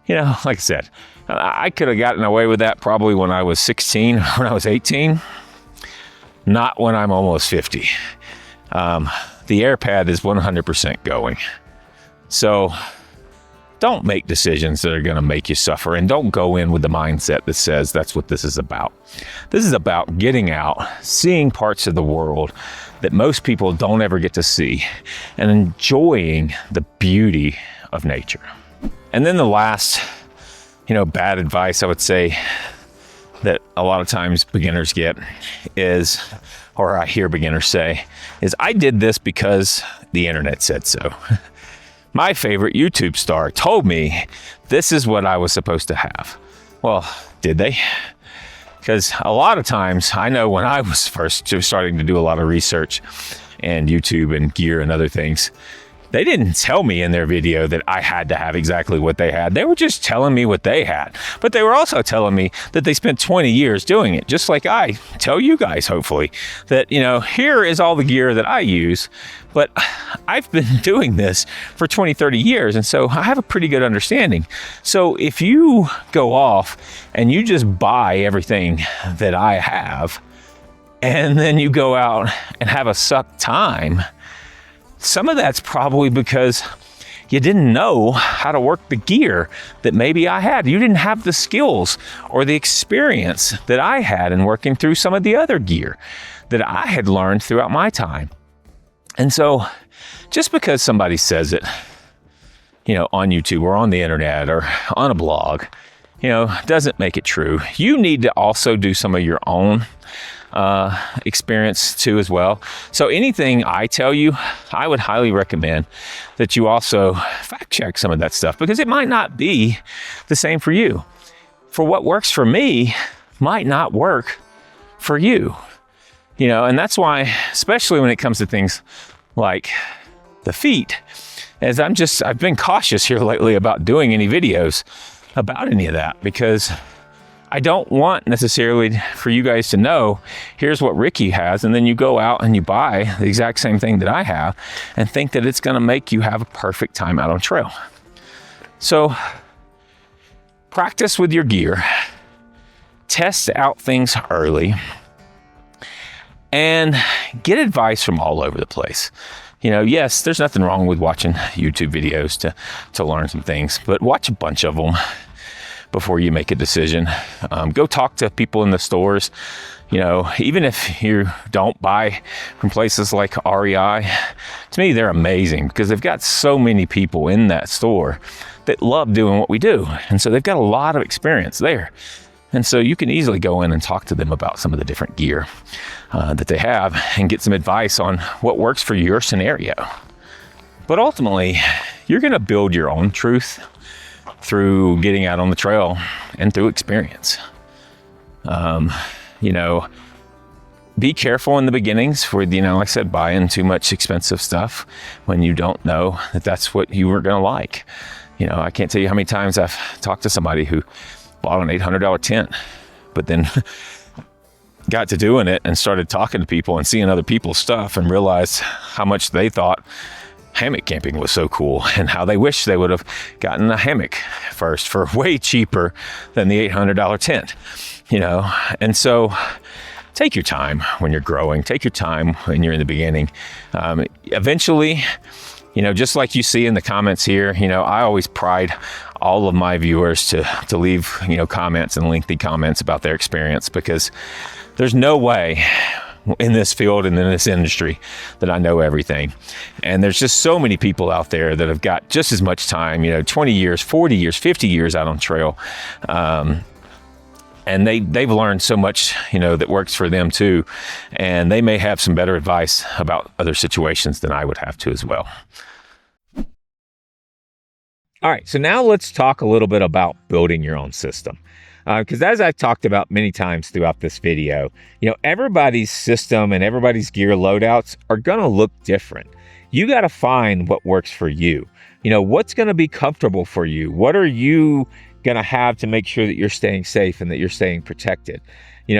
Like I said, I could have gotten away with that probably when I was 16, when I was 18, not when I'm almost 50. The air pad is 100% going. So don't make decisions that are going to make you suffer, and don't go in with the mindset that says that's what this is about. This is about getting out, seeing parts of the world that most people don't ever get to see, and enjoying the beauty of nature. And then the last, bad advice I would say that a lot of times beginners get is, or I hear beginners say, is I did this because the internet said so. My favorite YouTube star told me this is what I was supposed to have. Well, did they? Because a lot of times, I know when I was first starting to do a lot of research and YouTube and gear and other things, they didn't tell me in their video that I had to have exactly what they had. They were just telling me what they had. But they were also telling me that they spent 20 years doing it, just like I tell you guys, hopefully, that, here is all the gear that I use. But I've been doing this for 20, 30 years, and so I have a pretty good understanding. So if you go off and you just buy everything that I have, and then you go out and have a suck time, some of that's probably because you didn't know how to work the gear that maybe I had. You didn't have the skills or the experience that I had in working through some of the other gear that I had learned throughout my time. And so just because somebody says it, on YouTube or on the internet or on a blog, doesn't make it true. You need to also do some of your own experience too as well. So anything I tell you, I would highly recommend that you also fact check some of that stuff, because it might not be the same for you. For what works for me might not work for you. And that's why, especially when it comes to things like the feet, as I've been cautious here lately about doing any videos about any of that, because I don't want necessarily for you guys to know, here's what Ricky has, and then you go out and you buy the exact same thing that I have and think that it's going to make you have a perfect time out on trail. So practice with your gear, test out things early, and get advice from all over the place. Yes, there's nothing wrong with watching YouTube videos to learn some things, but watch a bunch of them before you make a decision. Go talk to people in the stores. Even if you don't buy from places like REI, to me, they're amazing because they've got so many people in that store that love doing what we do. And so they've got a lot of experience there. And so you can easily go in and talk to them about some of the different gear that they have and get some advice on what works for your scenario. But ultimately, you're going to build your own truth through getting out on the trail and through experience. Be careful in the beginnings with, like I said, buying too much expensive stuff when you don't know that that's what you were going to like. I can't tell you how many times I've talked to somebody who bought an $800 tent, but then got to doing it and started talking to people and seeing other people's stuff and realized how much they thought hammock camping was so cool and how they wish they would have gotten a hammock first for way cheaper than the $800 tent, And so take your time when you're growing, take your time when you're in the beginning. Eventually, just like you see in the comments here, I always pride all of my viewers to leave, comments and lengthy comments about their experience, because there's no way in this field and in this industry that I know everything. And there's just so many people out there that have got just as much time, 20 years, 40 years, 50 years out on trail. And they've learned so much, that works for them too. And they may have some better advice about other situations than I would have to as well. All right, so now let's talk a little bit about building your own system. Because as I've talked about many times throughout this video, everybody's system and everybody's gear loadouts are going to look different. You got to find what works for you. What's going to be comfortable for you? What are you going to have to make sure that you're staying safe and that you're staying protected?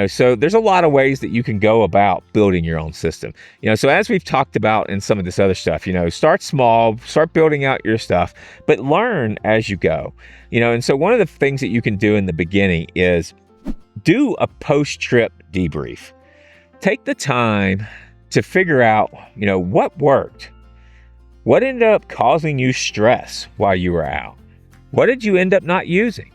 So there's a lot of ways that you can go about building your own system. So as we've talked about in some of this other stuff, start small, start building out your stuff, but learn as you go. And so one of the things that you can do in the beginning is do a post-trip debrief. Take the time to figure out, what worked. What ended up causing you stress while you were out? What did you end up not using?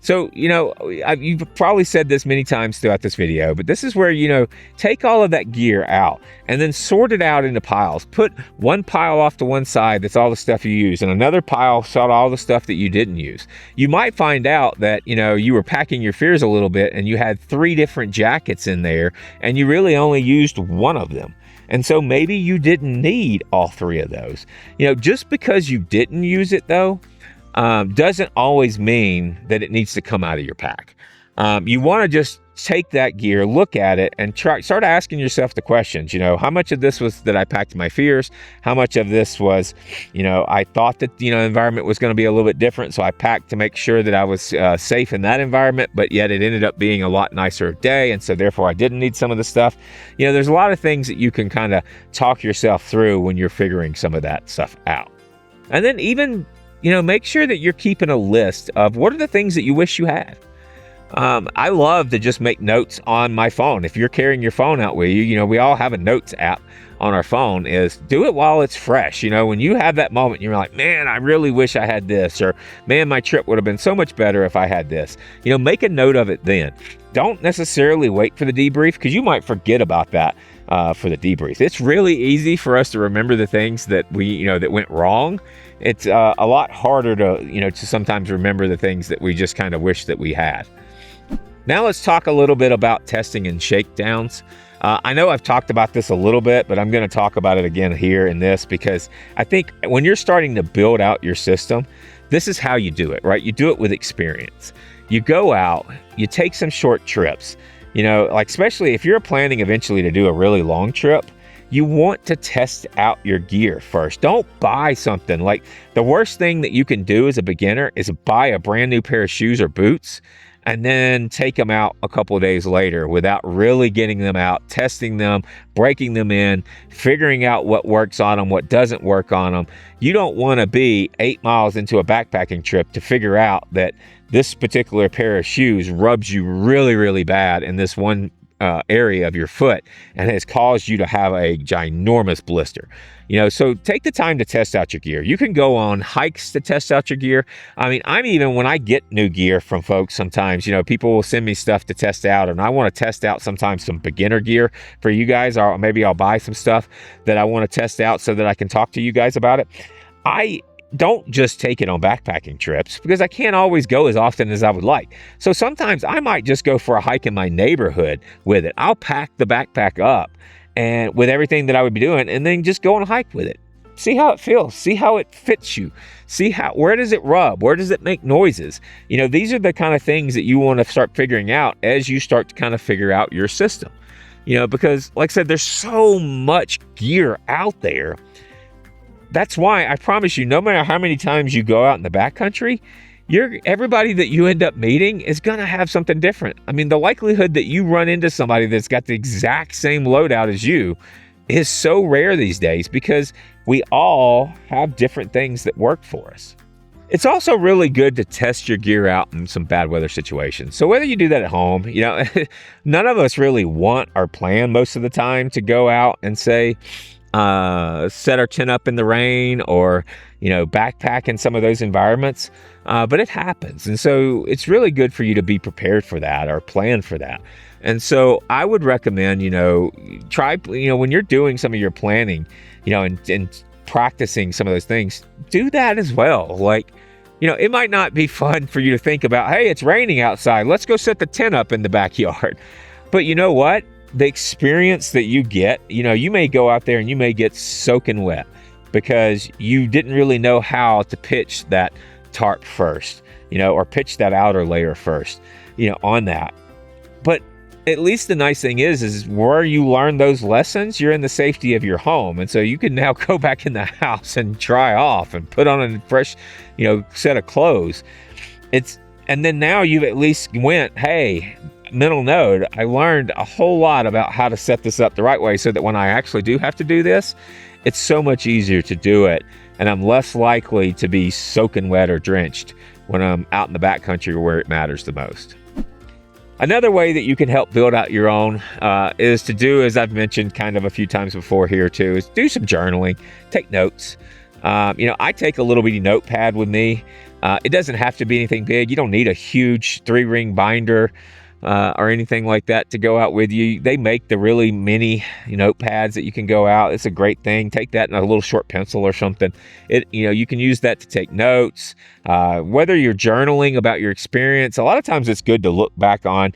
So, you've probably said this many times throughout this video, but this is where, take all of that gear out and then sort it out into piles. Put one pile off to one side, that's all the stuff you use, and another pile sort all the stuff that you didn't use. You might find out that, you were packing your fears a little bit and you had 3 different jackets in there and you really only used one of them. And so maybe you didn't need all 3 of those. Just because you didn't use it though, doesn't always mean that it needs to come out of your pack. You want to just take that gear, look at it, and start asking yourself the questions. How much of this was that I packed my fears? How much of this was, I thought that the environment was going to be a little bit different, so I packed to make sure that I was safe in that environment, but yet it ended up being a lot nicer day, and so therefore I didn't need some of the stuff. There's a lot of things that you can kind of talk yourself through when you're figuring some of that stuff out. And then even make sure that you're keeping a list of what are the things that you wish you had. I love to just make notes on my phone. If you're carrying your phone out with you, we all have a notes app on our phone. Is do it while it's fresh. When you have that moment, you're like, man, I really wish I had this, or man, my trip would have been so much better if I had this. Make a note of it then. Don't necessarily wait for the debrief, because you might forget about that for the debrief. It's really easy for us to remember the things that that went wrong. It's a lot harder to sometimes remember the things that we just kind of wish that we had. Now let's talk a little bit about testing and shakedowns. I know I've talked about this a little bit, but I'm going to talk about it again here in this, because I think when you're starting to build out your system, this is how you do it, right? You do it with experience. You go out, you take some short trips, like especially if you're planning eventually to do a really long trip, you want to test out your gear first. Don't buy something. Like, the worst thing that you can do as a beginner is buy a brand new pair of shoes or boots and then take them out a couple of days later without really getting them out, testing them, breaking them in, figuring out what works on them, what doesn't work on them. You don't want to be 8 miles into a backpacking trip to figure out that this particular pair of shoes rubs you really, really bad in this one area of your foot and has caused you to have a ginormous blister. So take the time to test out your gear. You can go on hikes to test out your gear. When I get new gear from folks, sometimes, people will send me stuff to test out, and I want to test out sometimes some beginner gear for you guys, or maybe I'll buy some stuff that I want to test out so that I can talk to you guys about it. I don't just take it on backpacking trips, because I can't always go as often as I would like. So sometimes I might just go for a hike in my neighborhood with it. I'll pack the backpack up and with everything that I would be doing, and then just go on a hike with it. See how it feels. See how it fits you. See where does it rub? Where does it make noises? These are the kind of things that you want to start figuring out as you start to kind of figure out your system. Because like I said, there's so much gear out there. That's why I promise you, no matter how many times you go out in the backcountry, everybody that you end up meeting is going to have something different. The likelihood that you run into somebody that's got the exact same loadout as you is so rare these days, because we all have different things that work for us. It's also really good to test your gear out in some bad weather situations. So whether you do that at home, none of us really want or plan most of the time to go out and say, set our tent up in the rain, or backpack in some of those environments, but it happens, and so it's really good for you to be prepared for that or plan for that. And so I would recommend try when you're doing some of your planning, and practicing some of those things, do that as well. Like, it might not be fun for you to think about, hey, it's raining outside, let's go set the tent up in the backyard, but you know what? The experience that you get, you may go out there and you may get soaking wet because you didn't really know how to pitch that tarp first, or pitch that outer layer first, on that. But at least the nice thing is where you learn those lessons, you're in the safety of your home. And so you can now go back in the house and dry off and put on a fresh, set of clothes. And then now you've at least went, hey, mental note, I learned a whole lot about how to set this up the right way, so that when I actually do have to do this, it's so much easier to do it, and I'm less likely to be soaking wet or drenched when I'm out in the backcountry where it matters the most. Another way that you can help build out your own is to do, as I've mentioned kind of a few times before here too, is do some journaling, take notes. I take a little bitty notepad with me. It doesn't have to be anything big. You don't need a huge 3-ring binder or anything like that to go out with you. They make the really mini notepads that you can go out. It's a great thing. Take that in a little short pencil or something. You can use that to take notes. Whether you're journaling about your experience, a lot of times it's good to look back on,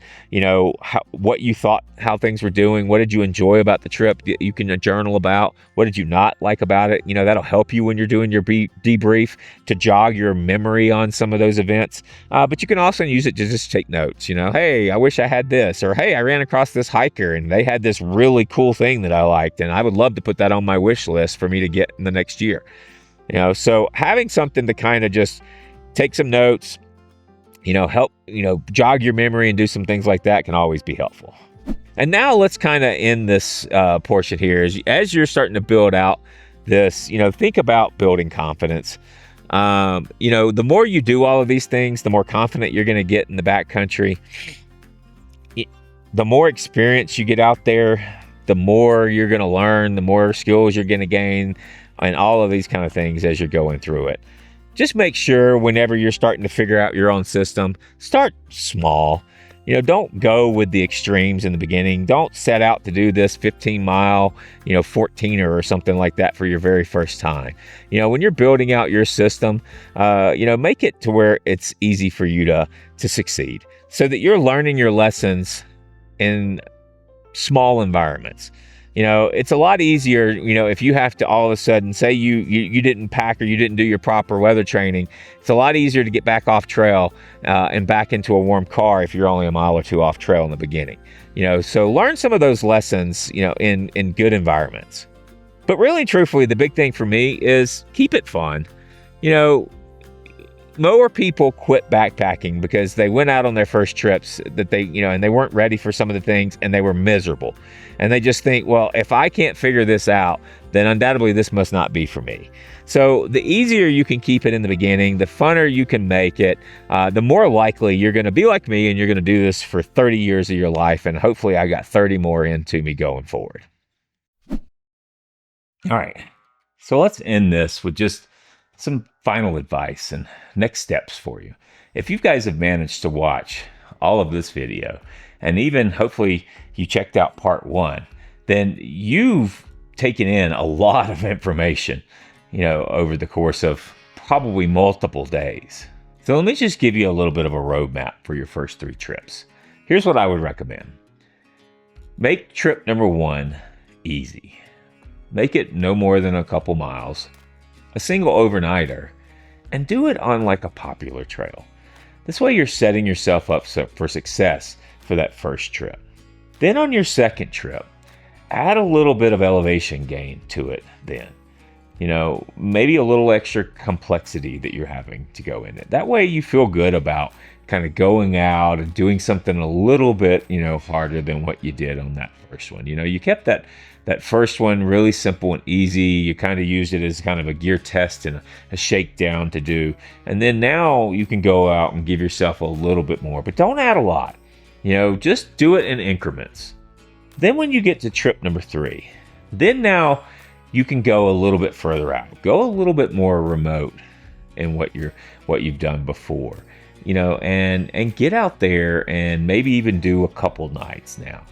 what you thought, how things were doing. What did you enjoy about the trip? You can journal about what did you not like about it. That'll help you when you're doing your debrief to jog your memory on some of those events. But you can also use it to just take notes. Hey, I wish I had this, or hey, I ran across this hiker and they had this really cool thing that I liked, and I would love to put that on my wish list for me to get in the next year. So having something to kind of just take some notes, help, jog your memory and do some things like that can always be helpful. And now let's kind of end this portion here. As you're starting to build out this, think about building confidence. The more you do all of these things, the more confident you're going to get in the backcountry. The more experience you get out there, the more you're going to learn, the more skills you're going to gain, and all of these kind of things as you're going through it. Just make sure whenever you're starting to figure out your own system, start small. Don't go with the extremes in the beginning. Don't set out to do this 15-mile, 14er or something like that for your very first time. When you're building out your system, make it to where it's easy for you to succeed so that you're learning your lessons in small environments. It's a lot easier, if you have to all of a sudden say you didn't pack or you didn't do your proper weather training. It's a lot easier to get back off trail and back into a warm car if you're only a mile or two off trail in the beginning. So learn some of those lessons, in good environments. But really, truthfully, the big thing for me is keep it fun. More people quit backpacking because they went out on their first trips that and they weren't ready for some of the things and they were miserable. And they just think, well, if I can't figure this out, then undoubtedly this must not be for me. So the easier you can keep it in the beginning, the funner you can make it, the more likely you're going to be like me and you're going to do this for 30 years of your life. And hopefully I got 30 more into me going forward. All right. So let's end this with just some final advice and next steps for you. If you guys have managed to watch all of this video, and even hopefully you checked out part 1, then you've taken in a lot of information, over the course of probably multiple days. So let me just give you a little bit of a roadmap for your first 3 trips. Here's what I would recommend. Make trip number 1 easy. Make it no more than a couple miles, a single overnighter, and do it on like a popular trail. This way you're setting yourself up for success for that first trip. Then on your second trip, add a little bit of elevation gain to it then. Maybe a little extra complexity that you're having to go in it. That way you feel good about kind of going out and doing something a little bit, harder than what you did on that first one. You kept that first one really simple and easy. You kind of used it as kind of a gear test and a shakedown to do. And then now you can go out and give yourself a little bit more, but don't add a lot. Just do it in increments. Then when you get to trip number 3, then now you can go a little bit further out. Go a little bit more remote in what you've done before. And get out there and maybe even do a couple nights now,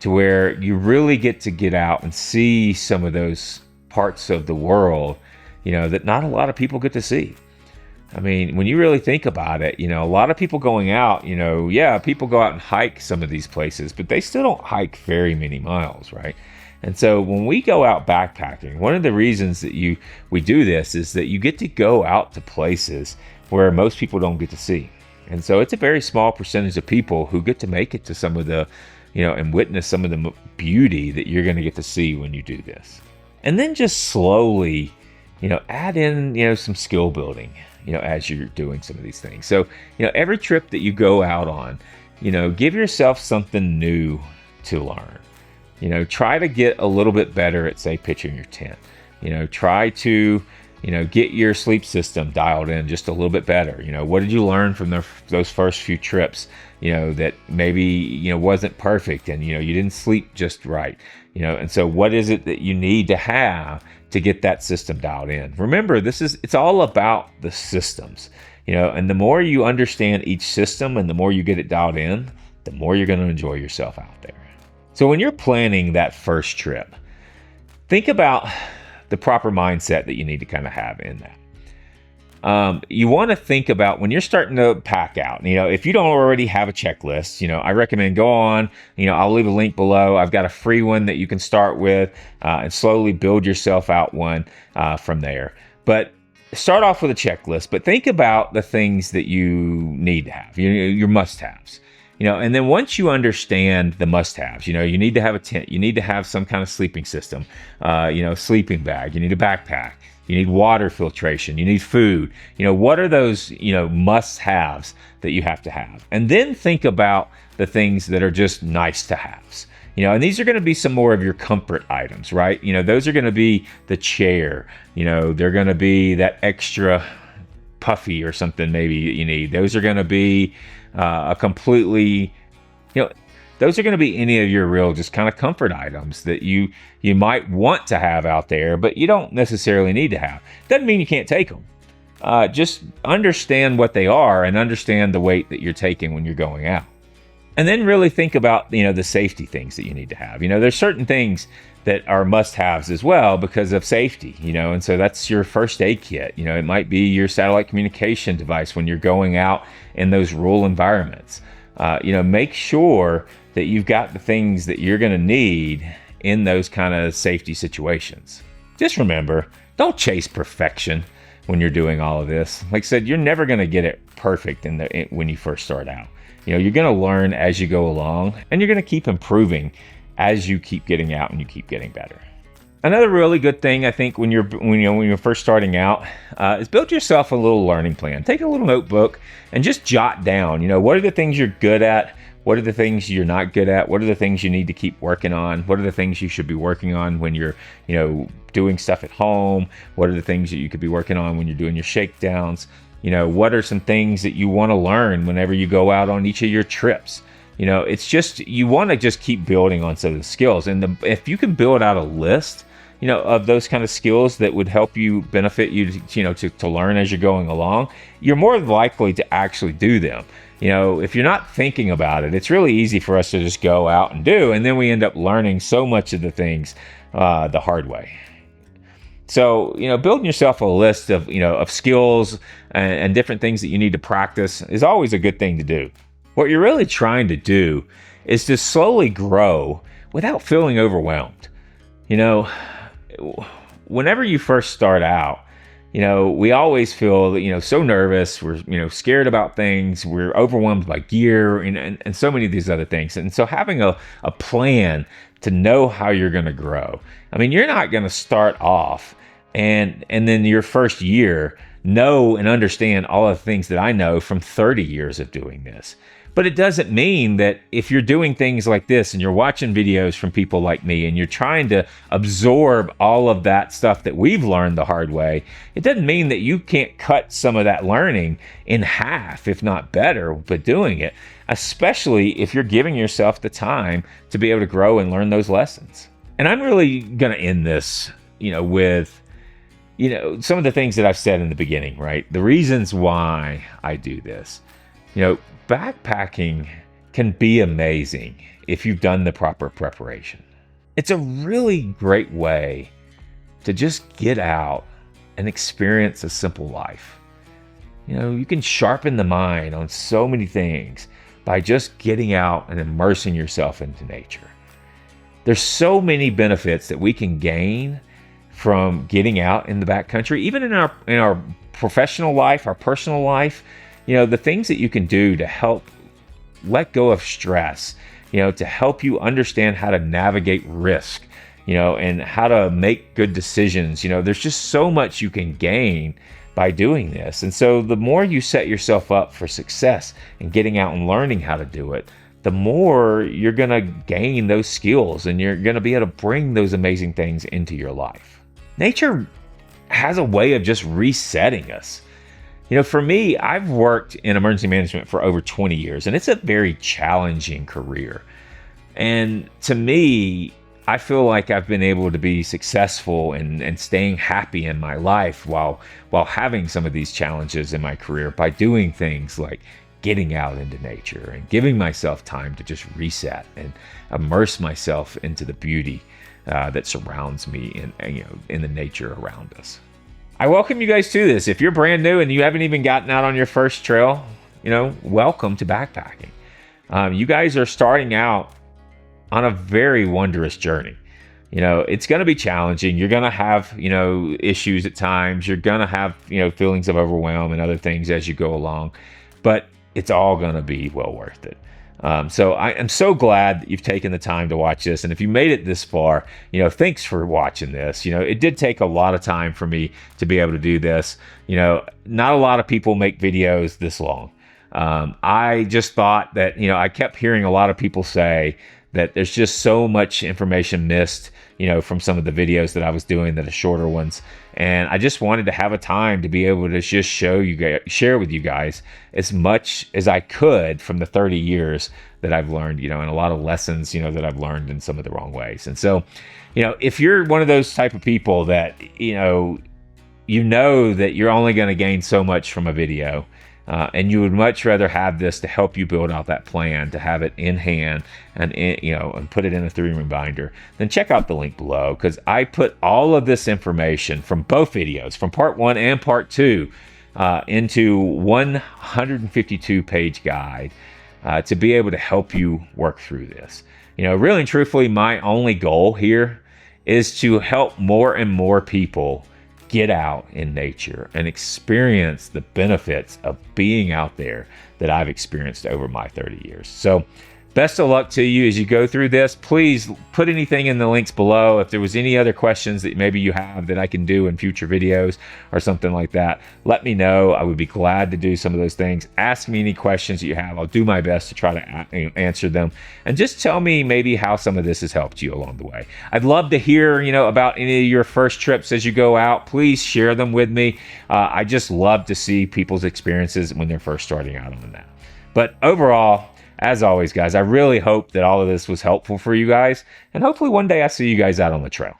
to where you really get out and see some of those parts of the world, that not a lot of people get to see. I mean, when you really think about it, a lot of people going out, people go out and hike some of these places, but they still don't hike very many miles, right? And so when we go out backpacking, one of the reasons that we do this is that you get to go out to places where most people don't get to see. And so it's a very small percentage of people who get to make it to some of the, and witness some of the beauty that you're going to get to see when you do this. And then just slowly, add in, some skill building, as you're doing some of these things. So, every trip that you go out on, give yourself something new to learn. Try to get a little bit better at, say, pitching your tent. Try to, get your sleep system dialed in just a little bit better. What did you learn from those first few trips, that maybe, wasn't perfect and, you didn't sleep just right, and so what is it that you need to have to get that system dialed in? Remember, it's all about the systems, and the more you understand each system and the more you get it dialed in, the more you're going to enjoy yourself out there. So when you're planning that first trip, think about the proper mindset that you need to kind of have in that. You want to think about when you're starting to pack out, if you don't already have a checklist, I recommend go on, I'll leave a link below. I've got a free one that you can start with and slowly build yourself out one from there. But start off with a checklist, but think about the things that you need to have, your must-haves. And then once you understand the must-haves, you need to have a tent, you need to have some kind of sleeping system, sleeping bag, you need a backpack, you need water filtration, you need food. What are those, must-haves that you have to have? And then think about the things that are just nice to haves. And these are going to be some more of your comfort items, right? Those are going to be the chair, they're going to be that extra puffy or something maybe that you need. Those are going to be a completely, those are going to be any of your real just kind of comfort items that you might want to have out there, but you don't necessarily need to have. Doesn't mean you can't take them. Just understand what they are and understand the weight that you're taking when you're going out. And then really think about, the safety things that you need to have. There's certain things that are must-haves as well because of safety, and so that's your first aid kit. It might be your satellite communication device when you're going out in those rural environments. Make sure that you've got the things that you're going to need in those kind of safety situations. Just remember, don't chase perfection when you're doing all of this. Like I said, you're never going to get it perfect when you first start out. You're going to learn as you go along, and you're going to keep improving as you keep getting out and you keep getting better. Another really good thing, I think, when you're first starting out, is build yourself a little learning plan. Take a little notebook and just jot down, what are the things you're good at? What are the things you're not good at? What are the things you need to keep working on? What are the things you should be working on when you're, doing stuff at home? What are the things that you could be working on when you're doing your shakedowns? What are some things that you want to learn whenever you go out on each of your trips? It's just, you want to just keep building on some of the skills. And if you can build out a list, of those kind of skills that would help you, benefit you, to learn as you're going along, you're more likely to actually do them. If you're not thinking about it, it's really easy for us to just go out and do, and then we end up learning so much of the things the hard way. So, building yourself a list of skills and different things that you need to practice is always a good thing to do. What you're really trying to do is to slowly grow without feeling overwhelmed. Whenever you first start out, we always feel, so nervous. We're, scared about things. We're overwhelmed by gear and so many of these other things. And so having a plan to know how you're going to grow. I mean, you're not going to start off and then your first year know and understand all of the things that I know from 30 years of doing this. But it doesn't mean that if you're doing things like this and you're watching videos from people like me and you're trying to absorb all of that stuff that we've learned the hard way, it doesn't mean that you can't cut some of that learning in half, if not better, but doing it, especially if you're giving yourself the time to be able to grow and learn those lessons. And I'm really going to end this, with, some of the things that I've said in the beginning, right? The reasons why I do this. Backpacking can be amazing if you've done the proper preparation. It's a really great way to just get out and experience a simple life. You can sharpen the mind on so many things by just getting out and immersing yourself into nature. There's so many benefits that we can gain from getting out in the backcountry, even in our professional life, our personal life. The things that you can do to help let go of stress, to help you understand how to navigate risk, and how to make good decisions. There's just so much you can gain by doing this. And so the more you set yourself up for success and getting out and learning how to do it, the more you're going to gain those skills and you're going to be able to bring those amazing things into your life. Nature has a way of just resetting us. For me, I've worked in emergency management for over 20 years, and it's a very challenging career. And to me, I feel like I've been able to be successful and staying happy in my life while having some of these challenges in my career by doing things like getting out into nature and giving myself time to just reset and immerse myself into the beauty that surrounds me in the nature around us. I welcome you guys to this. If you're brand new and you haven't even gotten out on your first trail, welcome to backpacking. You guys are starting out on a very wondrous journey. It's going to be challenging. You're going to have, issues at times. You're going to have, feelings of overwhelm and other things as you go along, but it's all going to be well worth it. So I am so glad that you've taken the time to watch this. And if you made it this far, thanks for watching this. It did take a lot of time for me to be able to do this. Not a lot of people make videos this long. I just thought that, I kept hearing a lot of people say that there's just so much information missed, from some of the videos that I was doing that are shorter ones. And I just wanted to have a time to be able to just share with you guys as much as I could from the 30 years that I've learned, and a lot of lessons, that I've learned in some of the wrong ways. And so, if you're one of those type of people that, that you're only going to gain so much from a video, and you would much rather have this to help you build out that plan, to have it in hand and put it in a 3-room binder, then check out the link below, because I put all of this information from both videos, from part 1 and part 2, into 152-page guide to be able to help you work through this. Really and truthfully, my only goal here is to help more and more people get out in nature and experience the benefits of being out there that I've experienced over my 30 years. So best of luck to you as you go through this. Please put anything in the links below. If there was any other questions that maybe you have that I can do in future videos or something like that, let me know. I would be glad to do some of those things. Ask me any questions that you have. I'll do my best to try to answer them. And just tell me maybe how some of this has helped you along the way. I'd love to hear, about any of your first trips as you go out. Please share them with me. I just love to see people's experiences when they're first starting out on that. But overall, as always, guys, I really hope that all of this was helpful for you guys, and hopefully one day I see you guys out on the trail.